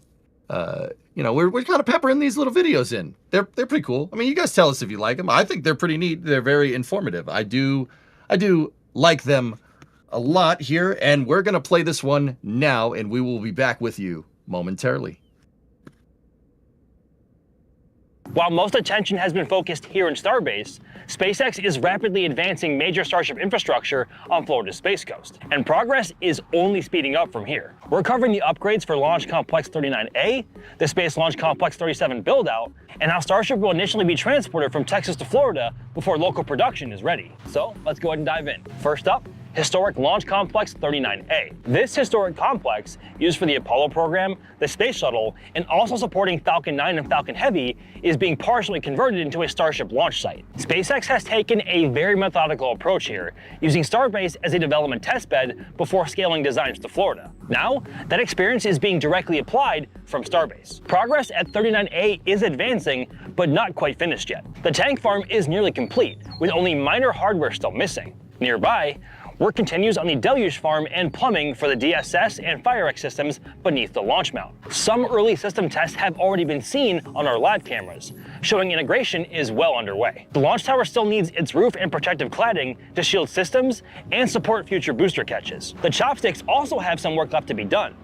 We're kind of peppering these little videos in. They're pretty cool. I mean, you guys tell us if you like them. I think they're pretty neat. They're very informative. I do like them a lot here, and we're going to play this one now, and we will be back with you momentarily. While most attention has been focused here in Starbase, SpaceX is rapidly advancing major Starship infrastructure on Florida's Space Coast, and progress is only speeding up from here. We're covering the upgrades for Launch Complex 39A, the Space Launch Complex 37 build-out, and how Starship will initially be transported from Texas to Florida before local production is ready. So let's go ahead and dive in. First up, Historic Launch Complex 39A. This historic complex, used for the Apollo program, the Space Shuttle, and also supporting Falcon 9 and Falcon Heavy, is being partially converted into a Starship launch site. SpaceX has taken a very methodical approach here, using Starbase as a development testbed before scaling designs to Florida. Now, that experience is being directly applied from Starbase. Progress at 39A is advancing, but not quite finished yet. The tank farm is nearly complete, with only minor hardware still missing. Nearby, work continues on the deluge farm and plumbing for the DSS and FireX systems beneath the launch mount. Some early system tests have already been seen on our live cameras, showing integration is well underway. The launch tower still needs its roof and protective cladding to shield systems and support future booster catches. The chopsticks also have some work left to be done.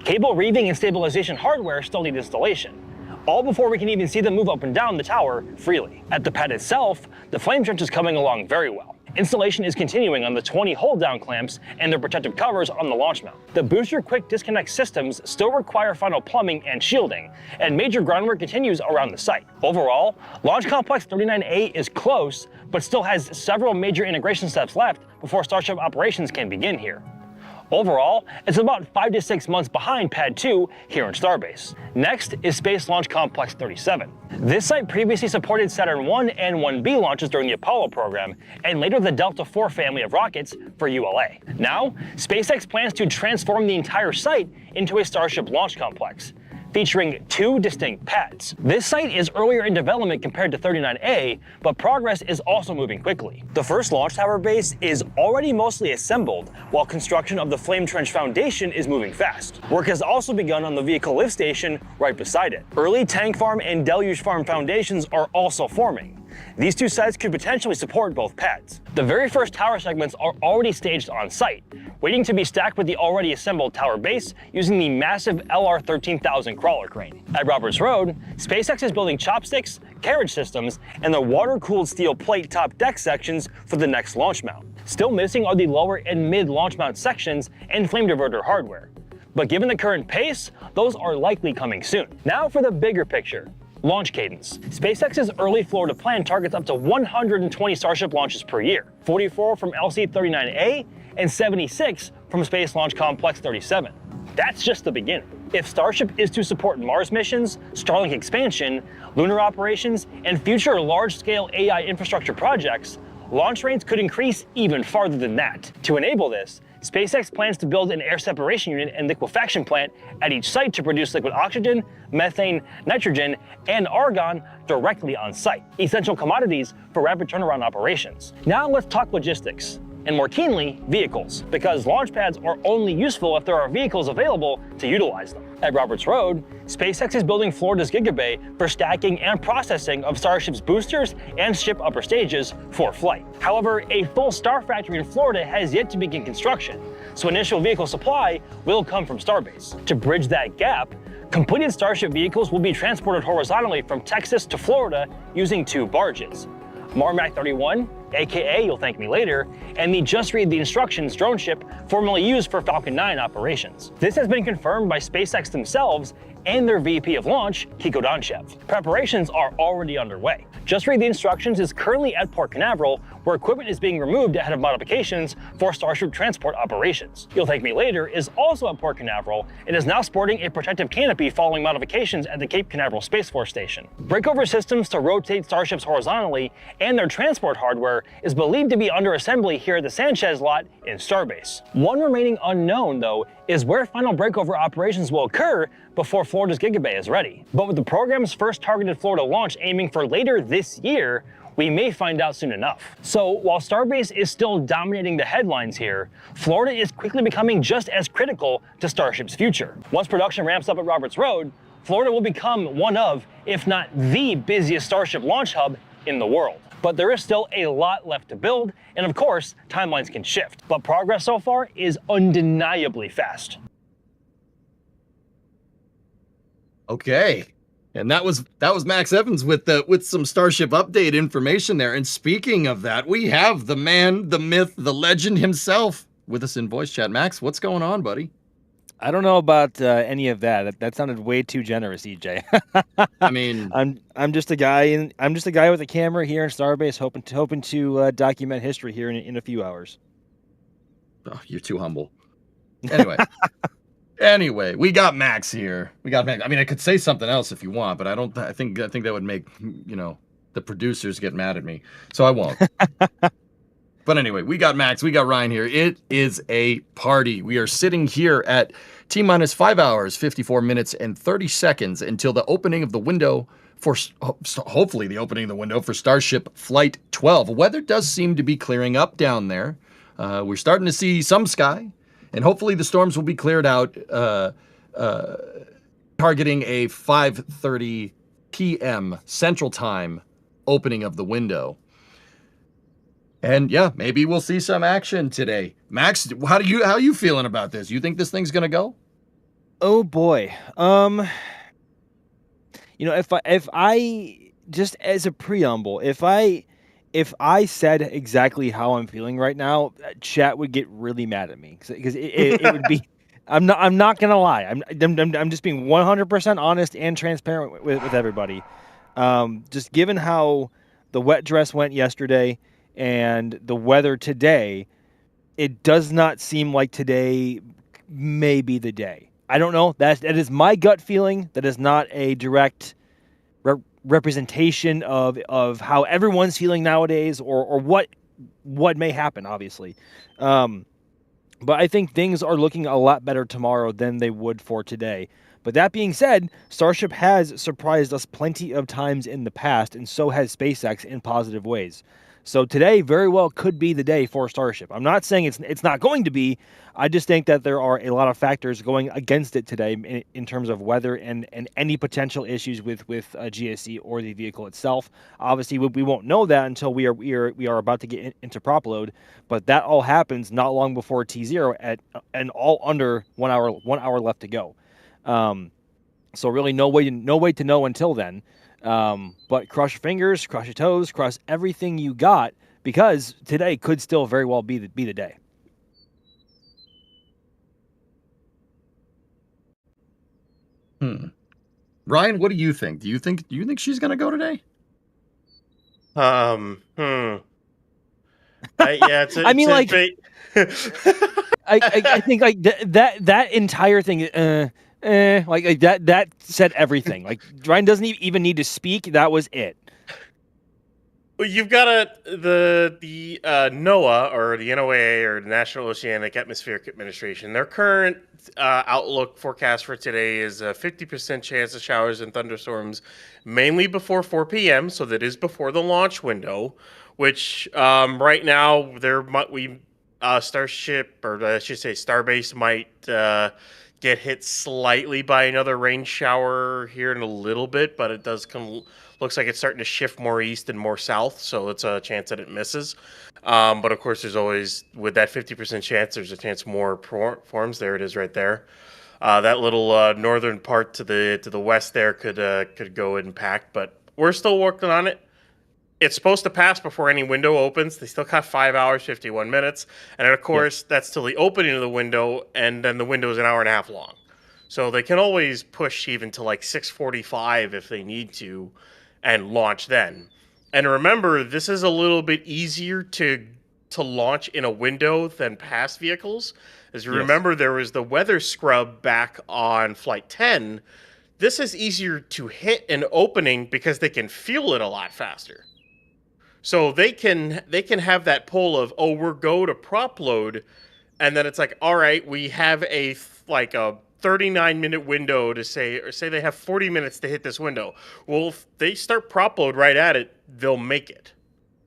Cable reeving and stabilization hardware still need installation, all before we can even see them move up and down the tower freely. At the pad itself, the flame trench is coming along very well. Installation is continuing on the 20 hold-down clamps and their protective covers on the launch mount. The booster quick disconnect systems still require final plumbing and shielding, and major groundwork continues around the site. Overall, Launch Complex 39A is close, but still has several major integration steps left before Starship operations can begin here. Overall, it's about 5 to 6 months behind Pad 2 here in Starbase. Next is Space Launch Complex 37. This site previously supported Saturn 1 and 1B launches during the Apollo program, and later the Delta IV family of rockets for ULA. Now, SpaceX plans to transform the entire site into a Starship launch complex. featuring 2 distinct pads. This site is earlier in development compared to 39A, but progress is also moving quickly. The first launch tower base is already mostly assembled, while construction of the Flame Trench Foundation is moving fast. Work has also begun on the vehicle lift station right beside it. Early Tank Farm and Deluge Farm foundations are also forming. These 2 sites could potentially support both pads. The very first tower segments are already staged on site, waiting to be stacked with the already assembled tower base using the massive LR13000 crawler crane. At Roberts Road, SpaceX is building chopsticks, carriage systems, and the water-cooled steel plate top deck sections for the next launch mount. Still missing are the lower and mid launch mount sections and flame diverter hardware. But given the current pace, those are likely coming soon. Now for the bigger picture. Launch cadence. SpaceX's early Florida plan targets up to 120 Starship launches per year, 44 from LC-39A and 76 from Space Launch Complex 37. That's just the beginning. If Starship is to support Mars missions, Starlink expansion, lunar operations, and future large-scale AI infrastructure projects, launch rates could increase even farther than that. To enable this, SpaceX plans to build an air separation unit and liquefaction plant at each site to produce liquid oxygen, methane, nitrogen, and argon directly on site, essential commodities for rapid turnaround operations. Now let's talk logistics, and more keenly, vehicles, because launch pads are only useful if there are vehicles available to utilize them. At Roberts Road, SpaceX is building Florida's Gigabay for stacking and processing of Starship's boosters and ship upper stages for flight. However, a full Star Factory in Florida has yet to begin construction, so initial vehicle supply will come from Starbase. To bridge that gap, completed Starship vehicles will be transported horizontally from Texas to Florida using 2 barges. Marmac 31, aka You'll Thank Me Later, and the Just Read the Instructions drone ship formerly used for Falcon 9 operations. This has been confirmed by SpaceX themselves and their VP of launch, Kiko Donchev. Preparations are already underway. Just Read the Instructions is currently at Port Canaveral, where equipment is being removed ahead of modifications for Starship transport operations. You'll Thank Me Later is also at Port Canaveral and is now sporting a protective canopy following modifications at the Cape Canaveral Space Force Station. Breakover systems to rotate Starships horizontally and their transport hardware is believed to be under assembly here at the Sanchez lot in Starbase. One remaining unknown, though, is where final breakover operations will occur before Florida's Gigabay is ready. But with the program's first targeted Florida launch aiming for later this year, we may find out soon enough. So while Starbase is still dominating the headlines here, Florida is quickly becoming just as critical to Starship's future. Once production ramps up at Roberts Road, Florida will become one of, if not the busiest Starship launch hub in the world. But there is still a lot left to build, and of course, timelines can shift. But progress so far is undeniably fast. Okay. And that was Max Evans with some Starship update information there. And speaking of that, we have the man, the myth, the legend himself with us in voice chat. Max, what's going on, buddy? I don't know about any of that. That sounded way too generous, EJ. I mean, I'm just a guy with a camera here in Starbase, hoping to document history here in a few hours. Oh, you're too humble. Anyway, we got Max here. I mean, I could say something else if you want, but I think that would make, the producers get mad at me. So I won't. But anyway, we got Max, we got Ryan here. It is a party. We are sitting here at T-minus 5 hours, 54 minutes, and 30 seconds until the opening of the window for, hopefully the opening of the window for Starship Flight 12. Weather does seem to be clearing up down there. We're starting to see some sky, and hopefully the storms will be cleared out, targeting a 5:30 p.m. Central Time opening of the window. And yeah, maybe we'll see some action today. Max, how are you feeling about this? You think this thing's gonna go? Oh boy. If I just as a preamble, if I said exactly how I'm feeling right now, chat would get really mad at me because it would be. I'm not gonna lie. I'm just being 100% honest and transparent with everybody. Just given how the wet dress went yesterday and the weather today, it does not seem like today may be the day. I don't know. That is my gut feeling. That is not a direct representation of how everyone's feeling nowadays or what may happen, obviously. But I think things are looking a lot better tomorrow than they would for today. But that being said, Starship has surprised us plenty of times in the past, and so has SpaceX in positive ways. So today very well could be the day for Starship. I'm not saying it's not going to be. I just think that there are a lot of factors going against it today in terms of weather and any potential issues with GSC or the vehicle itself. Obviously, we won't know that until we are about to get into prop load. But that all happens not long before T0 and all under 1 hour left to go. So really no way to know until then. But cross your fingers, cross your toes, cross everything you got, because today could still very well be the day. Ryan, what do you think? Do you think she's gonna go today? Yeah, I mean, like, I think like that entire thing, like that said everything. Like Ryan doesn't even need to speak. That was it. Well, you've got the NOAA or the NOAA or the National Oceanic Atmospheric Administration. Their current outlook forecast for today is a 50% chance of showers and thunderstorms, mainly before 4 p.m. So that is before the launch window, which right now Starship, or I should say Starbase, might get hit slightly by another rain shower here in a little bit, but it does looks like it's starting to shift more east and more south, so it's a chance that it misses. But of course, there's always, with that 50% chance, there's a chance more forms. There it is right there. That little northern part to the west there could go impact, but we're still working on it. It's supposed to pass before any window opens. They still got 5 hours, 51 minutes. And of course, that's till the opening of the window, and then the window is an hour and a half long. So they can always push even to like 6:45 if they need to and launch then. And remember, this is a little bit easier to launch in a window than past vehicles. As you remember, there was the weather scrub back on Flight 10. This is easier to hit an opening because they can fuel it a lot faster. So they can have that pull of, oh, we're go to prop load, and then it's like, all right, we have a 39-minute window to say they have 40 minutes to hit this window. Well, if they start prop load right at it, they'll make it,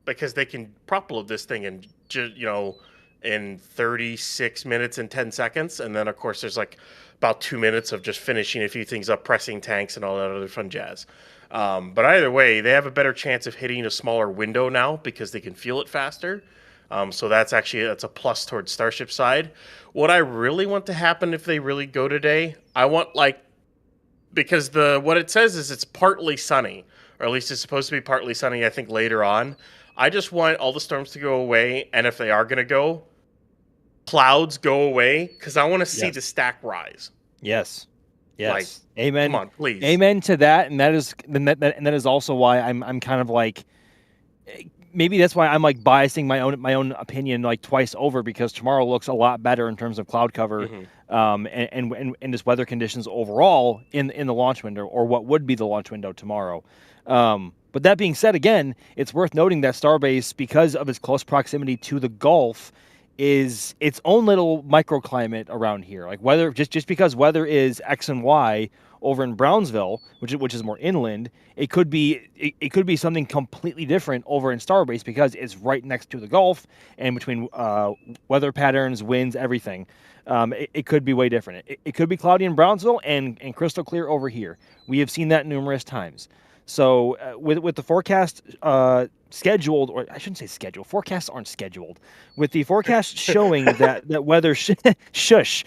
because they can prop load this thing in 36 minutes and 10 seconds, and then of course there's like about 2 minutes of just finishing a few things up, pressing tanks and all that other fun jazz. But either way, they have a better chance of hitting a smaller window now because they can fuel it faster. So that's a plus towards Starship side. What I really want to happen if they really go today, I want because what it says is it's partly sunny, or at least it's supposed to be partly sunny, I think, later on. I just want all the storms to go away, and if they are going to go, clouds go away, because I want to see the stack rise. Yes. Amen. Come on, please. Amen to that, and that is also why I'm kind of like, maybe that's why I'm like biasing my own opinion like twice over, because tomorrow looks a lot better in terms of cloud cover, and just weather conditions overall in the launch window, or what would be the launch window tomorrow. But that being said, again, it's worth noting that Starbase, because of its close proximity to the Gulf, is its own little microclimate around here. Like weather, just because weather is X and Y over in Brownsville, which is more inland, it could be something completely different over in Starbase, because it's right next to the Gulf, and between weather patterns, winds, everything, it could be way different. It could be cloudy in Brownsville and crystal clear over here. We have seen that numerous times. So with the forecast scheduled, or I shouldn't say scheduled, forecasts aren't scheduled. With the forecast showing that weather, shush,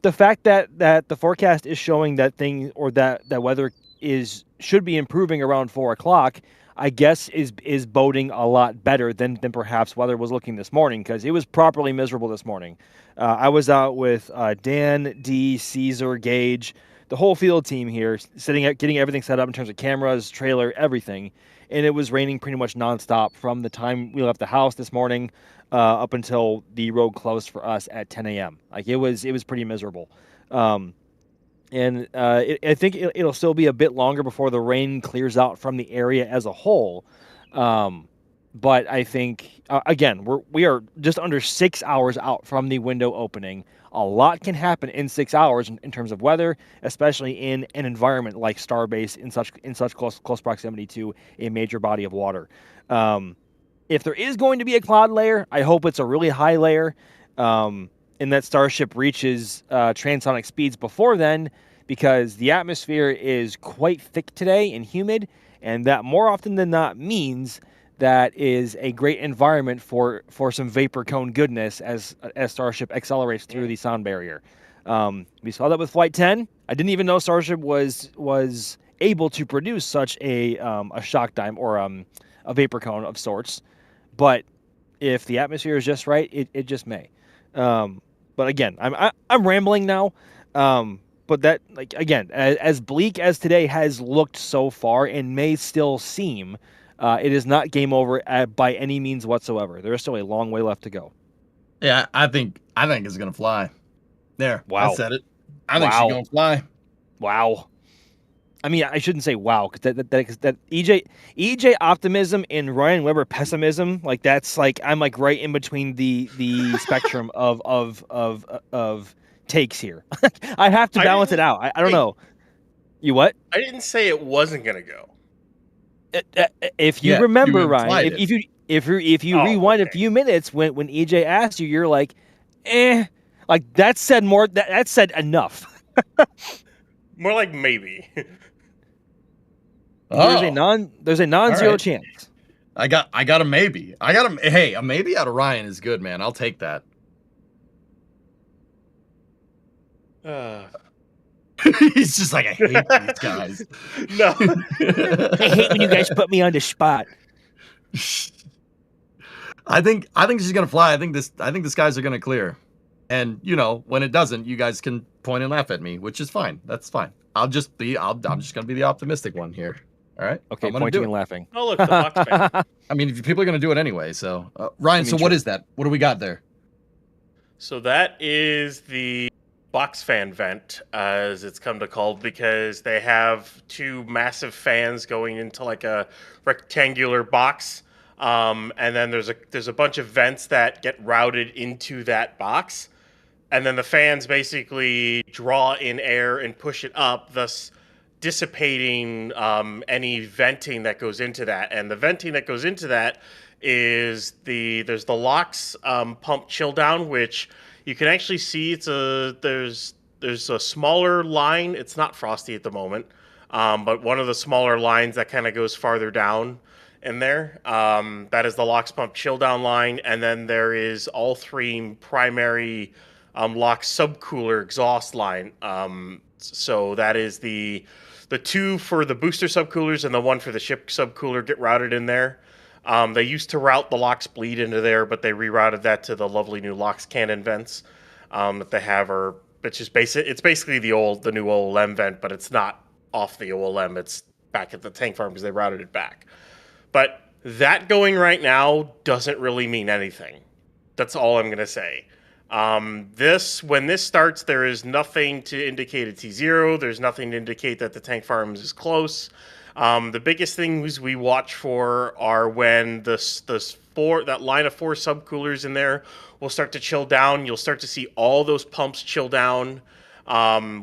the fact that the forecast is showing that weather should be improving around 4 o'clock, I guess is boding a lot better than perhaps weather was looking this morning, because it was properly miserable this morning. I was out with Dan, D, Caesar, Gage, the whole field team here, getting everything set up in terms of cameras, trailer, everything. And it was raining pretty much nonstop from the time we left the house this morning up until the road closed for us at 10 a.m. Like it was pretty miserable. I think it'll still be a bit longer before the rain clears out from the area as a whole. But I think again, we are just under 6 hours out from the window opening. A lot can happen in 6 hours in terms of weather, especially in an environment like Starbase in such close proximity to a major body of water. If there is going to be a cloud layer, I hope it's a really high layer, and that Starship reaches transonic speeds before then, because the atmosphere is quite thick today and humid, and that more often than not means that is a great environment for some vapor cone goodness as Starship accelerates through the sound barrier. We saw that with Flight 10. I didn't even know Starship was able to produce such a shock dime or a vapor cone of sorts. But if the atmosphere is just right, it just may. But again, I'm rambling now. But that, like, again, as bleak as today has looked so far and may still seem, it is not game over by any means whatsoever. There is still a long way left to go. Yeah, I think it's gonna fly. There, wow. I said it. I think she's gonna fly. Wow. I mean, I shouldn't say wow, because that EJ optimism and Ryan Weber pessimism, like that's like I'm like right in between the spectrum of takes here. I have to balance it out. I don't know. You what? I didn't say it wasn't gonna go. If you remember, Ryan, if you rewind a few minutes when EJ asked you, you're like, like that said more. That said enough. More like maybe. There's a non-zero chance. I got a maybe. Hey, a maybe out of Ryan is good, man. I'll take that. He's just like, I hate these guys. No. I hate when you guys put me on the spot. I think she's gonna fly. I think the skies are gonna clear. And when it doesn't, you guys can point and laugh at me, which is fine. That's fine. I'm just gonna be the optimistic one here. All right. Okay, pointing and laughing. Oh, look, the box fan. I mean, if people are gonna do it anyway. So, Ryan, so what is that? What do we got there? So that is the box fan vent, as it's come to called, because they have two massive fans going into like a rectangular box, and then there's a bunch of vents that get routed into that box, and then the fans basically draw in air and push it up, thus dissipating any venting that goes into that. And the venting that goes into that is there's the LOX pump chill down, which you can actually see there's a smaller line. It's not frosty at the moment, but one of the smaller lines that kind of goes farther down in there. That is the LOX pump chill down line, and then there is all three primary LOX subcooler exhaust line. So that is the two for the booster subcoolers and the one for the ship subcooler get routed in there. They used to route the LOX bleed into there, but they rerouted that to the lovely new LOX cannon vents that they have. It's basically the new OLM vent, but it's not off the OLM. It's back at the tank farm because they routed it back. But that going right now doesn't really mean anything. That's all I'm gonna say. When this starts, there is nothing to indicate a T0. There's nothing to indicate that the tank farms is close. The biggest things we watch for are when that line of 4 subcoolers in there will start to chill down. You'll start to see all those pumps chill down,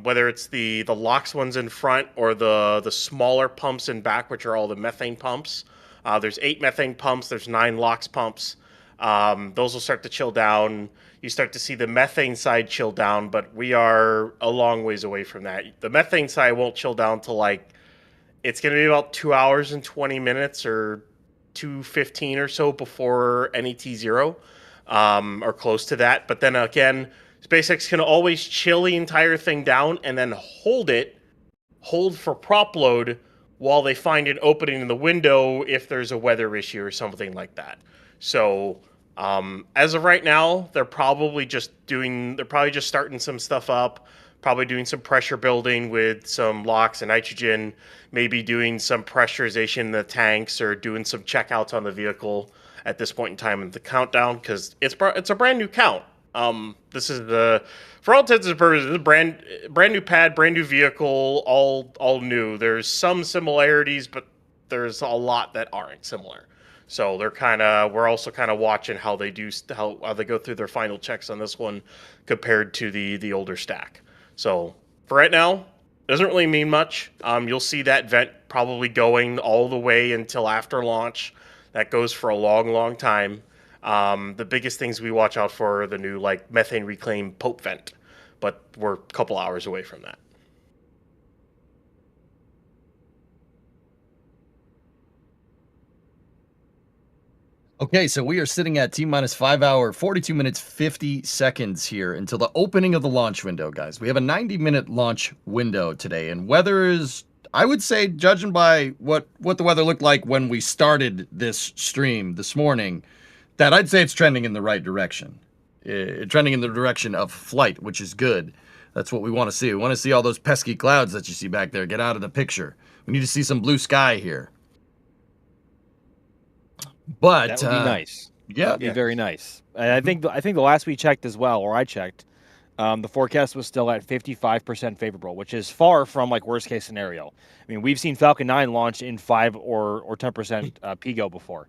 whether it's the LOX ones in front or the smaller pumps in back, which are all the methane pumps. There's 8 methane pumps. There's 9 LOX pumps. Those will start to chill down. You start to see the methane side chill down, but we are a long ways away from that. The methane side won't chill down till it's going to be about 2 hours and 20 minutes or 2:15 or so before any T0, or close to that. But then again, SpaceX can always chill the entire thing down and then hold for prop load while they find an opening in the window if there's a weather issue or something like that. So as of right now, they're probably just starting some stuff up, probably doing some pressure building with some LOX and nitrogen, maybe doing some pressurization in the tanks or doing some checkouts on the vehicle at this point in time in the countdown, because it's a brand new count. This is for all intents and purposes, brand new pad, brand new vehicle, all new. There's some similarities, but there's a lot that aren't similar. So we're also kind of watching how they how they go through their final checks on this one compared to the older stack. So for right now, doesn't really mean much. You'll see that vent probably going all the way until after launch. That goes for a long, long time. The biggest things we watch out for are the new methane reclaim Pope vent, but we're a couple hours away from that. Okay, so we are sitting at T-minus 5 hour, 42 minutes, 50 seconds here until the opening of the launch window, guys. We have a 90-minute launch window today, and weather is, I would say, judging by what the weather looked like when we started this stream this morning, that I'd say it's trending in the right direction. Trending in the direction of flight, which is good. That's what we want to see. We want to see all those pesky clouds that you see back there get out of the picture. We need to see some blue sky here. But that would be nice. Yeah, that would be very nice. And I think the last we checked as well, or I checked, the forecast was still at 55% favorable, which is far from worst case scenario. I mean, we've seen Falcon 9 launch in 5 or 10% PGO before,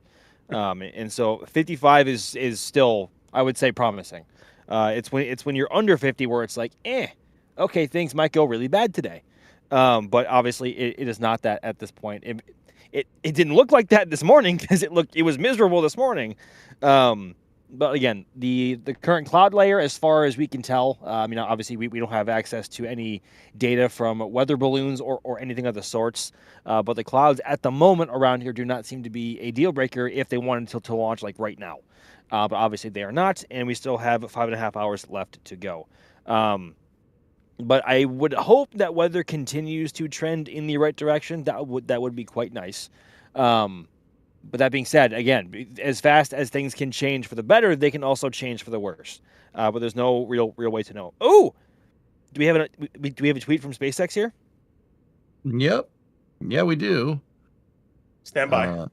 and so 55 is still, I would say, promising. It's when you're under 50 where it's okay, things might go really bad today, but obviously it is not that at this point. It didn't look like that this morning because it was miserable this morning. But again, the current cloud layer, as far as we can tell, obviously we don't have access to any data from weather balloons or anything of the sorts. But the clouds at the moment around here do not seem to be a deal breaker if they wanted to launch right now. But obviously they are not, and we still have 5.5 hours left to go. But I would hope that weather continues to trend in the right direction. That would be quite nice. But that being said, again, as fast as things can change for the better, they can also change for the worse. But there's no real way to know. Oh, do we have a tweet from SpaceX here? Yep. Yeah, we do. Stand by.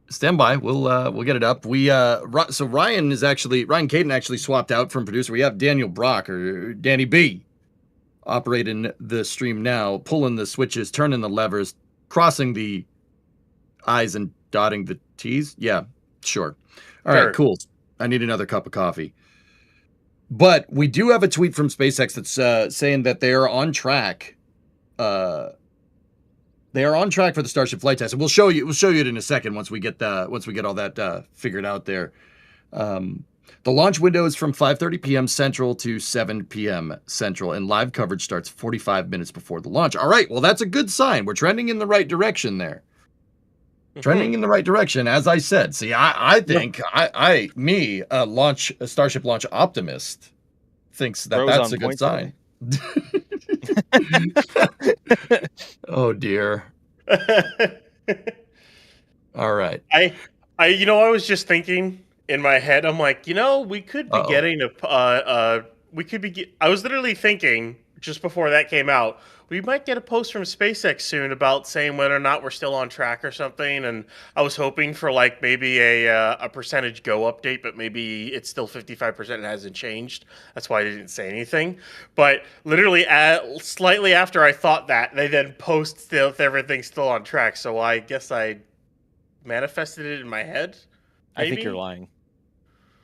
Stand by. We'll get it up. So Ryan Caden actually swapped out from producer. We have Daniel Brock, or Danny B, operating the stream now, pulling the switches, turning the levers, crossing the I's and dotting the T's. Yeah, sure. All right, cool. I need another cup of coffee. But we do have a tweet from SpaceX that's saying that they are on track. They are on track for the Starship flight test, and we'll show you it in a second once we get all that figured out there. The launch window is from 5:30 p.m. Central to 7 p.m. Central, and live coverage starts 45 minutes before the launch. All right, well, that's a good sign. We're trending in the right direction there. Trending in the right direction, as I said. See, I think a Starship launch optimist thinks that's a good sign. Oh dear. All right. I was just thinking in my head, I'm like, we could be getting I was literally thinking just before that came out, we might get a post from SpaceX soon about saying whether or not we're still on track or something. And I was hoping for maybe a percentage go update, but maybe it's still 55% and hasn't changed. That's why I didn't say anything. But literally slightly after I thought that, they then post still if everything's still on track. So I guess I manifested it in my head. Maybe? I think you're lying.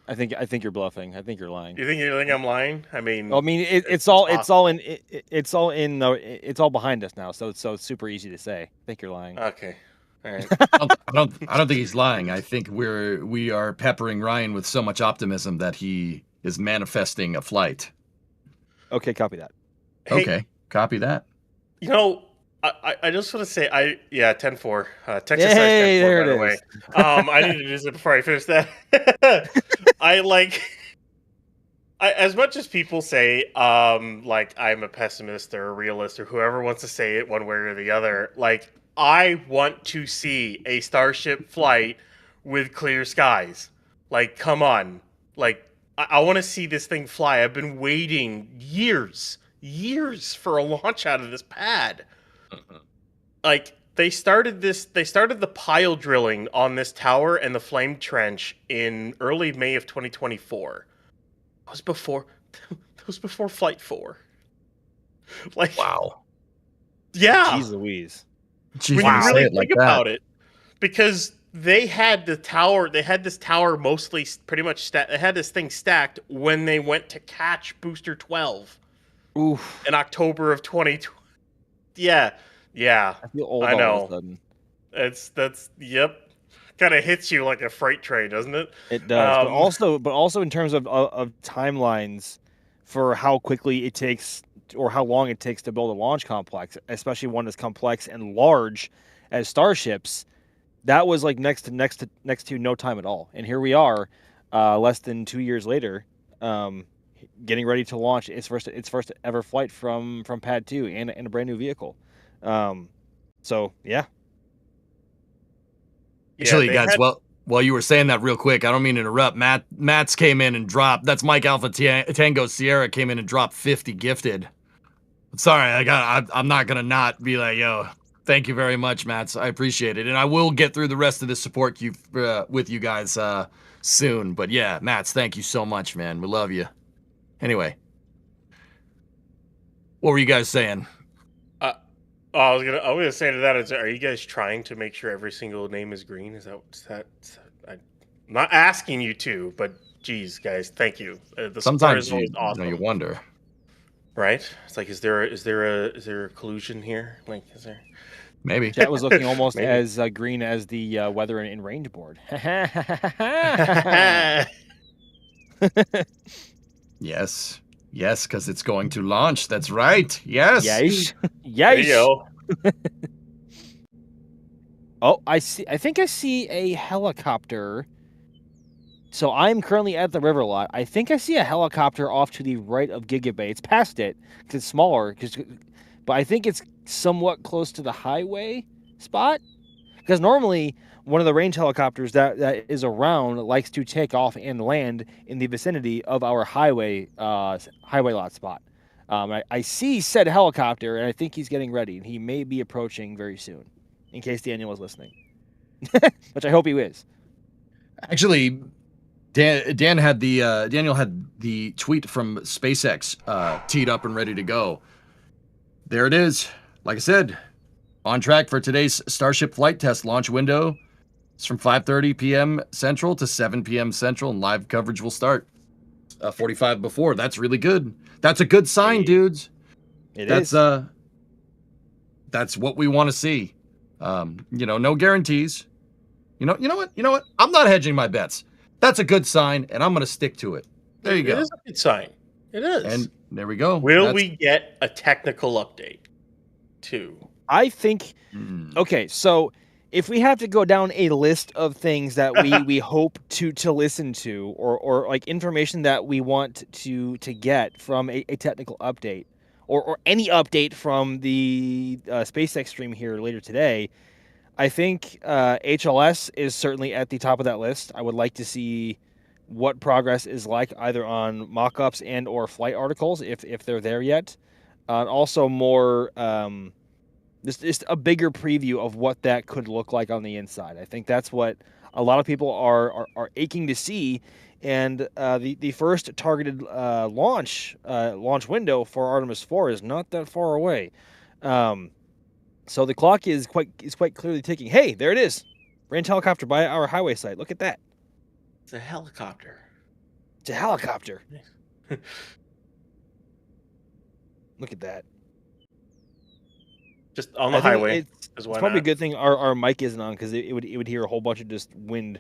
I think you're bluffing. I think you're lying. You think I'm lying? I mean, it's all behind us now, so it's super easy to say. I think you're lying. Okay. All right. I don't think he's lying. I think we are peppering Ryan with so much optimism that he is manifesting a flight. Okay, copy that. Hey, okay, copy that. I just want to say 10-4. Texas size 10-4, there by the way. I need to do this before I finish that. As much as people say, I'm a pessimist or a realist or whoever wants to say it one way or the other, I want to see a Starship flight with clear skies. Come on. I want to see this thing fly. I've been waiting years for a launch out of this pad. They started the pile drilling on this tower and the flame trench in early May of 2024. That was before Flight 4. Wow. Yeah. Jeez Louise. When you really think about it, because they had the tower. They had this tower mostly pretty much. They had this thing stacked when they went to catch Booster 12. Oof. In October of 2020. Yeah. I feel old I all know. of a sudden. That's yep. Kind of hits you like a freight train, doesn't it? It does, but also in terms of timelines for how quickly it takes or how long it takes to build a launch complex, especially one as complex and large as Starships, that was like next to no time at all. And here we are, less than 2 years later, getting ready to launch its first ever flight from Pad 2 and a brand new vehicle. So yeah. Actually, guys, while you were saying that real quick, I don't mean to interrupt. Matt's came in and dropped. That's Mike Alpha Tango Sierra came in and dropped 50 gifted. Sorry, I'm not gonna not be like, yo, thank you very much, Mats. I appreciate it, and I will get through the rest of the support queue with you guys soon. But yeah, Mats, thank you so much, man. We love you. Anyway, what were you guys saying? I was gonna say to that, are you guys trying to make sure every single name is green? Is that I'm not asking you to, but geez, guys, thank you. The support is always awesome. You wonder, right? It's like, is there a collusion here? Like, is there? Maybe that was looking almost as green as the weather in range board. Yes. Yes, because it's going to launch. That's right. Yes. Yes. There you go. Oh, I think I see a helicopter. So I'm currently at the river lot. I think I see a helicopter off to the right of Gigabay. It's past it because it's smaller. But I think it's somewhat close to the highway spot. Because normally one of the range helicopters that is around likes to take off and land in the vicinity of our highway lot spot. I see said helicopter, and I think he's getting ready, and he may be approaching very soon, in case Daniel was listening, which I hope he is. Actually, Daniel had the tweet from SpaceX teed up and ready to go. There it is. Like I said, on track for today's Starship Flight test launch window. It's from 5:30 p.m. Central to 7 p.m. Central, and live coverage will start 45 before. That's really good. That's a good sign, dudes. That's what we want to see. No guarantees. You know what? I'm not hedging my bets. That's a good sign, and I'm going to stick to it. There you go. It is a good sign. It is. And there we go. Will we get a technical update too? I think. Okay, so if we have to go down a list of things that we hope to listen to, or like information that we want to get from a technical update, or any update from the SpaceX stream here later today, I think HLS is certainly at the top of that list. I would like to see what progress is like either on mock-ups and or flight articles if they're there yet. Also more just a bigger preview of what that could look like on the inside. I think that's what a lot of people are aching to see. And the first targeted launch window for Artemis 4 is not that far away. So the clock is quite clearly ticking. Hey, there it is. Range helicopter by our highway site. Look at that. It's a helicopter. It's a helicopter. Look at that. Just on the highway. It's probably a good thing our mic isn't on, because it would hear a whole bunch of just wind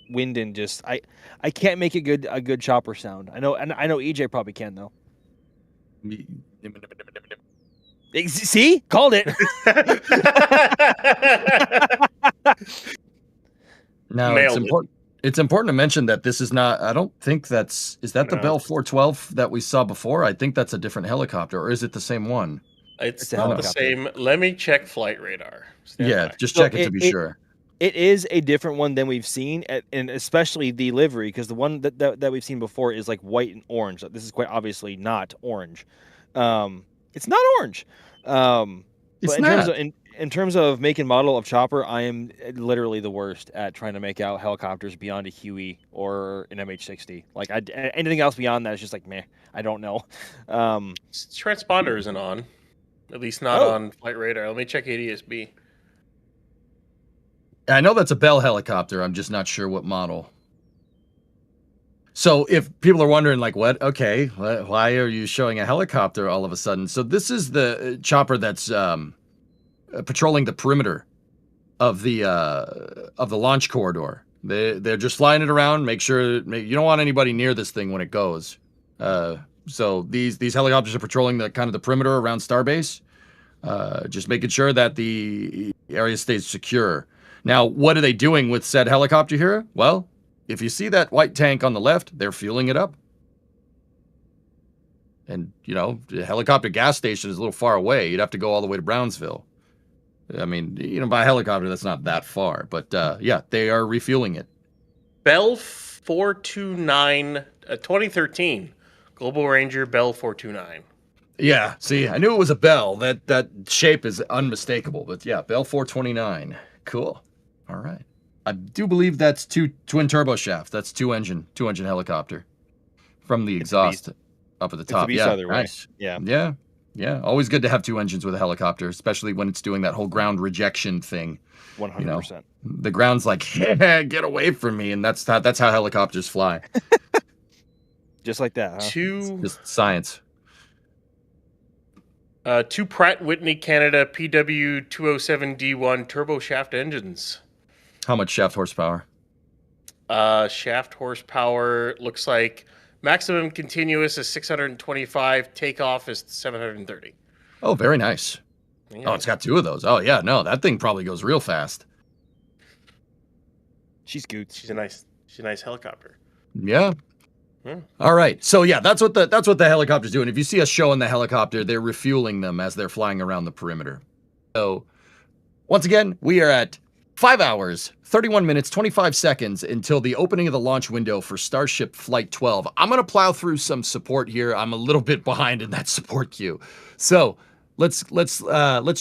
and just I can't make a good chopper sound. I know EJ probably can though. See? Called it. Now it's important to mention that this is not, I don't think is that the Bell 412 that we saw before? I think that's a different helicopter, or is it the same one? It's not the same. Let me check flight radar. Just check it to be sure. It is a different one than we've seen, and especially the livery, because the one that we've seen before is like white and orange. This is quite obviously not orange. It's not orange. It's but in terms of make and model of chopper, I am literally the worst at trying to make out helicopters beyond a Huey or an MH-60. Like anything else beyond that is just like meh. I don't know. Transponder isn't on. At least not on flight radar. Let me check ADS-B. I know that's a Bell helicopter. I'm just not sure what model. So if people are wondering, like, what? Okay, why are you showing a helicopter all of a sudden? So this is the chopper that's patrolling the perimeter of the launch corridor. They're just flying it around. Make sure you don't want anybody near this thing when it goes. So these helicopters are patrolling the kind of the perimeter around Starbase, just making sure that the area stays secure. Now, what are they doing with said helicopter here? Well, if you see that white tank on the left, they're fueling it up. And, you know, the helicopter gas station is a little far away. You'd have to go all the way to Brownsville. I mean, you know, by helicopter, that's not that far. But, yeah, they are refueling it. Bell 429, 2013. Global Ranger Bell 429. Yeah, see, I knew it was a Bell. That shape is unmistakable. But, yeah, Bell 429. Cool. All right. I do believe that's twin turbo shafts. That's two engine helicopter from the exhaust up at the top. Yeah, nice. Yeah. Always good to have two engines with a helicopter, especially when it's doing that whole ground rejection thing. 100%. You know, the ground's like, yeah, get away from me, and that's how helicopters fly. Just like that, huh? Just science. Two Pratt Whitney Canada PW207D1 turbo shaft engines. How much shaft horsepower? Shaft horsepower looks like maximum continuous is 625, takeoff is 730. Oh, very nice. Yeah. Oh, it's got two of those. Oh, yeah, no, that thing probably goes real fast. She's good. She's a nice helicopter. Yeah. All right. So yeah, that's what the helicopter's doing. If you see us showing the helicopter, they're refueling them as they're flying around the perimeter. So once again, we are at 5 hours, 31 minutes, 25 seconds until the opening of the launch window for Starship Flight 12. I'm going to plow through some support here. I'm a little bit behind in that support queue. So let's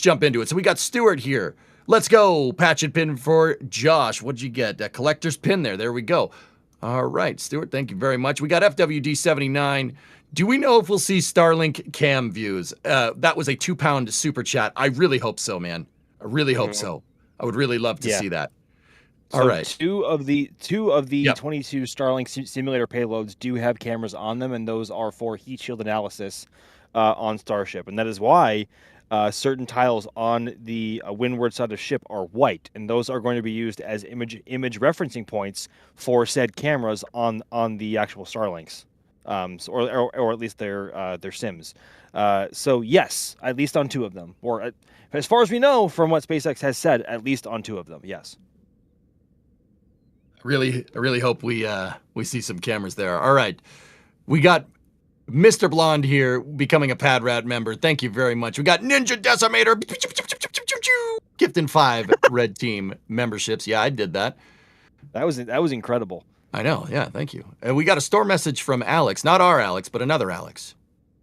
jump into it. So we got Stuart here. Let's go. Patch and pin for Josh. What'd you get? A collector's pin there. There we go. All right, Stuart, thank you very much. We got FWD79. Do we know if we'll see Starlink cam views? That was a £2 super chat. I really hope so, man. I really hope so. I would really love to see that. All right. Two of the 22 Starlink simulator payloads do have cameras on them, and those are for heat shield analysis on Starship. And that is why certain tiles on the windward side of the ship are white, and those are going to be used as image referencing points for said cameras on the actual Starlinks, or at least their sims. So yes, at least on two of them, or as far as we know from what SpaceX has said, at least on two of them. Yes. I really hope we see some cameras there. All right, we got Mr. Blonde here becoming a Pad Rat member. Thank you very much. We got Ninja Decimator gifting 5 red team memberships. Yeah, I did that. That was incredible. I know. Yeah, thank you. And we got a store message from Alex, not our Alex, but another Alex.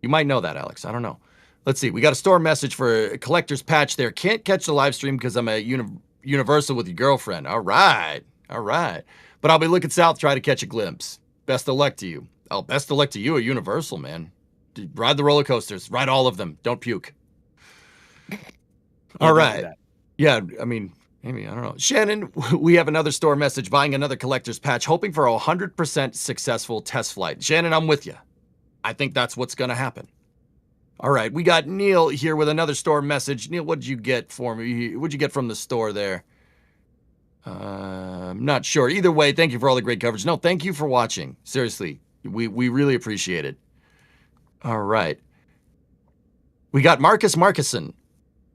You might know that Alex. I don't know. Let's see. We got a store message for a collector's patch there. Can't catch the live stream because I'm at Universal with your girlfriend. All right. But I'll be looking south, try to catch a glimpse. Best of luck to you. Oh, best of luck to you at Universal, man. Ride the roller coasters. Ride all of them. Don't puke. All right. Yeah, I mean, maybe, I don't know. Shannon, we have another store message, buying another collector's patch, hoping for a 100% successful test flight. Shannon, I'm with you. I think that's what's going to happen. All right, we got Neil here with another store message. Neil, what did you get for me? What'd you get from the store there? I'm not sure. Either way, thank you for all the great coverage. No, thank you for watching. Seriously. We really appreciate it. All right. We got Marcus Marcuson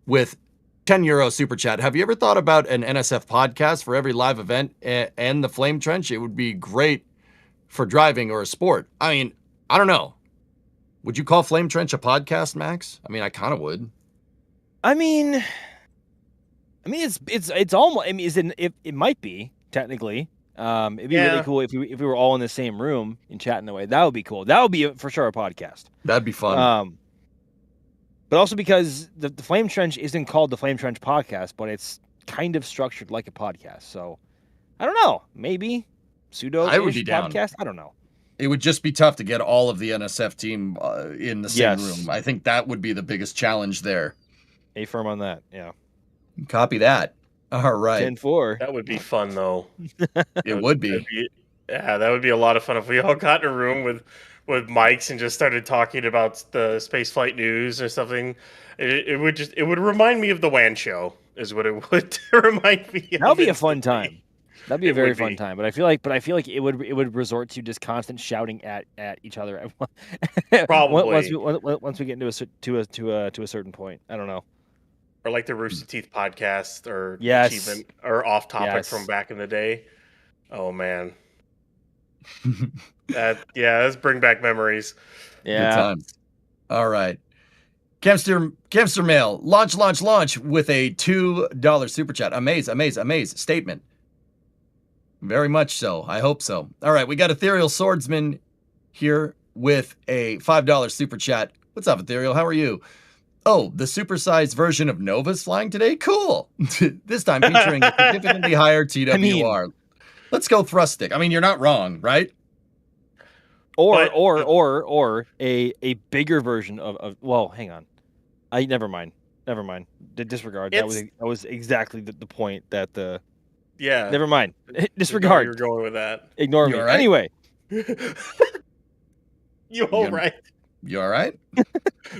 with €10 super chat. Have you ever thought about an NSF podcast for every live event and the Flame Trench? It would be great for driving or a sport. I mean, I don't know. Would you call Flame Trench a podcast, Max? I mean, I kind of would. I mean, it's almost. I mean, it might be technically. It'd be really cool if we were all in the same room and chatting that way. That would be cool. That would be for sure a podcast. That'd be fun. But also because the Flame Trench isn't called the Flame Trench podcast, but it's kind of structured like a podcast. So I don't know. Maybe pseudo podcast. I don't know. It would just be tough to get all of the NSF team in the same room. I think that would be the biggest challenge there. A firm on that. Yeah. Copy that. All right. 10-4. That would be fun, though. It would be. Yeah, that would be a lot of fun if we all got in a room with mics and just started talking about the spaceflight news or something. It would remind me of the WAN show, is what it would remind me of. That would be a fun time. That'd be a It very would fun be. time. But I feel like it would resort to just constant shouting at each other. Probably. once we get to a certain point. I don't know. Or like the Rooster Teeth podcast or Yes. achievement or off topic Yes. from back in the day. Oh man. Let's bring back memories. Good times. All right. Camster Mail, launch with a $2 super chat. Amaze statement. Very much so. I hope so. All right, we got Ethereal Swordsman here with a $5 super chat. What's up, Ethereal? How are you? Oh, the supersized version of Nova's flying today? Cool. This time featuring a significantly higher TWR. Let's go thrust stick. I mean, you're not wrong, right? Or a bigger version of well, hang on. Never mind. Disregard. That was exactly the point that the Yeah. Never mind. Disregard. You're going with that. Ignore me. all right? Anyway. You all right? You all right?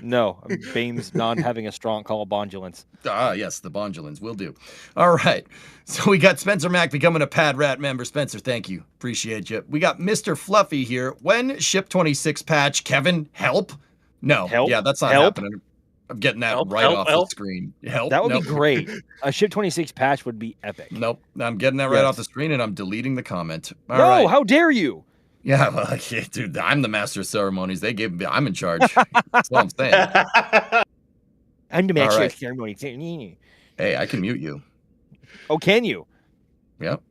No, Bane's not having a strong call bondulance. Ah, yes, the bondulins will do. All right. So we got Spencer Mack becoming a Pad Rat member. Spencer, thank you. Appreciate you. We got Mr. Fluffy here. When Ship 26 patch, Kevin, help? No. Help? Yeah, that's not Help? happening. I'm getting that Help, right help, off help. the screen. Help? That would Nope. be great. A Ship 26 patch would be epic. Nope. I'm getting that right Yes. off the screen and I'm deleting the comment. All No, right. how dare you? Yeah, well, dude, I'm the master of ceremonies. They gave me, I'm in charge. That's what I'm saying. I'm the All master right. of ceremony. Hey, I can mute you. Oh, can you? Yep.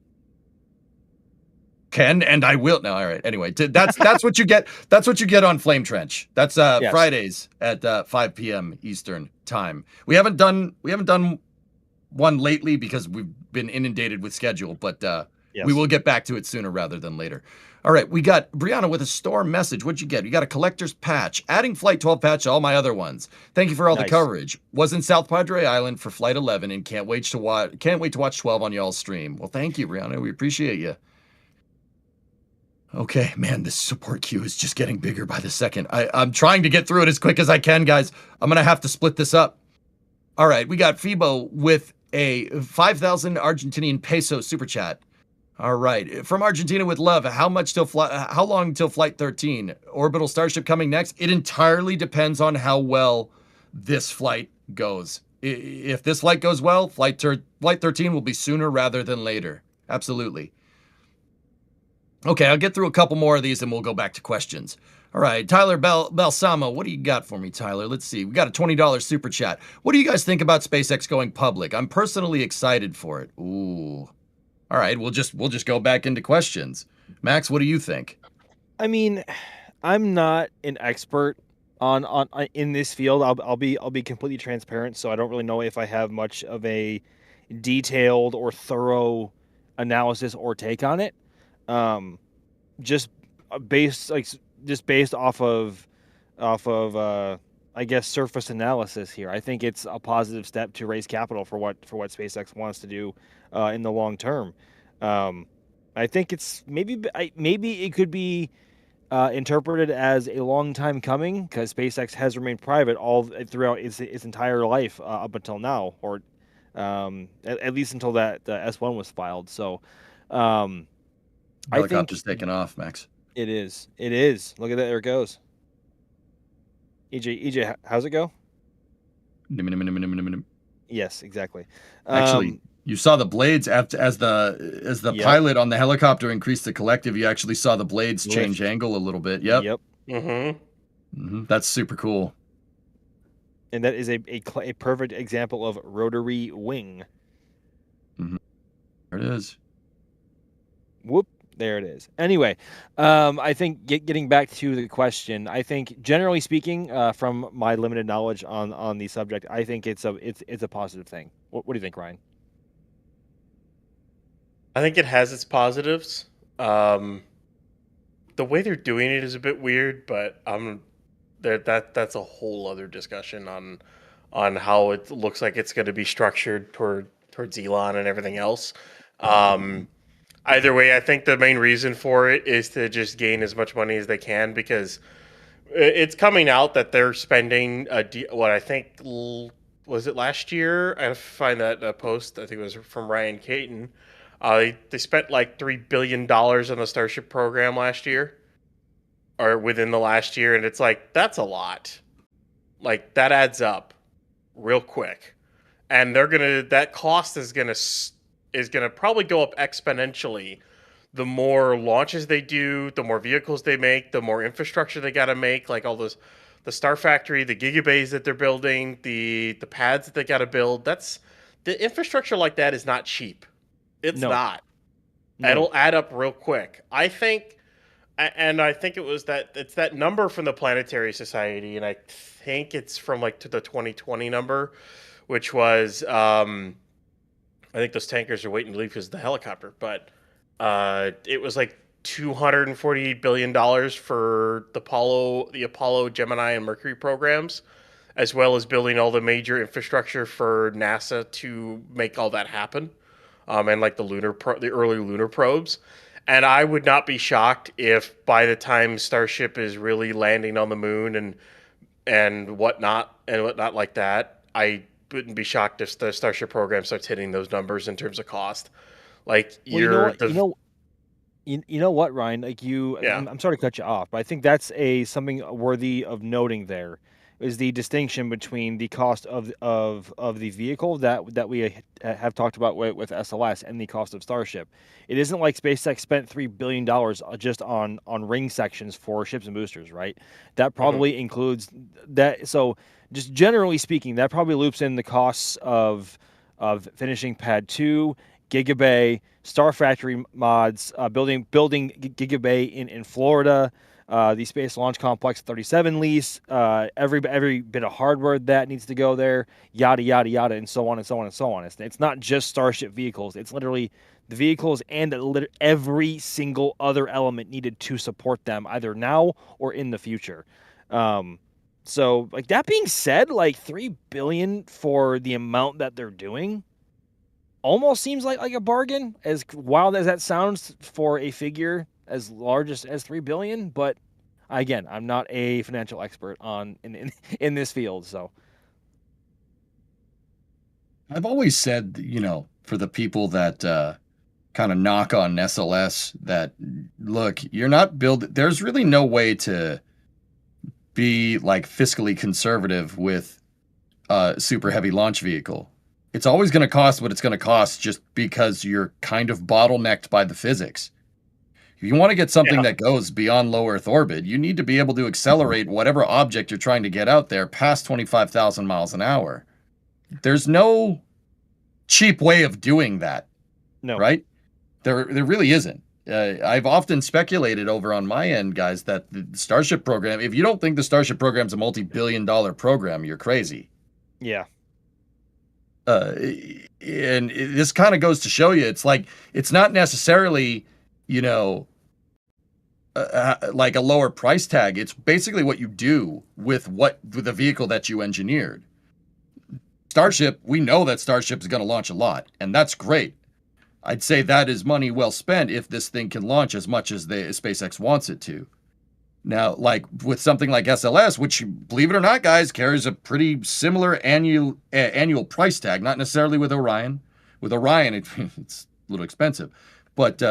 Can and I will. No, all right. Anyway, that's what you get. That's what you get on Flame Trench. That's Yes. Fridays at 5 p.m. Eastern time. We haven't done one lately because we've been inundated with schedule, but Yes. we will get back to it sooner rather than later. All right, we got Brianna with a storm message. What'd you get? You got a collector's patch. Adding Flight 12 patch to all my other ones. Thank you for all the Nice. coverage. Was in South Padre Island for Flight 11 and can't wait to watch 12 on y'all's stream. Well, thank you, Brianna. We appreciate you. Okay, man, this support queue is just getting bigger by the second. I'm trying to get through it as quick as I can, guys. I'm going to have to split this up. All right, we got Fibo with a 5,000 Argentinian peso super chat. All right, from Argentina with love. How long till Flight 13? Orbital Starship coming next? It entirely depends on how well this flight goes. If this flight goes well, Flight 13 will be sooner rather than later. Absolutely. Okay, I'll get through a couple more of these and we'll go back to questions. All right, Tyler Balsamo, what do you got for me, Tyler? Let's see. We got a $20 super chat. What do you guys think about SpaceX going public? I'm personally excited for it. Ooh. All right, we'll just go back into questions. Max, what do you think? I mean, I'm not an expert on in this field. I'll be completely transparent, so I don't really know if I have much of a detailed or thorough analysis or take on it. Just based off of I guess surface analysis here. I think it's a positive step to raise capital for what SpaceX wants to do in the long term. I think it's maybe it could be interpreted as a long time coming because SpaceX has remained private all throughout its entire life up until now, or at least until that the S1 was filed. So Helicopter's taking off, Max. It is. Look at that. There it goes. EJ, how's it go? Yes, exactly. Actually, you saw the blades as the Yep. pilot on the helicopter increased the collective. You actually saw the blades change angle a little bit. Yep. Mm-hmm. That's super cool. And that is a perfect example of rotary wing. There it is. Whoop. There it is. Anyway, I think getting back to the question, I think generally speaking, from my limited knowledge on the subject, I think it's a positive thing. What do you think, Ryan? I think it has its positives. The way they're doing it is a bit weird, but that's a whole other discussion on how it looks like it's going to be structured towards Elon and everything else. Either way, I think the main reason for it is to just gain as much money as they can, because it's coming out that they're spending what I think was it last year? I have to find that post. I think it was from Ryan Caton. They spent like $3 billion on the Starship program last year, or within the last year, and it's like, that's a lot. Like, that adds up real quick, and that cost is gonna probably go up exponentially. The more launches they do, the more vehicles they make, the more infrastructure they got to make, like all those, the Star Factory, the gigabays that they're building, the pads that they got to build. The infrastructure like that is not cheap. It's not. No. It'll add up real quick. I think it's that number from the Planetary Society, and I think it's from like to the 2020 number, which was I think those tankers are waiting to leave because of the helicopter, but it was like $248 billion for the Apollo, Gemini, and Mercury programs, as well as building all the major infrastructure for NASA to make all that happen, and like the early lunar probes. And I would not be shocked if by the time Starship is really landing on the moon and whatnot like that, I wouldn't be shocked if the Starship program starts hitting those numbers in terms of cost. Like, you know what, Ryan? Like I'm sorry to cut you off, but I think that's something worthy of noting. There is the distinction between the cost of the vehicle that we have talked about with SLS and the cost of Starship. It isn't like SpaceX spent $3 billion just on ring sections for ships and boosters, right? That probably includes that. So just generally speaking, that probably loops in the costs of finishing Pad 2, Gigabay, Star Factory mods, building Gigabay in Florida, the Space Launch Complex 37 lease, every bit of hardware that needs to go there, yada yada yada, and so on and so on and so on. It's not just Starship vehicles; it's literally the vehicles and every single other element needed to support them, either now or in the future. So, like, that being said, like $3 billion for the amount that they're doing almost seems like a bargain, as wild as that sounds for a figure as large as $3 billion. But again, I'm not a financial expert in this field, so. I've always said, for the people that kind of knock on SLS, that look, you're not there's really no way to be like fiscally conservative with a super heavy launch vehicle. It's always going to cost what it's going to cost, just because you're kind of bottlenecked by the physics. If you want to get something that goes beyond low Earth orbit, you need to be able to accelerate whatever object you're trying to get out there past 25,000 miles an hour. There's no cheap way of doing that. No. Right? There really isn't. I've often speculated over on my end, guys, that the Starship program, if you don't think the Starship program is a multi-billion-dollar program, you're crazy. Yeah. And this kind of goes to show you, it's like, it's not necessarily, like a lower price tag. It's basically what you do with the vehicle that you engineered. Starship, we know that Starship is going to launch a lot, and that's great. I'd say that is money well spent if this thing can launch as much as SpaceX wants it to. Now, like with something like SLS, which, believe it or not, guys, carries a pretty similar annual price tag, not necessarily with Orion. With Orion, it's a little expensive. But,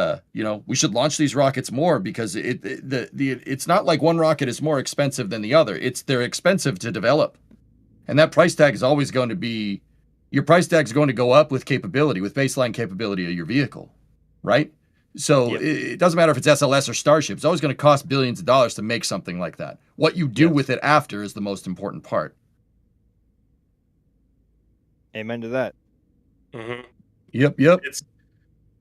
we should launch these rockets more, because it's not like one rocket is more expensive than the other. They're expensive to develop. And that price tag is always going to be, your price tag is going to go up with capability, with baseline capability of your vehicle, right? So it doesn't matter if it's SLS or Starship. It's always going to cost billions of dollars to make something like that. What you do with it after is the most important part. Amen to that. Mm-hmm. Yep.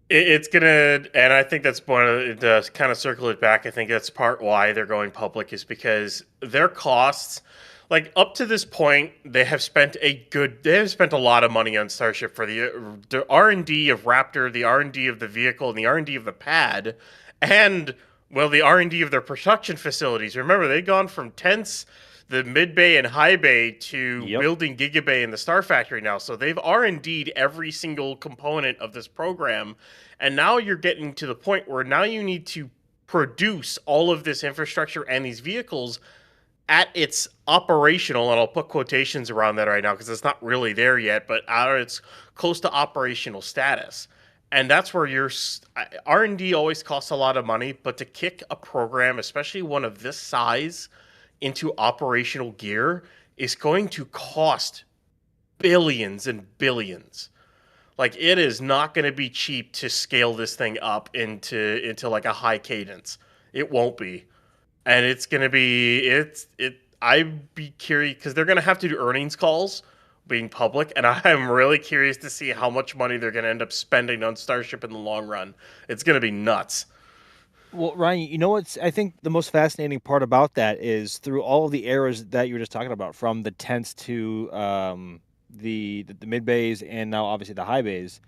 It's gonna, and I think that's one of the kind of circle it back. I think that's part why they're going public, is because their costs, like up to this point, they have spent a lot of money on Starship for the R&D of Raptor, the R&D of the vehicle, and the R&D of the pad, and the R&D of their production facilities. Remember, they've gone from tents. the mid bay and high bay to building gigabay in the Star Factory now. So they've R&D'd every single component of this program, and now you're getting to the point where now you need to produce all of this infrastructure and these vehicles at its operational, and I'll put quotations around that right now because it's not really there yet, but at its close to operational status. And that's where your R&D always costs a lot of money, but to kick a program, especially one of this size, into operational gear is going to cost billions and billions. Like, it is not going to be cheap to scale this thing up into like a high cadence. It won't be. And it's going to be, I'd be curious because they're going to have to do earnings calls being public. And I'm really curious to see how much money they're going to end up spending on Starship in the long run. It's going to be nuts. Well, Ryan, you know what's, I think the most fascinating part about that is through all of the eras that you were just talking about, from the tents to the mid bays and now obviously the high bays,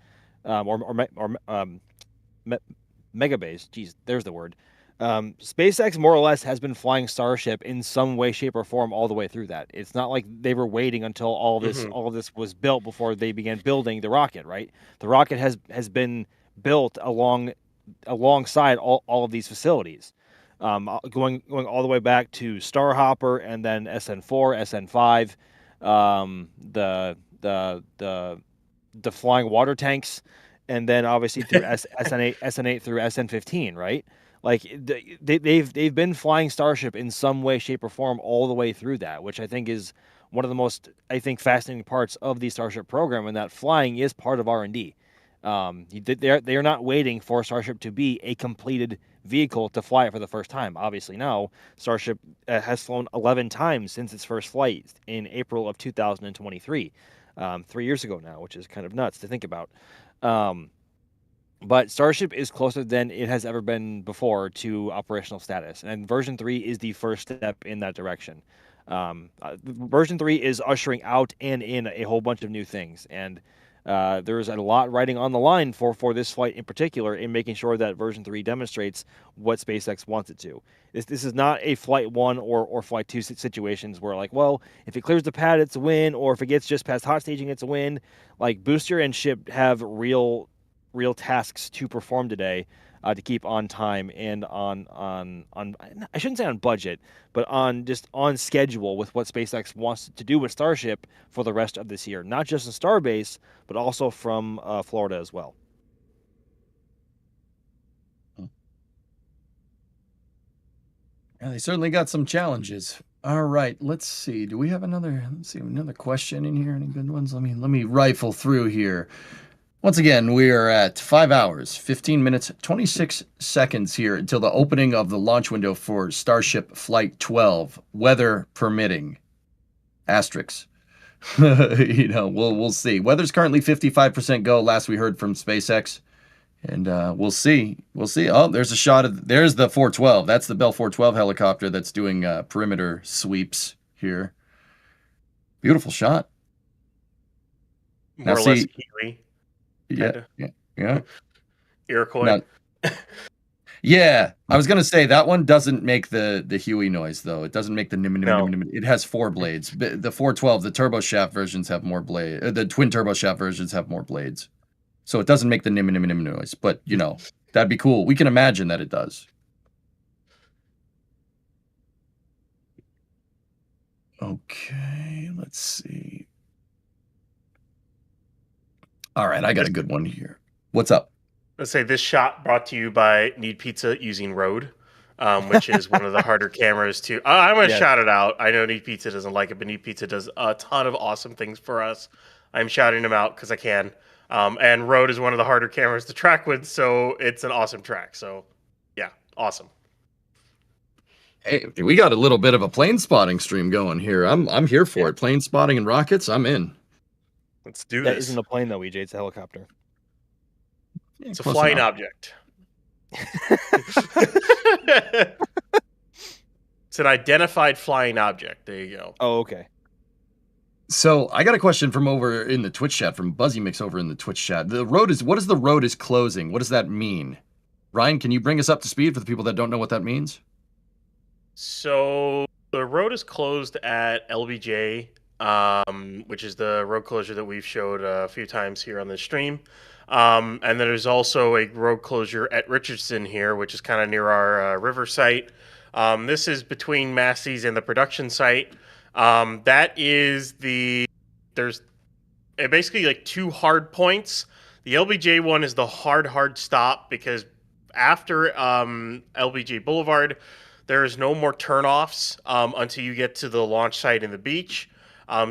mega bays. Geez, there's the word. SpaceX more or less has been flying Starship in some way, shape, or form all the way through that. It's not like they were waiting until all of this was built before they began building the rocket, right? The rocket has been built alongside all of these facilities, going all the way back to Starhopper and then SN4, SN5, the flying water tanks, and then obviously through SN8 through SN15, right? Like they've been flying Starship in some way, shape, or form all the way through that, which I think is one of the most fascinating parts of the Starship program, and that flying is part of R&D. They are not waiting for Starship to be a completed vehicle to fly it for the first time. Obviously now Starship has flown 11 times since its first flight in April of 2023, 3 years ago now, which is kind of nuts to think about. But Starship is closer than it has ever been before to operational status, and version 3 is the first step in that direction. Version 3 is ushering out and in a whole bunch of new things, and there's a lot riding on the line for this flight in particular, in making sure that version 3 demonstrates what SpaceX wants it to. This is not a Flight 1 or Flight 2 situations where, like, well, if it clears the pad, it's a win, or if it gets just past hot staging, it's a win. Like, booster and ship have real tasks to perform today, to keep on time and on I shouldn't say on budget, but on schedule with what SpaceX wants to do with Starship for the rest of this year, not just in Starbase, but also from Florida as well. Yeah, they certainly got some challenges. All right, let's see. Do we have another question in here? Any good ones? Let me rifle through here. Once again, we are at 5 hours, 15 minutes, 26 seconds here until the opening of the launch window for Starship Flight 12, weather permitting. Asterisks. We'll see. Weather's currently 55% go, last we heard from SpaceX. And we'll see. Oh, there's a shot of, there's the 412. That's the Bell 412 helicopter that's doing perimeter sweeps here. Beautiful shot. More or less Kiwi. Yeah. Iroquois. Yeah, I was gonna say that one doesn't make the Huey noise though. It doesn't make the nim. It has 4 blades. The 412, the turbo shaft versions have more blades. The twin turbo shaft versions have more blades, so it doesn't make the nim noise. But that'd be cool. We can imagine that it does. Okay, let's see. All right, I got a good one here. What's up? Let's say this shot brought to you by Need Pizza using Rode, which is one of the harder cameras to... I'm going to shout it out. I know Need Pizza doesn't like it, but Need Pizza does a ton of awesome things for us. I'm shouting them out because I can. And Rode is one of the harder cameras to track with, so it's an awesome track. So, yeah, awesome. Hey, we got a little bit of a plane spotting stream going here. I'm here for it. Plane spotting and rockets, I'm in. Let's do this. That isn't a plane though, EJ. It's a helicopter. It's a flying object. It's an identified flying object. There you go. Oh, okay. So I got a question from over in the Twitch chat, from Buzzy Mix over in the Twitch chat. What is the road is closing? What does that mean? Ryan, can you bring us up to speed for the people that don't know what that means? So The road is closed at LBJ, which is the road closure that we've showed a few times here on the stream. And then there's also a road closure at Richardson here, which is kind of near our river site. This is between Massey's and the production site. There's basically like two hard points. The LBJ one is the hard stop because after LBJ Boulevard, there is no more turnoffs until you get to the launch site and the beach.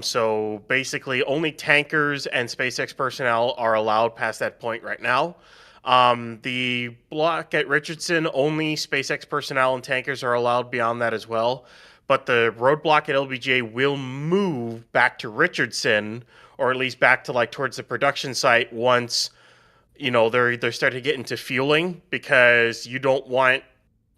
So basically, only tankers and SpaceX personnel are allowed past that point right now. The block at Richardson, only SpaceX personnel and tankers are allowed beyond that as well. But the roadblock at LBJ will move back to Richardson, or at least back to like towards the production site once, they're starting to get into fueling, because you don't want,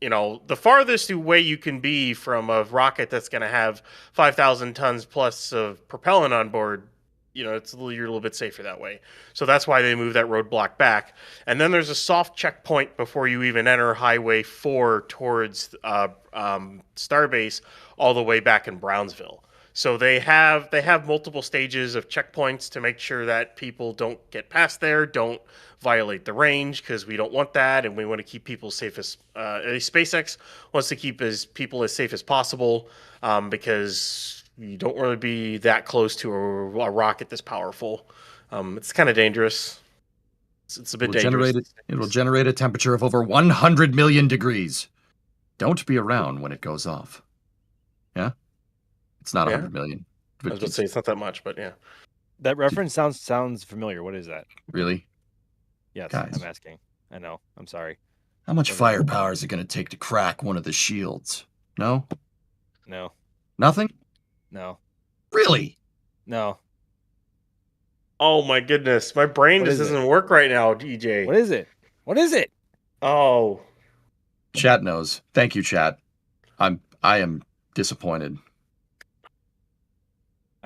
the farthest away you can be from a rocket that's going to have 5,000 tons plus of propellant on board, you're a little bit safer that way. So that's why they moved that roadblock back. And then there's a soft checkpoint before you even enter Highway 4 towards Starbase, all the way back in Brownsville. So they have multiple stages of checkpoints to make sure that people don't get past there, don't violate the range, because we don't want that, and we want to keep people safe as at least SpaceX wants to keep people as safe as possible, because you don't want to be that close to a rocket this powerful. It's kind of dangerous. It's a bit dangerous. It will generate a temperature of over 100 million degrees. Don't be around when it goes off. Yeah? It's not 100 million. I was going to say it's not that much, but yeah. That reference sounds familiar. What is that? Really? Yes, Guys. I'm asking. I know. I'm sorry. How much firepower is it going to take to crack one of the shields? No? No. Nothing? No. Really? No. Oh my goodness. My brain What just is it? doesn't work right now, DJ. What is it? What is it? Oh. Chat knows. Thank you, chat. I am disappointed.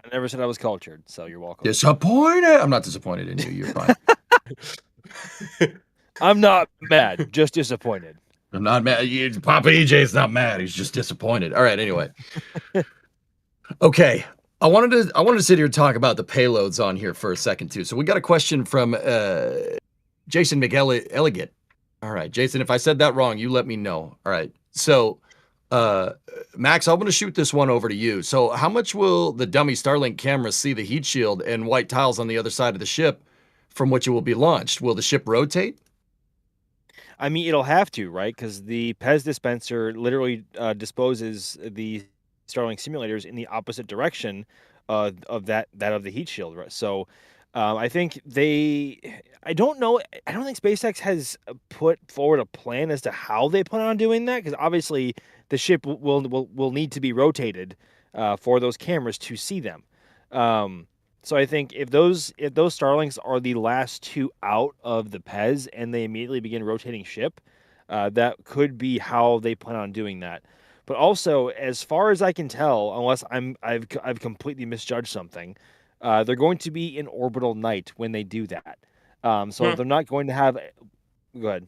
I never said I was cultured, so you're welcome. Disappointed? I'm not disappointed in you. You're fine. I'm not mad, just disappointed. I'm not mad. Papa EJ's not mad. He's just disappointed. All right. Anyway. Okay. I wanted to sit here and talk about the payloads on here for a second too. So we got a question from Jason McElligott. All right, Jason, if I said that wrong, you let me know. All right. So Max, I'm going to shoot this one over to you. So how much will the dummy Starlink cameras see the heat shield and white tiles on the other side of the ship from which it will be launched? Will the ship rotate? I mean, it'll have to, right? Because the PEZ dispenser literally disposes the Starlink simulators in the opposite direction of that of the heat shield, right? So I think I don't know. I don't think SpaceX has put forward a plan as to how they plan on doing that, because obviously the ship will need to be rotated for those cameras to see them. So I think if those Starlinks are the last two out of the PEZ and they immediately begin rotating ship, that could be how they plan on doing that. But also, as far as I can tell, unless I've completely misjudged something, they're going to be in orbital night when they do that. So they're not going to have. Go ahead.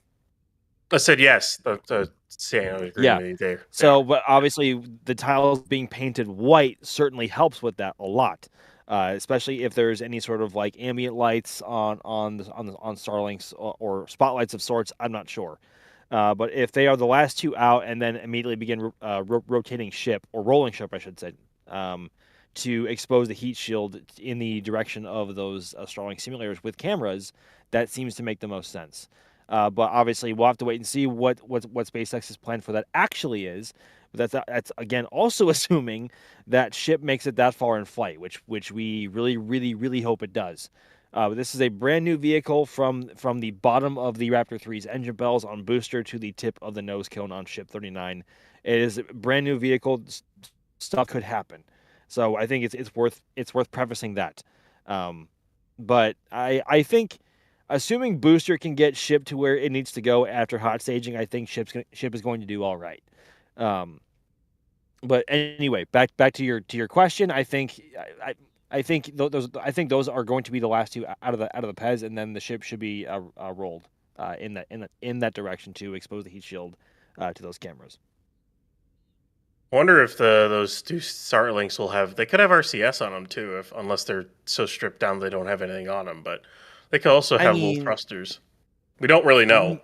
I said yes. I was agreeing with you there. So, but obviously, the tiles being painted white certainly helps with that a lot. Especially if there's any sort of like ambient lights on Starlinks or spotlights of sorts, I'm not sure. But if they are the last two out and then immediately begin rotating ship, or rolling ship, I should say, to expose the heat shield in the direction of those Starlink simulators with cameras, that seems to make the most sense. But obviously, we'll have to wait and see what SpaceX's plan for that actually is. But that's again also assuming that ship makes it that far in flight, which we really hope it does. But this is a brand new vehicle from the bottom of the Raptor 3's engine bells on booster to the tip of the nose cone on ship 39. It is a brand new vehicle. Stuff could happen, so I think it's worth prefacing that. But I think, assuming booster can get ship to where it needs to go after hot staging, I think ship is going to do all right. But anyway, back to your question. I think those are going to be the last two out of the PEZ, and then the ship should be rolled in that direction to expose the heat shield to those cameras. I wonder if those two Starlinks will have. They could have RCS on them too, unless they're so stripped down they don't have anything on them. But they could also I have little mean, thrusters. We don't really know.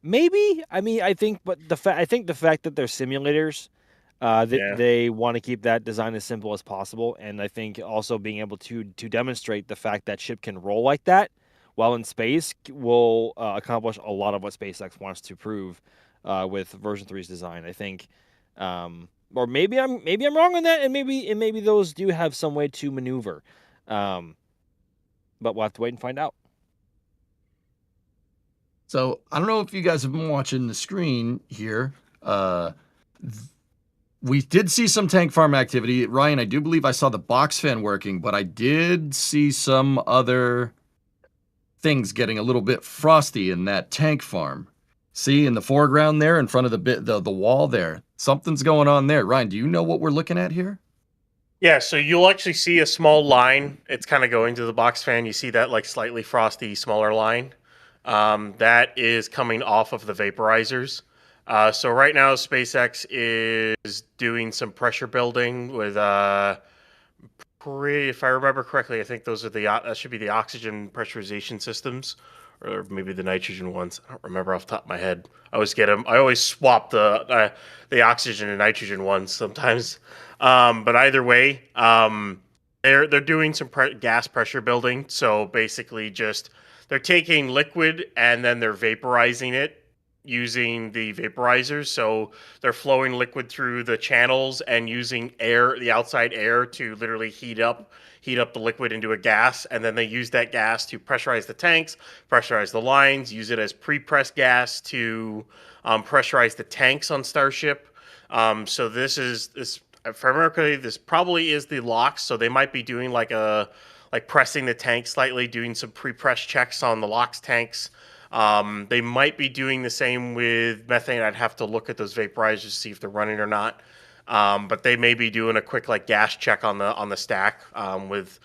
Maybe. I mean, I think, but I think the fact that they're simulators, that Yeah. they want to keep that design as simple as possible, and I think also being able to demonstrate the fact that ship can roll like that while in space will accomplish a lot of what SpaceX wants to prove with version 3's design. I think, or maybe I'm wrong on that, and maybe those do have some way to maneuver, but we'll have to wait and find out. So I don't know if you guys have been watching the screen here. We did see some tank farm activity. Ryan, I do believe I saw the box fan working, but I did see some other things getting a little bit frosty in that tank farm. See in the foreground there in front of the wall there. Something's going on there. Ryan, do you know what we're looking at here? Yeah, so you'll actually see a small line. It's kind of going to the box fan. You see that like slightly frosty, smaller line. That is coming off of the vaporizers. So right now, SpaceX is doing some pressure building with, if I remember correctly, I think those are that should be the oxygen pressurization systems, or maybe the nitrogen ones. I don't remember off the top of my head. I always swap the oxygen and nitrogen ones sometimes. But either way, they're doing some gas pressure building. So basically, they're taking liquid and then they're vaporizing it using the vaporizers. So they're flowing liquid through the channels and using air, the outside air, to literally heat up the liquid into a gas. And then they use that gas to pressurize the tanks, pressurize the lines, use it as pre-pressed gas to pressurize the tanks on Starship. So this, if I remember correctly, this probably is the LOX. So they might be doing like pressing the tank slightly, doing some pre-press checks on the LOX tanks. They might be doing the same with methane. I'd have to look at those vaporizers to see if they're running or not. But they may be doing a quick gas check on the stack with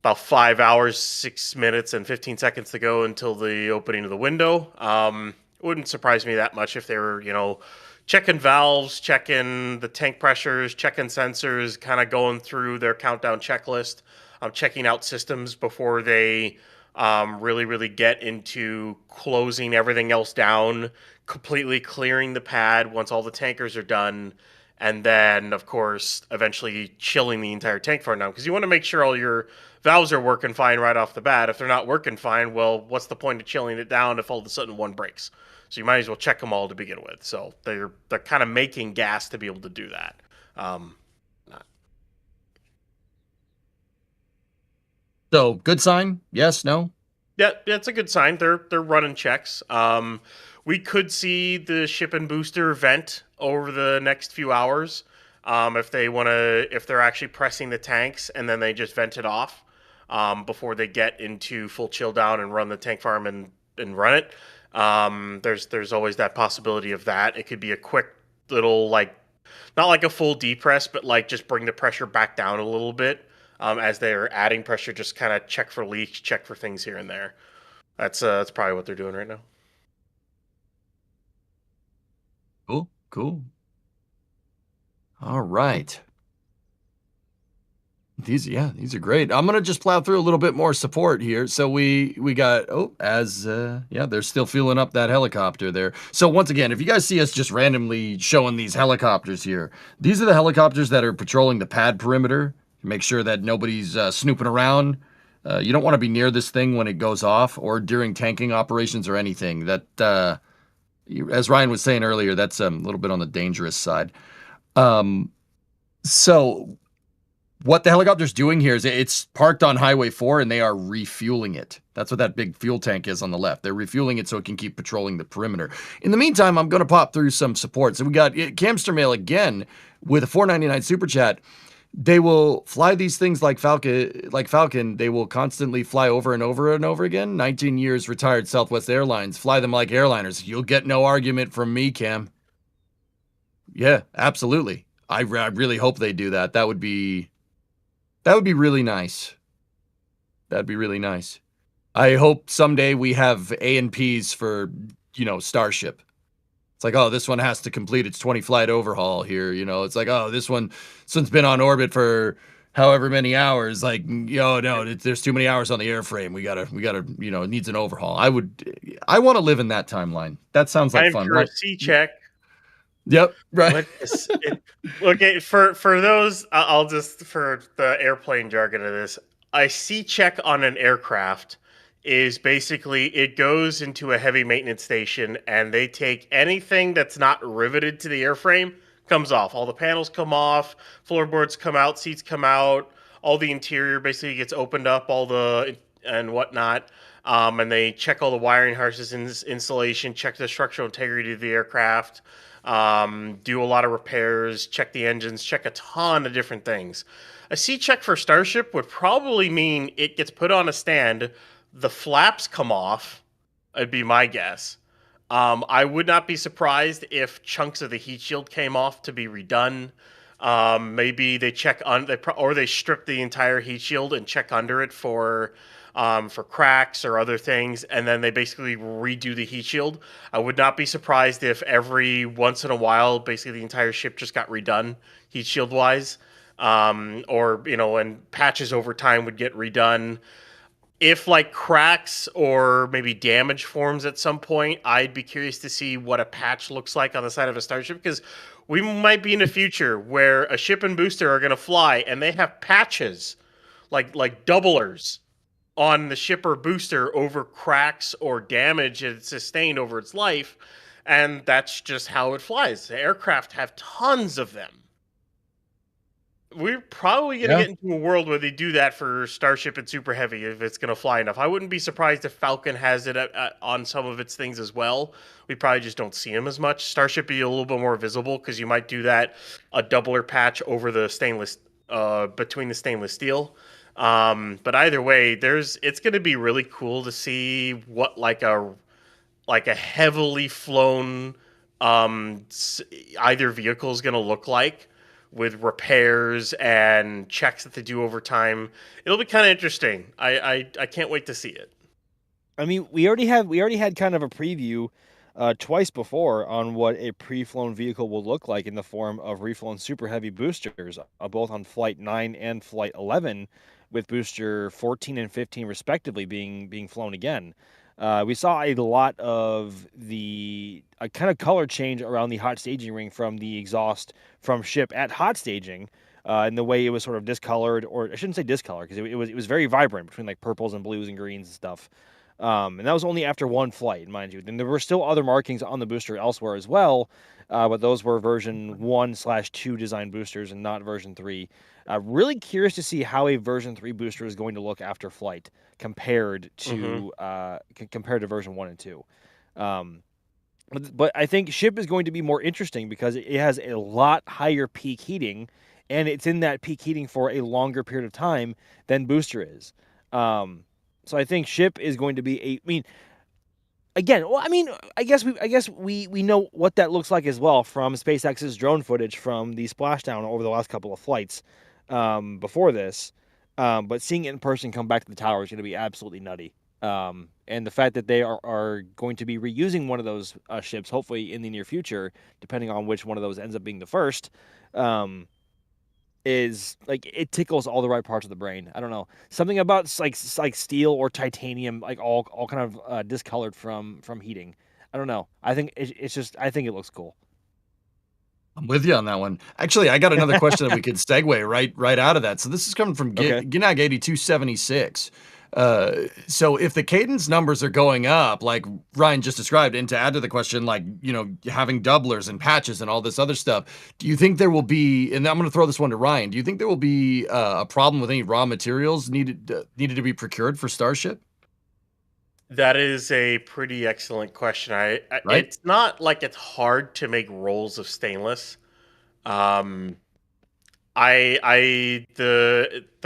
about 5 hours, 6 minutes, and 15 seconds to go until the opening of the window. It wouldn't surprise me that much if they were, checking valves, checking the tank pressures, checking sensors, kind of going through their countdown checklist, checking out systems before they really get into closing everything else down, completely clearing the pad once all the tankers are done, and then, of course, eventually chilling the entire tank farm down, because you want to make sure all your valves are working fine right off the bat. If they're not working fine, well, what's the point of chilling it down if all of a sudden one breaks? So you might as well check them all to begin with. So they're kind of making gas to be able to do that. So good sign? Yes, no? Yeah, it's a good sign. They're running checks. We could see the ship and booster vent over the next few hours if they're actually pressing the tanks and then they just vent it off before they get into full chill down and run the tank farm and run it. There's always that possibility of that. It could be a quick little, not like a full depress, but just bring the pressure back down a little bit as they're adding pressure, just kind of check for leaks, check for things here and there. That's probably what they're doing right now. Cool. All right. These are great. I'm gonna just plow through a little bit more support here. So we got they're still fueling up that helicopter there. So once again, if you guys see us just randomly showing these helicopters here, these are the helicopters that are patrolling the pad perimeter to make sure that nobody's snooping around. You don't want to be near this thing when it goes off or during tanking operations or anything. That as Ryan was saying earlier, that's a little bit on the dangerous side. So what the helicopter's doing here is it's parked on Highway 4 and they are refueling it. That's what that big fuel tank is on the left. They're refueling it so it can keep patrolling the perimeter. In the meantime, I'm going to pop through some support. So we got Camster Mail again with a $4.99 super chat. They will fly these things like Falcon. They will constantly fly over and over and over again. 19 years retired Southwest Airlines. Fly them like airliners. You'll get no argument from me, Cam. Yeah, absolutely. I really hope they do that. That would be really nice. That'd be really nice. I hope someday we have A&Ps for, Starship. It's like, oh, this one has to complete its 20 flight overhaul here. It's like, oh, this one's been on orbit for however many hours. Like, no, there's too many hours on the airframe. We gotta, it needs an overhaul. I want to live in that timeline. That sounds like fun, for right? a C check. Yep, right. Okay, for those, I'll just, for the airplane jargon of this, a C check on an aircraft is basically it goes into a heavy maintenance station and they take anything that's not riveted to the airframe, comes off. All the panels come off, floorboards come out, seats come out, all the interior basically gets opened up, and whatnot. And they check all the wiring harnesses, installation, check the structural integrity of the aircraft, do a lot of repairs, check the engines, check a ton of different things. A C check for Starship would probably mean it gets put on a stand, the flaps come off, would be my guess. I would not be surprised if chunks of the heat shield came off to be redone. Maybe they check or they strip the entire heat shield and check under it for cracks or other things, and then they basically redo the heat shield. I would not be surprised if every once in a while, basically the entire ship just got redone heat shield wise, or and patches over time would get redone. If like cracks or maybe damage forms at some point, I'd be curious to see what a patch looks like on the side of a Starship, because we might be in a future where a ship and booster are going to fly and they have patches, like doublers on the ship or booster over cracks or damage it sustained over its life, and that's just how it flies. The aircraft have tons of them. We're probably going to get into a world where they do that for Starship and Super Heavy if it's going to fly enough. I wouldn't be surprised if Falcon has it on some of its things as well. We probably just don't see them as much. Starship be a little bit more visible because you might do that, a doubler patch over the stainless, between the stainless steel. But either way, it's going to be really cool to see what like a heavily flown either vehicle is going to look like, with repairs and checks that they do over time. It'll be kind of interesting. I can't wait to see it. I mean, we already had kind of a preview twice before on what a pre-flown vehicle will look like in the form of reflown Super Heavy boosters, both on Flight 9 and Flight 11, with booster 14 and 15 respectively being flown again. We saw a lot of the kind of color change around the hot staging ring from the exhaust from ship at hot staging, and the way it was sort of discolored, or I shouldn't say discolored, because it was very vibrant between like purples and blues and greens and stuff. And that was only after one flight, mind you. Then there were still other markings on the booster elsewhere as well, but those were version 1/2 design boosters and not version 3. Really curious to see how a version 3 booster is going to look after flight compared to version 1 and 2. But I think ship is going to be more interesting because it has a lot higher peak heating, and it's in that peak heating for a longer period of time than booster is. So I think ship is going to be I guess we know what that looks like as well from SpaceX's drone footage from the splashdown over the last couple of flights before this. But seeing it in person come back to the tower is going to be absolutely nutty. And the fact that they are going to be reusing one of those ships, hopefully in the near future, depending on which one of those ends up being the first, is like, it tickles all the right parts of the brain. I don't know, something about like steel or titanium, like all kind of discolored from heating. I don't know. I think I think it looks cool. I'm with you on that one. Actually, I got another question that we could segue right out of that. So this is coming from Ginag 8276. So if the cadence numbers are going up, like Ryan just described, and to add to the question, like, having doublers and patches and all this other stuff, do you think there will be, and I'm going to throw this one to Ryan, do you think there will be a problem with any raw materials needed to be procured for Starship? That is a pretty excellent question. It's not like it's hard to make rolls of stainless. The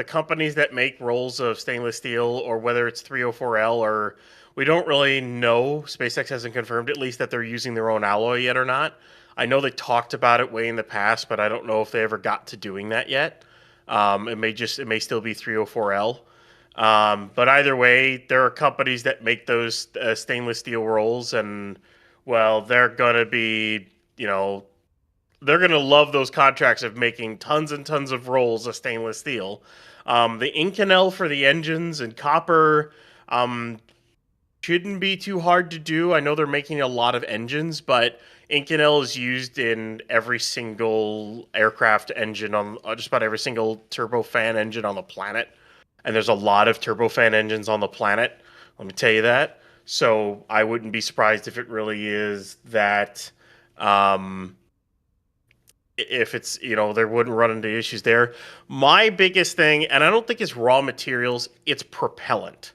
companies that make rolls of stainless steel, or whether it's 304L, or we don't really know. SpaceX hasn't confirmed, at least, that they're using their own alloy yet or not. I know they talked about it way in the past, but I don't know if they ever got to doing that yet. It may still be 304L. But either way, there are companies that make those stainless steel rolls, and well, they're going to be, they're going to love those contracts of making tons and tons of rolls of stainless steel. The Inconel for the engines and copper shouldn't be too hard to do. I know they're making a lot of engines, but Inconel is used in every single aircraft engine on just about every single turbofan engine on the planet. And there's a lot of turbofan engines on the planet. Let me tell you that. So I wouldn't be surprised if it really is that if it's, they wouldn't run into issues there. My biggest thing, and I don't think it's raw materials, it's propellant.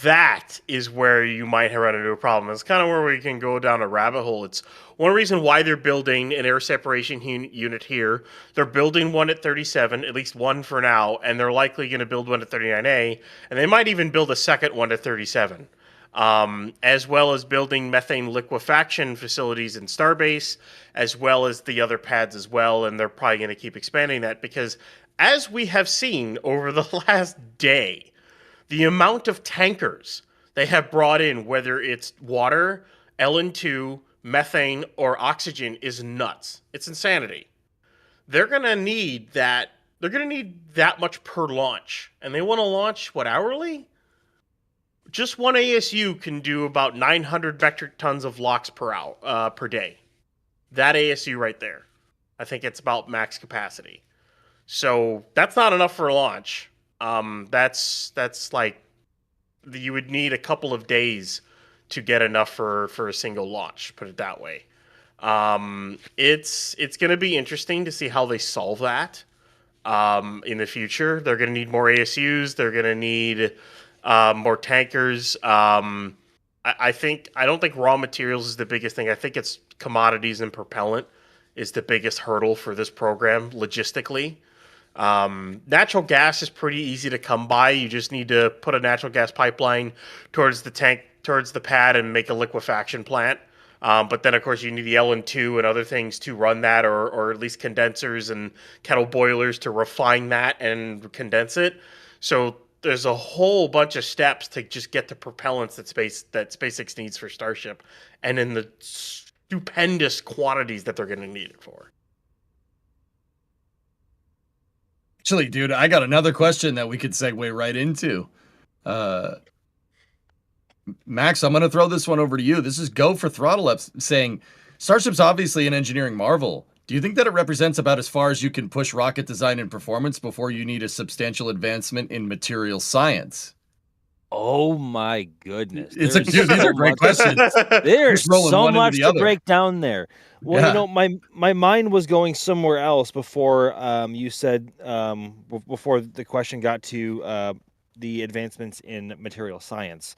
That is where you might run into a problem. It's kind of where we can go down a rabbit hole. It's one reason why they're building an air separation unit here. They're building one at 37, at least one for now, and they're likely going to build one at 39A, and they might even build a second one at 37. As well as building methane liquefaction facilities in Starbase, as well as the other pads as well, and they're probably going to keep expanding that because, as we have seen over the last day, the amount of tankers they have brought in, whether it's water, LN2, methane, or oxygen, is nuts. It's insanity. They're going to need that. They're going to need that much per launch. And they want to launch, hourly? Just one ASU can do about 900 metric tons of LOX per day. That ASU right there. I think it's about max capacity. So that's not enough for a launch. That's like you would need a couple of days to get enough for a single launch, put it that way. It's going to be interesting to see how they solve that in the future. They're going to need more ASUs. They're going to need more tankers. I don't think raw materials is the biggest thing. I think it's commodities and propellant is the biggest hurdle for this program logistically. Natural gas is pretty easy to come by. You just need to put a natural gas pipeline towards the tank, towards the pad, and make a liquefaction plant. But then, of course, you need the LN2 and other things to run that, or at least condensers and kettle boilers to refine that and condense it. So there's a whole bunch of steps to just get the propellants that SpaceX needs for Starship, and in the stupendous quantities that they're going to need it for. Actually, dude, I got another question that we could segue right into. Max, I'm going to throw this one over to you. This is Go for Throttle Up saying, Starship's obviously an engineering marvel. Do you think that it represents about as far as you can push rocket design and performance before you need a substantial advancement in material science? Oh my goodness. These are great questions. There's so much to other. break down there. Well, my mind was going somewhere else before you said before the question got to the advancements in material science.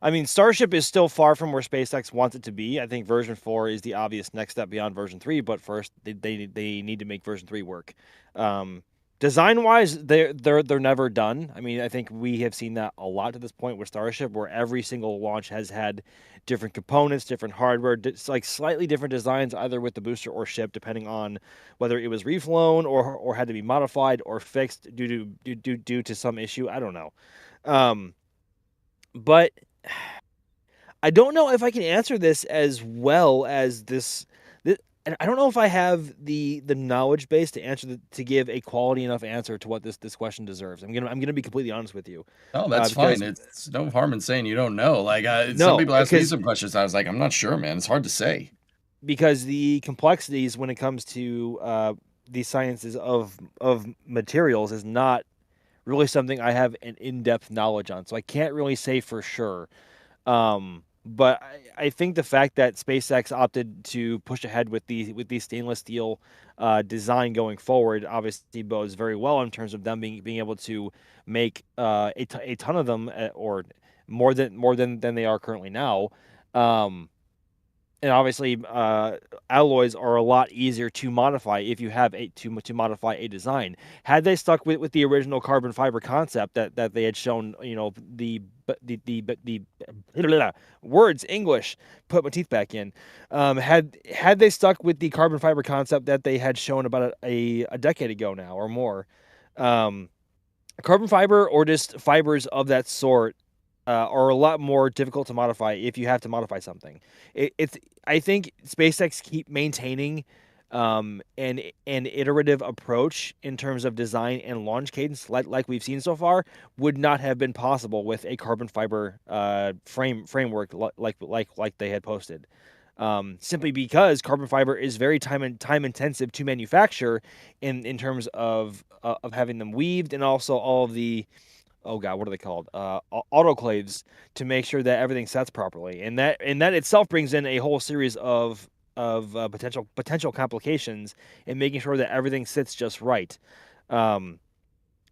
I mean, Starship is still far from where SpaceX wants it to be. I think version 4 is the obvious next step beyond version 3, but first they need to make version 3 work. Design-wise, they're never done. I mean, I think we have seen that a lot to this point with Starship, where every single launch has had different components, different hardware, like slightly different designs, either with the booster or ship, depending on whether it was reflown or had to be modified or fixed due to some issue. I don't know. But I don't know if I can answer this as well as this. And I don't know if I have the knowledge base to to give a quality enough answer to what this question deserves. I'm gonna be completely honest with you. Oh, that's fine. It's no harm in saying you don't know. Like some people ask me some questions. I was like, I'm not sure, man. It's hard to say because the complexities when it comes to the sciences of materials is not really something I have an in-depth knowledge on. So I can't really say for sure. But I think the fact that SpaceX opted to push ahead with the stainless steel design going forward obviously bodes very well in terms of them being able to make a ton of them, or more than they are currently now. And obviously, alloys are a lot easier to modify if you have to modify a design. Had they stuck with the original carbon fiber concept that they had shown, the words English, put my teeth back in. Had they stuck with the carbon fiber concept that they had shown about a decade ago now or more, carbon fiber or just fibers of that sort are a lot more difficult to modify if you have to modify something. I think SpaceX keep maintaining an iterative approach in terms of design and launch cadence, like we've seen so far, would not have been possible with a carbon fiber framework like they had posted. Simply because carbon fiber is very time intensive to manufacture in terms of having them weaved, and also all of the, oh god, what are they called? Autoclaves, to make sure that everything sets properly, and that itself brings in a whole series of potential complications in making sure that everything sits just right.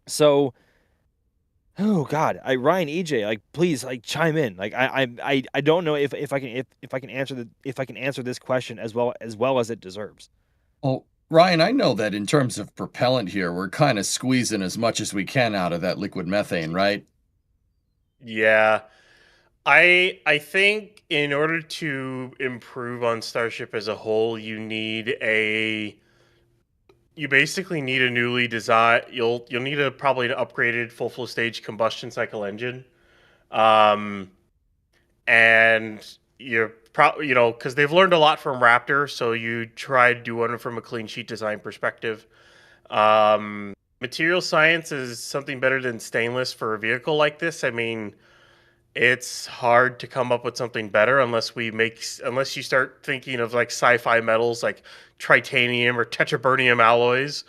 So, oh god, Ryan, EJ, like, please, like, chime in. Like, I don't know if I can answer this question as well as it deserves. Well, Ryan, I know that in terms of propellant here, we're kind of squeezing as much as we can out of that liquid methane, right? Yeah. I think in order to improve on Starship as a whole, you basically need a newly designed. You'll need probably an upgraded full flow stage combustion cycle engine, and you're probably because they've learned a lot from Raptor, so you try to do one from a clean sheet design perspective. Material science is something better than stainless for a vehicle like this. I mean, it's hard to come up with something better unless you start thinking of like sci-fi metals like titanium or tetraburnium alloys,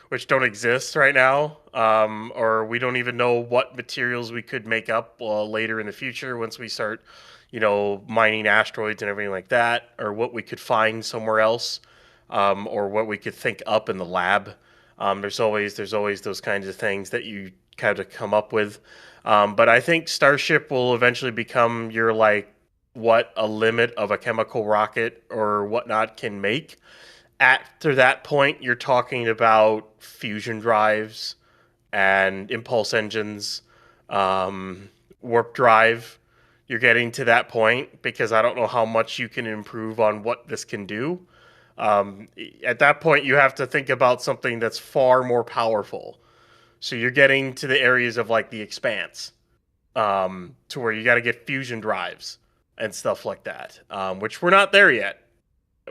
which don't exist right now, or we don't even know what materials we could make up later in the future once we start, mining asteroids and everything like that, or what we could find somewhere else, or what we could think up in the lab. There's always those kinds of things that you kind of come up with. But I think Starship will eventually become what a limit of a chemical rocket or whatnot can make. After that point, you're talking about fusion drives and impulse engines, warp drive. You're getting to that point because I don't know how much you can improve on what this can do. At that point, you have to think about something that's far more powerful. So you're getting to the areas of like the Expanse, to where you got to get fusion drives and stuff like that, which we're not there yet.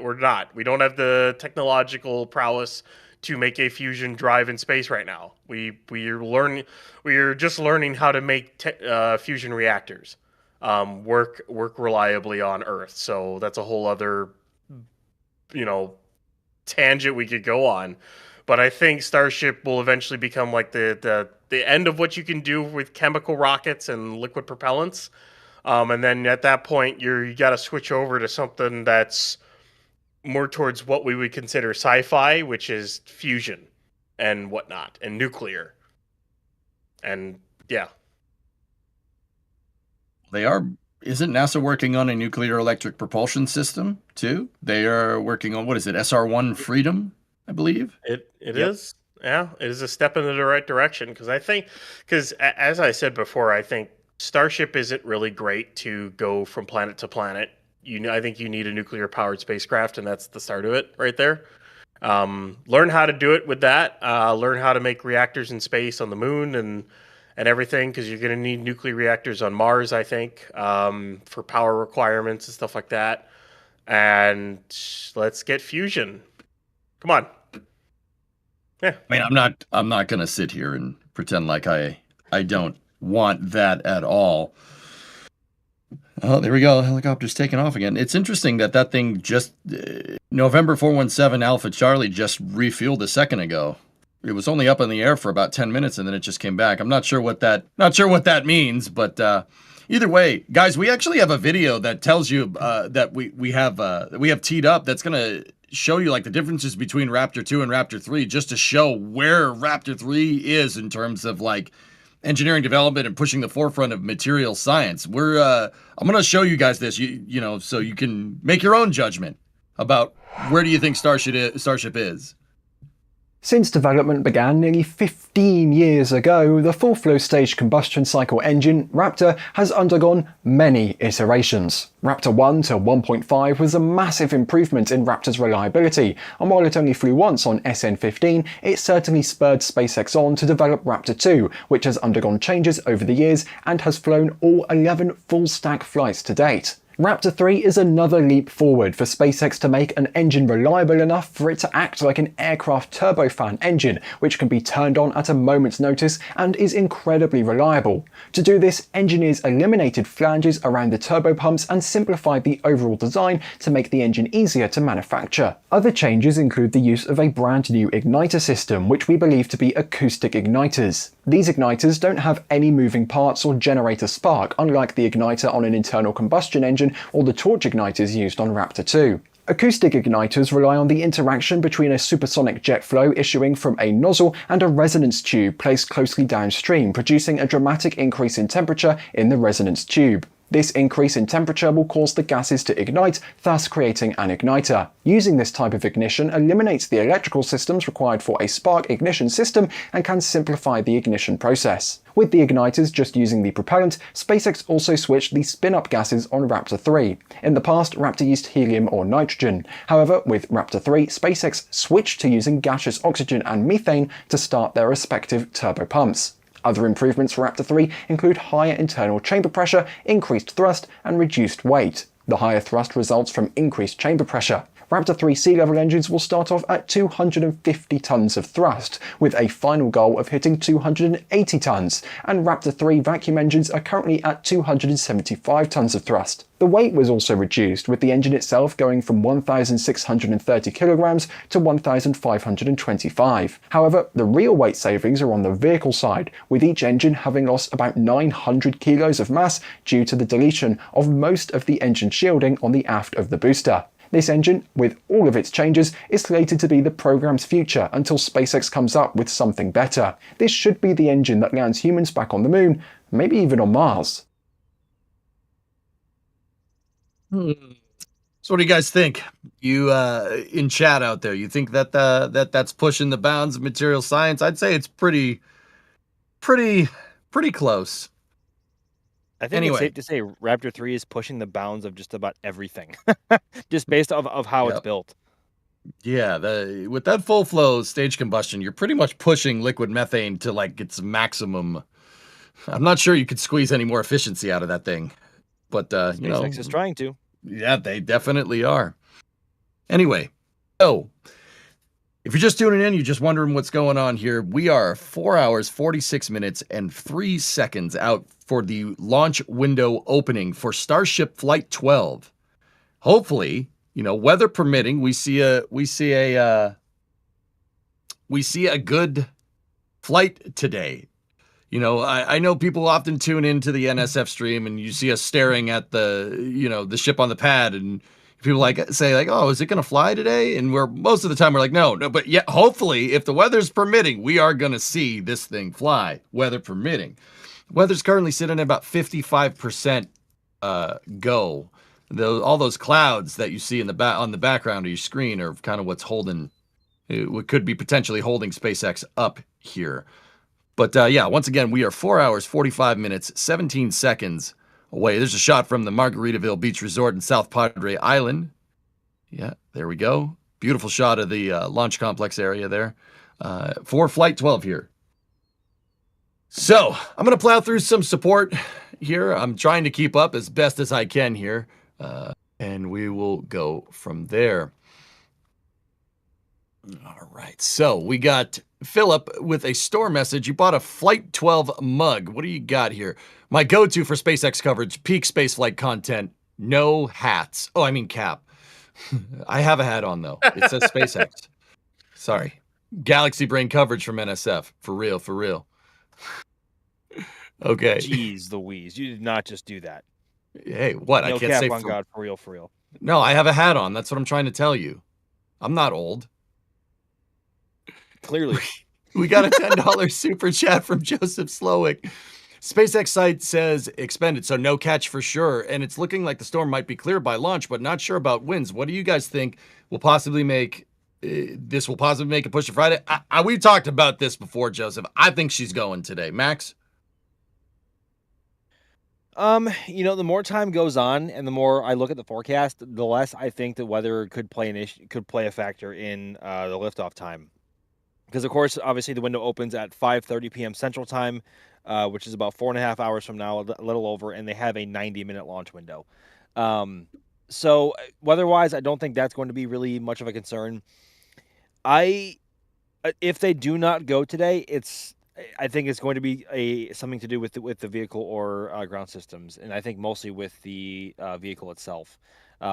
We're not. We don't have the technological prowess to make a fusion drive in space right now. We're just learning how to make fusion reactors work reliably on Earth. So that's a whole other tangent we could go on. But I think Starship will eventually become like the end of what you can do with chemical rockets and liquid propellants. And then at that point, you got to switch over to something that's more towards what we would consider sci-fi, which is fusion and whatnot, and nuclear. And yeah. Isn't NASA working on a nuclear electric propulsion system too? They are working on, what is it, SR1 Freedom, I believe? It is. Yeah, it is a step in the right direction because as I said before, I think Starship isn't really great to go from planet to planet. I think you need a nuclear powered spacecraft, and that's the start of it right there. Learn how to do it with that. Learn how to make reactors in space on the moon and everything, because you're going to need nuclear reactors on Mars, I think, for power requirements and stuff like that. And let's get fusion. Come on. Yeah. I mean, I'm not going to sit here and pretend like I don't want that at all. Oh, there we go. The helicopter's taking off again. It's interesting that thing just November 417 Alpha Charlie just refueled a second ago. It was only up in the air for about 10 minutes and then it just came back. I'm not sure what that means, but either way, guys, we actually have a video that tells you that we have teed up that's going to show you like the differences between Raptor 2 and Raptor 3, just to show where Raptor 3 is in terms of like engineering development and pushing the forefront of material science. I'm going to show you guys this, so you can make your own judgment about where do you think Starship is. Since development began nearly 15 years ago, the full flow stage combustion cycle engine, Raptor, has undergone many iterations. Raptor 1 to 1.5 was a massive improvement in Raptor's reliability, and while it only flew once on SN15, it certainly spurred SpaceX on to develop Raptor 2, which has undergone changes over the years and has flown all 11 full-stack flights to date. Raptor 3 is another leap forward for SpaceX to make an engine reliable enough for it to act like an aircraft turbofan engine, which can be turned on at a moment's notice and is incredibly reliable. To do this, engineers eliminated flanges around the turbopumps and simplified the overall design to make the engine easier to manufacture. Other changes include the use of a brand new igniter system, which we believe to be acoustic igniters. These igniters don't have any moving parts or generate a spark, unlike the igniter on an internal combustion engine or the torch igniters used on Raptor 2. Acoustic igniters rely on the interaction between a supersonic jet flow issuing from a nozzle and a resonance tube placed closely downstream, producing a dramatic increase in temperature in the resonance tube. This increase in temperature will cause the gases to ignite, thus creating an igniter. Using this type of ignition eliminates the electrical systems required for a spark ignition system and can simplify the ignition process. With the igniters just using the propellant, SpaceX also switched the spin-up gases on Raptor 3. In the past, Raptor used helium or nitrogen. However, with Raptor 3, SpaceX switched to using gaseous oxygen and methane to start their respective turbopumps. Other improvements for Raptor 3 include higher internal chamber pressure, increased thrust, and reduced weight. The higher thrust results from increased chamber pressure. Raptor 3 sea-level engines will start off at 250 tons of thrust, with a final goal of hitting 280 tons, and Raptor 3 vacuum engines are currently at 275 tons of thrust. The weight was also reduced, with the engine itself going from 1,630 kilograms to 1,525. However, the real weight savings are on the vehicle side, with each engine having lost about 900 kilos of mass due to the deletion of most of the engine shielding on the aft of the booster. This engine, with all of its changes, is slated to be the program's future until SpaceX comes up with something better. This should be the engine that lands humans back on the moon, maybe even on Mars. So what do you guys think? You in chat out there, you think that that's pushing the bounds of material science? I'd say it's pretty close. I think it's safe to say Raptor 3 is pushing the bounds of just about everything, just based off of how it's built. Yeah, with that full flow stage combustion, you're pretty much pushing liquid methane to like its maximum. I'm not sure you could squeeze any more efficiency out of that thing, but SpaceX is trying to. Yeah, they definitely are. Anyway, so if you're just tuning in, you're just wondering what's going on here, we are 4 hours, 46 minutes, and 3 seconds out for the launch window opening for Starship Flight 12. Hopefully, weather permitting, we see a good flight today. I know people often tune into the NSF stream and you see us staring at the ship on the pad, and people say, oh, is it going to fly today? And most of the time we're like, no, but yet hopefully if the weather's permitting, we are going to see this thing fly, weather permitting. Weather's currently sitting at about 55% go. All those clouds that you see on the background of your screen are kind of what's holding, what could be potentially holding SpaceX up here. But yeah, once again, we are 4 hours, 45 minutes, 17 seconds away. There's a shot from the Margaritaville Beach Resort in South Padre Island. Yeah, there we go. Beautiful shot of the launch complex area there for Flight 12 here. So I'm going to plow through some support here. I'm trying to keep up as best as I can here, and we will go from there. All right, so we got Philip with a store message. You bought a Flight 12 mug. What do you got here? My go-to for SpaceX coverage, peak spaceflight content, no hats. Oh, I mean cap. I have a hat on, though. It says SpaceX. Sorry. Galaxy Brain coverage from NSF. For real, for real. Okay. Jeez Louise, you did not just do that. Hey, what? No I can't cap say on God, for real, for real. No, I have a hat on. That's what I'm trying to tell you. I'm not old. Clearly. We got a $10 super chat from Joseph Slowick. SpaceX site says expended, so no catch for sure. And it's looking like the storm might be cleared by launch, but not sure about winds. What do you guys think will possibly make this will possibly make a push to Friday. We talked about this before, Joseph. I think she's going today. Max? The more time goes on and the more I look at the forecast, the less I think the weather could play a factor in the liftoff time. Because of course, obviously the window opens at 5:30 p.m. Central Time, which is about 4.5 hours from now, a little over, and they have a 90-minute launch window. So weather-wise, I don't think that's going to be really much of a concern. If they do not go today, I think it's going to be something to do with the vehicle or ground systems, and I think mostly with the vehicle itself.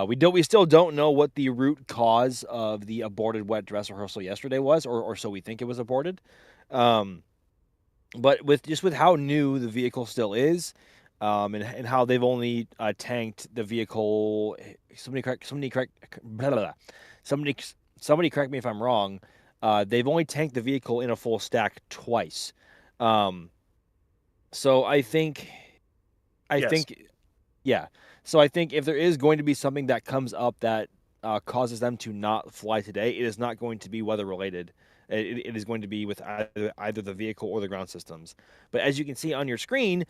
We still don't know what the root cause of the aborted wet dress rehearsal yesterday was, or so we think it was aborted. But with how new the vehicle still is, and how they've only tanked the vehicle. Somebody correct me if I'm wrong. They've only tanked the vehicle in a full stack twice. So I think, yeah. So I think if there is going to be something that comes up that causes them to not fly today, it is not going to be weather related. It is going to be with either the vehicle or the ground systems. But as you can see on your screen,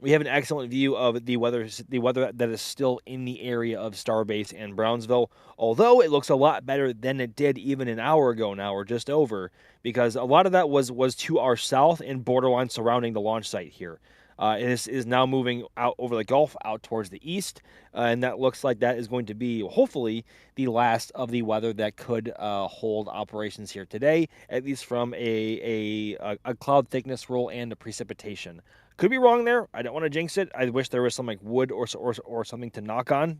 we have an excellent view of the weather that is still in the area of Starbase and Brownsville, although it looks a lot better than it did even an hour ago now, or just over, because a lot of that was to our south and borderline surrounding the launch site here. It is now moving out over the Gulf, out towards the east, and that looks like that is going to be, hopefully, the last of the weather that could hold operations here today, at least from a cloud thickness rule and a precipitation. Could be wrong there. I don't want to jinx it. I wish there was some wood or something to knock on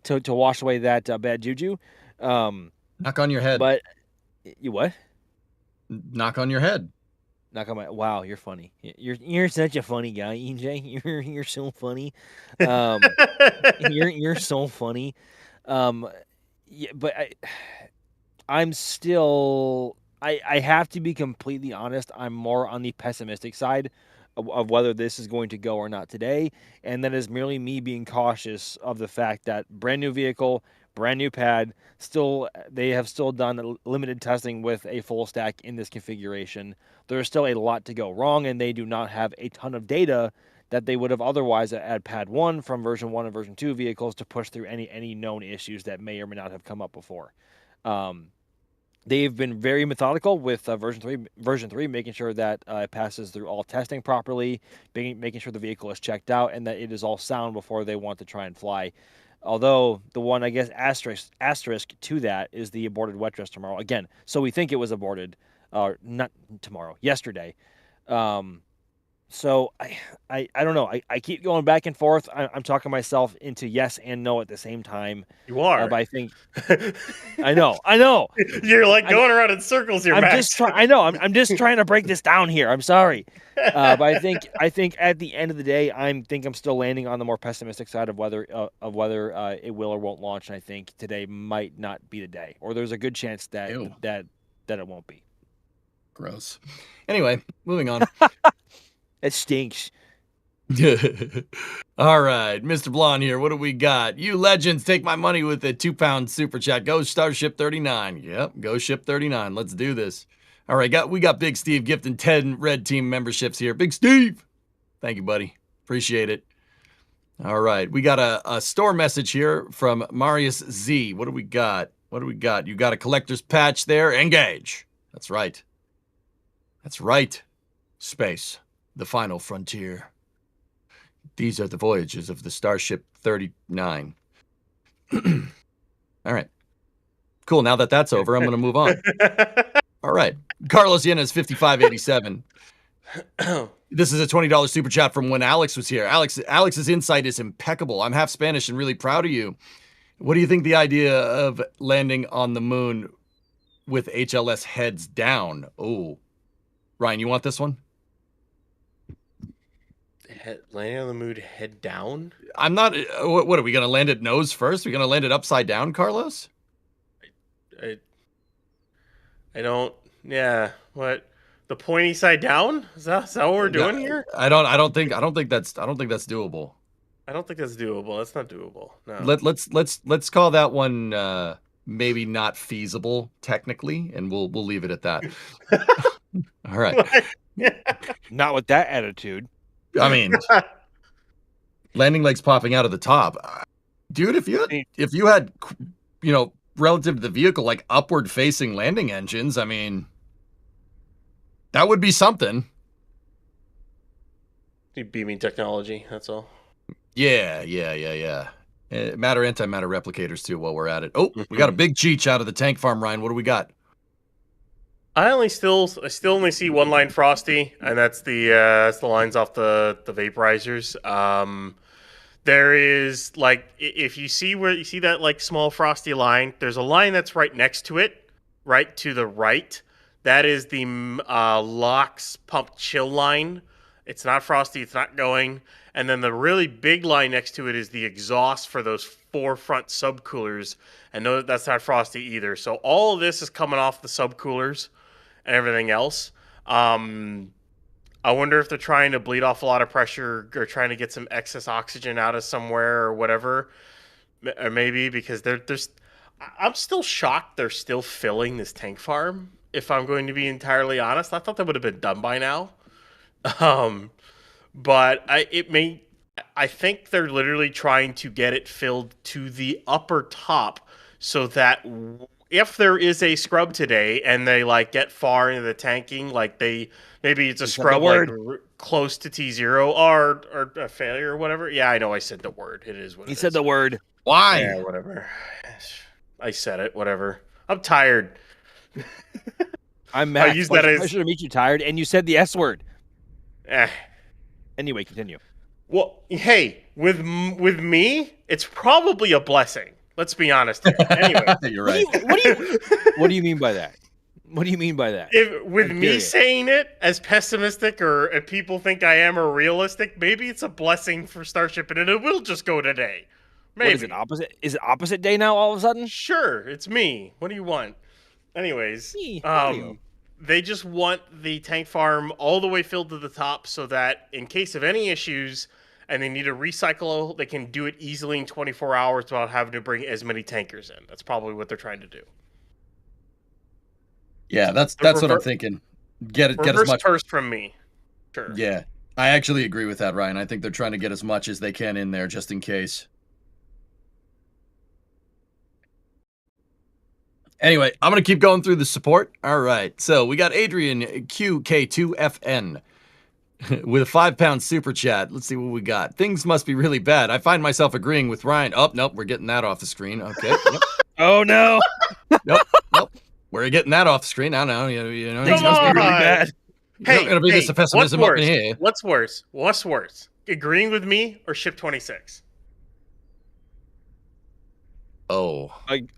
to wash away that bad juju. Knock on your head. But you what? Knock on your head. Knock on my. Wow, you're funny. You're such a funny guy, EJ. You're so funny. You're so funny. Yeah, but I'm still. I have to be completely honest. I'm more on the pessimistic side of whether this is going to go or not today, and that is merely me being cautious of the fact that brand new vehicle, brand new pad, they have still done limited testing with a full stack in this configuration. There's still a lot to go wrong, and they do not have a ton of data that they would have otherwise at Pad 1 from version 1 and version 2 vehicles to push through any known issues that may or may not have come up before. They've been very methodical with version 3, making sure that it passes through all testing properly, making sure the vehicle is checked out, and that it is all sound before they want to try and fly. Although the one, I guess, asterisk to that is the aborted wet dress tomorrow. Again, so we think it was aborted, not tomorrow, yesterday. So I don't know. I keep going back and forth. I'm talking myself into yes and no at the same time. You are. But I think I know. You're going around in circles here, Max. I'm just trying to break this down here. I'm sorry. But I think at the end of the day, I'm still landing on the more pessimistic side of whether it will or won't launch. And I think today might not be the day, or there's a good chance that it won't be. Gross. Anyway, moving on. It stinks. All right, Mr. Blonde here. What do we got? You legends, take my money with a £2 super chat. Go Starship 39. Yep, go Ship 39. Let's do this. All right, we got Big Steve gifting 10 Red Team memberships here. Big Steve. Thank you, buddy. Appreciate it. All right, we got a store message here from Marius Z. What do we got? You got a collector's patch there. Engage. That's right. Space. The final frontier. These are the voyages of the Starship 39. All right. Cool. Now that that's over, I'm going to move on. All right. Carlos Yenes, 5587. This is a $20 super chat from when Alex was here. Alex's insight is impeccable. I'm half Spanish and really proud of you. What do you think the idea of landing on the moon with HLS heads down? Oh, Ryan, you want this one? Landing on the moon head down? I'm not. What are we going to land it nose first? We're going to land it upside down, Carlos? I don't. Yeah. What? The pointy side down? Is that what we're doing here? I don't think that's doable. I don't think that's doable. That's not doable. No. Let's call that one maybe not feasible technically, and we'll leave it at that. All right. Not with that attitude. I mean, landing legs popping out of the top, dude. If you had, relative to the vehicle, like upward facing landing engines, I mean, that would be something. Beaming technology, that's all. Yeah. Matter antimatter replicators too. While we're at it, we got a big Cheech out of the tank farm. Ryan, what do we got? I still only see one line Frosty, and that's the lines off the vaporizers. There is like, if you see that like small Frosty line, there's a line that's right next to it, right to the right. That is the LOX pump chill line. It's not Frosty, it's not going. And then the really big line next to it is the exhaust for those 4 front subcoolers. And no, that's not Frosty either. So all of this is coming off the subcoolers and everything else. I wonder if they're trying to bleed off a lot of pressure or trying to get some excess oxygen out of somewhere or whatever. Or maybe because I'm still shocked they're still filling this tank farm, if I'm going to be entirely honest. I thought that would have been done by now. But I think they're literally trying to get it filled to the upper top so that if there is a scrub today and they like get far into the tanking, like maybe it's a scrub like close to T0 or a failure or whatever. Yeah, I know I said the word. It is what he said the word. Why? Yeah, whatever. I said it. Whatever. I'm tired. I'm mad. I use that as pleasure to meet you. Tired, and you said the S word. Anyway, continue. Well, hey, with me, it's probably a blessing. Let's be honest here. Anyway, you're right. What do you mean by that? What do you mean by that? With me saying it as pessimistic or if people think I am or realistic, maybe it's a blessing for Starship and it will just go today. Maybe. What is it opposite? Is it opposite day now all of a sudden? Sure, it's me. What do you want? Anyways, they just want the tank farm all the way filled to the top so that in case of any issues and they need to recycle, they can do it easily in 24 hours without having to bring as many tankers in. That's probably what they're trying to do. Yeah, that's what I'm thinking. Get as much first from me. Sure. Yeah, I actually agree with that, Ryan. I think they're trying to get as much as they can in there just in case. Anyway, I'm going to keep going through the support. All right, so we got Adrian QK2FN with a 5-pound super chat. Let's see what we got. Things must be really bad. I find myself agreeing with Ryan. Oh, nope, we're getting that off the screen. Okay. Yep. Oh, no. Nope. We're getting that off the screen. I don't know. You know, things must be really bad. Hey, going to be this pessimism up in here. What's worse? What's worse? Agreeing with me or Ship 26? Oh,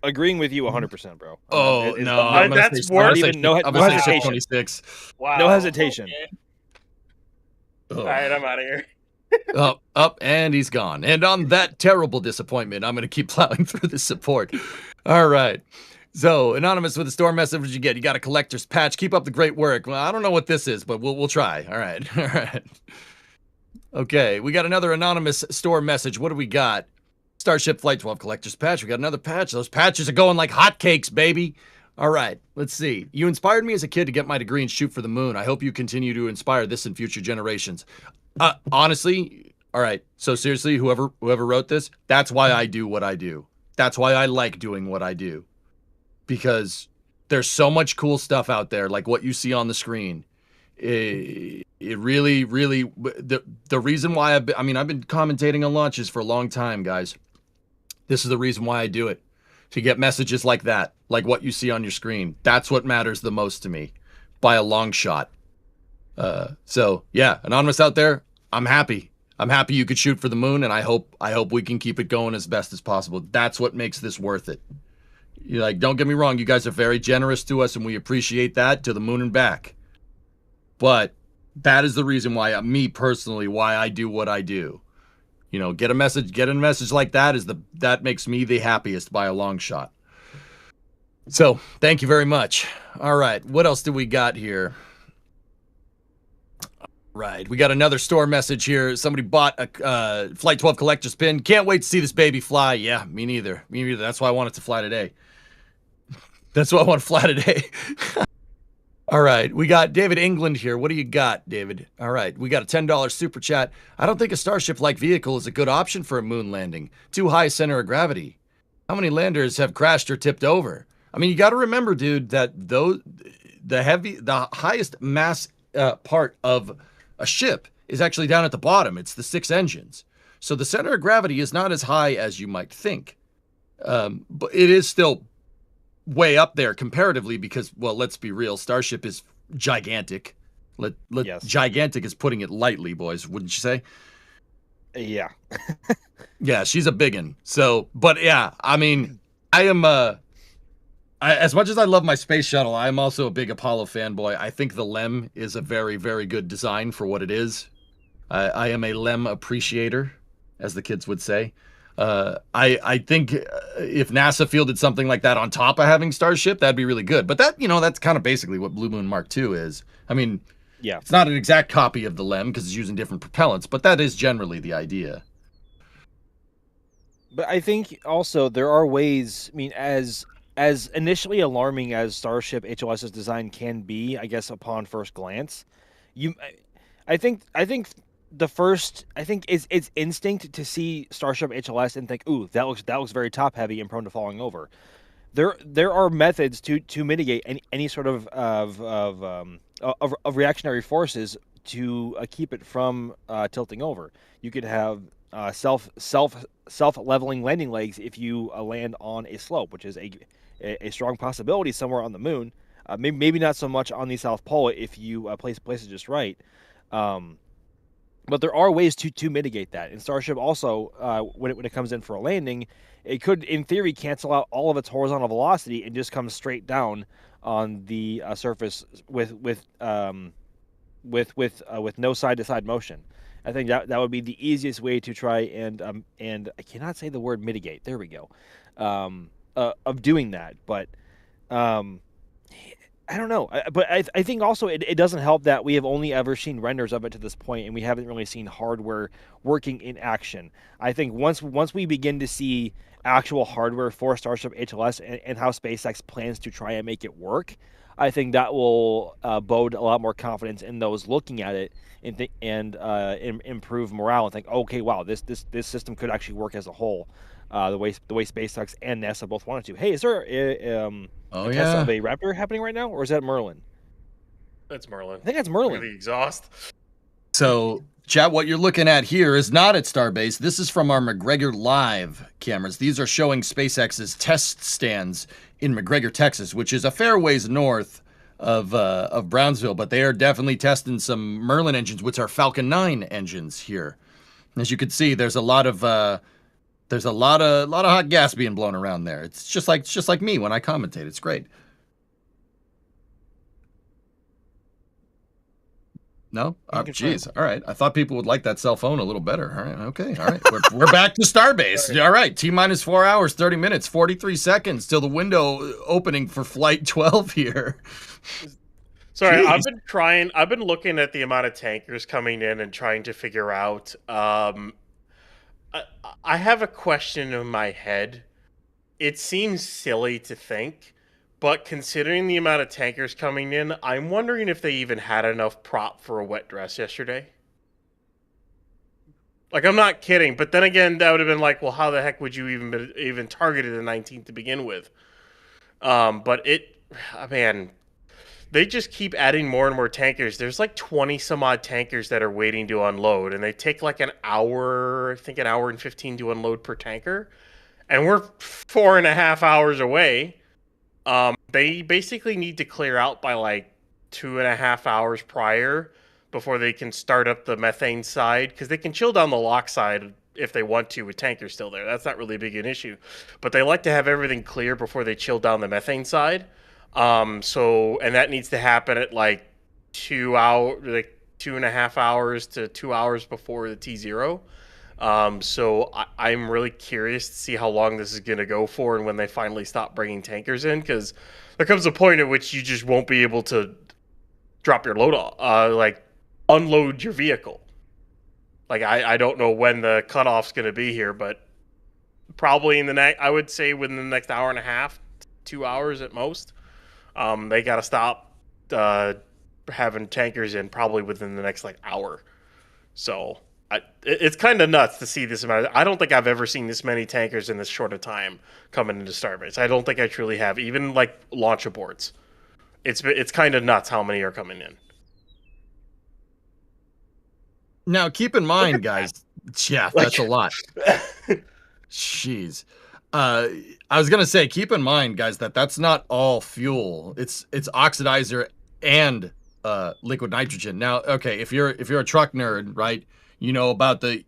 agreeing with you 100%, bro. Oh no, that's worse. No hesitation. 26. Wow. No hesitation. Okay. All right, I'm out of here. Up, and he's gone. And on that terrible disappointment, I'm going to keep plowing through the support. All right. So, Anonymous with a store message, what you get? You got a collector's patch. Keep up the great work. Well, I don't know what this is, but we'll try. All right. Okay, we got another anonymous store message. What do we got? Starship Flight 12 collector's patch. We got another patch. Those patches are going like hotcakes, baby. All right, let's see. You inspired me as a kid to get my degree and shoot for the moon. I hope you continue to inspire this in future generations. Honestly, all right. So seriously, whoever wrote this, that's why I do what I do. That's why I like doing what I do. Because there's so much cool stuff out there, like what you see on the screen. It really, the reason why I've been commentating on launches for a long time, guys. This is the reason why I do it. To get messages like that, like what you see on your screen. That's what matters the most to me, by a long shot. So yeah, Anonymous out there, I'm happy. I'm happy you could shoot for the moon, and I hope we can keep it going as best as possible. That's what makes this worth it. You're like, don't get me wrong, you guys are very generous to us, and we appreciate that, to the moon and back. But that is the reason why, me personally, why I do what I do. You know, getting a message like that that makes me the happiest by a long shot. So, thank you very much. All right, what else do we got here? Right, we got another store message here. Somebody bought a Flight 12 collector's pin. Can't wait to see this baby fly. Yeah, me neither. That's why I want it to fly today. That's why I want flat a day. All right, we got David England here. What do you got, David? All right, we got a $10 super chat. I don't think a Starship-like vehicle is a good option for a moon landing. Too high center of gravity. How many landers have crashed or tipped over? I mean, you got to remember, dude, that the highest mass part of a ship is actually down at the bottom. It's the 6 engines. So the center of gravity is not as high as you might think. But it is still way up there comparatively because, well, let's be real, Starship is gigantic. Yes. Gigantic is putting it lightly, boys, wouldn't you say? Yeah. Yeah, she's a biggin. So, but yeah, I mean, I am as much as I love my space shuttle, I'm also a big Apollo fanboy. I think the LEM is a very, very good design for what it is. I am a LEM appreciator, as the kids would say. I think if NASA fielded something like that on top of having Starship, that'd be really good. But that's kind of basically what Blue Moon Mark II is. I mean, yeah, it's not an exact copy of the LEM because it's using different propellants, but that is generally the idea. But I think also there are ways, I mean, as initially alarming as Starship HLS's design can be, I guess, upon first glance, I think it's instinct to see Starship HLS and think, ooh, that looks very top heavy and prone to falling over. There are methods to mitigate any sort of reactionary forces to keep it from tilting over. You could have self-leveling landing legs if you land on a slope, which is a strong possibility somewhere on the moon. Maybe not so much on the South Pole if you place it just right. But there are ways to mitigate that. And Starship also, when it comes in for a landing, it could, in theory, cancel out all of its horizontal velocity and just come straight down on the surface with no side-to-side motion. I think that would be the easiest way to try and I cannot say the word mitigate. There we go. Of doing that, but I don't know. But I think also it doesn't help that we have only ever seen renders of it to this point, and we haven't really seen hardware working in action. I think once we begin to see actual hardware for Starship HLS and how SpaceX plans to try and make it work, I think that will bode a lot more confidence in those looking at it and improve morale and think, okay, wow, this system could actually work as a whole. The way SpaceX and NASA both wanted to. Hey, is there a test of a Raptor happening right now, or is that Merlin? That's Merlin. I think that's Merlin. The exhaust. So, chat, what you're looking at here is not at Starbase. This is from our McGregor Live cameras. These are showing SpaceX's test stands in McGregor, Texas, which is a fair ways north of Brownsville, but they are definitely testing some Merlin engines, which are Falcon 9 engines here. As you can see, there's a lot of hot gas being blown around there. It's just like me when I commentate. It's great. No? Geez. All right. I thought people would like that cell phone a little better. All right. Okay. All right. We're back to Starbase. All right. T-minus 4 hours, 30 minutes, 43 seconds till the window opening for Flight 12 here. Sorry, Jeez. I've been looking at the amount of tankers coming in and trying to figure out. I have a question in my head. It seems silly to think, but considering the amount of tankers coming in, I'm wondering if they even had enough prop for a wet dress yesterday. Like, I'm not kidding, but then again, that would have been like, well, how the heck would you even targeted the 19th to begin with? But man, they just keep adding more and more tankers. There's like 20 some odd tankers that are waiting to unload, and they take like an hour, I think an hour and 15 to unload per tanker. And we're 4.5 hours away. They basically need to clear out by like 2.5 hours prior before they can start up the methane side, because they can chill down the lock side if they want to with tankers still there. That's not really big an issue. But they like to have everything clear before they chill down the methane side. And that needs to happen at like 2.5 hours to 2 hours before the T0. So I'm really curious to see how long this is going to go for and when they finally stop bringing tankers in, because there comes a point at which you just won't be able to drop your load off, like unload your vehicle. Like, I don't know when the cutoff's going to be here, but probably I would say within the next hour and a half 2 hours at most. They got to stop having tankers in probably within the next like hour. So it's kind of nuts to see this amount. I don't think I've ever seen this many tankers in this short a time coming into Starbase. I don't think I truly have, even like launch aborts. It's kind of nuts how many are coming in. Now, keep in mind, guys. Yeah, that's a lot. Jeez. I was gonna say, keep in mind, guys, that that's not all fuel. It's oxidizer and liquid nitrogen. Now, okay, if you're a truck nerd, right? You know about the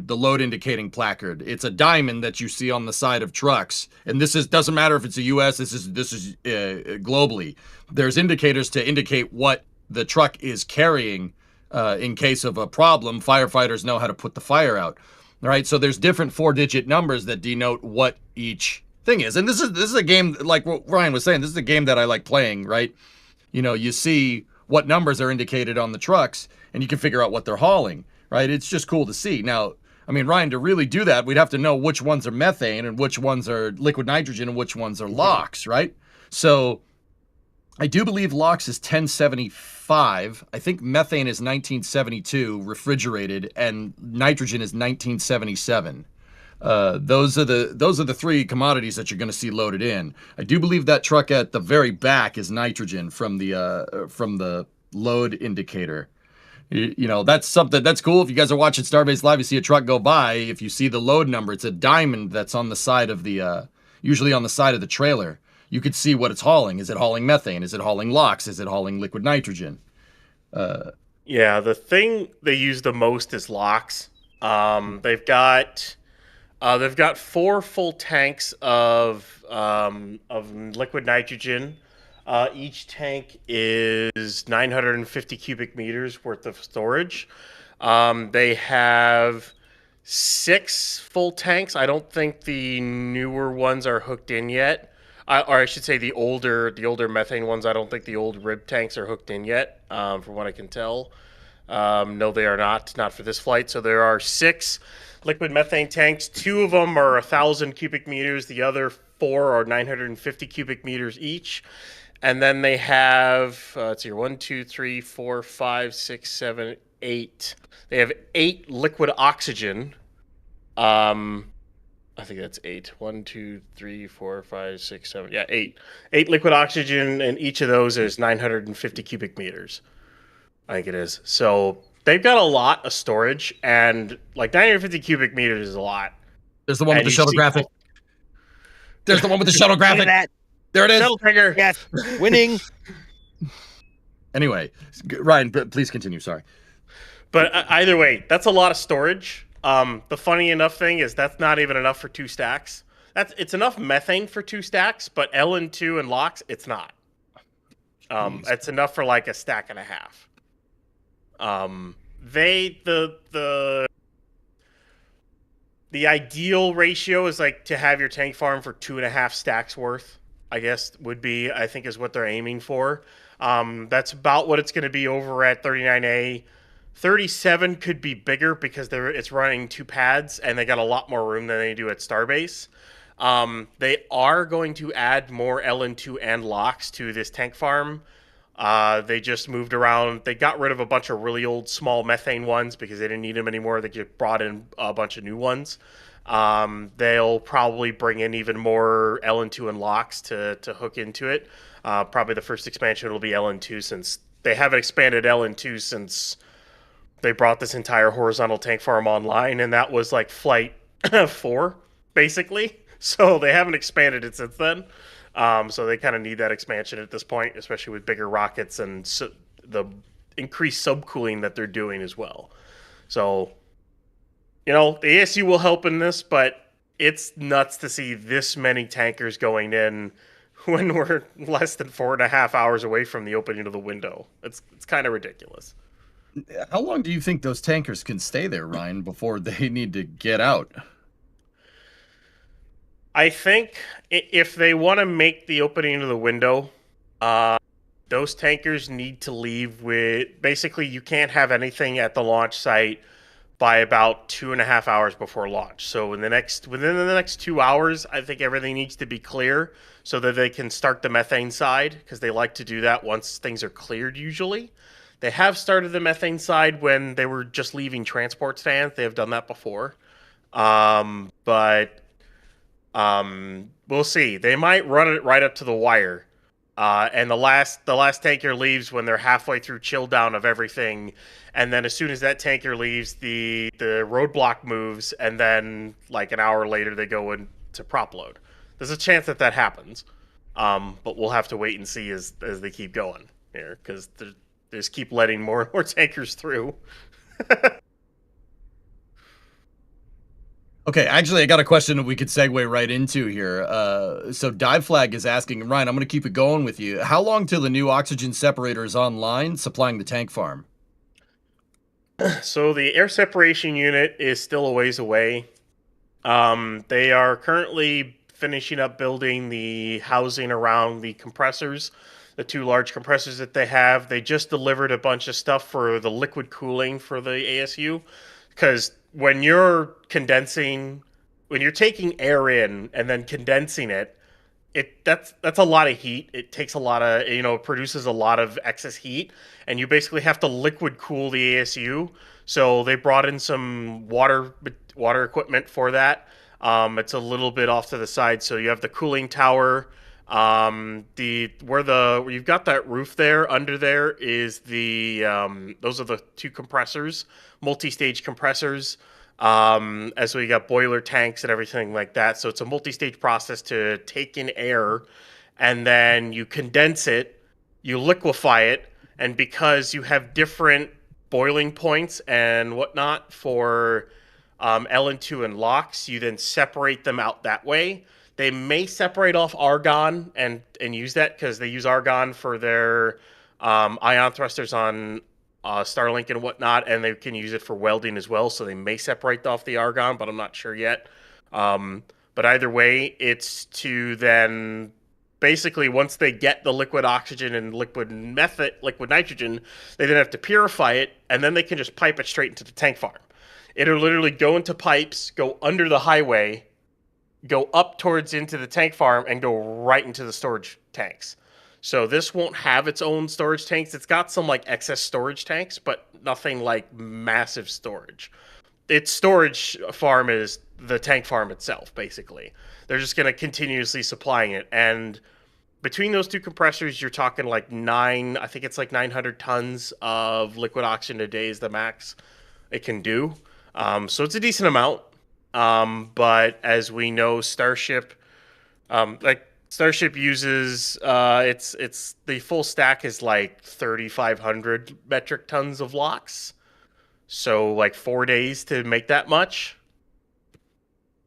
load indicating placard. It's a diamond that you see on the side of trucks, and this doesn't matter if it's a U.S. This is globally. There's indicators to indicate what the truck is carrying in case of a problem. Firefighters know how to put the fire out. All right, so there's different 4-digit numbers that denote what each thing is, and this is a game like what Ryan was saying. This is a game that I like playing, right? You know, you see what numbers are indicated on the trucks, and you can figure out what they're hauling. Right, it's just cool to see. Now, I mean, Ryan, to really do that, we'd have to know which ones are methane and which ones are liquid nitrogen and which ones are LOX, right? So I do believe LOX is 1075. I think methane is 1972, refrigerated, and nitrogen is 1977. Those are the three commodities that you're going to see loaded in. I do believe that truck at the very back is nitrogen from the load indicator. You know, that's something that's cool. If you guys are watching Starbase Live, you see a truck go by. If you see the load number, it's a diamond that's on the side of the, usually on the side of the trailer. You could see what it's hauling. Is it hauling methane? Is it hauling LOX? Is it hauling liquid nitrogen? Yeah, the thing they use the most is LOX. They've got 4 full tanks of liquid nitrogen. Each tank is 950 cubic meters worth of storage. They have 6 full tanks. I don't think the newer ones are hooked in yet. Or I should say the older methane ones. I don't think the old rib tanks are hooked in yet, from what I can tell. No, they are not for this flight. So there are 6 liquid methane tanks. 2 of them are 1,000 cubic meters. The other 4 are 950 cubic meters each. And then they have, let's see here, 1, 2, 3, 4, 5, 6, 7, 8. They have 8 liquid oxygen. I think that's 8. 1, 2, 3, 4, 5, 6, 7. Yeah, 8. 8 liquid oxygen, and each of those is 950 cubic meters. I think it is. So they've got a lot of storage, and like 950 cubic meters is a lot. There's the one with the shuttle graphic. There's the one with the shuttle graphic. There it is. Shuttle trigger. Yes. Winning. Anyway, Ryan, please continue. Sorry. But either way, that's a lot of storage. The funny enough thing is that's not even enough for 2 stacks. It's enough methane for 2 stacks, but LN2 and LOX, it's not. It's enough for like a stack and a half. The ideal ratio is like to have your tank farm for 2.5 stacks worth, I guess I think is what they're aiming for. That's about what it's going to be over at 39A. 37 could be bigger because it's running 2 pads and they got a lot more room than they do at Starbase. They are going to add more LN2 and LOX to this tank farm. They just moved around. They got rid of a bunch of really old small methane ones because they didn't need them anymore. They just brought in a bunch of new ones. They'll probably bring in even more LN2 and LOX to hook into it. Probably the first expansion will be LN2 since they haven't expanded LN2 since they brought this entire horizontal tank farm online, and that was like flight 4, basically. So they haven't expanded it since then. So they kind of need that expansion at this point, especially with bigger rockets and the increased subcooling that they're doing as well. So, you know, the ASU will help in this, but it's nuts to see this many tankers going in when we're less than 4.5 hours away from the opening of the window. It's kind of ridiculous. How long do you think those tankers can stay there, Ryan, before they need to get out? I think if they want to make the opening of the window, those tankers need to leave with... Basically, you can't have anything at the launch site by about 2.5 hours before launch. So within the next 2 hours, I think everything needs to be clear so that they can start the methane side, because they like to do that once things are cleared usually. They have started the methane side when they were just leaving transport stands. They have done that before. But we'll see. They might run it right up to the wire. And the last tanker leaves when they're halfway through chill down of everything, and then as soon as that tanker leaves, the roadblock moves, and then like an hour later they go into prop load. There's a chance that happens, but we'll have to wait and see as they keep going here, because they just keep letting more and more tankers through. Okay, actually, I got a question that we could segue right into here. So Dive Flag is asking, Ryan, I'm going to keep it going with you. How long till the new oxygen separator is online, supplying the tank farm? So the air separation unit is still a ways away. They are currently finishing up building the housing around the compressors, the 2 large compressors that they have. They just delivered a bunch of stuff for the liquid cooling for the ASU, because when you're taking air in and then condensing it, that's a lot of heat. It takes a lot of, it produces a lot of excess heat, and you basically have to liquid cool the ASU. So they brought in some water equipment for that. It's a little bit off to the side. So you have the cooling tower. Where you've got that roof there, under there is those are the 2 compressors, multi-stage compressors. As we got boiler tanks and everything like that. So it's a multi-stage process to take in air, and then you condense it, you liquefy it, and because you have different boiling points and whatnot for LN2 and LOX, you then separate them out that way. They may separate off argon and use that, because they use argon for their ion thrusters on Starlink and whatnot, and they can use it for welding as well, so they may separate off the argon, but I'm not sure yet. But either way, it's to then basically, once they get the liquid oxygen and liquid nitrogen, they then have to purify it, and then they can just pipe it straight into the tank farm. It'll literally go into pipes, go under the highway, go up into the tank farm, and go right into the storage tanks. So this won't have its own storage tanks. It's got some like excess storage tanks, but nothing like massive storage. Its storage farm is the tank farm itself, basically. They're just going to continuously supplying it. And between those 2 compressors, you're talking like 900 tons of liquid oxygen a day is the max it can do. So it's a decent amount. But as we know, Starship uses it's the full stack is like 3,500 metric tons of LOX. So like 4 days to make that much,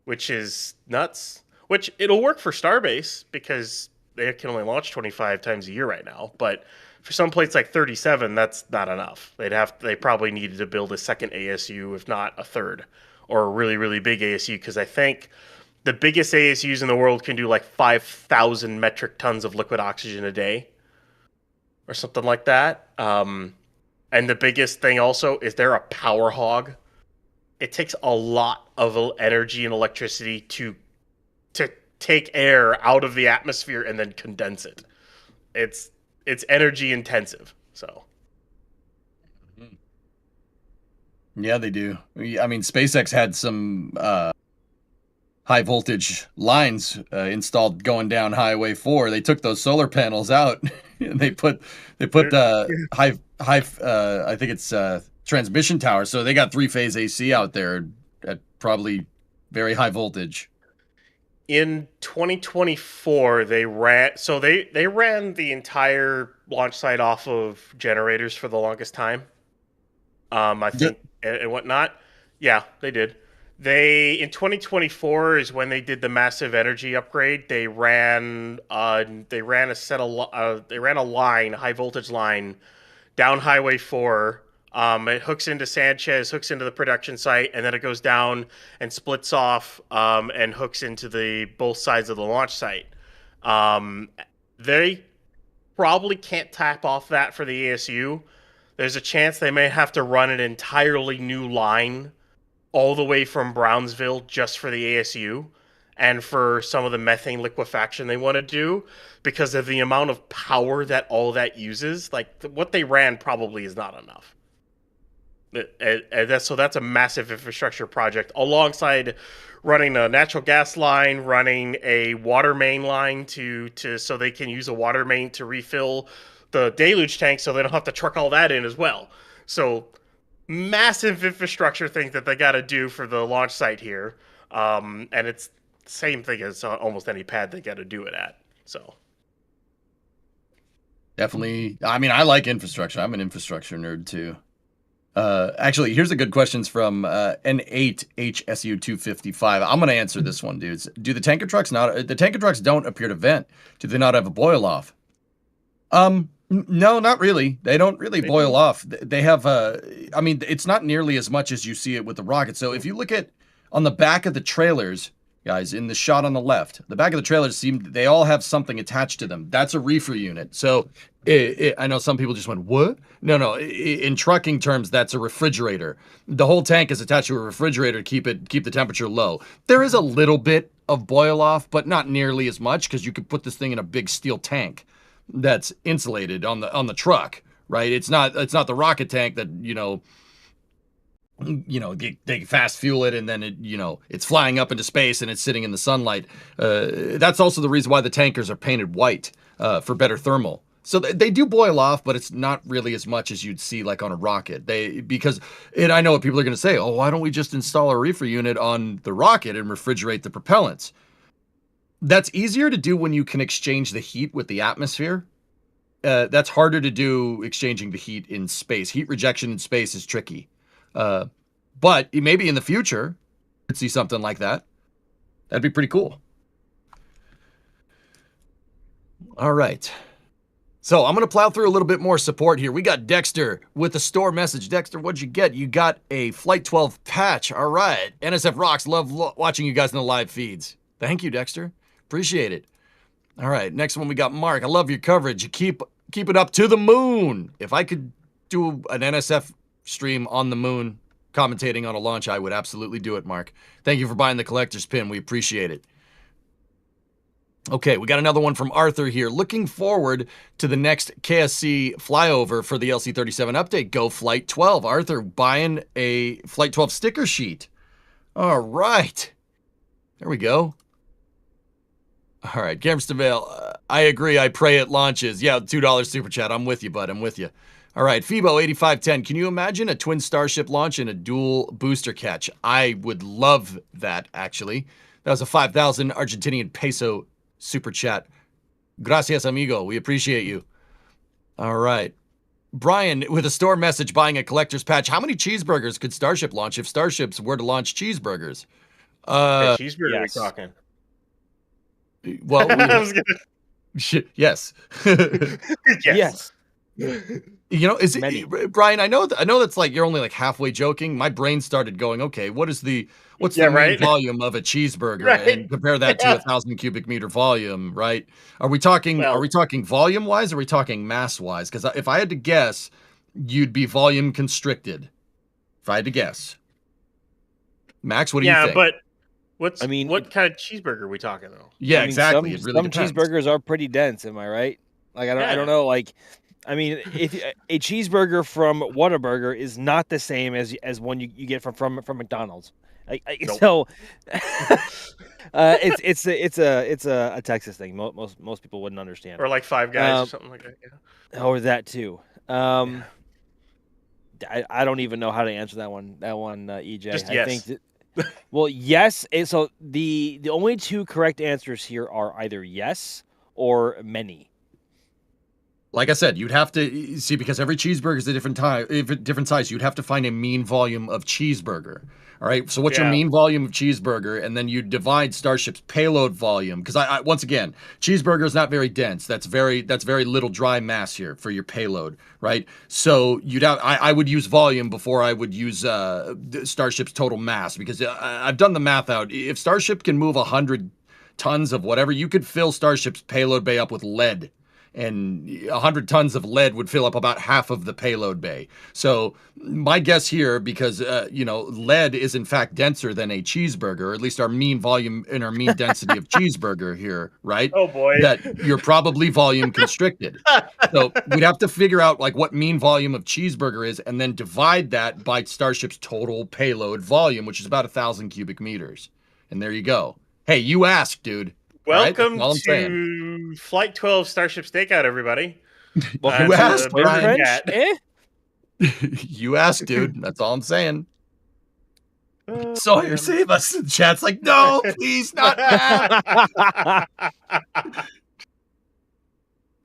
which is nuts. Which it'll work for Starbase, because they can only launch 25 times a year right now. But for some places like 37, that's not enough. They probably needed to build a second ASU, if not a third, or a really, really big ASU, because I think the biggest ASUs in the world can do like 5,000 metric tons of liquid oxygen a day or something like that. And the biggest thing also is they're a power hog. It takes a lot of energy and electricity to take air out of the atmosphere and then condense it. It's energy intensive. So yeah, they do. I mean, SpaceX had some high voltage lines installed going down Highway 4. They took those solar panels out and they put I think it's transmission towers. So they got 3-phase AC out there at probably very high voltage. In 2024, they ran the entire launch site off of generators for the longest time. I think and whatnot. Yeah, they did. In 2024 is when they did the massive energy upgrade. They ran a line, high voltage line, down Highway 4. It hooks into Sanchez, hooks into the production site, and then it goes down and splits off and hooks into both sides of the launch site. They probably can't tap off that for the ASU. There's a chance they may have to run an entirely new line all the way from Brownsville just for the ASU and for some of the methane liquefaction they want to do, because of the amount of power that all that uses. Like what they ran probably is not enough. So that's a massive infrastructure project alongside running a natural gas line, running a water main line so they can use a water main to refill the deluge tank, so they don't have to truck all that in as well. So massive infrastructure things that they got to do for the launch site here, and it's the same thing as almost any pad they got to do it at. So Definitely. I mean, I like infrastructure. I'm an infrastructure nerd too. Actually, here's a good questions from N8HSU255. I'm gonna answer this one, dudes. Do the tanker trucks don't appear to vent? Do they not have a boil off? No, not really. They don't really boil off. They have I mean, it's not nearly as much as you see it with the rocket. So if you look at on the back of the trailers, guys, in the shot on the left, the back of the trailers they all have something attached to them. That's a reefer unit. So I know some people just went, what? No. In trucking terms, that's a refrigerator. The whole tank is attached to a refrigerator to keep the temperature low. There is a little bit of boil off, but not nearly as much, because you could put this thing in a big steel tank that's insulated on the truck, right? It's not the rocket tank that they fast fuel it and then it's flying up into space and it's sitting in the sunlight. That's also the reason why the tankers are painted white, for better thermal. So they do boil off, but it's not really as much as you'd see like on a rocket. And I know what people are going to say, oh, why don't we just install a reefer unit on the rocket and refrigerate the propellants? That's easier to do when you can exchange the heat with the atmosphere. That's harder to do exchanging the heat in space. Heat rejection in space is tricky. But maybe in the future, you could see something like that. That'd be pretty cool. All right. So I'm going to plow through a little bit more support here. We got Dexter with a store message. Dexter, what'd you get? You got a Flight 12 patch. All right. NSF rocks. Love watching you guys in the live feeds. Thank you, Dexter. Appreciate it. All right. Next one, we got Mark. I love your coverage. You keep it up to the moon. If I could do an NSF stream on the moon commentating on a launch, I would absolutely do it, Mark. Thank you for buying the collector's pin. We appreciate it. Okay, we got another one from Arthur here. Looking forward to the next KSC flyover for the LC-37 update. Go Flight 12. Arthur buying a Flight 12 sticker sheet. All right. There we go. All right, Cameron Stavale, I agree. I pray it launches. Yeah, $2 super chat. I'm with you, bud. I'm with you. All right, Phoebo8510. Can you imagine a twin Starship launch and a dual booster catch? I would love that, actually. That was a 5,000 Argentinian peso super chat. Gracias, amigo. We appreciate you. All right. Brian, with a store message, buying a collector's patch. How many cheeseburgers could Starship launch if Starships were to launch cheeseburgers? Cheeseburger yes. Are we talking? Well, yes. Yes. Is it, Brian? I know that's like you're only like halfway joking. My brain started going, okay, what's the main volume of a cheeseburger, and compare that to 1,000 cubic meter volume, right? Are we talking volume wise? Or are we talking mass wise? Because if I had to guess, you'd be volume constricted. If I had to guess, Max, what do you think? Yeah, but what kind of cheeseburger are we talking though? Yeah, exactly. Some cheeseburgers are pretty dense. Am I right? Like I don't know. Like, I mean, if a cheeseburger from Whataburger is not the same as one you get from McDonald's. Nope. So it's a Texas thing. Most people wouldn't understand. Or like Five Guys or something like that. Yeah. Or that too. I don't even know how to answer that one. EJ. Just yes. I think well, yes. So the only two correct answers here are either yes or many. Like I said, you'd have to see, because every cheeseburger is a different size. You'd have to find a mean volume of cheeseburger. All right. So what's your mean volume of cheeseburger? And then you divide Starship's payload volume. Because I once again, cheeseburger is not very dense. That's very little dry mass here for your payload, right? So I would use volume before I would use Starship's total mass, because I've done the math out. If Starship can move 100 tons of whatever, you could fill Starship's payload bay up with lead. and 100 tons of lead would fill up about half of the payload bay. So my guess here, because lead is in fact denser than a cheeseburger, or at least our mean volume and our mean density of cheeseburger here, right? Oh boy. That you're probably volume constricted. So we'd have to figure out like what mean volume of cheeseburger is, and then divide that by Starship's total payload volume, which is about 1,000 cubic meters. And there you go. Hey, you asked, dude. Welcome All right? to Flight 12 Starship Stakeout, everybody. Well, you asked, Brian. Eh? You asked, dude. That's all I'm saying. Sawyer, save us. And chat's like, no, please, not that.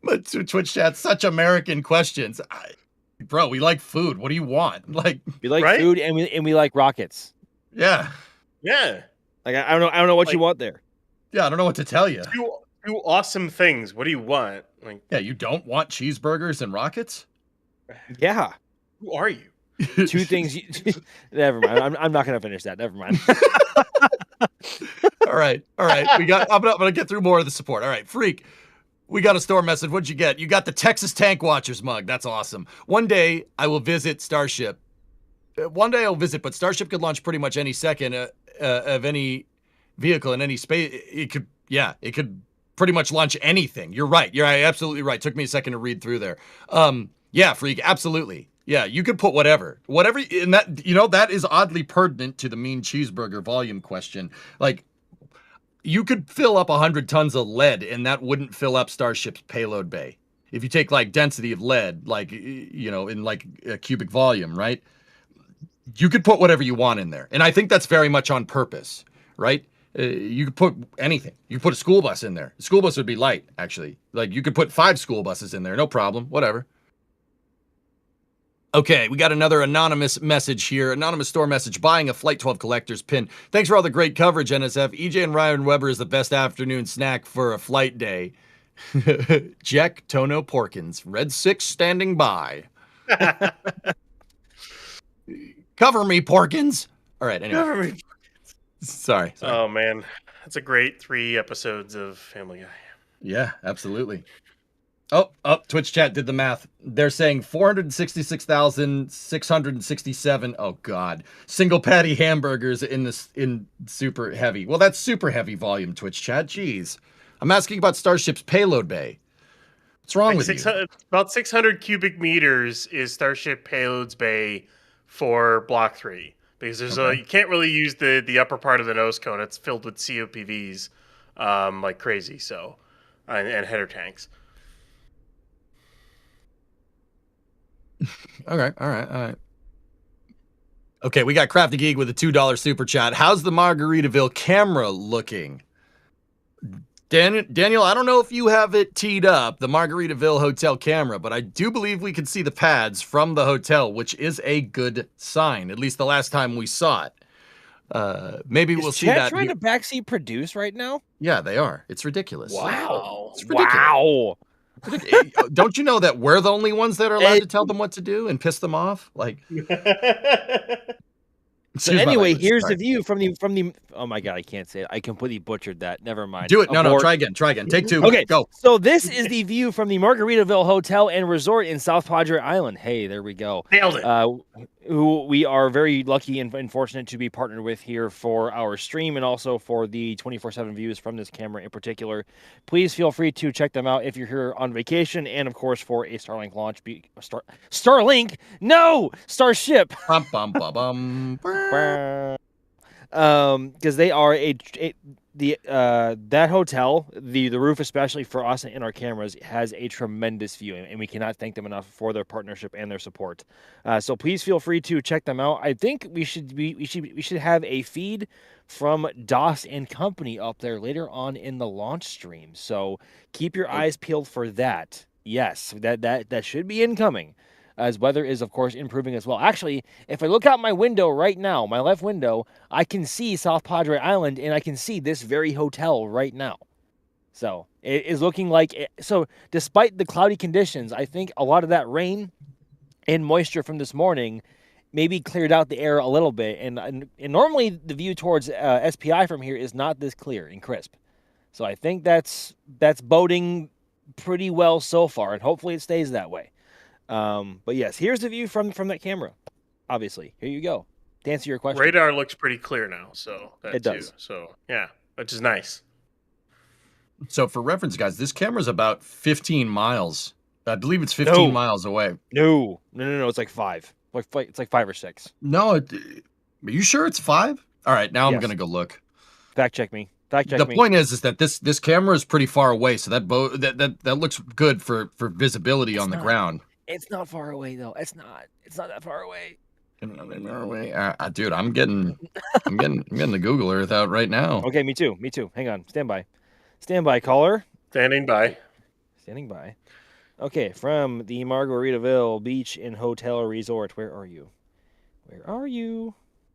But Twitch chat, such American questions. Bro, we like food. What do you want? Like, we like food, and we like rockets. Yeah. Yeah. Like I don't know what you want there. Yeah, I don't know what to tell you. Two awesome things. What do you want? Like, yeah, you don't want cheeseburgers and rockets? Yeah. Who are you? Two things. Never mind. I'm not gonna finish that. Never mind. All right. I'm gonna get through more of the support. All right, Freak. We got a store message. What'd you get? You got the Texas Tank Watchers mug. That's awesome. One day I will visit Starship. One day I'll visit, but Starship could launch pretty much any second of any vehicle in any space. It could pretty much launch anything. You're right. You're absolutely right. Took me a second to read through there. Yeah, Freak, absolutely. Yeah, you could put whatever, in that, that is oddly pertinent to the mean cheeseburger volume question. Like, you could fill up 100 tons of lead, and that wouldn't fill up Starship's payload bay. If you take like density of lead, like, in like a cubic volume, right? You could put whatever you want in there. And I think that's very much on purpose, right? You could put anything. You could put a school bus in there. A school bus would be light, actually. Like, you could put 5 school buses in there. No problem. Whatever. Okay, we got another anonymous message here. Anonymous store message. Buying a Flight 12 collector's pin. Thanks for all the great coverage, NSF. EJ and Ryan Weber is the best afternoon snack for a flight day. Jack Tono Porkins. Red 6 standing by. Cover me, Porkins. All right, anyway. Cover me. Sorry. Oh, man. That's a great 3 episodes of Family Guy. Yeah, absolutely. Oh, Twitch chat did the math. They're saying 466,667. Oh God, single patty hamburgers in super heavy. Well, that's super heavy volume. Twitch chat. Jeez, I'm asking about Starship's payload bay. What's wrong with you? About 600 cubic meters is Starship Payload's bay for Block 3 because there's you can't really use the upper part of the nose cone. It's filled with COPVs like crazy. So and header tanks. All right. Okay, we got Crafty Geek with a $2 super chat. How's the Margaritaville camera looking? Daniel, I don't know if you have it teed up, the Margaritaville hotel camera, but I do believe we can see the pads from the hotel, which is a good sign, at least the last time we saw it. Maybe we'll see that. Is trying to backseat produce right now? Yeah, they are. It's ridiculous. Wow. It's ridiculous. Wow. Don't you know that we're the only ones that are allowed to tell them what to do and piss them off? Like, so anyway, here's the view from the. Oh my God, I can't say it. I completely butchered that. Never mind. Do it. No. Try again. Take 2. Okay, go. So this is the view from the Margaritaville Hotel and Resort in South Padre Island. Hey, there we go. Nailed it. Who we are very lucky and fortunate to be partnered with here for our stream and also for the 24/7 views from this camera in particular. Please feel free to check them out if you're here on vacation and, of course, for a Starlink launch. Starlink? No! Starship! Because they are that hotel, the roof, especially for us and our cameras, has a tremendous view, and we cannot thank them enough for their partnership and their support. So please feel free to check them out. I think we should have a feed from Doss and Company up there later on in the launch stream. So keep your eyes peeled for that. Yes, that should be incoming, as weather is, of course, improving as well. Actually, if I look out my window right now, my left window, I can see South Padre Island, and I can see this very hotel right now. So it is looking like it. So despite the cloudy conditions, I think a lot of that rain and moisture from this morning maybe cleared out the air a little bit. And normally the view towards SPI from here is not this clear and crisp. So I think that's boding pretty well so far, and hopefully it stays that way. But yes, here's the view from that camera. Obviously, here you go. To answer your question, Radar looks pretty clear now, so it does. So yeah, which is nice. So for reference, guys, this camera's about 15 miles. I believe it's 15 miles away. No. It's like 5. It's like 5 or 6. No, are you sure it's 5? All right, now I'm Yes. gonna go look. Fact check me. The point is that this camera is pretty far away, so that looks good for visibility on the ground. It's not far away though. It's not that far away. Dude, I'm getting the Google Earth out right now. Okay, me too. Hang on, stand by, caller. Standing by. Okay, from the Margaritaville Beach and Hotel Resort. Where are you?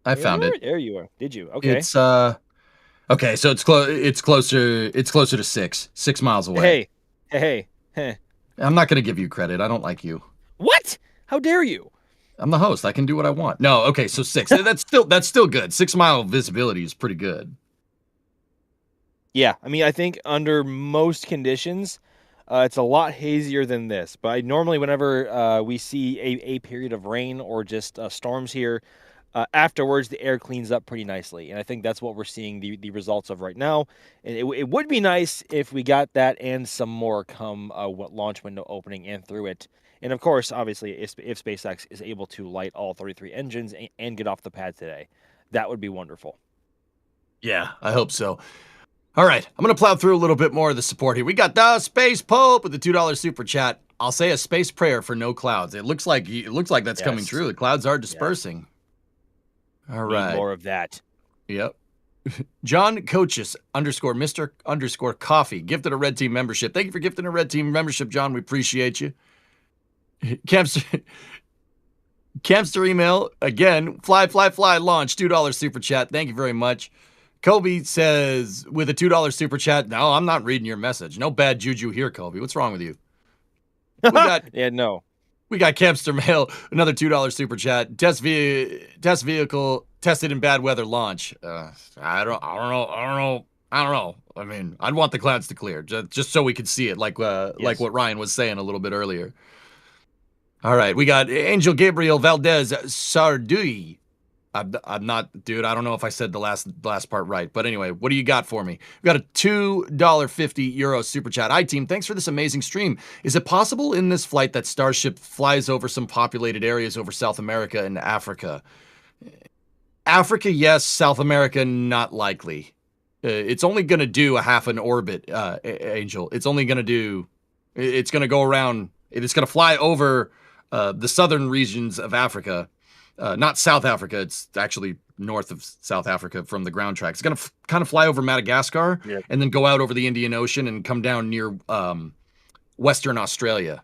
I found it. There you are. Did you? Okay. It's okay, so it's closer to 6 miles away. Hey. I'm not gonna give you credit. I don't like you. What? How dare you? I'm the host. I can do what I want. No, okay, so 6. That's still good. 6 mile visibility is pretty good. Yeah, I mean, I think under most conditions, it's a lot hazier than this. But normally, whenever we see a period of rain or just storms here, afterwards the air cleans up pretty nicely, and I think that's what we're seeing the results of right now. And it would be nice if we got that and some more come launch window opening and through it. And of course, obviously, if SpaceX is able to light all 33 engines and get off the pad today, that would be wonderful. Yeah, I hope so. All right, I'm going to plow through a little bit more of the support here. We got the Space Pope with the $2 super chat. I'll say a space prayer for no clouds. It looks like that's coming true. The clouds are dispersing. All right. Need more of that. Yep. John Coaches _Mr_Coffee gifted a Red Team membership. Thank you for gifting a Red Team membership, John. We appreciate you. Campster email again. Fly launch $2 super chat. Thank you very much. Kobe says with a $2 super chat. No, I'm not reading your message. No bad juju here, Kobe. What's wrong with you? We got We got Campster Mail, another $2 super chat. Test vehicle tested in bad weather launch. I don't know. I mean, I'd want the clouds to clear just so we could see it, like what Ryan was saying a little bit earlier. All right, we got Angel Gabriel Valdez Sardui. I'm not, dude, I don't know if I said the last part right, but anyway, what do you got for me? We got a €2.50 super chat. Hi, team. Thanks for this amazing stream. Is it possible in this flight that Starship flies over some populated areas over South America and Africa? Africa, yes. South America, not likely. It's only going to do a half an orbit, Angel. It's going to go around, it's going to fly over the southern regions of Africa. Not South Africa. It's actually north of South Africa from the ground track. It's going to kind of fly over Madagascar and then go out over the Indian Ocean and come down near Western Australia.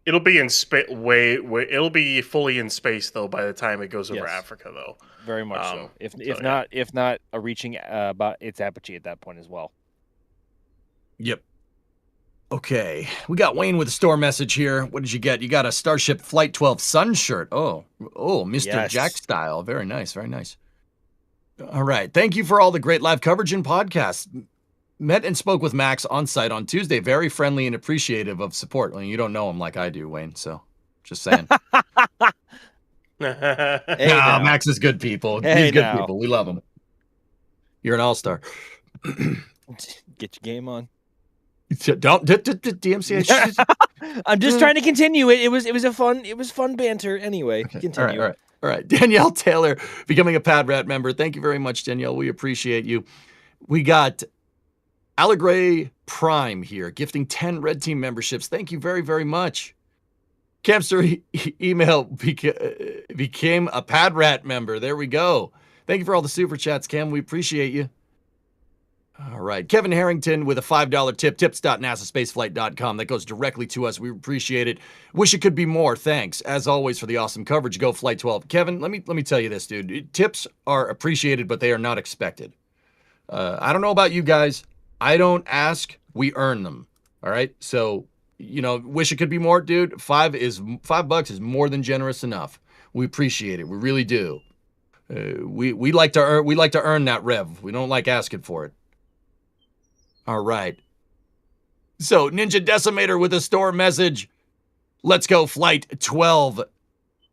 It'll be in space. It'll be fully in space though by the time it goes over Africa, though. Very much so. If not reaching about its apogee at that point as well. Yep. Okay, we got Wayne with a store message here. What did you get? You got a Starship Flight 12 sun shirt. Oh, Mr. Jack style. Very nice, very nice. All right, thank you for all the great live coverage and podcasts. Met and spoke with Max on site on Tuesday. Very friendly and appreciative of support. Well, you don't know him like I do, Wayne, so just saying. Max is good people. He's good people. We love him. You're an all-star. Get your game on. Don't DMCA. I'm just trying to continue it. It was fun banter. Anyway, continue. All right. Danielle Taylor becoming a Pad Rat member. Thank you very much, Danielle. We appreciate you. We got Allegray Prime here, gifting 10 Red Team memberships. Thank you very, very much. Campster email became a Pad Rat member. There we go. Thank you for all the super chats, Cam. We appreciate you. All right. Kevin Harrington with a $5 tip, tips.nasaspaceflight.com. That goes directly to us. We appreciate it. Wish it could be more. Thanks, as always, for the awesome coverage. Go Flight 12. Kevin, let me tell you this, dude. Tips are appreciated, but they are not expected. I don't know about you guys. I don't ask. We earn them. All right? So, wish it could be more, dude. $5 is more than generous enough. We appreciate it. We really do. We like to earn that rev. We don't like asking for it. All right. So Ninja Decimator with a store message. Let's go flight 12.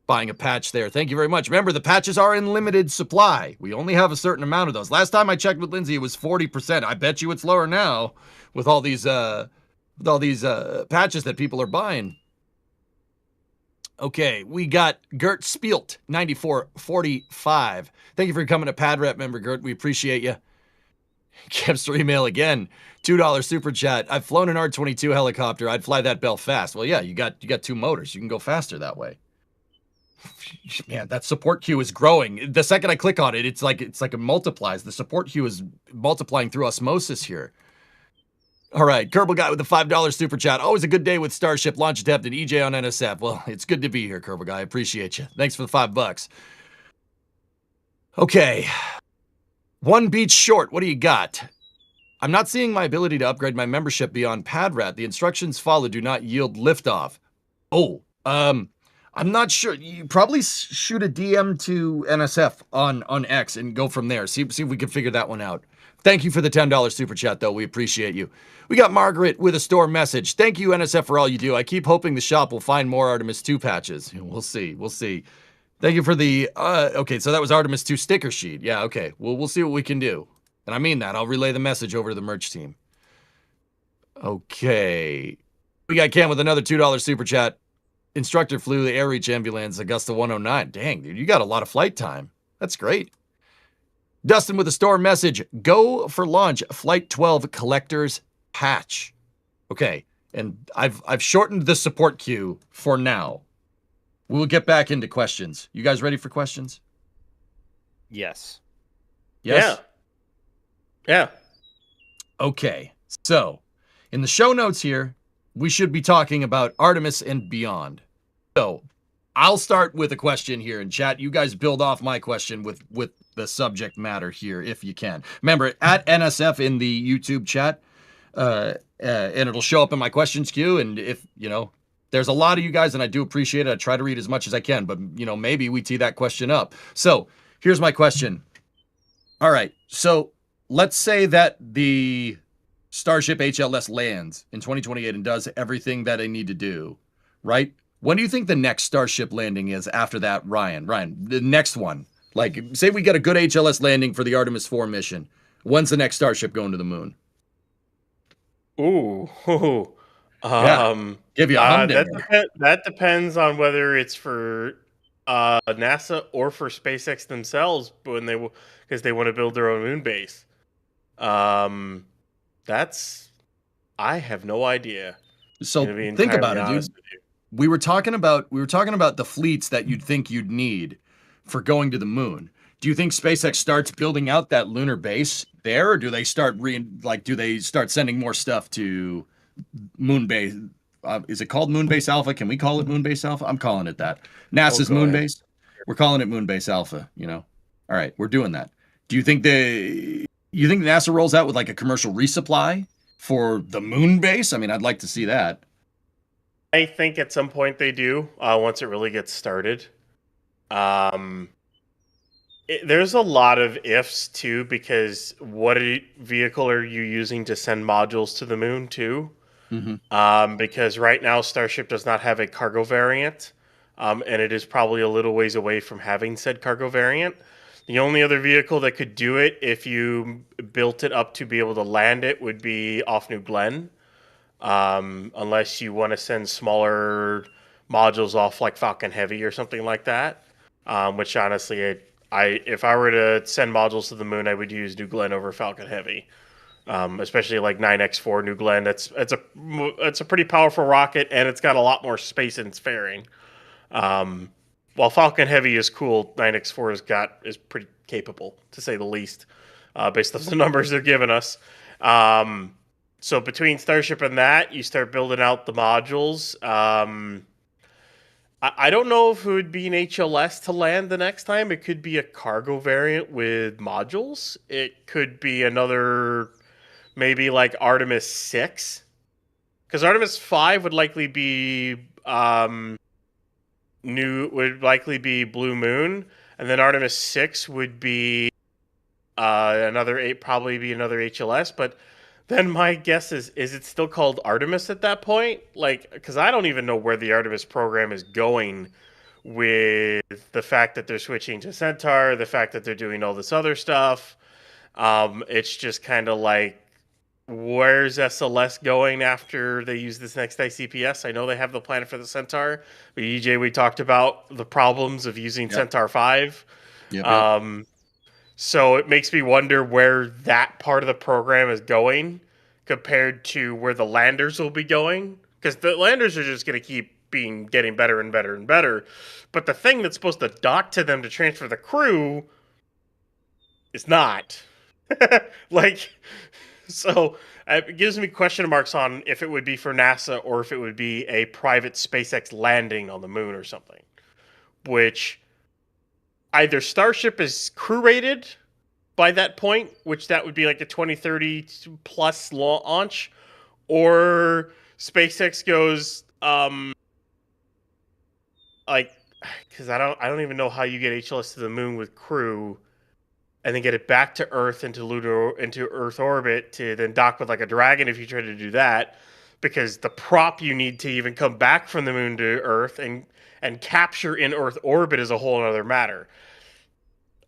Buying a patch there. Thank you very much. Remember, the patches are in limited supply. We only have a certain amount of those. Last time I checked with Lindsay, it was 40%. I bet you it's lower now with all these patches that people are buying. Okay, we got Gert Spielt, 9445. Thank you for coming to Pad Rep, member Gert. We appreciate you. Kevster email again. $2 super chat. I've flown an R-22 helicopter. I'd fly that Bell fast. Well, yeah, you got 2 motors. You can go faster that way. Man, that support queue is growing. The second I click on it, it's like it multiplies. The support queue is multiplying through osmosis here. All right, Kerbal Guy with the $5 super chat. Always a good day with Starship, Launch Adept, and EJ on NSF. Well, it's good to be here, Kerbal Guy. I appreciate you. Thanks for the $5. Okay. One beach short. What do you got? I'm not seeing my ability to upgrade my membership beyond PadRat. The instructions followed do not yield liftoff. Oh, I'm not sure. You probably shoot a DM to NSF on X and go from there. See if we can figure that one out. Thank you for the $10 super chat, though. We appreciate you. We got Margaret with a store message. Thank you, NSF, for all you do. I keep hoping the shop will find more Artemis 2 patches. We'll see. We'll see. Thank you for the... okay, so that was Artemis 2 sticker sheet. Yeah, okay. We'll see what we can do. And I mean that. I'll relay the message over to the merch team. Okay. We got Cam with another $2 super chat. Instructor flew the Air Reach ambulance Augusta 109. Dang, dude, you got a lot of flight time. That's great. Dustin with a store message. Go for launch Flight 12 Collector's Patch. Okay, and I've shortened the support queue for now. We'll get back into questions. You guys ready for questions? Yes. Yes? Yeah. Okay, so in the show notes here, we should be talking about Artemis and beyond. So I'll start with a question here in chat. You guys build off my question with the subject matter here if you can. Remember, at NSF in the YouTube chat, and it'll show up in my questions queue. And if, there's a lot of you guys and I do appreciate it. I try to read as much as I can, but, maybe we tee that question up. So here's my question. All right. So let's say that the Starship HLS lands in 2028 and does everything that they need to do, right? When do you think the next Starship landing is after that, Ryan? Ryan, the next one. Like, say we get a good HLS landing for the Artemis 4 mission. When's the next Starship going to the moon? Ooh. Give you a humdinger. That depends on whether it's for NASA or for SpaceX themselves because they want to build their own moon base. I have no idea. So think about it, dude. We were talking about the fleets that you'd think you'd need for going to the moon. Do you think SpaceX starts building out that lunar base there, or do they start sending more stuff to moon base? Is it called Moonbase Alpha? Can we call it Moonbase Alpha? I'm calling it that. NASA's Moonbase. We're calling it Moonbase Alpha. All right, we're doing that. Do you think NASA rolls out with like a commercial resupply for the moon base? I mean, I'd like to see that. I think at some point they do, once it really gets started. There's a lot of ifs too, because what vehicle are you using to send modules to the moon too? Mm-hmm. Because right now Starship does not have a cargo variant, and it is probably a little ways away from having said cargo variant. The only other vehicle that could do it if you built it up to be able to land it would be off New Glenn. Unless you want to send smaller modules off like Falcon Heavy or something like that. Which honestly, if I were to send modules to the moon, I would use New Glenn over Falcon Heavy. Especially like 9X4 New Glenn. It's a pretty powerful rocket, and it's got a lot more space in its fairing. While Falcon Heavy is cool, 9X4 is pretty capable, to say the least, based on the numbers they're giving us. So between Starship and that, you start building out the modules. I don't know if it would be an HLS to land the next time. It could be a cargo variant with modules. It could be another, maybe like Artemis 6. Because Artemis 5 would likely be Blue Moon. And then Artemis 6 would be probably be another HLS. But then my guess is it still called Artemis at that point? Like, because I don't even know where the Artemis program is going with the fact that they're switching to Centaur, the fact that they're doing all this other stuff. It's just kind of like, where's SLS going after they use this next ICPS? I know they have the plan for the Centaur, but EJ, we talked about the problems of using Centaur 5. Yep. So it makes me wonder where that part of the program is going compared to where the landers will be going. Because the landers are just going to keep getting better and better and better. But the thing that's supposed to dock to them to transfer the crew is not. So it gives me question marks on if it would be for NASA or if it would be a private SpaceX landing on the moon or something. Which either Starship is crew rated by that point, which that would be like a 2030 plus launch, or SpaceX goes because I don't even know how you get HLS to the moon with crew and then get it back to Earth into Earth orbit to then dock with like a Dragon if you try to do that, because the prop you need to even come back from the moon to Earth and capture in Earth orbit is a whole other matter.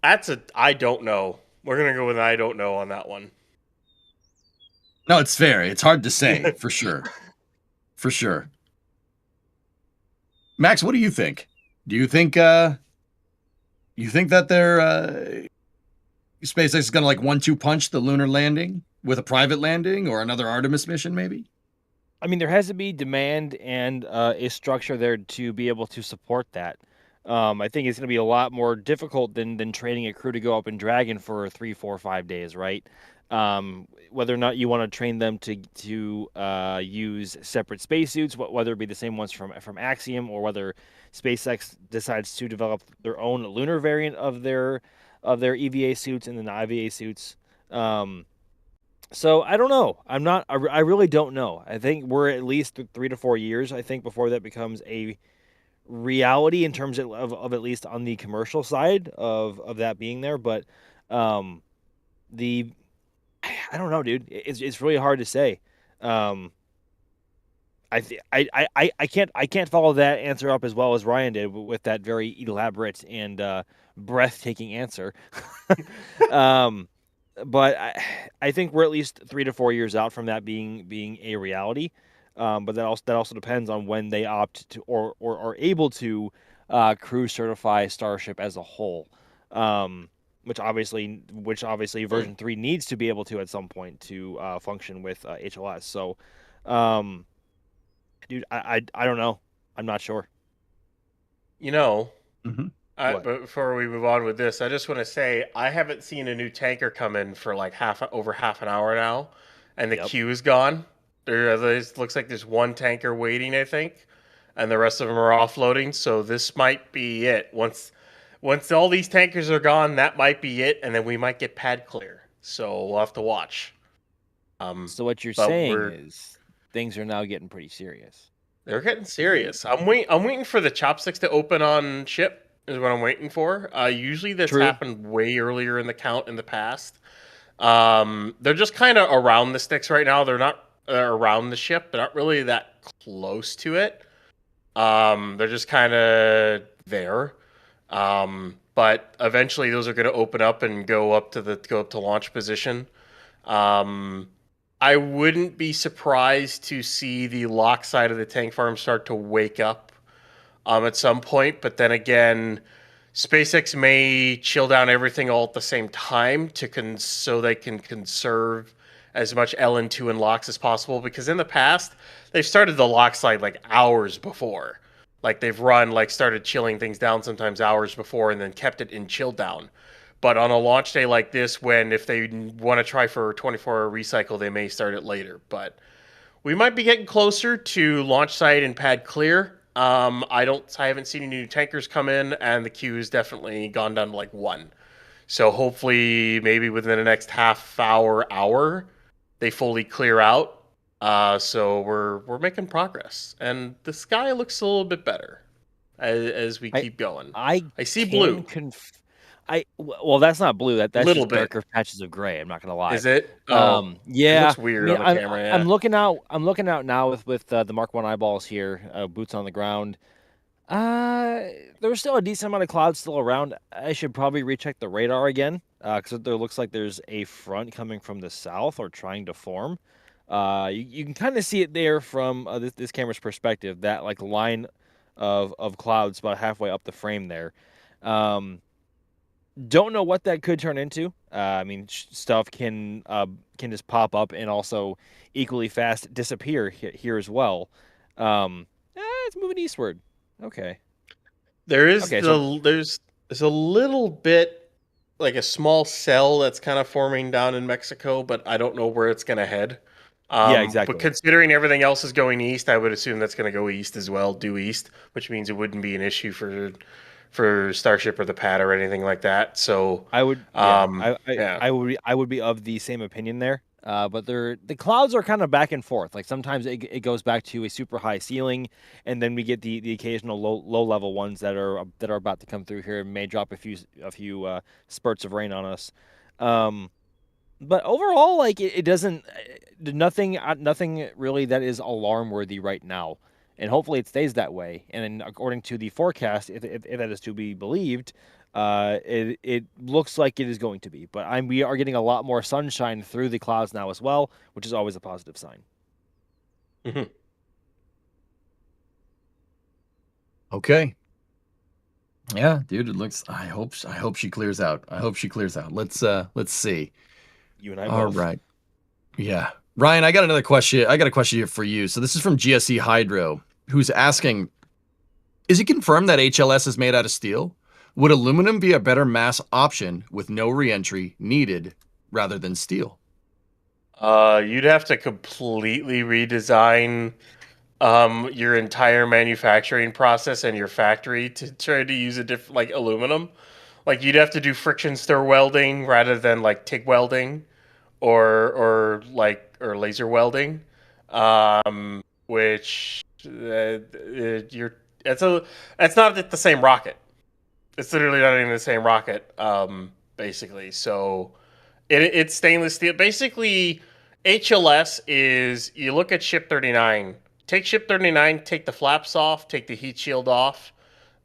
That's I don't know. We're gonna go with an I don't know on that one. No, it's fair. It's hard to say for sure. For sure. Max, what do you think? Do you think that they're SpaceX is going to like 1-2 punch the lunar landing with a private landing or another Artemis mission, maybe? I mean, there has to be demand and a structure there to be able to support that. I think it's going to be a lot more difficult than training a crew to go up in Dragon for 3, 4, 5 days, right? Whether or not you want to train them to use separate spacesuits, whether it be the same ones from Axiom, or whether SpaceX decides to develop their own lunar variant of their EVA suits and then the IVA suits. So I don't know. I really don't know. I think we're at least 3 to 4 years, I think, before that becomes a reality in terms of at least on the commercial side of that being there. But I don't know, dude. It's really hard to say. I can't follow that answer up as well as Ryan did with that very elaborate and breathtaking answer. But I think we're at least 3 to 4 years out from that being a reality. But that also depends on when they opt to or are able to crew certify Starship as a whole. Which obviously version 3 needs to be able to at some point to function with HLS. So, dude, I don't know. I'm not sure. You know, but before we move on with this, I just want to say I haven't seen a new tanker come in for like over half an hour now, and the queue is gone. There looks like there's one tanker waiting, I think, and the rest of them are offloading. So this might be it. Once all these tankers are gone, that might be it, and then we might get pad clear. So we'll have to watch. So what you're saying is things are now getting pretty serious. They're getting serious. I'm waiting for the chopsticks to open on ship. Is what I'm waiting for. Usually that's happened way earlier in the count in the past. They're just kind of around the sticks right now. They're not around the ship. They're not really that close to it. They're just kind of there. But eventually those are going to open up and go up to launch position. I wouldn't be surprised to see the lock side of the tank farm start to wake up at some point, but then again, SpaceX may chill down everything all at the same time so they can conserve as much LN2 and locks as possible, because in the past, they've started the lock side like hours before. Like they've started chilling things down sometimes hours before and then kept it in chill down. But on a launch day like this, if they want to try for a 24-hour recycle, they may start it later. But we might be getting closer to launch site and pad clear. I haven't seen any new tankers come in, and the queue has definitely gone down to like 1. So hopefully, maybe within the next half hour, they fully clear out. So we're making progress, and the sky looks a little bit better as we keep going. I see blue. Well, that's not blue. That's Little just bit. darker patches of gray. I'm not gonna lie. Is it? Oh, Yeah. it looks weird on the camera. Yeah. I'm looking out. I'm looking out now with the Mark 1 eyeballs here. Boots on the ground. There's still a decent amount of clouds still around. I should probably recheck the radar again, because there looks like there's a front coming from the south or trying to form. You can kind of see it there from this camera's perspective. That like line of clouds about halfway up the frame there. Don't know what that could turn into. I mean, stuff can just pop up and also equally fast disappear here as well. It's moving eastward. Okay. There's Okay, there's a little bit like a small cell that's kind of forming down in Mexico, but I don't know where it's going to head. Yeah, exactly. But considering everything else is going east, I would assume that's going to go east as well, due east, which means it wouldn't be an issue for Starship or the pad or anything like that. So I would, yeah. I would be of the same opinion there. But the clouds are kind of back and forth. Like sometimes it goes back to a super high ceiling, and then we get the occasional low level ones that are about to come through here and may drop a few spurts of rain on us. But overall, like it doesn't nothing really that is alarm worthy right now, and hopefully it stays that way. And then according to the forecast, if that is to be believed, it looks like it is going to be. But we are getting a lot more sunshine through the clouds now as well, which is always a positive sign. Mm-hmm. Okay. Yeah, dude, it looks. I hope she clears out. Let's see. You and I All both. right. Yeah. Ryan, I got another question. I got a question here for you. So this is from GSE Hydro, who's asking, is it confirmed that HLS is made out of steel? Would aluminum be a better mass option with no reentry needed rather than steel? You'd have to completely redesign your entire manufacturing process and your factory to try to use a different, like aluminum. Like you'd have to do friction stir welding rather than like TIG welding or laser welding, which that's not the same rocket. It's literally not even the same rocket, basically. So it's stainless steel. Basically, HLS is, you look at Ship 39. Take Ship 39, take the flaps off, take the heat shield off.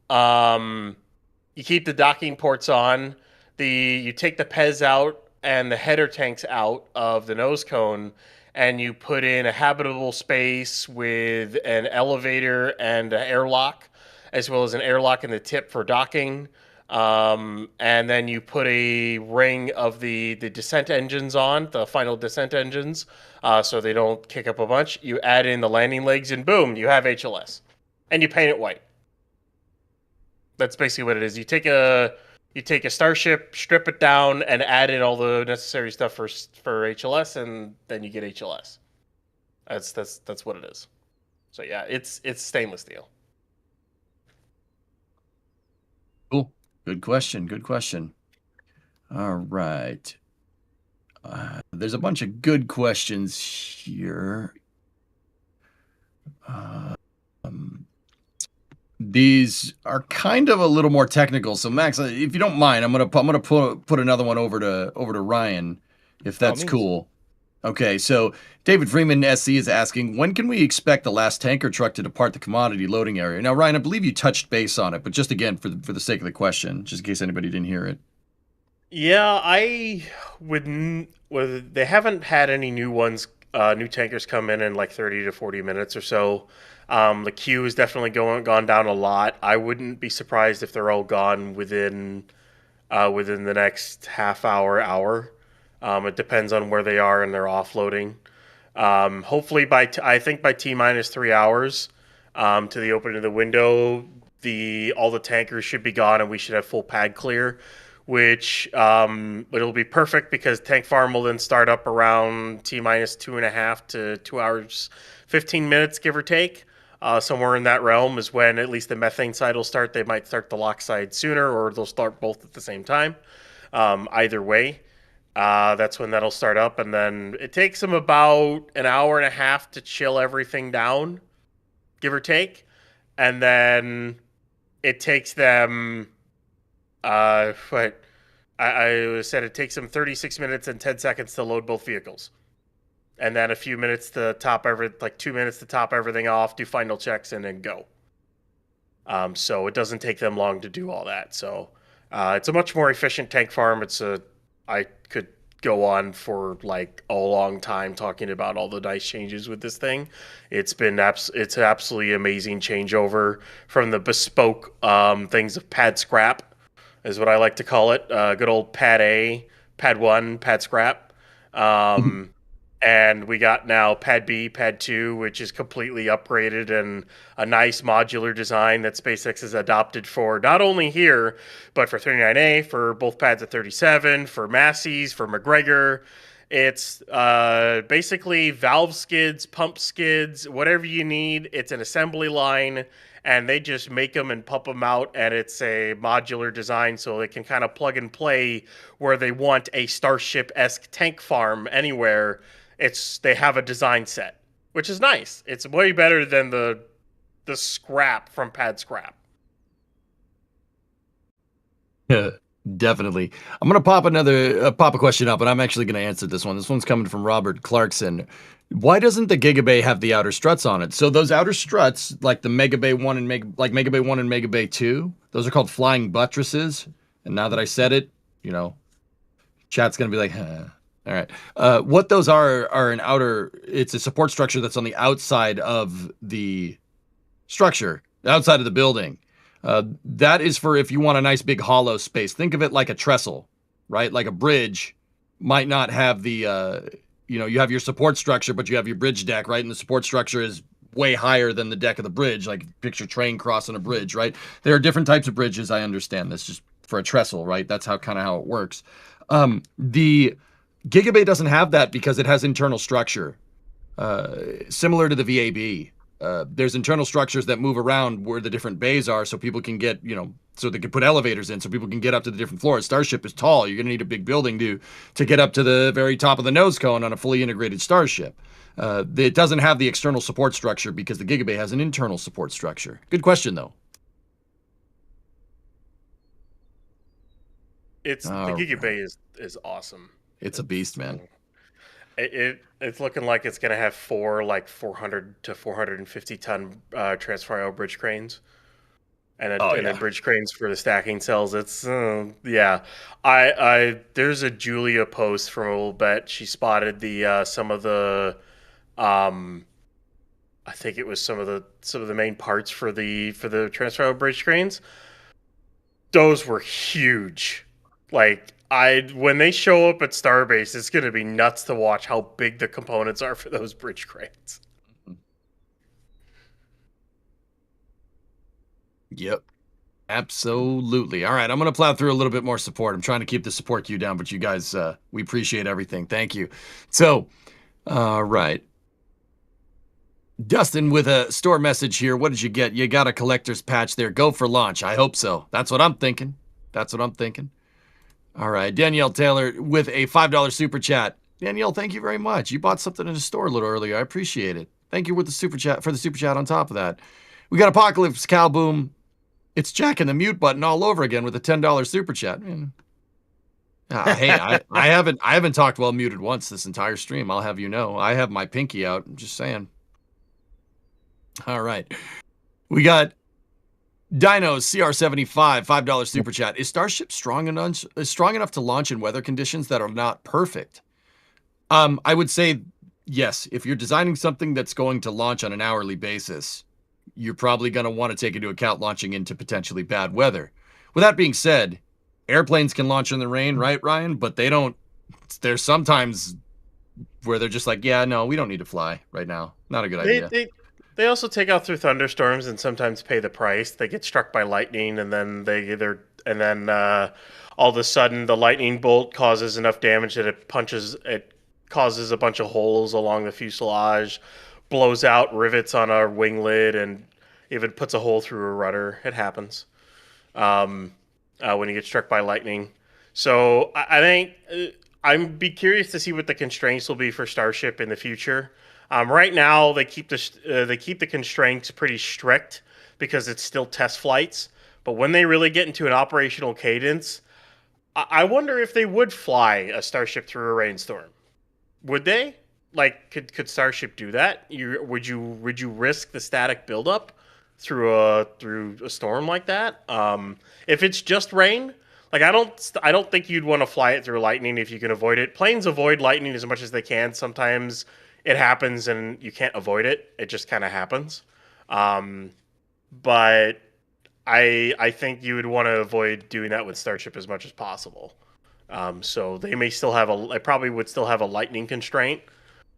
You keep the docking ports on. You take the PEZ out and the header tanks out of the nose cone, and you put in a habitable space with an elevator and an airlock, as well as an airlock in the tip for docking. And then you put a ring of the descent engines on, the final descent engines, so they don't kick up a bunch. You add in the landing legs, and boom, you have HLS. And you paint it white. That's basically what it is. You take a Starship, strip it down, and add in all the necessary stuff for HLS, and then you get HLS. That's what it is. So yeah, it's stainless steel. Cool. Good question. All right. There's a bunch of good questions here. These are kind of a little more technical. So Max, if you don't mind, I'm gonna put another one over to Ryan, if that's cool. Okay, so David Freeman SC is asking, when can we expect the last tanker truck to depart the commodity loading area? Now, Ryan, I believe you touched base on it, but just again, for the sake of the question, just in case anybody didn't hear it. Yeah, I wouldn't. Well, they haven't had any new ones, new tankers come in like 30 to 40 minutes or so. The queue has definitely gone down a lot. I wouldn't be surprised if they're all gone within the next half hour. It depends on where they are and their offloading. Hopefully I think by T-minus 3 hours to the opening of the window, all the tankers should be gone and we should have full pad clear, which it'll be perfect because tank farm will then start up around T-minus 2.5 to 2 hours, 15 minutes, give or take. Somewhere in that realm is when at least the methane side will start. They might start the lock side sooner, or they'll start both at the same time. Either way, that's when that'll start up. And then it takes them about an hour and a half to chill everything down, give or take. And then it takes them I said it takes them 36 minutes and 10 seconds to load both vehicles. And then a few minutes to top 2 minutes to top everything off, do final checks, and then go. So it doesn't take them long to do all that. So it's a much more efficient tank farm. I could go on for like a long time talking about all the nice changes with this thing. It's it's an absolutely amazing changeover from the bespoke things of pad scrap, is what I like to call it. Good old pad A, pad 1, pad scrap. And we got now Pad B, Pad 2, which is completely upgraded and a nice modular design that SpaceX has adopted for not only here, but for 39A, for both pads at 37, for Massey's, for McGregor. It's basically valve skids, pump skids, whatever you need. It's an assembly line, and they just make them and pump them out, and it's a modular design so they can kind of plug and play where they want a Starship-esque tank farm anywhere. They have a design set, which is nice. It's way better than the scrap from Pad Scrap. Yeah, definitely. I'm gonna pop a question up, and I'm actually gonna answer this one. This one's coming from Robert Clarkson. Why doesn't the Gigabay have the outer struts on it? So those outer struts, like the Megabay 1 and Megabay 1 and Megabay 2, those are called flying buttresses. And now that I said it, chat's gonna be like, huh. All right. What those are an outer, it's a support structure that's on the outside of the structure, the outside of the building. That is for if you want a nice big hollow space. Think of it like a trestle, right? Like a bridge might not have the, you have your support structure, but you have your bridge deck, right? And the support structure is way higher than the deck of the bridge, like picture train crossing a bridge, right? There are different types of bridges. I understand this, just for a trestle, right? That's how it works. The Gigabay doesn't have that because it has internal structure, similar to the VAB. There's internal structures that move around where the different bays are, so people can get, so they can put elevators in, so people can get up to the different floors. Starship is tall. You're going to need a big building to get up to the very top of the nose cone on a fully integrated Starship. It doesn't have the external support structure because the Gigabay has an internal support structure. Good question, though. The Gigabay is awesome. It's a beast, man. It's looking like it's going to have 4 400 to 450 ton transfer bridge cranes, and then bridge cranes for the stacking cells. It's there's a Julia post from a little bit. She spotted some of the I think it was some of the main parts for the transfer bridge cranes. Those were huge. When they show up at Starbase, it's going to be nuts to watch how big the components are for those bridge cranes. Yep. Absolutely. All right, I'm going to plow through a little bit more support. I'm trying to keep the support queue down, but you guys, we appreciate everything. Thank you. So, all right. Dustin with a store message here. What did you get? You got a collector's patch there. Go for launch. I hope so. That's what I'm thinking. All right, Danielle Taylor with a $5 super chat. Danielle, thank you very much. You bought something in the store a little earlier. I appreciate it. Thank you with the super chat on top of that. We got Apocalypse Cowboom. It's jacking the mute button all over again with a $10 super chat. Hey, I haven't talked while muted once this entire stream. I'll have you know. I have my pinky out. I'm just saying. All right, we got Dinos CR75 $5 super chat. Is Starship strong enough to launch in weather conditions that are not perfect? I would say yes. If you're designing something that's going to launch on an hourly basis, you're probably going to want to take into account launching into potentially bad weather. With that being said, airplanes can launch in the rain, right, Ryan? But they don't. There's sometimes where they're just like, yeah, no, we don't need to fly right now. Not a good idea. They also take out through thunderstorms and sometimes pay the price. They get struck by lightning, and then all of a sudden the lightning bolt causes enough damage that it causes a bunch of holes along the fuselage, blows out rivets on our wing lid, and even puts a hole through a rudder. It happens when you get struck by lightning. So I think I'd be curious to see what the constraints will be for Starship in the future. Right now, they keep the constraints pretty strict because it's still test flights. But when they really get into an operational cadence, I wonder if they would fly a Starship through a rainstorm. Would they? Like, could Starship do that? Would you risk the static buildup through a storm like that? If it's just rain, like I don't think you'd want to fly it through lightning if you can avoid it. Planes avoid lightning as much as they can. Sometimes it happens and you can't avoid it. It just kind of happens. But I think you would want to avoid doing that with Starship as much as possible. So they probably would still have a lightning constraint.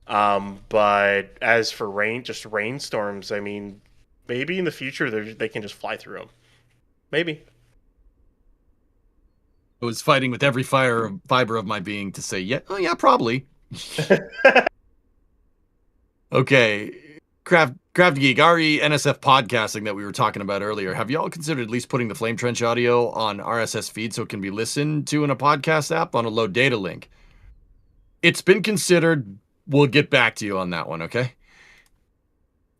But as for rainstorms, I mean, maybe in the future they can just fly through them. Maybe. I was fighting with every fiber of my being to say, yeah, oh yeah, probably. Okay, Craft Geek, RE NSF podcasting that we were talking about earlier. Have y'all considered at least putting the Flame Trench audio on RSS feed so it can be listened to in a podcast app on a low data link? It's been considered. We'll get back to you on that one, okay?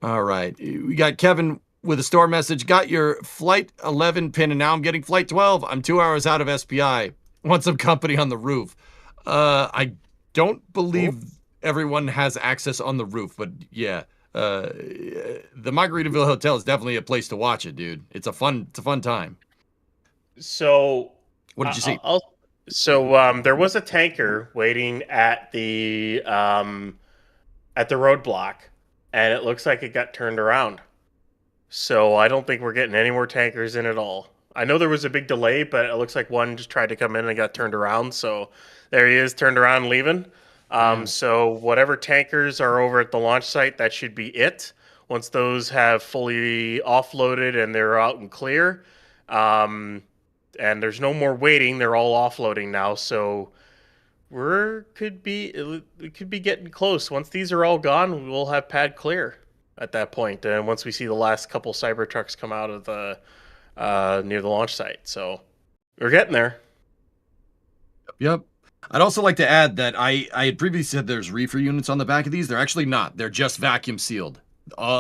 All right. We got Kevin with a store message. Got your Flight 11 pin, and now I'm getting Flight 12. I'm 2 hours out of SPI. Want some company on the roof. I don't believe everyone has access on the roof, but yeah. The Margaritaville Hotel is definitely a place to watch it, dude. It's a fun time. So what did you see? There was a tanker waiting at the roadblock, and it looks like it got turned around. So I don't think we're getting any more tankers in at all. I know there was a big delay, but it looks like one just tried to come in and got turned around. So there he is, turned around and leaving. So whatever tankers are over at the launch site, that should be it. Once those have fully offloaded and they're out and clear, and there's no more waiting, they're all offloading now. So it could be getting close. Once these are all gone, we'll have pad clear at that point. And once we see the last couple Cybertrucks come out of the near the launch site, so we're getting there. Yep. I'd also like to add that I had previously said there's reefer units on the back of these. They're actually not. They're just vacuum sealed.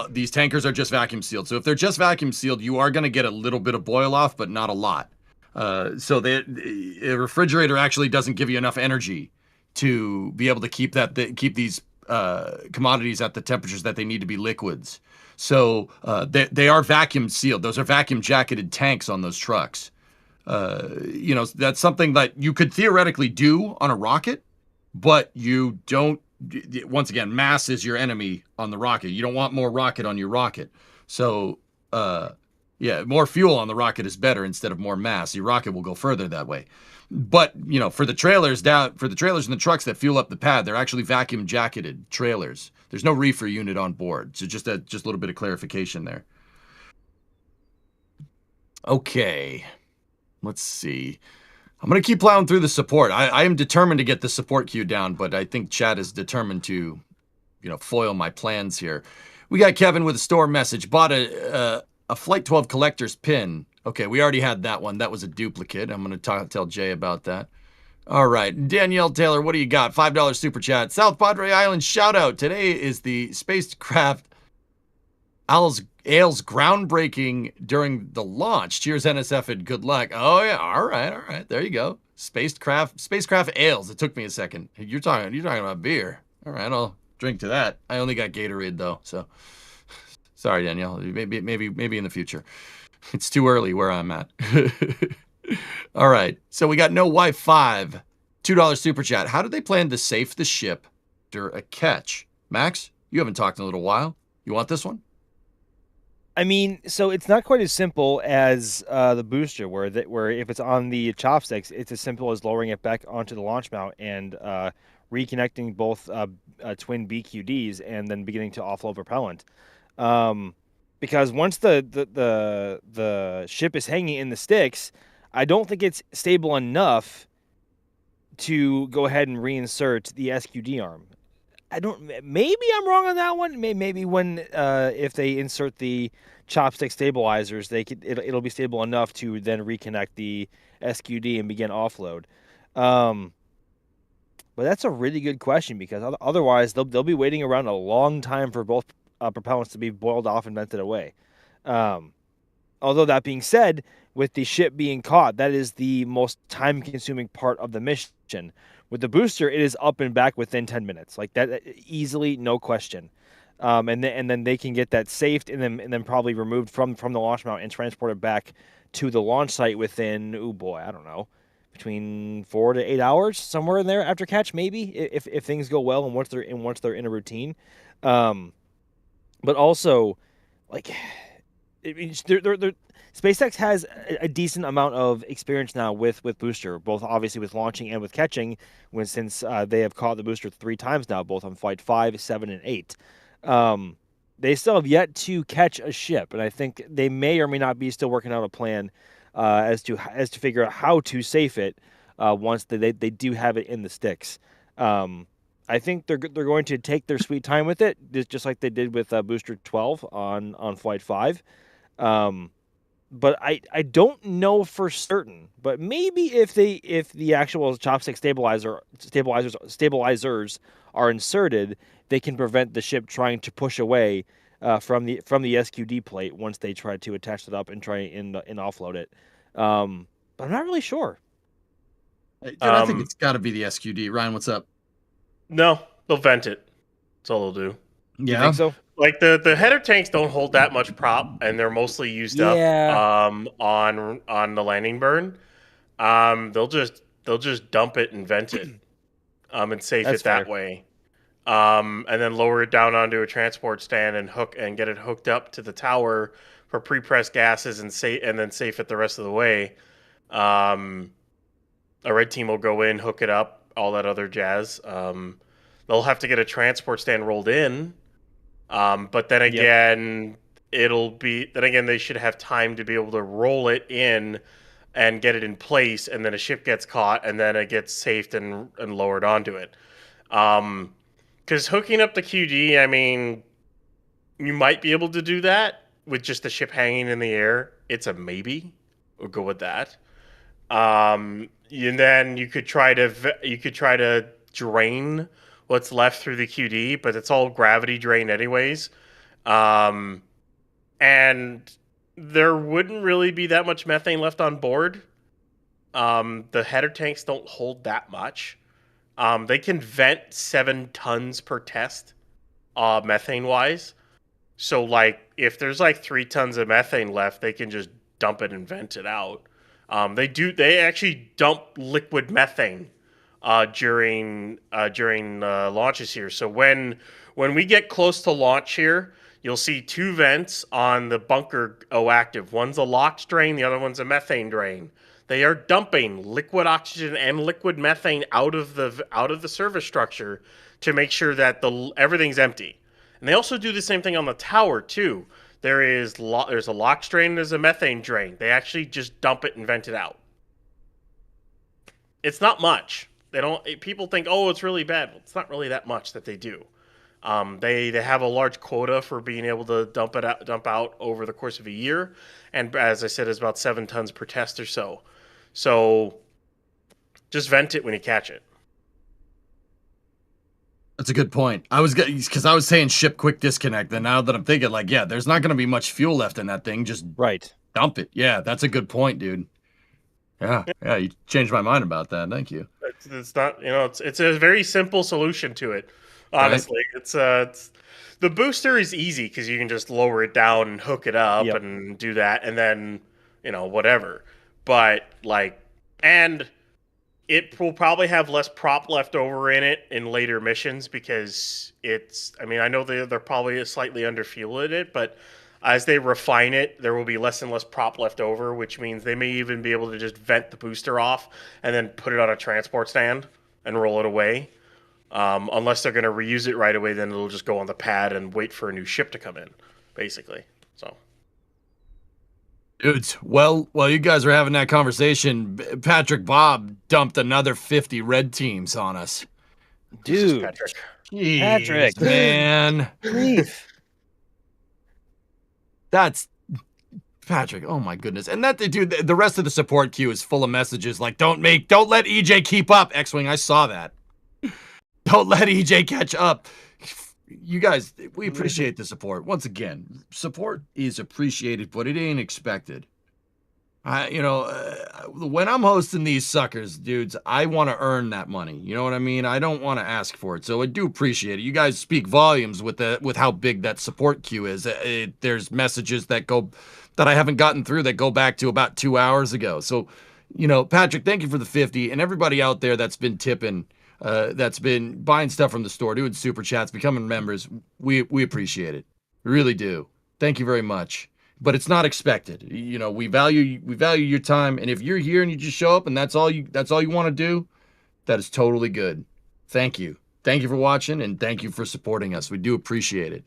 These tankers are just vacuum sealed. So if they're just vacuum sealed, you are going to get a little bit of boil off, but not a lot. So the refrigerator actually doesn't give you enough energy to be able to keep these commodities at the temperatures that they need to be liquids. So they are vacuum sealed. Those are vacuum jacketed tanks on those trucks. That's something that you could theoretically do on a rocket, but you don't. Once again, mass is your enemy on the rocket. You don't want more rocket on your rocket. So, more fuel on the rocket is better instead of more mass. Your rocket will go further that way. But, for the trailers and the trucks that fuel up the pad, they're actually vacuum jacketed trailers. There's no reefer unit on board. So just a little bit of clarification there. Okay. Let's see. I'm going to keep plowing through the support. I am determined to get the support queue down, but I think Chad is determined to, foil my plans here. We got Kevin with a store message. Bought a Flight 12 collector's pin. Okay, we already had that one. That was a duplicate. I'm going to tell Jay about that. All right. Danielle Taylor, what do you got? $5 super chat. South Padre Island shout out. Today is the spacecraft Ale's groundbreaking during the launch. Cheers, NSF, and good luck. Oh yeah, all right. There you go. Spacecraft ales. It took me a second. You're talking about beer. All right, I'll drink to that. I only got Gatorade though, so sorry, Danielle. Maybe in the future. It's too early where I'm at. All right, so we got No Wife 5, $2 super chat. How do they plan to safe the ship after a catch? Max, you haven't talked in a little while. You want this one? I mean, so it's not quite as simple as the booster, where if it's on the chopsticks, it's as simple as lowering it back onto the launch mount and reconnecting both twin BQDs and then beginning to offload propellant. Because once the ship is hanging in the sticks, I don't think it's stable enough to go ahead and reinsert the SQD arm. Maybe I'm wrong on that one. Maybe when if they insert the chopstick stabilizers, it'll be stable enough to then reconnect the SQD and begin offload. But that's a really good question, because otherwise they'll be waiting around a long time for both propellants to be boiled off and vented away. Although that being said, with the ship being caught, that is the most time-consuming part of the mission. With the booster, it is up and back within 10 minutes, like that, easily, no question. And then they can get that saved and then probably removed from the launch mount and transported back to the launch site within, oh boy, I don't know, between 4 to 8 hours, somewhere in there after catch, maybe, if things go well and once they're in a routine. But also, like, SpaceX has a decent amount of experience now with booster, both obviously with launching and with catching, since they have caught the booster 3 times now, both on Flight 5, 7, and 8. They still have yet to catch a ship, and I think they may or may not be still working out a plan as to figure out how to safe it once they do have it in the sticks. I think they're going to take their sweet time with it, just like they did with Booster 12 on Flight 5. But I don't know for certain. But maybe if the actual chopstick stabilizers are inserted, they can prevent the ship trying to push away from the SQD plate once they try to attach it up and try and offload it. But I'm not really sure. Dude, I think it's got to be the SQD. Ryan, what's up? No, they'll vent it. That's all they'll do. Yeah. You think so? Like the header tanks don't hold that much prop, and they're mostly used up on the landing burn. They'll just dump it and vent it, and safe it that way. And then lower it down onto a transport stand and get it hooked up to the tower for pre-pressed gases and then safe it the rest of the way. A red team will go in, hook it up, all that other jazz. They'll have to get a transport stand rolled in. But then again, they should have time to be able to roll it in and get it in place, and then a ship gets caught, and then it gets safed and lowered onto it. Because hooking up the QD, I mean, you might be able to do that with just the ship hanging in the air. It's a maybe. We'll go with that. And then you could try to drain what's left through the QD, but it's all gravity drain anyways. And there wouldn't really be that much methane left on board. The header tanks don't hold that much. They can vent 7 tons per test, methane-wise. So, like, if there's like 3 tons of methane left, they can just dump it and vent it out. They actually dump liquid methane during launches here. So when we get close to launch here, you'll see 2 vents on the bunker active. One's a LOX drain, the other one's a methane drain. They are dumping liquid oxygen and liquid methane out of the service structure to make sure that everything's empty. And they also do the same thing on the tower too. There's a LOX drain, there's a methane drain. They actually just dump it and vent it out. It's not much. People think, oh, it's really bad. Well, it's not really that much that they do. They have a large quota for being able to dump out over the course of a year, and as I said, it's about 7 tons per test or so. So just vent it when you catch it. That's a good point. I was saying ship quick disconnect, and now that I'm thinking, like, yeah, there's not going to be much fuel left in that thing. Just dump it. Yeah, that's a good point, dude. Yeah, you changed my mind about that. Thank you. It's not, it's a very simple solution to it. Honestly, right? It's the booster is easy because you can just lower it down and hook it up and do that, and then whatever. But and it will probably have less prop left over in it in later missions because I know they're probably slightly underfueled it, but as they refine it, there will be less and less prop left over, which means they may even be able to just vent the booster off and then put it on a transport stand and roll it away. Unless they're going to reuse it right away, then it'll just go on the pad and wait for a new ship to come in, basically. So, dudes, while you guys are having that conversation, Patrick Bob dumped another 50 red teams on us. Dude, Patrick, man, that's Patrick. Oh my goodness, and that dude, the rest of the support queue is full of messages like, "Don't let EJ keep up." X-Wing, I saw that. Don't let EJ catch up. You guys, we appreciate the support. Once again, support is appreciated, but it ain't expected. When I'm hosting these suckers, dudes, I want to earn that money. You know what I mean? I don't want to ask for it. So I do appreciate it. You guys speak volumes with how big that support queue is. There's messages that I haven't gotten through that go back to about 2 hours ago. So, Patrick, thank you for the 50, and everybody out there that's been tipping, that's been buying stuff from the store, doing super chats, becoming members. We appreciate it. We really do. Thank you very much. But it's not expected. We value your time, and if you're here and you just show up and that's all you want to do, that is totally good. Thank you. Thank you for watching, and thank you for supporting us. We do appreciate it.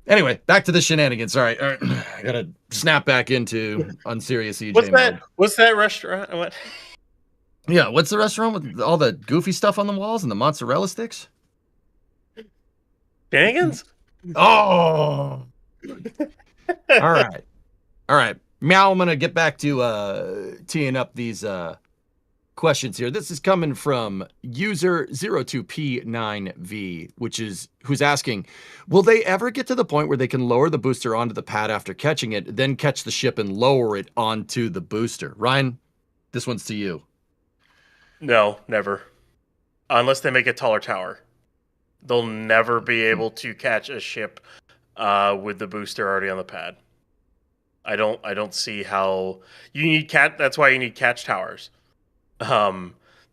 Anyway, back to the shenanigans. All right. I gotta snap back into unserious EJ mode. What's that restaurant? What? Yeah, what's the restaurant with all the goofy stuff on the walls and the mozzarella sticks? Shenanigans? Oh. All right. Meow, I'm going to get back to teeing up these questions here. This is coming from user 02P9V, who's asking, will they ever get to the point where they can lower the booster onto the pad after catching it, then catch the ship and lower it onto the booster? Ryan, this one's to you. No, never. Unless they make a taller tower. They'll never be able to catch a ship with the booster already on the pad. I don't see how you need that's why you need catch towers.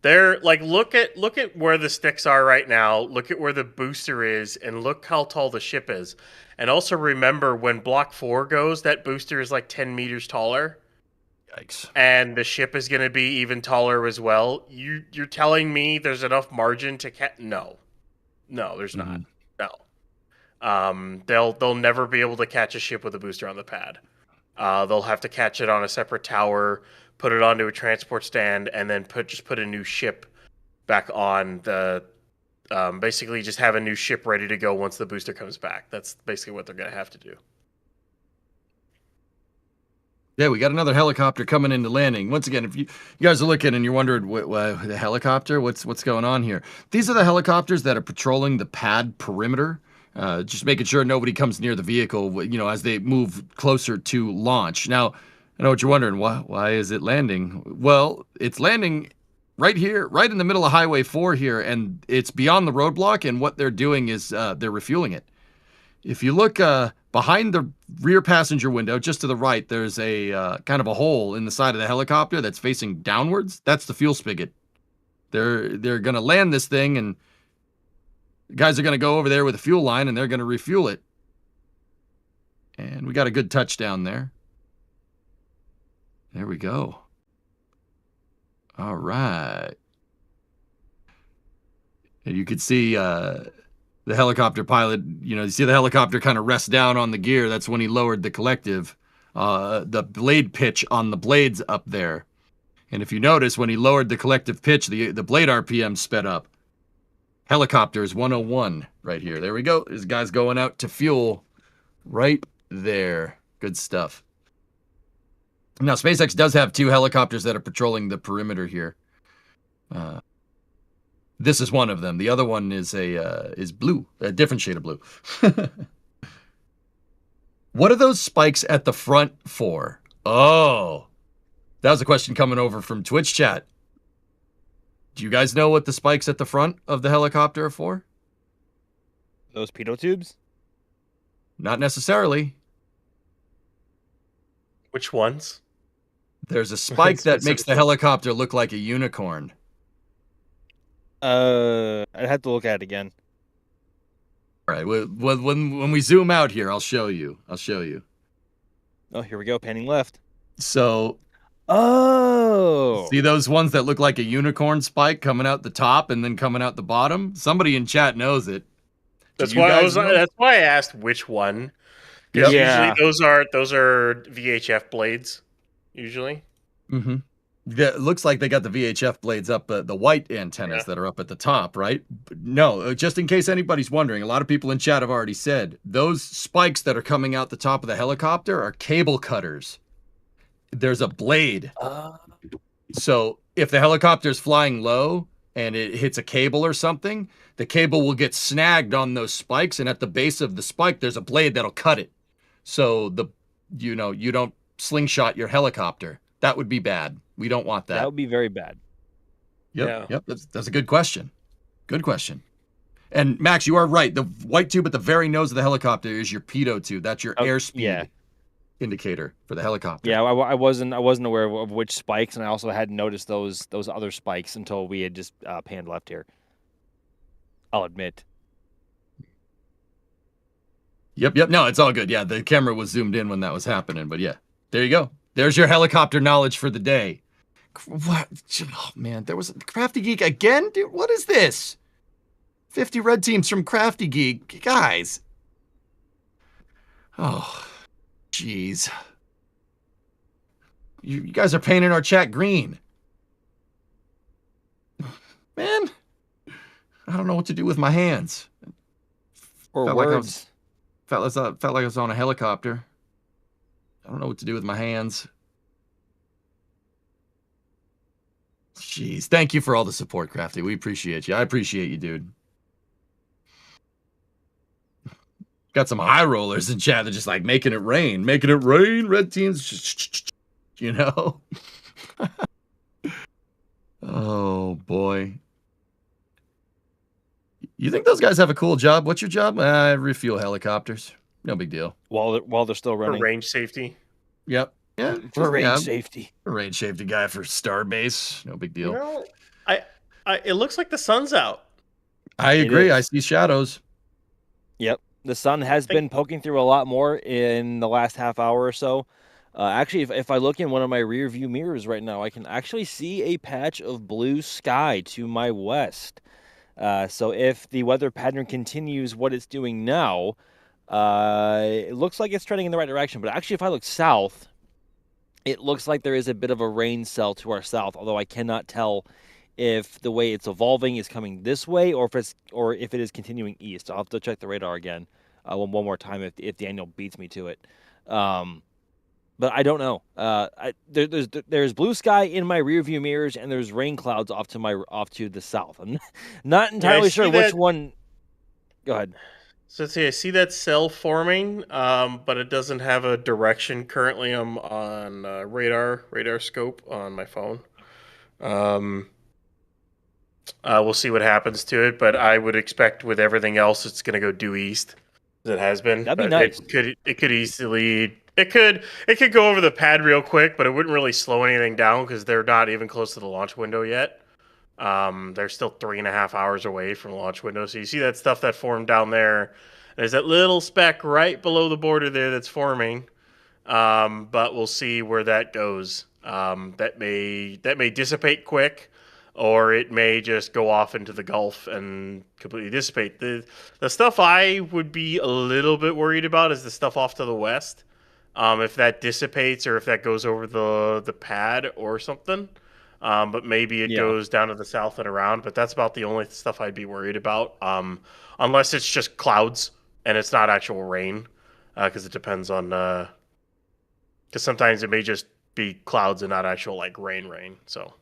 They're like look at where the sticks are right now, look at where the booster is, and look how tall the ship is. And also remember when Block 4 goes, that booster is like 10 meters taller. Yikes. And the ship is gonna be even taller as well. You're telling me there's enough margin to catch? No, there's not. No. They'll never be able to catch a ship with a booster on the pad. They'll have to catch it on a separate tower, put it onto a transport stand, and then put a new ship back on the. Basically, just have a new ship ready to go once the booster comes back. That's basically what they're going to have to do. Yeah, we got another helicopter coming into landing. Once again, if you guys are looking and you're wondering, the helicopter, what's going on here? These are the helicopters that are patrolling the pad perimeter. Just making sure nobody comes near the vehicle, as they move closer to launch. Now, I know what you're wondering. Why is it landing? Well, it's landing right here, right in the middle of Highway 4 here, and it's beyond the roadblock, and what they're doing is they're refueling it. If you look behind the rear passenger window, just to the right, there's a kind of a hole in the side of the helicopter that's facing downwards. That's the fuel spigot. They're going to land this thing, and guys are going to go over there with a fuel line, and they're going to refuel it. And we got a good touchdown there. There we go. All right. And you could see the helicopter pilot, you see the helicopter kind of rest down on the gear. That's when he lowered the collective, the blade pitch on the blades up there. And if you notice, when he lowered the collective pitch, the blade RPM sped up. Helicopters 101 right here. There we go. This guy's going out to fuel right there. Good stuff. Now, SpaceX does have 2 helicopters that are patrolling the perimeter here. This is one of them. The other one is is blue, a different shade of blue. What are those spikes at the front for? Oh, that was a question coming over from Twitch chat. Do you guys know what the spikes at the front of the helicopter are for? Those pitot tubes? Not necessarily. Which ones? There's a spike that makes the helicopter look like a unicorn. I'd have to look at it again. All right. When we zoom out here, I'll show you. Oh, here we go. Panning left. So. Oh. See those ones that look like a unicorn spike coming out the top and then coming out the bottom? Somebody in chat knows it. That's why I asked which one. Because usually those are VHF blades. Usually. Mm-hmm. It looks like they got the VHF blades up, the white antennas that are up at the top, right? But no, just in case anybody's wondering, a lot of people in chat have already said, those spikes that are coming out the top of the helicopter are cable cutters. There's a blade. So if the helicopter's flying low and it hits a cable or something, the cable will get snagged on those spikes, and at the base of the spike, there's a blade that'll cut it. So you don't slingshot your helicopter? That would be bad. We don't want that. That would be very bad. Yep. That's a good question. Good question. And Max, you are right. The white tube at the very nose of the helicopter is your pitot tube. That's your airspeed indicator for the helicopter. Yeah, I wasn't aware of which spikes, and I also hadn't noticed those other spikes until we had just panned left here. I'll admit. Yep. No, it's all good. Yeah, the camera was zoomed in when that was happening, but yeah, there you go. There's your helicopter knowledge for the day. What? Oh man, there was Crafty Geek again, dude. What is this? 50 red teams from Crafty Geek, guys. Oh, jeez. You guys are painting our chat green. Man, I don't know what to do with my hands. Or felt words. Felt like I was on a helicopter. I don't know what to do with my hands. Jeez, thank you for all the support, Crafty. We appreciate you. I appreciate you, dude. Got some high rollers in chat that just like making it rain, red teams, you know? Oh, boy. You think those guys have a cool job? What's your job? Refuel helicopters. No big deal. While they're still running. For range safety. Yep. Yeah. For range safety. A range safety guy for Starbase. No big deal. You know, it looks like the sun's out. I agree. I see shadows. Yep. The sun has been poking through a lot more in the last half hour or so. Actually, if I look in one of my rear view mirrors right now, I can actually see a patch of blue sky to my west. So if the weather pattern continues what it's doing now, it looks like it's trending in the right direction. But actually, if I look south, it looks like there is a bit of a rain cell to our south, although I cannot tell if the way it's evolving is coming this way or if it is continuing east. I'll have to check the radar again one more time if the annual beats me to it. But I don't know. There's blue sky in my rear view mirrors, and there's rain clouds off to the south. I'm not entirely sure which one. Go ahead. So let's see. I see that cell forming, but it doesn't have a direction currently. I'm on radar scope on my phone. We'll see what happens to it, but I would expect with everything else, it's going to go due east, as it has been. That'd be nice. It could easily. It could go over the pad real quick, but it wouldn't really slow anything down because they're not even close to the launch window yet. They're still 3.5 hours away from the launch window. So you see that stuff that formed down there. There's that little speck right below the border there that's forming. But we'll see where that goes. That may dissipate quick, or it may just go off into the Gulf and completely dissipate. The stuff I would be a little bit worried about is the stuff off to the west. If that dissipates or if that goes over the pad or something. But maybe it goes down to the south and around. But that's about the only stuff I'd be worried about. Unless it's just clouds and it's not actual rain. Because it depends on... Because sometimes it may just be clouds and not actual like rain. So,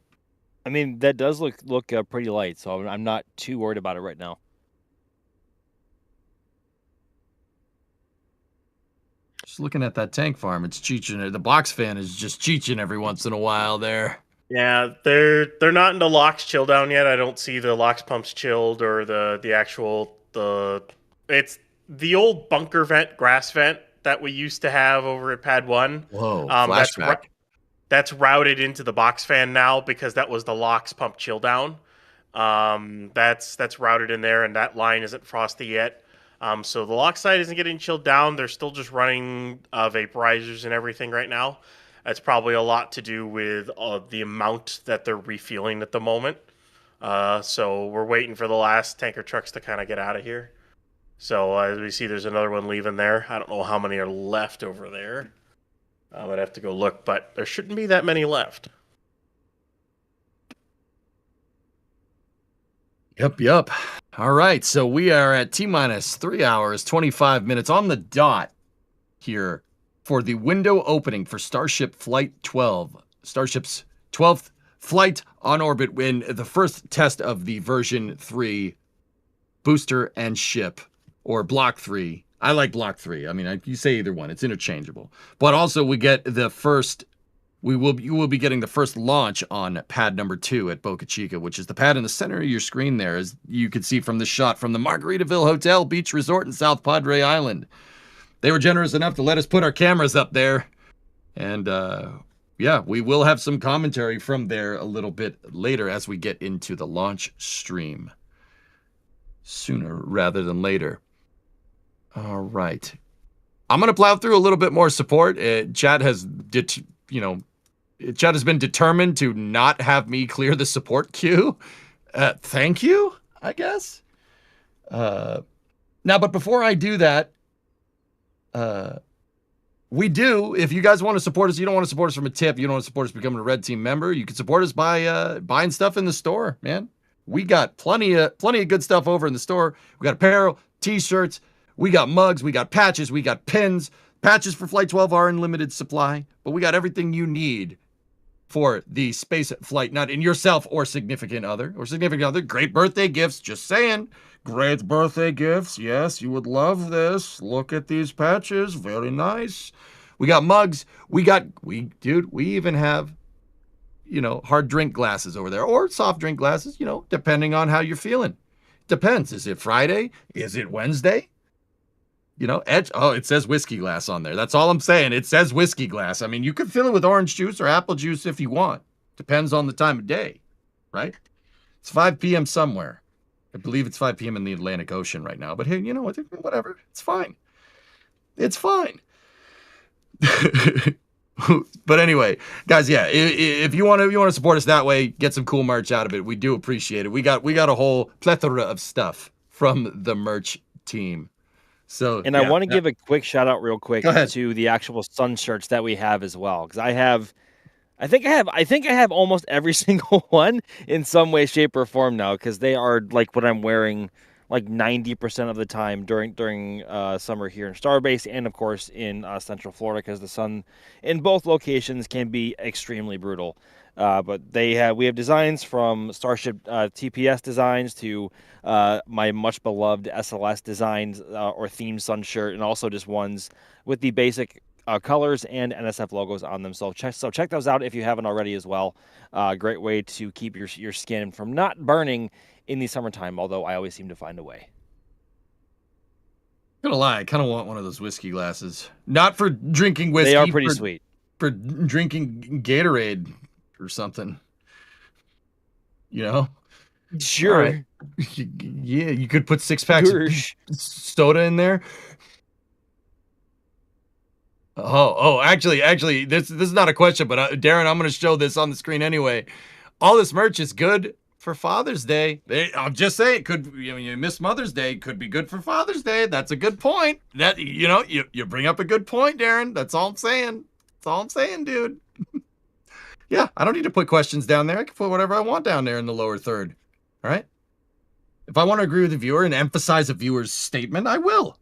I mean, that does look pretty light. So I'm not too worried about it right now. Just looking at that tank farm, it's cheeching. The box fan is just cheeching every once in a while there. Yeah, they're not into LOX chill down yet. I don't see the LOX pumps chilled or the actual it's the old bunker vent, grass vent that we used to have over at Pad 1. Whoa, flashback. That's routed into the box fan now because that was the LOX pump chill down. That's routed in there, and that line isn't frosty yet. So the LOX side isn't getting chilled down. They're still just running vaporizers and everything right now. That's probably a lot to do with the amount that they're refueling at the moment. So we're waiting for the last tanker trucks to kind of get out of here. So as we see, there's another one leaving there. I don't know how many are left over there. I'd have to go look, but there shouldn't be that many left. Yep. All right, so we are at T-minus 3 hours, 25 minutes on the dot here for the window opening for Starship Flight 12. Starship's 12th flight on orbit in the first test of the version 3 booster and ship, or block 3. I like Block 3. I mean, you say either one. It's interchangeable. But also we get the first, you will be getting the first launch on pad number 2 at Boca Chica, which is the pad in the center of your screen there, as you can see from the shot from the Margaritaville Hotel Beach Resort in South Padre Island. They were generous enough to let us put our cameras up there. And yeah, we will have some commentary from there a little bit later as we get into the launch stream. Sooner rather than later. All right. I'm going to plow through a little bit more support. Chad has, Chad has been determined to not have me clear the support queue. Thank you, I guess. Now, but before I do that, we do, if you guys want to support us, you don't want to support us from a tip, you don't want to support us becoming a Red Team member, you can support us by buying stuff in the store, man. We got plenty of good stuff over in the store. We got apparel, t-shirts, we got mugs, we got patches, we got pins. Patches for Flight 12 are in limited supply, but we got everything you need for the space flight nut in yourself or significant other. Great birthday gifts, just saying. Great birthday gifts. Yes, you would love this. Look at these patches. Very nice. We got mugs. We even have, hard drink glasses over there or soft drink glasses, depending on how you're feeling. Depends. Is it Friday? Is it Wednesday? It says whiskey glass on there. That's all I'm saying. It says whiskey glass. I mean, you can fill it with orange juice or apple juice if you want. Depends on the time of day, right? It's 5 p.m. somewhere. I believe it's 5 p.m. in the Atlantic Ocean right now. But hey, you know what? Whatever. It's fine. It's fine. But anyway, guys, yeah, if you want to support us that way, get some cool merch out of it. We do appreciate it. We got a whole plethora of stuff from the merch team. So, and I want to give a quick shout out real quick to the actual sun shirts that we have as well, because I think I have almost every single one in some way, shape, or form now, because they are like what I'm wearing like 90% of the time during summer here in Starbase, and of course in Central Florida, because the sun in both locations can be extremely brutal. But we have designs from Starship TPS designs to my much beloved SLS designs or themed sun shirt, and also just ones with the basic colors and NSF logos on them. So check those out if you haven't already as well. Great way to keep your skin from not burning in the summertime, although I always seem to find a way. I'm gonna lie, I kind of want one of those whiskey glasses. Not for drinking whiskey. They are pretty sweet. For drinking Gatorade or something. Sure. Right. Yeah, you could put 6 packs of soda in there. Actually, this is not a question, but Darren, I'm going to show this on the screen anyway. All this merch is good for Father's Day. I'm just saying, it could, you miss Mother's Day, could be good for Father's Day. That's a good point. That you bring up a good point, Darren. That's all I'm saying. That's all I'm saying, dude. Yeah, I don't need to put questions down there. I can put whatever I want down there in the lower third. All right? If I want to agree with the viewer and emphasize a viewer's statement, I will.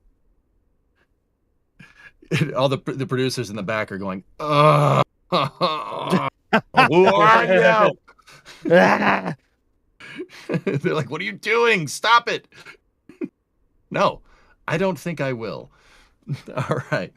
All the producers in the back are going, who are you? They're like, what are you doing? Stop it. No, I don't think I will. All right.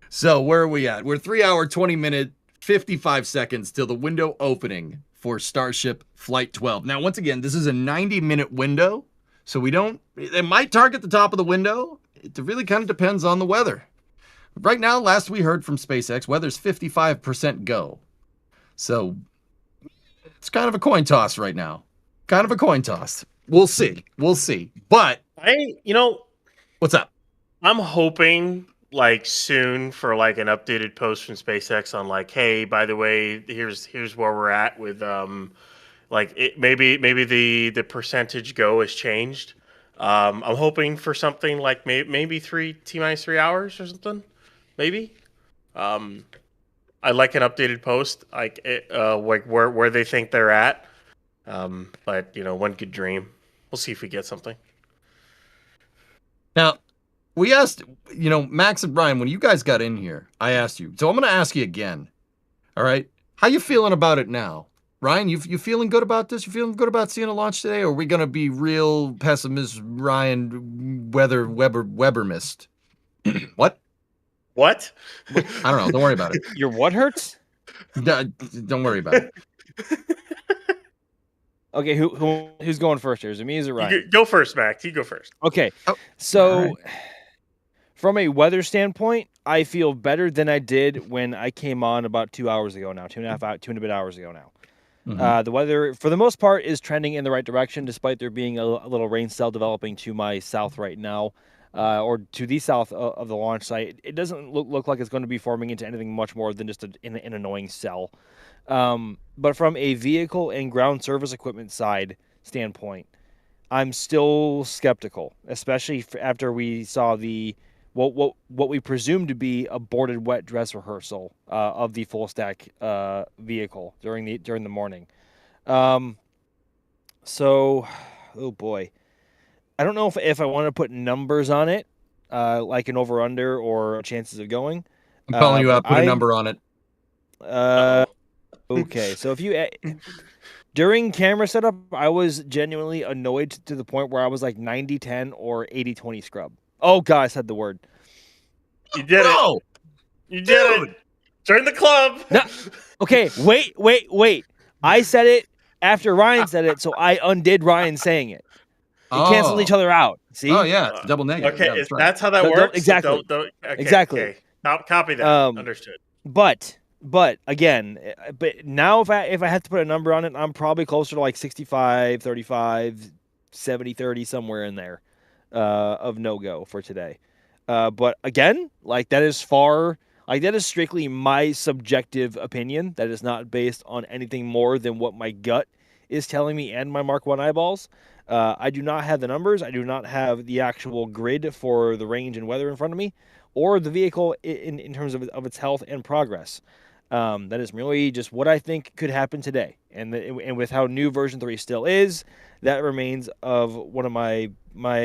So where are we at? We're 3 hour, 20 minute, 55 seconds till the window opening for Starship Flight 12. Now, once again, this is a 90-minute window, so it might target the top of the window. It really kind of depends on the weather. Right now, last we heard from SpaceX, weather's 55% go. So it's kind of a coin toss right now. Kind of a coin toss. We'll see. But what's up? I'm hoping soon for an updated post from SpaceX on hey, by the way, here's where we're at with maybe the percentage go has changed. I'm hoping for something like maybe T-minus 3 hours or something. Maybe. I'd like an updated post, where they think they're at. But one could dream. We'll see if we get something. Now, we asked, Max and Brian, when you guys got in here, I asked you. So I'm going to ask you again. All right? How you feeling about it now? Ryan, you feeling good about this? You feeling good about seeing a launch today? Or are we going to be real pessimist, Ryan Weber mist? What? What? I don't know. Don't worry about it. Your what hurts? Don't worry about it. Okay, who's going first here? Is it me or is it Ryan? You go first, Max. You go first. Okay. So from a weather standpoint, I feel better than I did when I came on about 2 hours ago now, 2 and a bit hours ago now. The weather, for the most part, is trending in the right direction, despite there being a little rain cell developing to my south right now, or to the south of the launch site. It doesn't look like it's going to be forming into anything much more than just an annoying cell. But from a vehicle and ground service equipment side standpoint, I'm still skeptical, especially after we saw what we presume to be aborted wet dress rehearsal of the full stack vehicle during the morning. So, oh boy, I don't know if I want to put numbers on it, like an over under or chances of going. I'm calling you out. Put a number on it. Okay, so if you during camera setup, I was genuinely annoyed to the point where I was like 90-10 or 80-20 scrub. Oh god, I said the word. You did it. You did it. Join the club. No. Okay, wait. I said it after Ryan said it, so I undid Ryan saying it. They canceled each other out. See? Oh yeah, it's double negative. Okay, Yeah, that's right. that's how that works. Exactly. So okay, Exactly. Okay. Copy that. Understood. But again, now if I have to put a number on it, I'm probably closer to like 65-35, 70-30, somewhere in there of no-go for today. But again, like that is strictly my subjective opinion. That is not based on anything more than what my gut is telling me and my Mark 1 eyeballs. I do not have the numbers. I do not have the actual grid for the range and weather in front of me, or the vehicle in terms of its health and progress. That is merely just what I think could happen today. And with how new version 3 still is, that remains of one of my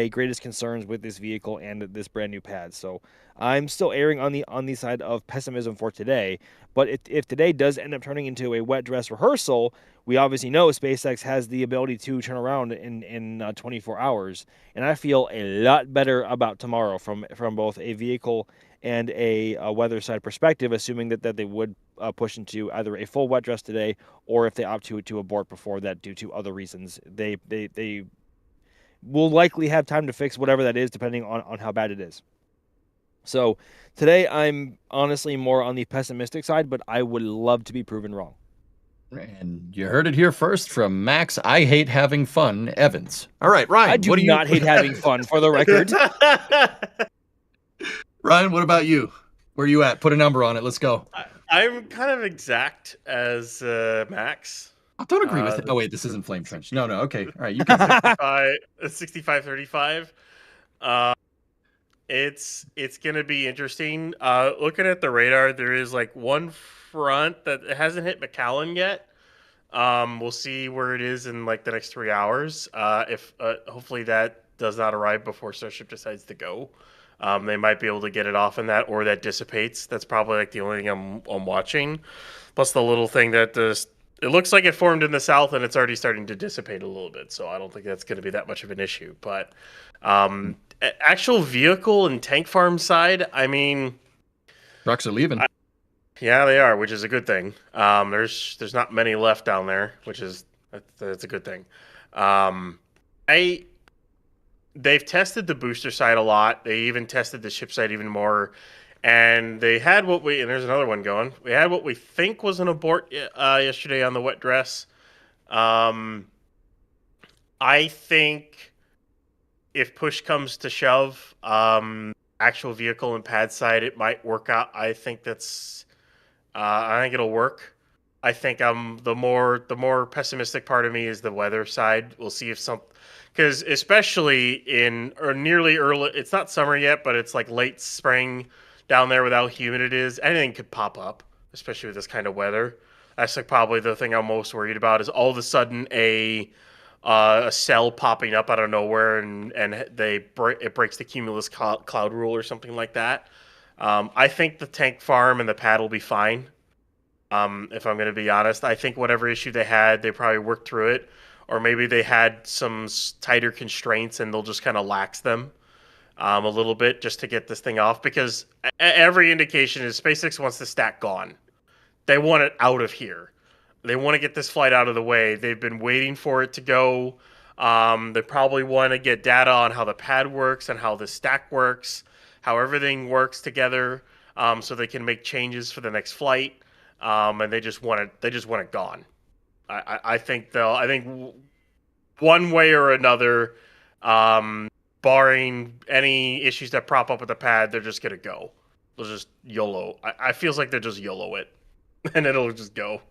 greatest concerns with this vehicle and this brand new pad. So I'm still erring on the side of pessimism for today. But if today does end up turning into a wet dress rehearsal, we obviously know SpaceX has the ability to turn around in 24 hours. And I feel a lot better about tomorrow from both a vehicle and a weather side perspective, assuming that they would push into either a full wet dress today, or if they opt to abort before that due to other reasons. They will likely have time to fix whatever that is, depending on how bad it is. So today I'm honestly more on the pessimistic side, but I would love to be proven wrong. And you heard it here first from Max. I hate having fun, Evans. All right, Ryan. I do not hate having fun, for the record. Ryan, what about you? Where are you at? Put a number on it. Let's go. I'm kind of exact as Max. I don't agree with it. Oh, wait, this isn't Flame Trench. No. Okay. All right. You can 65-35. It's going to be interesting. Looking at the radar, there is like one front that hasn't hit McAllen yet. We'll see where it is in like the next 3 hours. If hopefully that does not arrive before Starship decides to go. They might be able to get it off in that, or that dissipates. That's probably like the only thing I'm watching. Plus the little thing that it looks like it formed in the south and it's already starting to dissipate a little bit. So I don't think that's going to be that much of an issue. But actual vehicle and tank farm side, I mean, trucks are leaving. Yeah, they are, which is a good thing. There's not many left down there, which is that's a good thing. They've tested the booster side a lot. They even tested the ship side even more. And they had and there's another one going. We had what we think was an abort yesterday on the wet dress. I think if push comes to shove, actual vehicle and pad side, it might work out. I think it'll work. I think the more pessimistic part of me is the weather side. We'll see if because especially nearly early, it's not summer yet, but it's like late spring down there with how humid it is. Anything could pop up, especially with this kind of weather. That's like probably the thing I'm most worried about is all of a sudden a cell popping up out of nowhere and it breaks the cumulus cloud rule or something like that. I think the tank farm and the pad will be fine. If I'm going to be honest, I think whatever issue they had, they probably worked through it. Or maybe they had some tighter constraints and they'll just kind of lax them. a little bit just to get this thing off, because every indication is SpaceX wants the stack gone. They want it out of here. They want to get this flight out of the way. They've been waiting for it to go. They probably want to get data on how the pad works and how the stack works, how everything works together, so they can make changes for the next flight. And they just want it. They just want it gone. I think one way or another, barring any issues that prop up with the pad, they're just gonna go. They'll just YOLO. I feels like they're just YOLO it, and it'll just go.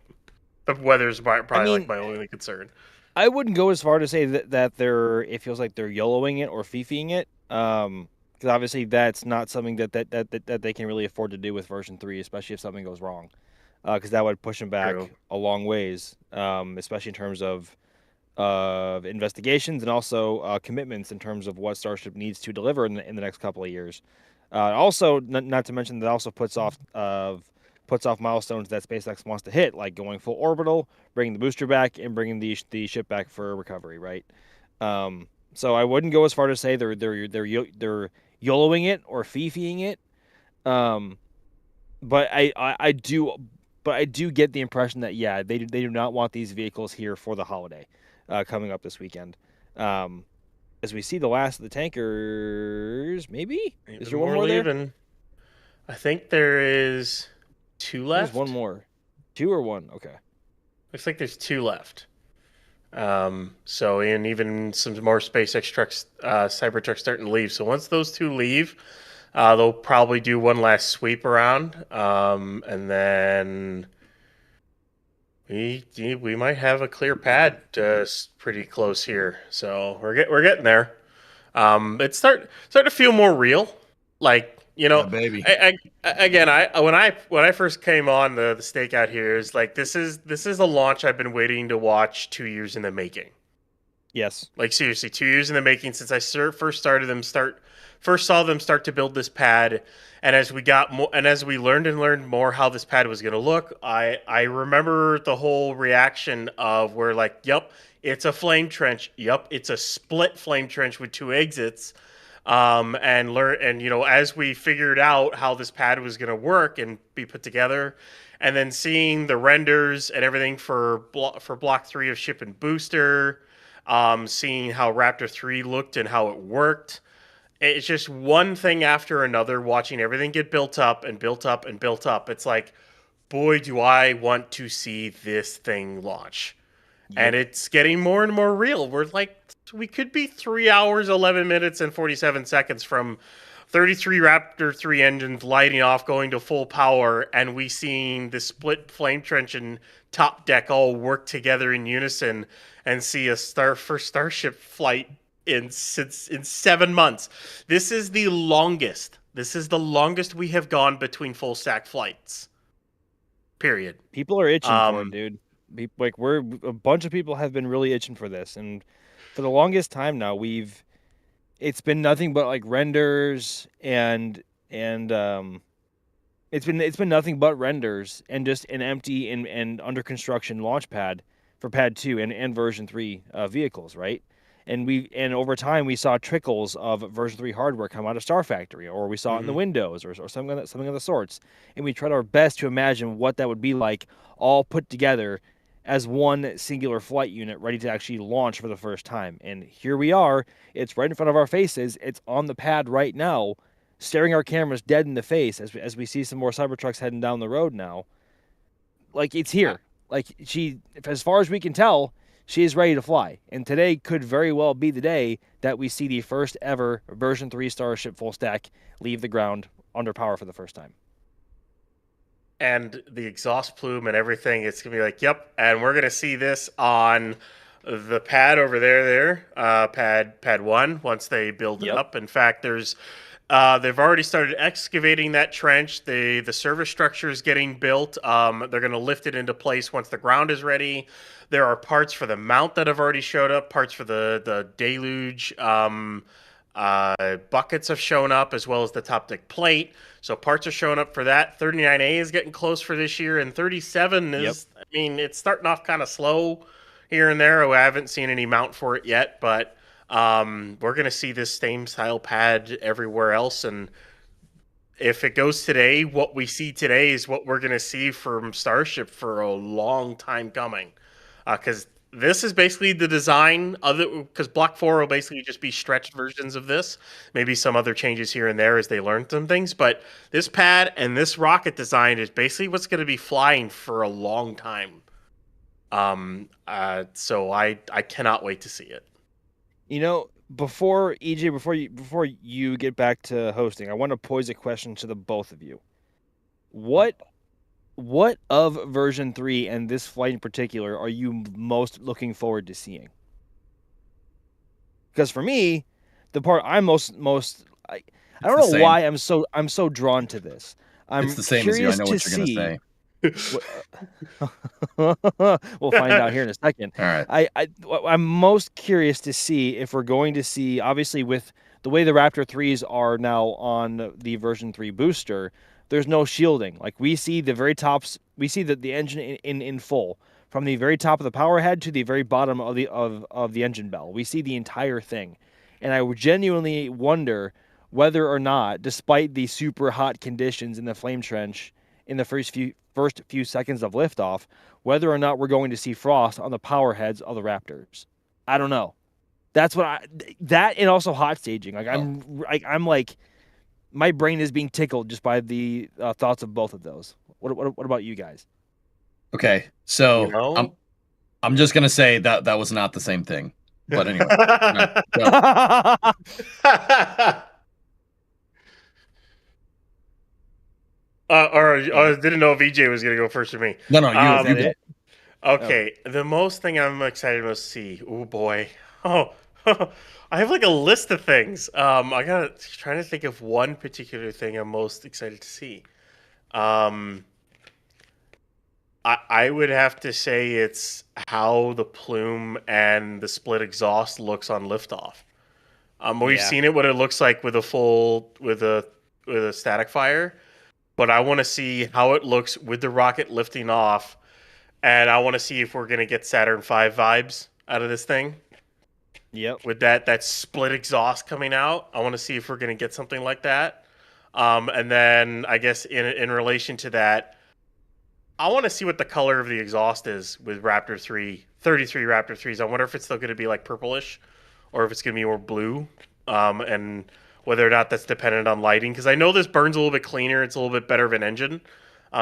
The weather's probably like my only concern. I wouldn't go as far to say that it feels like they're YOLOing it or FIFIing it, because obviously that's not something that they can really afford to do with version 3, especially if something goes wrong, because that would push them back a long ways, especially in terms of investigations and also commitments in terms of what Starship needs to deliver in the next couple of years. Also, not to mention that also puts off milestones that SpaceX wants to hit, like going full orbital, bringing the booster back, and bringing the ship back for recovery. Right. So I wouldn't go as far to say they're YOLOing it or FIFIing it. But I do get the impression that they do not want these vehicles here for the holiday coming up this weekend. As we see the last of the tankers, maybe? Is there one more there? I think there is 2 left. There's one more. 2 or 1? Okay. Looks like there's 2 left. So, and even some more SpaceX trucks, Cybertrucks starting to leave. So once those 2 leave, they'll probably do one last sweep around, and then we might have a clear pad pretty close here. So we're getting there. It's starting to feel more real, like. Baby. When I first came on the Stakeout here, is like this is a launch I've been waiting to watch 2 years in the making. Yes. Like seriously, 2 years in the making since I first saw them start to build this pad, and as we learned more how this pad was going to look, I remember the whole reaction of where like, yep, it's a flame trench. Yep, it's a split flame trench with 2 exits. As we figured out how this pad was going to work and be put together, and then seeing the renders and everything for block 3 of ship and booster, seeing how Raptor 3 looked and how it worked, it's just one thing after another, watching everything get built up and built up and built up. It's like, boy, do I want to see this thing launch. Yep. And it's getting more and more real. We could be 3 hours, 11 minutes, and 47 seconds from 33 Raptor 3 engines lighting off, going to full power, and we seeing the split flame trench and top deck all work together in unison, and see a first Starship flight in 7 months. This is the longest. This is the longest we have gone between full stack flights. Period. People are itching for it, dude. A bunch of people have been really itching for this, and for the longest time now, it's been nothing but like renders and it's been nothing but renders and just an empty and under construction launch pad for Pad 2 and version 3 vehicles, right? And over time we saw trickles of version 3 hardware come out of Star Factory, or we saw it in the windows or something of the sorts, and we tried our best to imagine what that would be like, all put together as one singular flight unit ready to actually launch for the first time. And here we are. It's right in front of our faces. It's on the pad right now, staring our cameras dead in the face as we see some more Cybertrucks heading down the road now. Like, it's here. Like, as far as we can tell, she is ready to fly. And today could very well be the day that we see the first ever version 3 Starship full stack leave the ground under power for the first time. And the exhaust plume and everything, it's going to be like, yep, and we're going to see this on the pad over there, pad 1, once they build it up. In fact, they've already started excavating that trench. The service structure is getting built. They're going to lift it into place once the ground is ready. There are parts for the mount that have already showed up, parts for the deluge buckets have shown up, as well as the top deck plate. So parts are showing up for that. 39A is getting close for this year, and 37 is, it's starting off kind of slow here and there. I haven't seen any mount for it yet, but We're going to see this same style pad everywhere else. And if it goes today, what we see today is what we're going to see from Starship for a long time coming. Because this is basically the design of it, because Block 4 will basically just be stretched versions of this. Maybe some other changes here and there as they learn some things. But this pad and this rocket design is basically what's going to be flying for a long time. So I cannot wait to see it. You know, before you get back to hosting, I want to pose a question to the both of you. What of version 3 and this flight in particular are you most looking forward to seeing? Because for me, the part I'm most I don't know why I'm so drawn to this. It's the same as you. I know what you're going to say. We'll find out here in a second. All right. I'm most curious to see if we're going to see, obviously with the way the Raptor 3s are now on the version 3 booster, there's no shielding. Like we see the very tops, we see the engine in full from the very top of the power head to the very bottom of the engine bell. We see the entire thing. And I genuinely wonder whether or not, despite the super hot conditions in the flame trench in the first few seconds of liftoff, whether or not we're going to see frost on the power heads of the Raptors. I don't know. That's what that and also hot staging. Like I'm like, my brain is being tickled just by the thoughts of both of those. What about you guys? Okay, so I'm just gonna say that was not the same thing. But anyway. I didn't know if EJ was going to go first for me. No, you did. Okay, the most thing I'm excited to see. Oh boy. I have like a list of things. I got trying to think of one particular thing I'm most excited to see. I would have to say it's how the plume and the split exhaust looks on liftoff. We've seen it what it looks like with a static fire. But I want to see how it looks with the rocket lifting off, and I want to see if we're going to get Saturn V vibes out of this thing. Yep. With that split exhaust coming out, I want to see if we're going to get something like that. And then I guess in relation to that, I want to see what the color of the exhaust is with Raptor 3, 33 Raptor 3s. I wonder if it's still going to be like purplish, or if it's going to be more blue. And whether or not that's dependent on lighting, because I know this burns a little bit cleaner. It's a little bit better of an engine.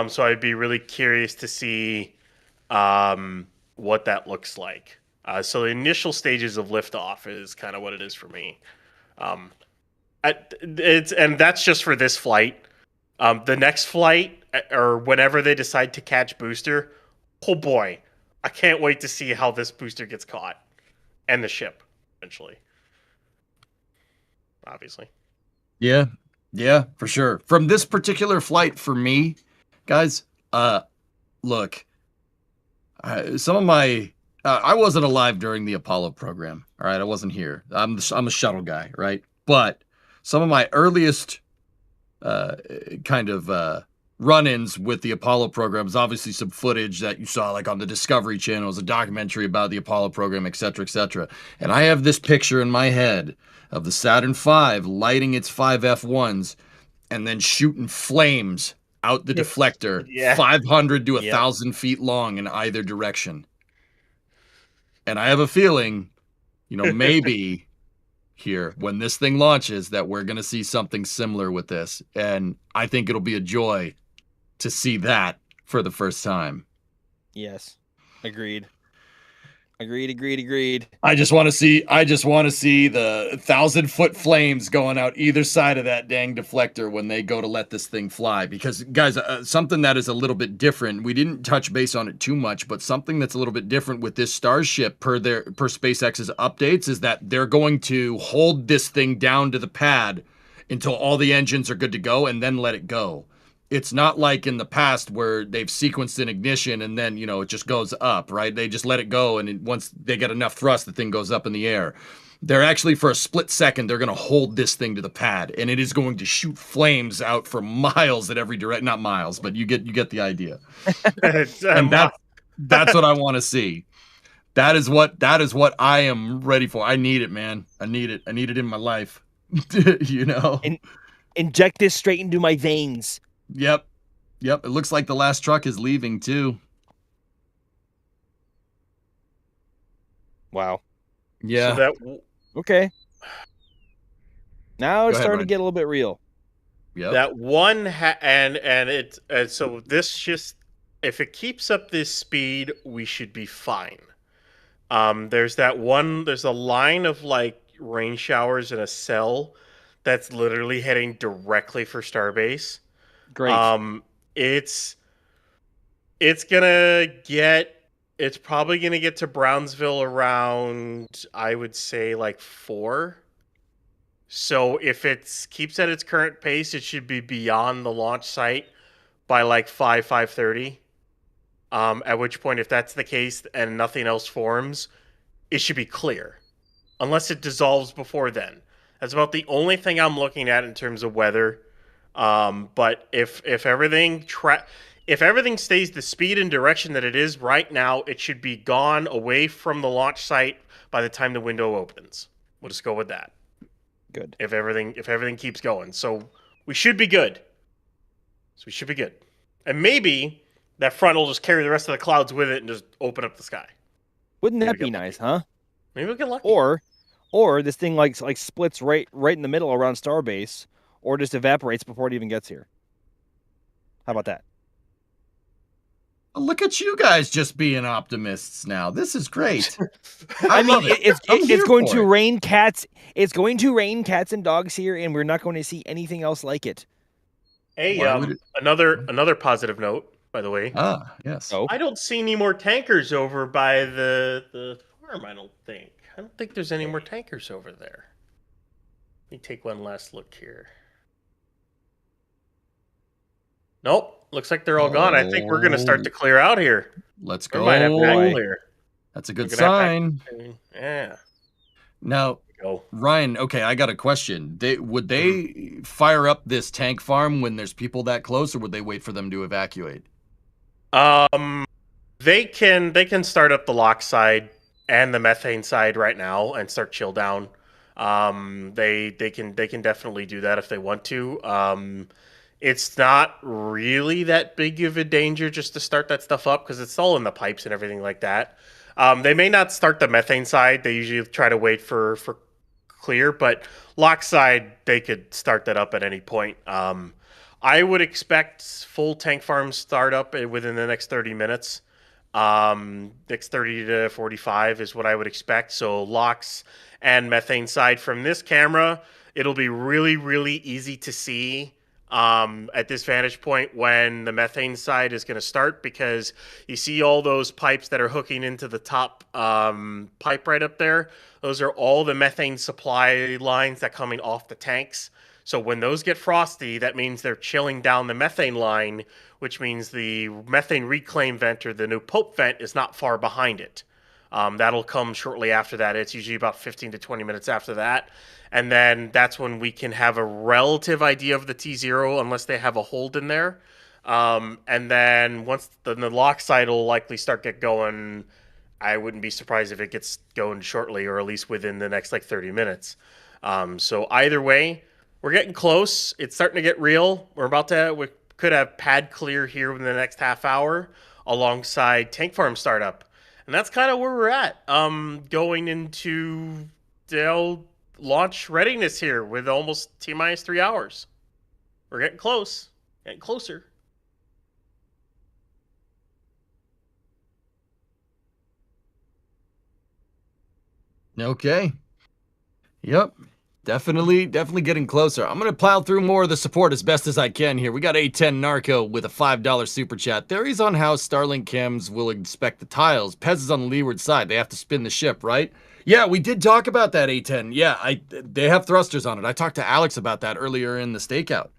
So I'd be really curious to see what that looks like. So the initial stages of liftoff is kind of what it is for me. And that's just for this flight. The next flight, or whenever they decide to catch booster, oh boy, I can't wait to see how this booster gets caught. And the ship, eventually. Obviously. Yeah, for sure. From this particular flight, for me, guys, look, some of my, I wasn't alive during the Apollo program. All right, I wasn't here. I'm a shuttle guy, right? But some of my earliest run-ins with the Apollo program is obviously some footage that you saw like on the Discovery Channel, a documentary about the Apollo program, et cetera, et cetera. And I have this picture in my head of the Saturn V lighting its 5 F1s and then shooting flames out the deflector, 500 to 1,000 feet long in either direction. And I have a feeling, maybe here when this thing launches that we're going to see something similar with this. And I think it'll be a joy to see that for the first time. Yes. Agreed. I just want to see the 1,000-foot flames going out either side of that dang deflector when they go to let this thing fly. Because guys, something that is a little bit different. We didn't touch base on it too much, but something that's a little bit different with this Starship per SpaceX's updates is that they're going to hold this thing down to the pad until all the engines are good to go and then let it go. It's not like in the past where they've sequenced an ignition and then, it just goes up, right? They just let it go, and once they get enough thrust, the thing goes up in the air. They're actually, for a split second, they're going to hold this thing to the pad, and it is going to shoot flames out for miles at every direction. Not miles, but you get the idea. And that's what I want to see. That is what I am ready for. I need it, man. I need it. I need it in my life. You know? Inject this straight into my veins. Yep. It looks like the last truck is leaving too. Wow. Yeah. So okay. Now it's ahead, starting Ryan. to get a little bit real. Yep. that one so this just, if it keeps up this speed, we should be fine. There's a line of like rain showers in a cell that's literally heading directly for Starbase. Great. It's probably gonna get to Brownsville around, I would say, like 4. So if it keeps at its current pace, it should be beyond the launch site by like 5:30. At which point, if that's the case and nothing else forms, it should be clear, unless it dissolves before then. That's about the only thing I'm looking at in terms of weather. But if everything stays the speed and direction that it is right now, it should be gone away from the launch site by the time the window opens. We'll just go with that. Good. If everything keeps going, so we should be good. And maybe that front will just carry the rest of the clouds with it and just open up the sky. Wouldn't that be nice, huh? Maybe we'll get lucky. Or this thing like splits right in the middle around Starbase, or just evaporates before it even gets here. How about that? Look at you guys just being optimists now. This is great. I mean, it's going to for it. rain cats. It's going to rain cats and dogs here, and we're not going to see anything else like it. Hey, another positive note, by the way. Ah, yes. I don't see any more tankers over by the farm. I don't think there's any more tankers over there. Let me take one last look here. Nope. Looks like they're all gone. I think we're going to start to clear out here. Let's We go. might have Packle here. That's a good We're gonna have sign. Packle. Yeah. Now, Go. Ryan, okay, I got a question. Would they fire up this tank farm when there's people that close, or would they wait for them to evacuate? They can start up the lock side and the methane side right now and start chill down. They can definitely do that if they want to. It's not really that big of a danger just to start that stuff up because it's all in the pipes and everything like that. They may not start the methane side. They usually try to wait for clear, but lock side, they could start that up at any point. I would expect full tank farm startup within the next 30 minutes. Next 30 to 45 is what I would expect. So locks and methane side from this camera, it'll be really, really easy to see at this vantage point when the methane side is going to start, because you see all those pipes that are hooking into the top pipe right up there. Those are all the methane supply lines that coming off the tanks. So when those get frosty, that means they're chilling down the methane line, which means the methane reclaim vent or the new Pope vent is not far behind it. That'll come shortly after that. It's usually about 15 to 20 minutes after that. And then that's when we can have a relative idea of the T0 unless they have a hold in there. And then once the lock side will likely start get going, I wouldn't be surprised if it gets going shortly, or at least within the next 30 minutes. So either way, we're getting close. It's starting to get real. We could have pad clear here in the next half hour alongside tank farm startup. And that's kind of where we're at. Going into launch readiness here with almost T-minus 3 hours. We're getting close. Getting closer. Okay. Yep. Definitely getting closer. I'm going to plow through more of the support as best as I can here. We got A10 Narco with a $5 super chat. Theories on how Starlink cams will inspect the tiles. Pez is on the leeward side. They have to spin the ship, right? Yeah, we did talk about that, A10. Yeah, they have thrusters on it. I talked to Alex about that earlier in the Stakeout.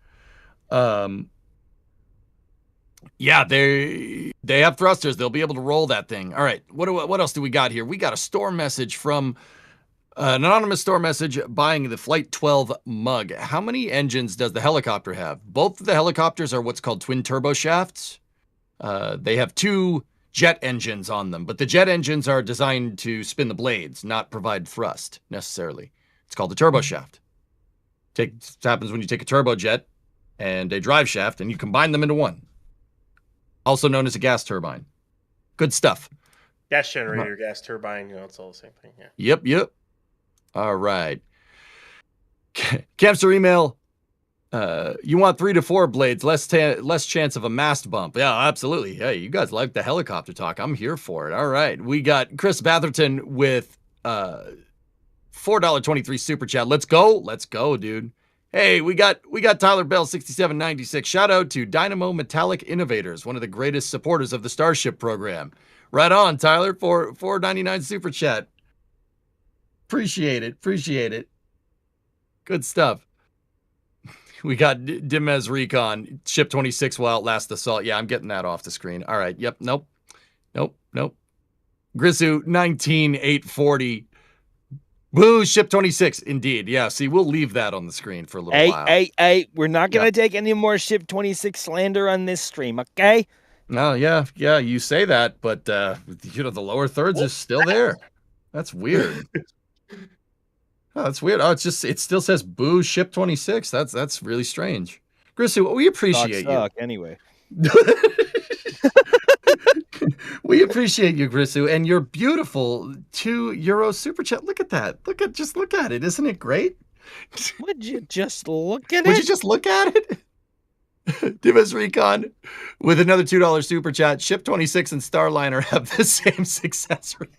Yeah, they have thrusters. They'll be able to roll that thing. All right, what else do we got here? We got a store message from an anonymous store message buying the Flight 12 mug. How many engines does the helicopter have? Both of the helicopters are what's called twin turbo shafts. They have two jet engines on them, but the jet engines are designed to spin the blades, not provide thrust necessarily. It's called a turboshaft. It happens when you take a turbojet and a drive shaft and you combine them into one. Also known as a gas turbine. Good stuff. Gas generator, gas turbine, it's all the same thing. Yeah. Yep. All right. Camster email. You want 3 to 4 blades, less chance of a mast bump. Yeah, absolutely. Hey, you guys like the helicopter talk. I'm here for it. All right. We got Chris Batherton with $4.23 super chat. Let's go, dude. Hey, we got Tyler Bell 6796. Shout out to Dynamo Metallic Innovators, one of the greatest supporters of the Starship program. Right on, Tyler, for $4.99 super chat. Appreciate it. Good stuff. We got Dimez Recon. Ship 26 will outlast assault. Yeah, I'm getting that off the screen. All right. Yep. Nope. Grisu 19840. Boo, Ship 26. Indeed. Yeah, see, we'll leave that on the screen for a little while. Hey, we're not going to take any more Ship 26 slander on this stream, okay? No, yeah, you say that, but the lower thirds is still there. That's weird. Oh, that's weird. Oh, it still says boo Ship 26. That's really strange. Grisu, we appreciate you. Anyway. We appreciate you, Grisu, and your beautiful €2 super chat. Look at that. Look at it. Isn't it great? Would you just look at it? Would you just look at it? Dimas Recon with another $2 super chat. Ship 26 and Starliner have the same success rate.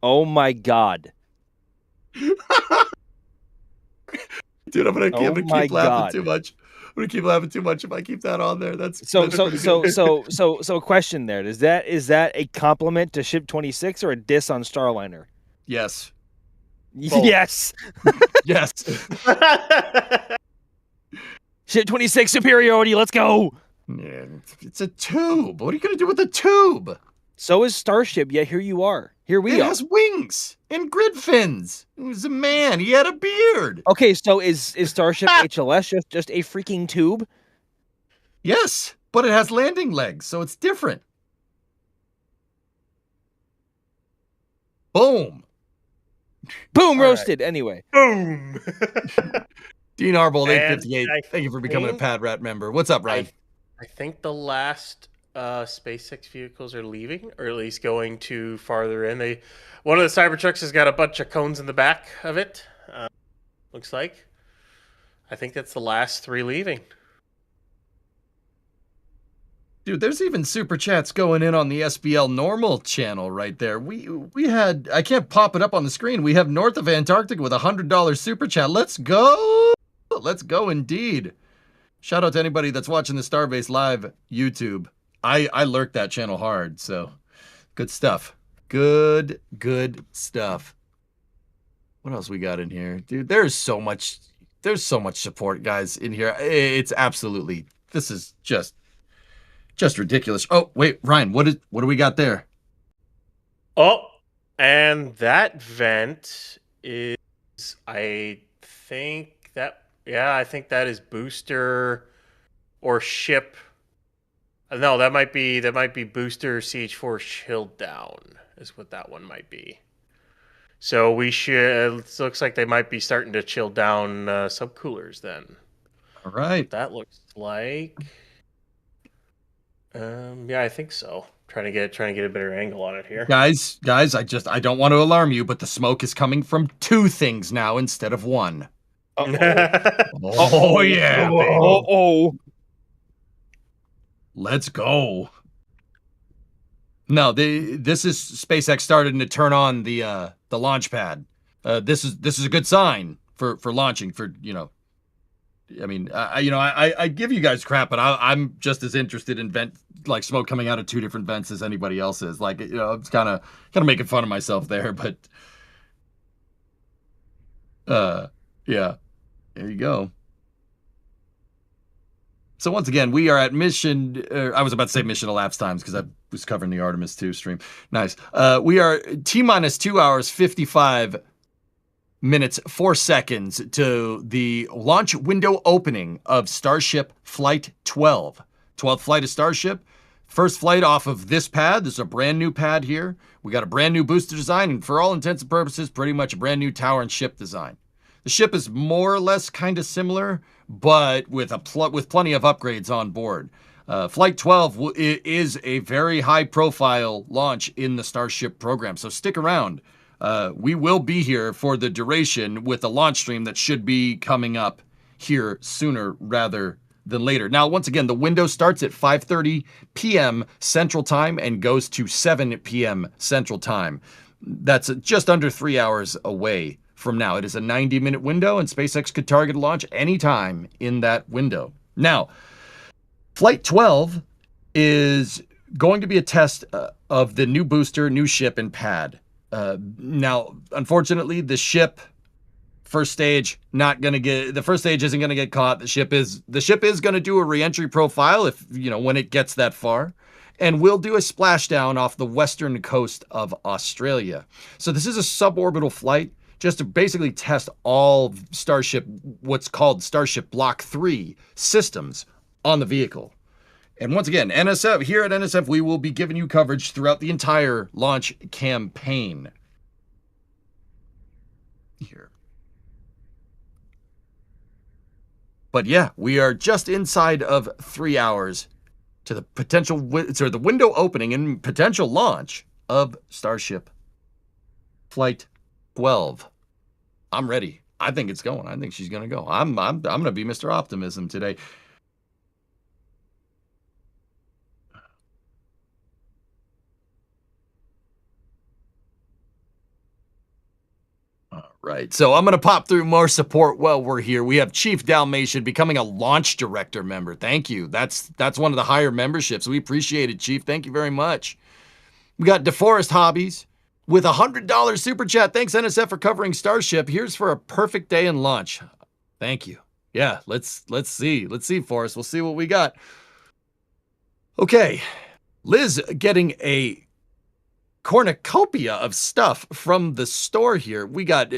Oh my God. Dude, I'm gonna keep laughing too much. I'm gonna keep laughing too much if I keep that on there. That's so question there. Is that a compliment to Ship 26 or a diss on Starliner? Yes. Both. Yes. Yes. Ship 26 superiority. Let's go. Yeah, it's a tube. What are you gonna do with a tube? So is Starship. Yet here you are. Here we are. It has wings and grid fins. He was a man. He had a beard. Okay, so is Starship HLS just a freaking tube? Yes, but it has landing legs, so it's different. Boom. Boom, roasted. Right. Anyway. Boom. Dean Arbold, 858. Thank you for becoming a Pad Rat member. What's up, Ryan? I think the last SpaceX vehicles are leaving, or at least going to farther in. One of the Cybertrucks has got a bunch of cones in the back of it. Looks like. I think that's the last 3 leaving. Dude, there's even super chats going in on the SBL normal channel right there. We had, I can't pop it up on the screen. We have North of Antarctica with a $100 super chat. Let's go. Let's go indeed. Shout out to anybody that's watching the Starbase live YouTube. I lurked that channel hard, so good stuff. Good stuff. What else we got in here? Dude, there's so much support, guys, in here. It's absolutely, this is just ridiculous. Oh, wait, Ryan, what do we got there? Oh, and that vent is, I think that is booster or ship. No, that might be booster CH4 chilled down is what that one might be. So it looks like they might be starting to chill down subcoolers then. All right. That looks like. Yeah, I think so. Trying to get a better angle on it here. Guys, I don't want to alarm you, but the smoke is coming from 2 things now instead of 1. Oh yeah. Oh. Let's go. No, this is SpaceX starting to turn on the launch pad. This is a good sign for launching, for, I mean, I give you guys crap, but I'm just as interested in smoke coming out of 2 different vents as anybody else is. Like, it's kind of making fun of myself there, but yeah, there you go. So once again, we are at mission. I was about to say mission elapsed times because I was covering the Artemis 2 stream. Nice. We are T-minus 2 hours, 55 minutes, 4 seconds to the launch window opening of Starship Flight 12. 12th flight of Starship, First flight off of this pad. This is a brand new pad here. We got a brand new booster design, and for all intents and purposes, pretty much a brand new tower and ship design. The ship is more or less kind of similar, but with plenty of upgrades on board. Flight 12 is a very high-profile launch in the Starship program, so stick around. We will be here for the duration with a launch stream that should be coming up here sooner rather than later. Now, once again, the window starts at 5:30 p.m. Central Time and goes to 7 p.m. Central Time. That's just under 3 hours away from now. It is a 90-minute window, and SpaceX could target launch anytime in that window. Now, Flight 12 is going to be a test of the new booster, new ship, and pad. Now, unfortunately, the ship first stage the first stage isn't going to get caught. The ship is going to do a re-entry profile when it gets that far, and we'll do a splashdown off the western coast of Australia. So this is a suborbital flight just to basically test all Starship, what's called Starship Block 3 systems on the vehicle. And once again, NSF, here at NSF, we will be giving you coverage throughout the entire launch campaign. Here. But yeah, we are just inside of 3 hours to the window opening and potential launch of Starship Flight 12. I'm ready. I think it's going. I think she's going to go. I'm going to be Mr. Optimism today. Right, so I'm going to pop through more support while we're here. We have Chief Dalmatian becoming a launch director member. Thank you. That's one of the higher memberships. We appreciate it, Chief. Thank you very much. We got DeForest Hobbies with $100 super chat. Thanks, NSF, for covering Starship. Here's for a perfect day in launch. Thank you. Yeah, let's see. Let's see, Forrest. We'll see what we got. Okay, Liz getting a cornucopia of stuff from the store here. We got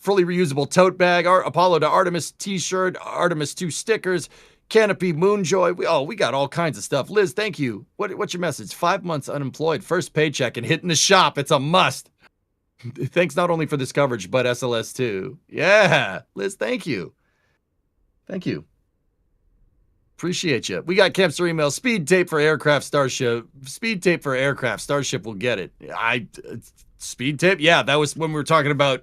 fully reusable tote bag, our Apollo to Artemis t-shirt, Artemis 2 stickers, Canopy Moonjoy. We got all kinds of stuff. Liz, thank you. What's your message? 5 months unemployed, first paycheck, and hitting the shop. It's a must. Thanks not only for this coverage, but SLS too. Yeah, Liz, thank you. Thank you. Appreciate you. We got Campster email. Speed tape for aircraft Starship. Speed tape for aircraft Starship will get it. Speed tape? Yeah, that was when we were talking about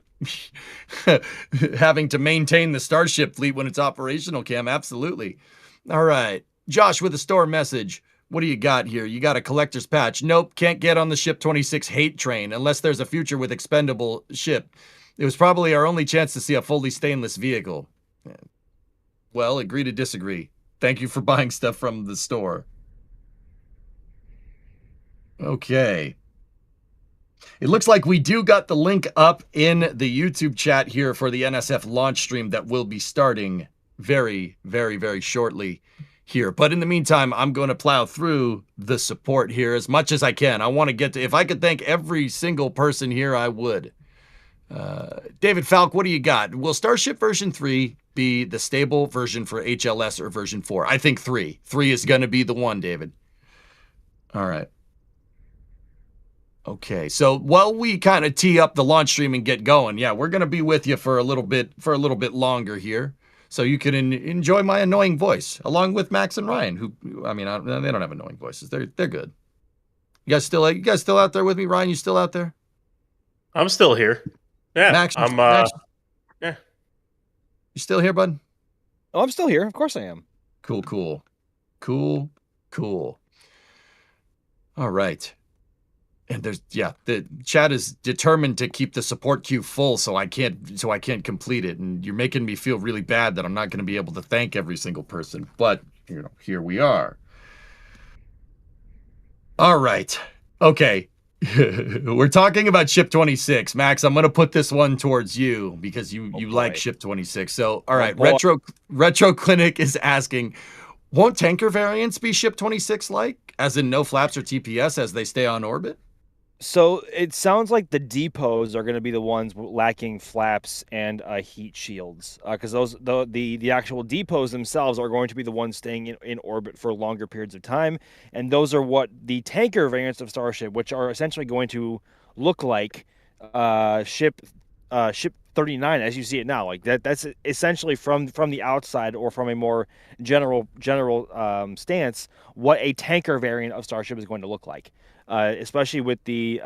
having to maintain the Starship fleet when it's operational, Cam. Absolutely. All right. Josh with a store message. What do you got here? You got a collector's patch. Nope, can't get on the Ship 26 hate train unless there's a future with expendable ship. It was probably our only chance to see a fully stainless vehicle. Well, agree to disagree. Thank you for buying stuff from the store. Okay. It looks like we do got the link up in the YouTube chat here for the NSF launch stream that will be starting very, very, very shortly here. But in the meantime, I'm going to plow through the support here as much as I can. I want to get to, if I could thank every single person here, I would. David Falk, what do you got? Will Starship version 3 be the stable version for HLS or version 4? I think 3. 3 is going to be the one, David. All right. Okay, so while we kind of tee up the launch stream and get going, yeah, we're going to be with you for a little bit longer here, so you can enjoy my annoying voice along with Max and Ryan, who, I mean, they don't have annoying voices. They're good. You guys still out there with me, Ryan? You still out there? I'm still here. Yeah, Max, yeah. You still here, bud? Oh, I'm still here. Of course I am. Cool. All right. And the chat is determined to keep the support queue full, so I can't complete it. And you're making me feel really bad that I'm not going to be able to thank every single person. But here we are. All right. Okay. We're talking about Ship 26. Max, I'm going to put this one towards you because you like Ship 26. So, all right, Retro Clinic is asking, won't tanker variants be Ship 26 like? As in no flaps or TPS as they stay on orbit? So it sounds like the depots are going to be the ones lacking flaps and heat shields, because the actual depots themselves are going to be the ones staying in orbit for longer periods of time, and those are what the tanker variants of Starship, which are essentially going to look like ship 39 as you see it now. Like that's essentially from the outside or from a more general stance what a tanker variant of Starship is going to look like. Especially with the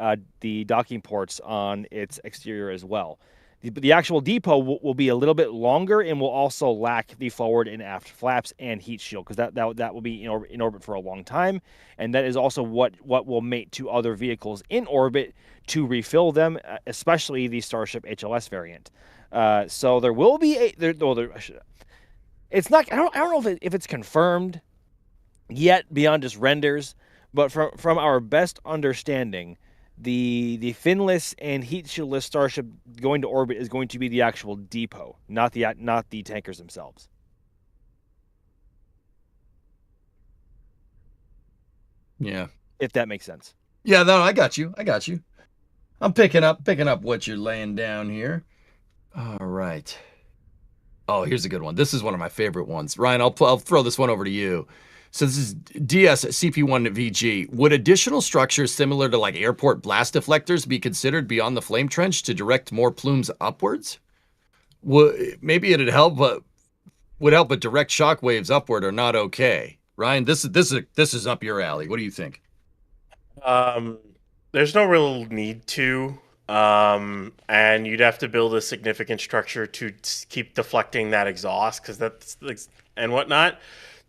docking ports on its exterior as well. The actual depot will be a little bit longer and will also lack the forward and aft flaps and heat shield, because that will be in orbit for a long time, and that is also what will mate to other vehicles in orbit to refill them, especially the Starship HLS variant. So there will be it's not. I don't know if it's confirmed yet beyond just renders. But from our best understanding, the finless and heat shieldless Starship going to orbit is going to be the actual depot, not the tankers themselves. Yeah. If that makes sense. Yeah, no, I got you. I'm picking up what you're laying down here. All right. Oh, here's a good one. This is one of my favorite ones. Ryan, I'll throw this one over to you. So this is DS CP1VG. Would additional structures similar to like airport blast deflectors be considered beyond the flame trench to direct more plumes upwards? Maybe it'd help, but direct shock waves upward are not okay. Ryan, this is up your alley. What do you think? There's no real need to, and you'd have to build a significant structure to keep deflecting that exhaust, because that's and whatnot.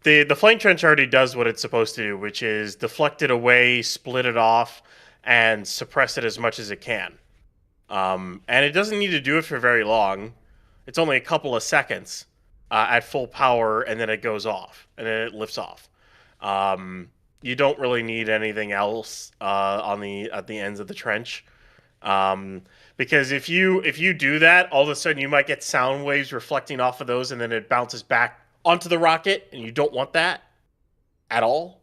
The flame trench already does what it's supposed to do, which is deflect it away, split it off, and suppress it as much as it can. And it doesn't need to do it for very long. It's only a couple of seconds at full power, and then it goes off, and then it lifts off. You don't really need anything else at the ends of the trench, because if you do that, all of a sudden you might get sound waves reflecting off of those, and then it bounces back onto the rocket, and you don't want that at all.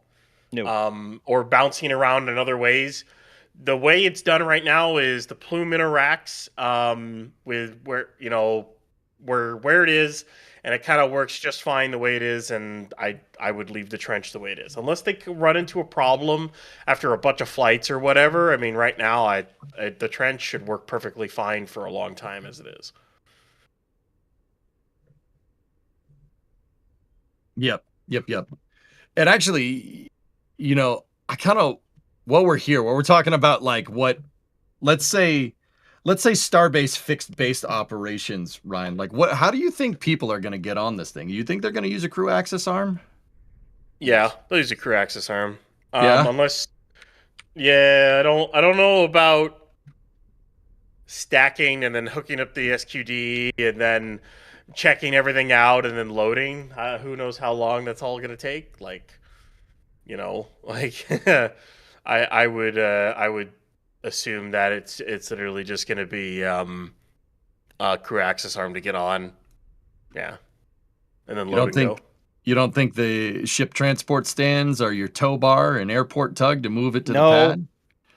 No. Or bouncing around in other ways. The way it's done right now is the plume interacts with where it is, and it kind of works just fine the way it is, and I would leave the trench the way it is. Unless they run into a problem after a bunch of flights or whatever. I mean, right now, the trench should work perfectly fine for a long time as it is. Yep. And actually, I kind of, while we're talking about like let's say Starbase fixed based operations, Ryan, like how do you think people are going to get on this thing? You think they're going to use a crew access arm? Yeah, they'll use a crew access arm. Yeah? I don't know about stacking and then hooking up the SQD and then checking everything out and then loading. Who knows how long that's all going to take? I would assume that it's literally just going to be a crew access arm to get on. Yeah, and then load and go. You don't think the ship transport stands are your tow bar and airport tug to move it to the pad?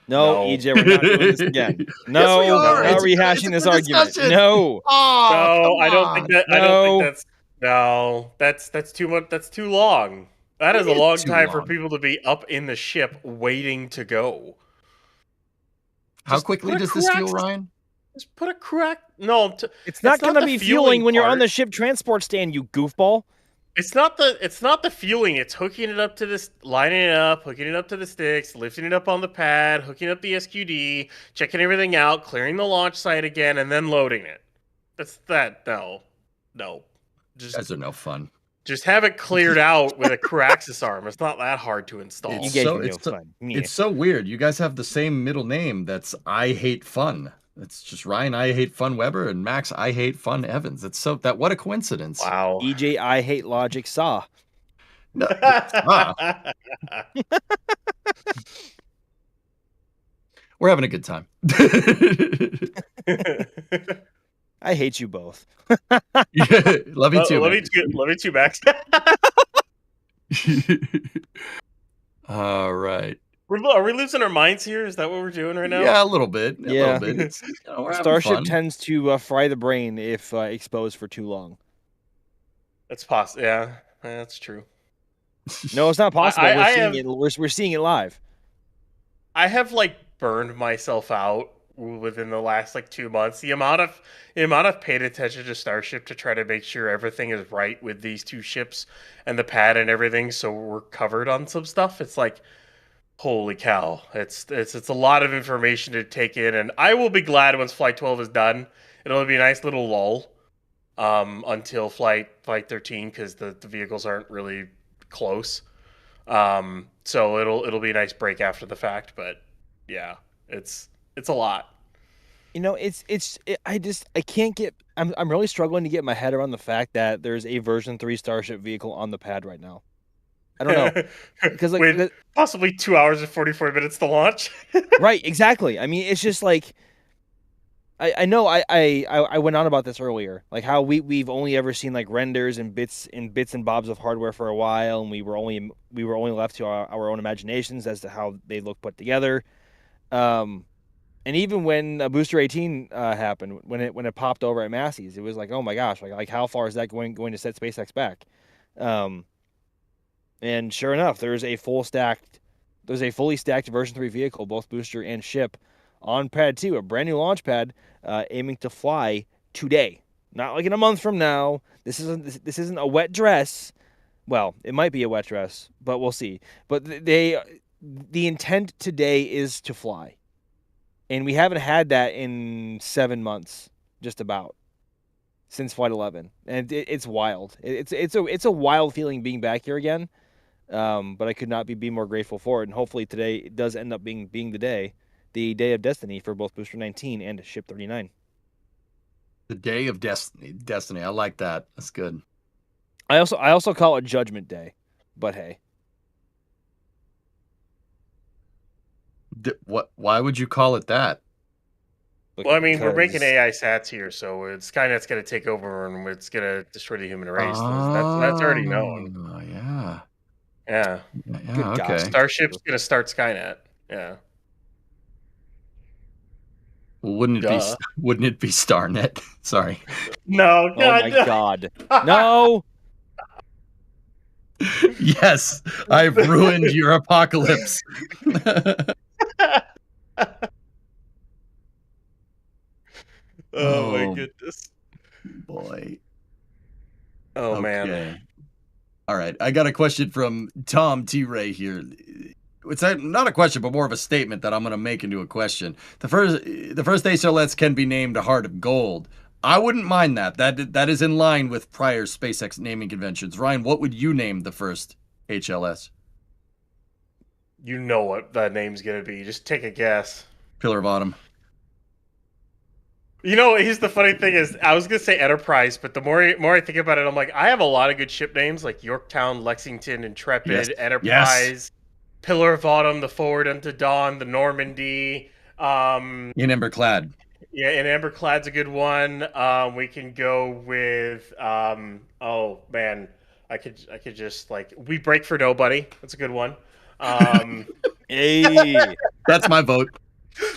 No, EJ, we're not doing this again. No, yes, we are. We're not rehashing this argument. Discussion. No. Oh, I don't think that. No. I don't think that's too much. That's too long. That is a long time for people to be up in the ship waiting to go. How quickly does this fuel, Ryan? Just put a crack. No, it's not going to be fueling when you're on the ship transport stand, you goofball. It's not the fueling. It's hooking it up to this, lining it up, hooking it up to the sticks, lifting it up on the pad, hooking up the SQD, checking everything out, clearing the launch site again, and then loading it. No. Just, guys are no fun. Just have it cleared out with a crew access arm. It's not that hard to install. It's so weird. You guys have the same middle name. That's I Hate Fun. It's just Ryan, I Hate Fun Weber, and Max, I Hate Fun Evans. It's what a coincidence. Wow. EJ, I Hate Logic Saw. No, we're having a good time. I hate you both. Love you too. Love you too, Max. All right. Are we losing our minds here? Is that what we're doing right now? Yeah, a little bit. A Yeah. little bit. It's, we're having Starship fun. tends to fry the brain if exposed for too long. That's possible. Yeah, that's true. No, it's not possible. I We're seeing have- it. We're seeing it live. I have like burned myself out within the last like 2 months. The amount of paid attention to Starship to try to make sure everything is right with these two ships and the pad and everything, so we're covered on some stuff. It's like, holy cow! It's a lot of information to take in, and I will be glad once Flight 12 is done. It'll be a nice little lull until Flight 13 because the vehicles aren't really close. So it'll be a nice break after the fact, but yeah, it's a lot. You know, I can't get. I'm really struggling to get my head around the fact that there's a version 3 Starship vehicle on the pad right now. I don't know, because like with possibly 2 hours and 44 minutes to launch. Right, exactly. I mean, it's just like I know I went on about this earlier, like how we've only ever seen like renders and bits and bobs of hardware for a while, and we were only left to our own imaginations as to how they look put together. And even when Booster 18 happened, when it popped over at Massey's, it was like, oh my gosh, like how far is that going to set SpaceX back? And sure enough, there's a fully stacked version 3 vehicle, both booster and ship, on pad 2, a brand new launch pad, aiming to fly today. Not like in a month from now. This isn't a wet dress. Well, it might be a wet dress, but we'll see. But the intent today is to fly. And we haven't had that in 7 months, just about, since Flight 11. And it's wild. It's a wild feeling being back here again. But I could not be more grateful for it. And hopefully today it does end up being the day of destiny for both Booster 19 and Ship 39. The day of destiny. I like that. That's good. I also call it Judgment Day, but hey. Why would you call it that? Well, I mean, we're making AI sats here, so Skynet's going to take over and it's going to destroy the human race. That's already known. Oh, yeah. Yeah. Okay. Starship's going to start Skynet. Yeah. Well, wouldn't it be Starnet? Sorry. No. Oh my God. No. Yes, I've ruined your apocalypse. Oh my goodness. Boy. Oh man. All right. I got a question from Tom T. Ray here. It's not a question, but more of a statement that I'm going to make into a question. The first HLS can be named a Heart of Gold. I wouldn't mind that. That is in line with prior SpaceX naming conventions. Ryan, what would you name the first HLS? You know what that name's going to be. Just take a guess. Pillar of Autumn. You know, here's the funny thing is, I was going to say Enterprise, but the more I think about it, I'm like, I have a lot of good ship names like Yorktown, Lexington, Intrepid, Yes. Enterprise, Pillar of Autumn, the Forward Unto Dawn, the Normandy. In Emberclad. Yeah, and Emberclad's a good one. We can go with oh man, I could just like We Break for Nobody. That's a good one. Hey, that's my vote.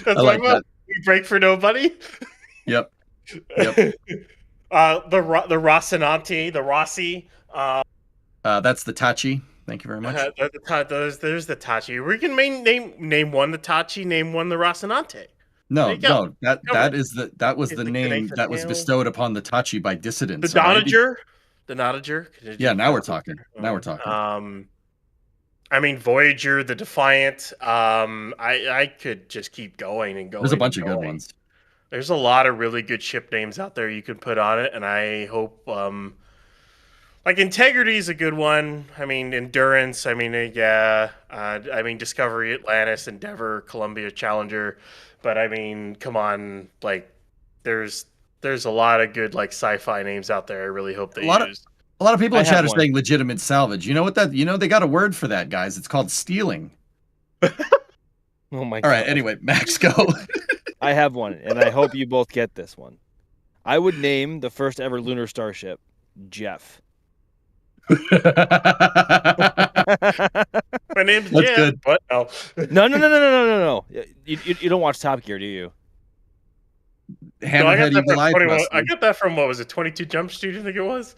That's I like my vote. that. We Break for Nobody. Yep. The Rocinante, the Rossi. That's the Tachi. Thank you very much. There's the Tachi. We can name one the Tachi, name one the Rocinante. No. That was the name that was bestowed upon the Tachi by dissidents. The Donager. The Notager. Yeah, now we're talking. I mean, Voyager, the Defiant. I could just keep going and going. There's a bunch of good ones. There's a lot of really good ship names out there you can put on it, and I hope, like Integrity is a good one. I mean, Endurance. I mean, I mean, Discovery, Atlantis, Endeavor, Columbia, Challenger. But I mean, come on, like, there's a lot of good like sci-fi names out there. I really hope they use. A lot of people in chat are saying legitimate salvage. You know what they got a word for that, guys. It's called stealing. Oh my God. All right, anyway, Max, go. I have one, and I hope you both get this one. I would name the first ever lunar starship Jeff. My name's That's Jeff. good. What? No. No. You don't watch Top Gear, do you? No, I got Hammerhead that Eagle from Eye 21. Thrust. I got that from what was it? 22 Jump Street, I think it was.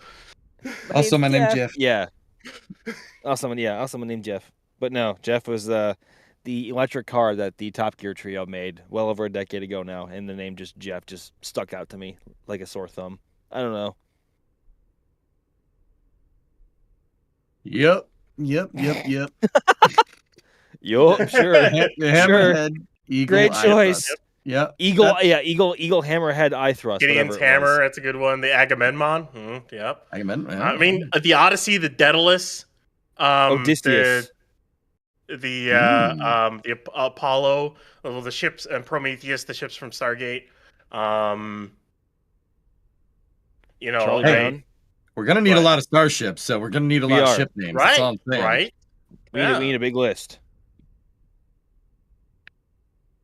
Also, my name's Jeff. Yeah. Also, my name Jeff. But no, Jeff was the electric car that the Top Gear trio made well over a decade ago now, and the name just Jeff just stuck out to me like a sore thumb. I don't know. Yep. Yup, Sure. Hammerhead Eagle Great Eye choice. Thrust. Yep. Eagle Hammerhead Eye Thrust. Gideon's whatever it Hammer, was. that's a good one. The Agamemnon. Yep. Agamemnon. I mean, the Odyssey, the Daedalus. Odysseus. The Apollo, well, the ships, and Prometheus, the ships from Stargate. Charlie Hey, Brown. we're gonna need a lot of starships, so we're gonna need a lot of ship names. That's all I'm saying. Right. We need a big list.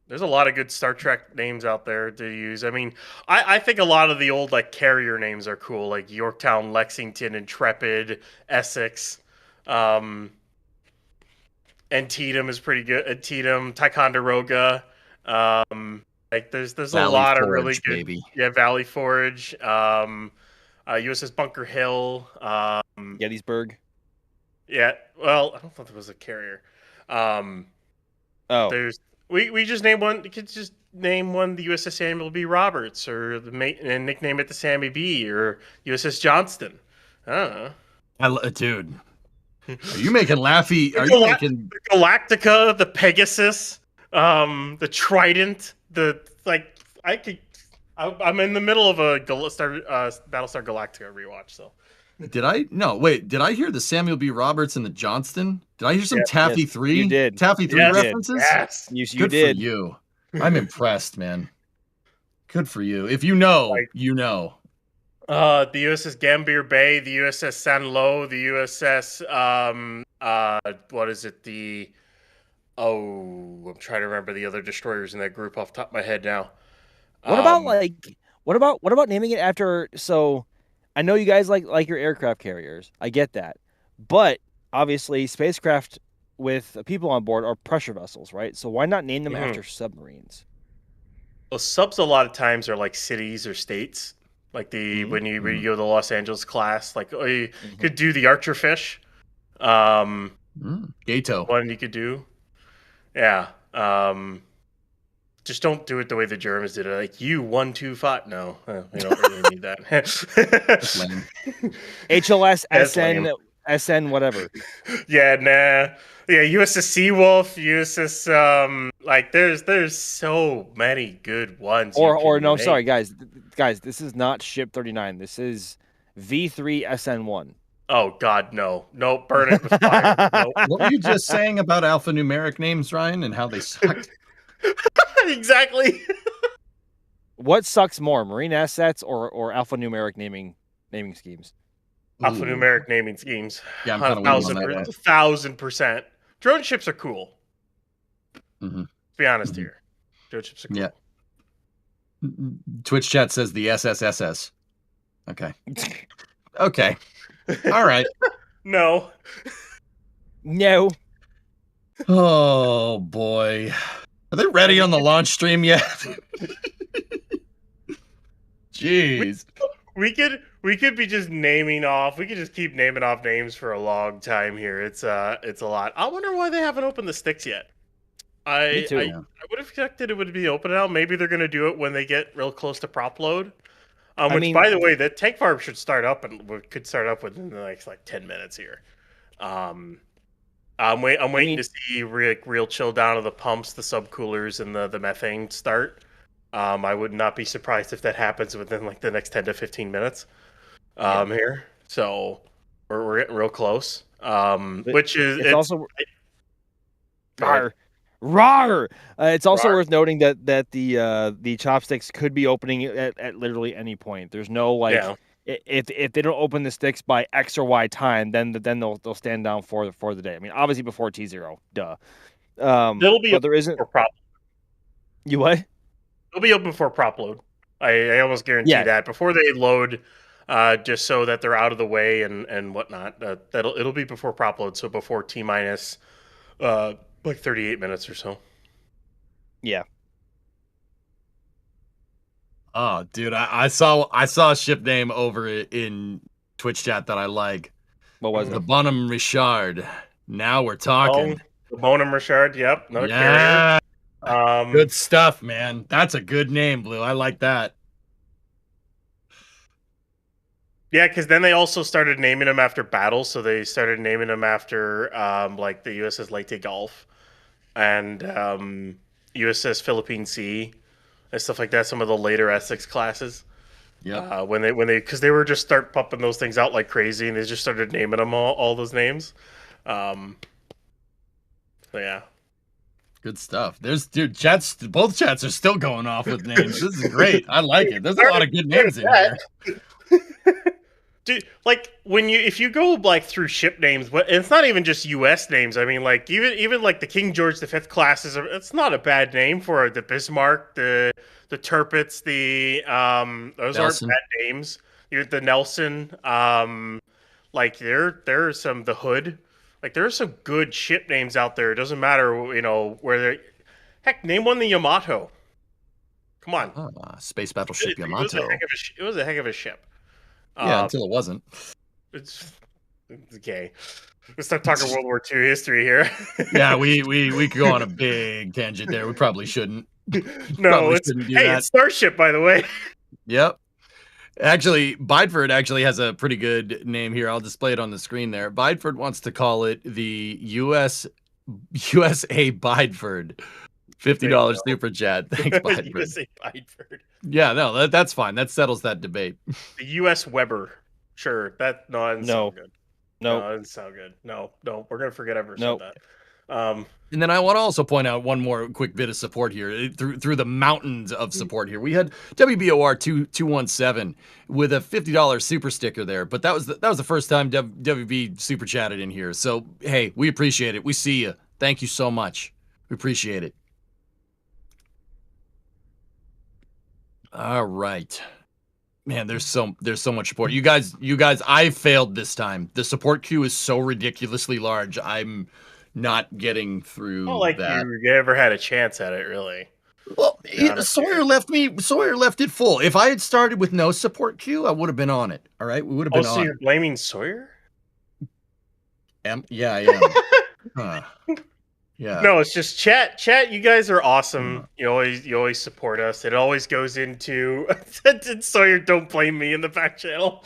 There's a lot of good Star Trek names out there to use. I mean, I think a lot of the old like carrier names are cool, like Yorktown, Lexington, Intrepid, Essex. Antietam is pretty good. Antietam, Ticonderoga. Like there's Valley a lot of Forge, really good. baby. Yeah, Valley Forge. USS Bunker Hill. Gettysburg. Yeah. Well, I don't think there was a carrier. There's we just named one. You could just name one the USS Samuel B. Roberts, or and nickname it the Sammy B, or USS Johnston. I don't know. Dude, are you making Laffy? Are you making the Galactica, the Pegasus, the Trident, I'm in the middle of a Battlestar Galactica rewatch, so. Did I hear the Samuel B. Roberts and the Johnston? Did I hear some Taffy yes, 3? you did. Taffy 3 Yes, references? Yes. You Good did. for you. I'm impressed, man. Good for you. If you know, you know. The USS Gambier Bay, the USS San Lo, the USS what is it? I'm trying to remember the other destroyers in that group off the top of my head now. What about naming it after? So, I know you guys like your aircraft carriers. I get that, but obviously, spacecraft with people on board are pressure vessels, right? So why not name them after submarines? Well, subs a lot of times are like cities or states. Like when you go to the Los Angeles class, like you could do the Archerfish. Gato. One you could do. Yeah. Just don't do it the way the Germans did it. Like U-125. No, we don't really need that. HLS, SN, whatever. Yeah, nah. Yeah, USS Seawolf, USS there's so many good ones. Sorry, guys, this is not Ship 39. This is V3 SN1. Oh God, no, burn it with fire. No. What were you just saying about alphanumeric names, Ryan, and how they sucked? Exactly. What sucks more, marine assets or alphanumeric naming schemes? Alphanumeric naming schemes. Yeah, I'm kind of with you on that. 1,000%. Drone ships are cool. Mm-hmm. Let's be honest here. Drone ships are cool. Yeah. Twitch chat says the SSSS. Okay. Okay. All right. No. Oh boy. Are they ready on the launch stream yet? Jeez. We could be just naming off. We could just keep naming off names for a long time here. It's a lot. I wonder why they haven't opened the sticks yet. Me too. I would have expected it would be open now. Maybe they're going to do it when they get real close to prop load. By the way, the tank farm should start up could start up within the next 10 minutes here. I'm waiting to see real chill down of the pumps, the subcoolers, and the methane start. I would not be surprised if that happens within the next 10 to 15 minutes here. So we're getting real close. Which is it's also rawr. It's also worth noting that the chopsticks could be opening at literally any point. There's no if they don't open the sticks by X or Y time, then they'll stand down for the day. I mean, obviously before T0, duh. It'll be but there isn't for prop. You what? It'll be open for prop load. I almost guarantee that before they load, just so that they're out of the way and whatnot. It'll be before prop load, so before T minus like 38 minutes or so. Yeah. Oh, dude, I saw a ship name over in Twitch chat that I like. What was The it? Bonham Richard. Now we're talking. Oh, the Bonham Richard. Yep, another Yeah. carrier. Good stuff, man. That's a good name, Blue. I like that. Yeah, because then they also started naming them after battles. So they started naming them after like the USS Leyte Gulf and USS Philippine Sea and stuff like that. Some of the later Essex classes. Yeah. When they because they were just start pumping those things out like crazy, and they just started naming them all those names. So yeah. Good stuff. Both chats are still going off with names. This is great. I like it. There's a lot of good names in here. Dude, like if you go like through ship names, but it's not even just U.S. names. I mean, like even like the King George V classes, it's not a bad name for the Bismarck, the Tirpitz, those Nelson. aren't bad names. The Nelson, like there's some the Hood, like there's some good ship names out there. It doesn't matter, where they're. Heck, name one the Yamato. Come on, Space Battleship Yamato. It was a heck of a ship. Yeah, until it wasn't. It's okay. Let's start talking World War II history here. Yeah, we could go on a big tangent there. We probably shouldn't. No, it's Starship, by the way. Yep. Actually, Bideford actually has a pretty good name here. I'll display it on the screen there. Bideford wants to call it the USA Bideford. $50 super chat. Thanks, Bideford. USA Bideford. Yeah, no, that's fine. That settles that debate. The U.S. Weber. Sure. That doesn't sound good. No, that doesn't sound good. No, we're gonna forget I ever said that. And then I want to also point out one more quick bit of support here through the mountains of support here. We had WBOR 217 with a $50 super sticker there, but that was the first time WB super chatted in here. So hey, we appreciate it. We see you. Thank you so much. We appreciate it. All right. Man, there's so much support. You guys, I failed this time. The support queue is so ridiculously large. I'm not getting through that. You ever had a chance at it, really. Well, Sawyer left it full. If I had started with no support queue, I would have been on it. All right, we would have been on. So you're blaming Sawyer? Yeah, I am. Yeah. No, it's just chat. Chat, you guys are awesome. You always support us. It always goes into Sawyer, don't blame me in the back channel.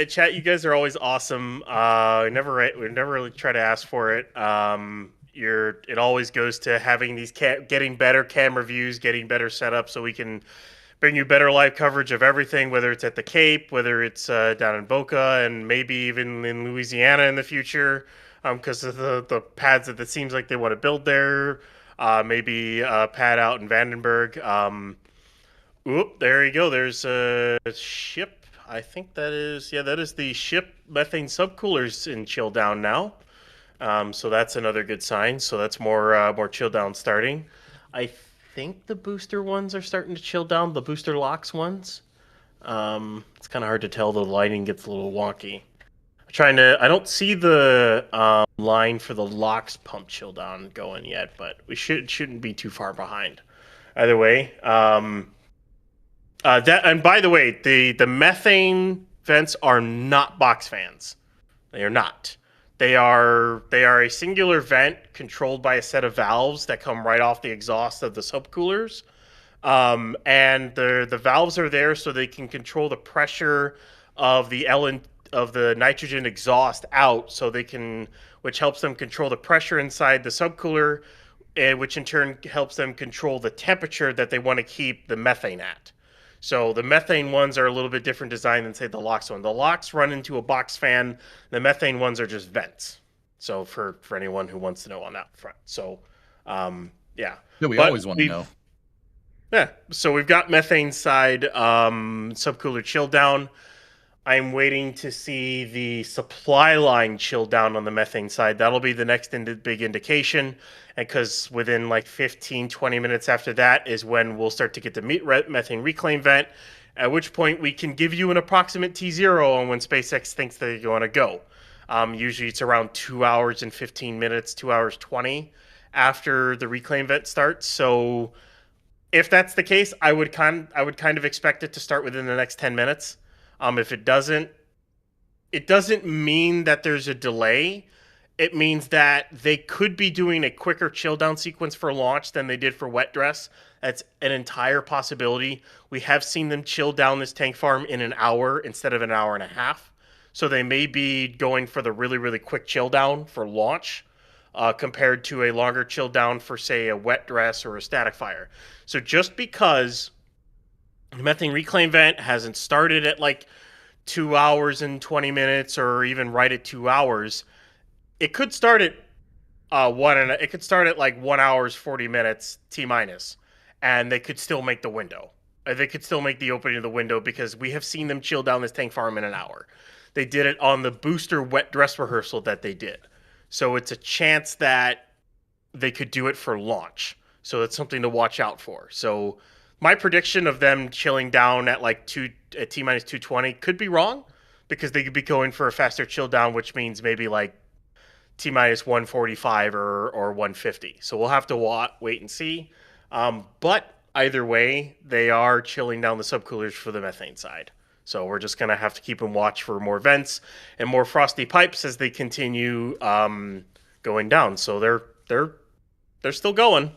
Chat, you guys are always awesome. We never really try to ask for it. It always goes to having these getting better camera views, getting better setup, so we can bring you better live coverage of everything, whether it's at the Cape, whether it's down in Boca, and maybe even in Louisiana in the future, because of the pads that it seems like they want to build there. Maybe a pad out in Vandenberg. There you go. There's a ship. I think that is the ship methane subcoolers in chill down now. So that's another good sign. So that's more chill down starting. I think the booster ones are starting to chill down, the booster locks ones. It's kind of hard to tell. The lighting gets a little wonky. I don't see the line for the locks pump chill down going yet, but we shouldn't be too far behind. Either way, and by the way, the methane vents are not box fans. They are not. They are a singular vent controlled by a set of valves that come right off the exhaust of the subcoolers. And the valves are there so they can control the pressure of the nitrogen exhaust out, which helps them control the pressure inside the subcooler, and which in turn helps them control the temperature that they want to keep the methane at. So the methane ones are a little bit different design than, say, the LOX one. The LOX run into a box fan. The methane ones are just vents. So for anyone who wants to know on that front. So, yeah. Yeah, we always want to know. Yeah, so we've got methane side subcooler chill down. I'm waiting to see the supply line chill down on the methane side. That'll be the next big indication. And because within like 15, 20 minutes after that is when we'll start to get the methane reclaim vent, at which point we can give you an approximate T0 on when SpaceX thinks they're going to go. Usually it's around 2 hours and 15 minutes, 2 hours 20 after the reclaim vent starts. So if that's the case, I would kind of expect it to start within the next 10 minutes. If it doesn't mean that there's a delay. It means that they could be doing a quicker chill down sequence for launch than they did for wet dress. That's an entire possibility. We have seen them chill down this tank farm in an hour instead of an hour and a half. So they may be going for the really, really quick chill down for launch compared to a longer chill down for, say, a wet dress or a static fire. So just because the methane reclaim vent hasn't started at like 2 hours and 20 minutes or even right at 2 hours, it could start at it could start at like 1 hours 40 minutes T minus, and they could still make the window. They could still make the opening of the window because we have seen them chill down this tank farm in an hour. They did it on the booster wet dress rehearsal that they did. So it's a chance that they could do it for launch. So it's something to watch out for. So my prediction of them chilling down at like T minus 220 could be wrong because they could be going for a faster chill down, which means maybe like T minus 145 or 150. So we'll have to wait and see. But either way, they are chilling down the subcoolers for the methane side. So we're just going to have to keep and watch for more vents and more frosty pipes as they continue going down. So they're still going.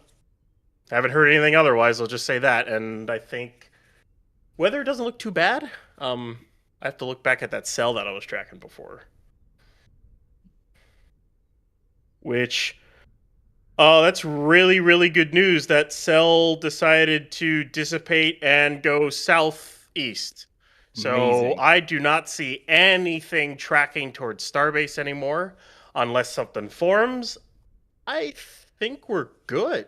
Haven't heard anything otherwise. I'll just say that. And I think weather doesn't look too bad. I have to look back at that cell that I was tracking before. Which, that's really, really good news. That cell decided to dissipate and go southeast. So Amazing. I do not see anything tracking towards Starbase anymore unless something forms. I think we're good.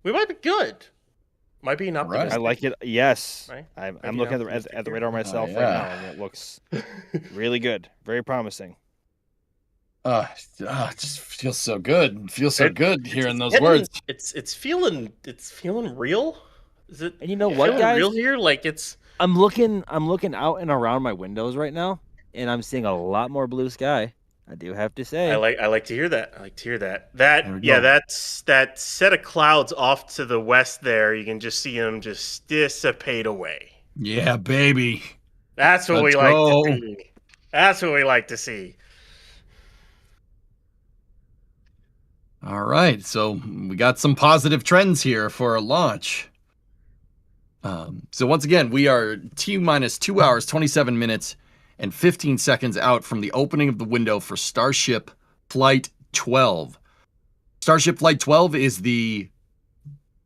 We might be good. Might be an optimistic. I like it. Yes. Right? I'm looking at the radar myself right now, and it looks really good. Very promising. It just feels so good. It feels so good hearing those getting- words. It's feeling real. Is it? And you know it what, feeling guys? Real here, like it's. I'm looking out and around my windows right now, and I'm seeing a lot more blue sky. I do have to say. I like to hear that. I like to hear that. There we go. That's that set of clouds off to the west there. You can just see them just dissipate away. Yeah, baby. That's what Let's we like go. to see. That's what we like to see. All right, so we got some positive trends here for a launch. So once again, we are T minus 2 hours, 27 minutes, and 15 seconds out from the opening of the window for Starship Flight 12. Starship Flight 12 is the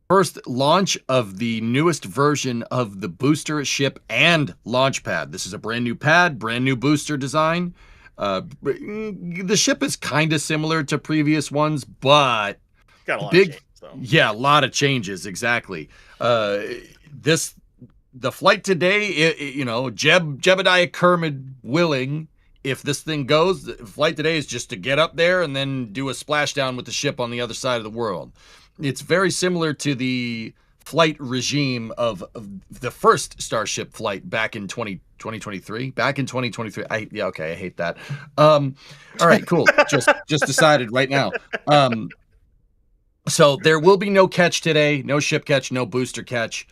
first launch of the newest version of the booster ship and launch pad. This is a brand new pad, brand new booster design. The ship is kind of similar to previous ones, but Got a lot big, of changes, though. yeah, a lot of changes, exactly. The flight today, Jebediah Kermit willing, if this thing goes, the flight today is just to get up there and then do a splashdown with the ship on the other side of the world. It's very similar to the flight regime of the first Starship flight back in 2023. Back in 2023. I hate that. All right, cool. just decided right now. So there will be no catch today, no ship catch, no booster catch.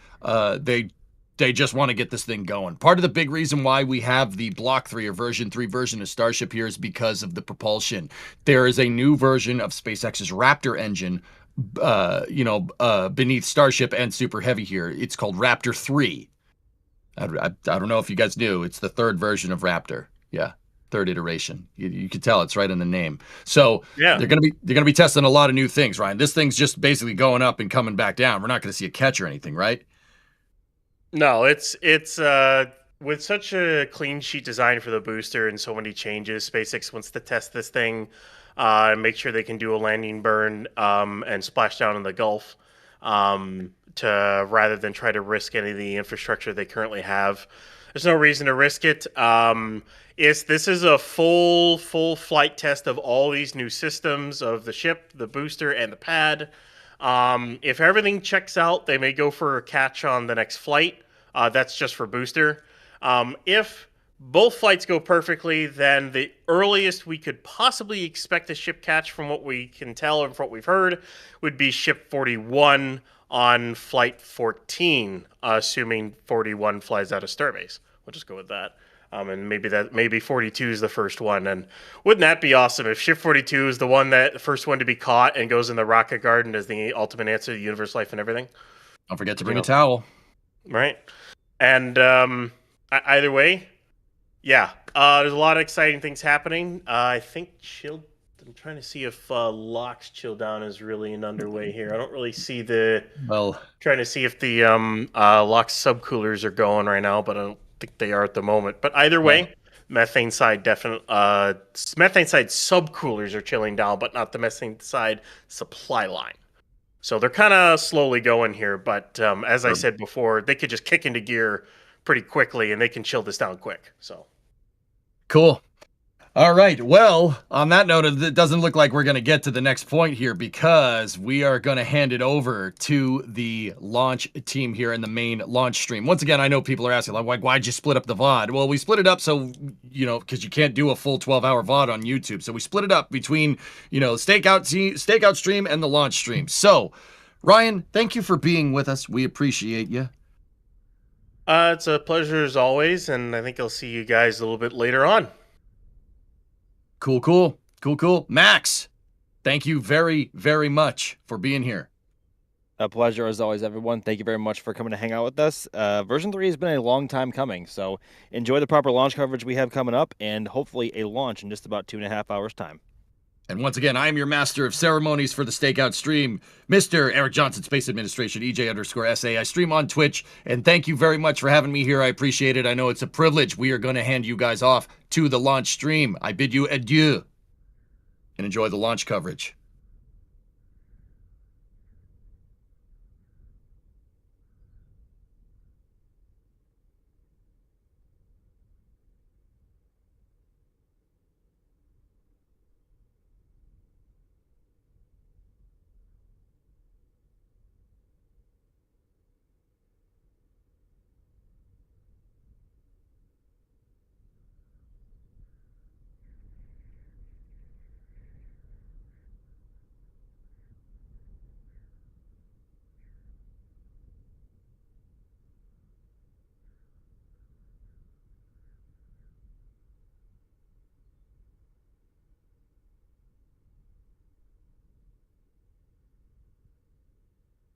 They just want to get this thing going. Part of the big reason why we have the Block 3 or version 3 version of Starship here is because of the propulsion. There is a new version of SpaceX's Raptor engine, beneath Starship and Super Heavy here. It's called Raptor 3. I don't know if you guys knew. It's the third version of Raptor. Yeah, third iteration. You can tell it's right in the name. So Yeah. they're gonna be testing a lot of new things, Ryan. This thing's just basically going up and coming back down. We're not gonna see a catch or anything, right? No, it's with such a clean sheet design for the booster and so many changes. SpaceX wants to test this thing and make sure they can do a landing burn and splash down in the Gulf rather than try to risk any of the infrastructure they currently have. There's no reason to risk it. This is a full flight test of all these new systems of the ship, the booster, and the pad. If everything checks out, they may go for a catch on the next flight. That's just for booster. If both flights go perfectly, then the earliest we could possibly expect a ship catch, from what we can tell and from what we've heard, would be ship 41 on flight 14, assuming 41 flies out of Starbase. We'll just go with that. And maybe 42 is the first one. And wouldn't that be awesome if ship 42 is the first one to be caught and goes in the rocket garden as the ultimate answer to universe, life, and everything? Don't forget to bring a towel. Right. And either way, yeah, there's a lot of exciting things happening. I think I'm trying to see if LOX chill down is really underway here. I don't really see trying to see if the LOX subcoolers are going right now, but I don't think they are at the moment. But either way, methane side methane side subcoolers are chilling down, but not the methane side supply line. So they're kind of slowly going here, but as I said before, they could just kick into gear pretty quickly and they can chill this down quick. So cool. All right. Well, on that note, it doesn't look like we're going to get to the next point here, because we are going to hand it over to the launch team here in the main launch stream. Once again, I know people are asking, like, why'd you split up the VOD? Well, we split it up so, because you can't do a full 12-hour VOD on YouTube. So we split it up between, Stakeout stream and the launch stream. So, Ryan, thank you for being with us. We appreciate you. It's a pleasure as always, and I think I'll see you guys a little bit later on. Cool. Max, thank you very, very much for being here. A pleasure as always, everyone. Thank you very much for coming to hang out with us. Version 3 has been a long time coming, so enjoy the proper launch coverage we have coming up, and hopefully a launch in just about 2.5 hours' time. And once again, I am your master of ceremonies for the Stakeout stream, Mr. Eric Johnson, Space Administration, EJ_SA. I stream on Twitch, and thank you very much for having me here. I appreciate it. I know it's a privilege. We are going to hand you guys off to the launch stream. I bid you adieu, and enjoy the launch coverage.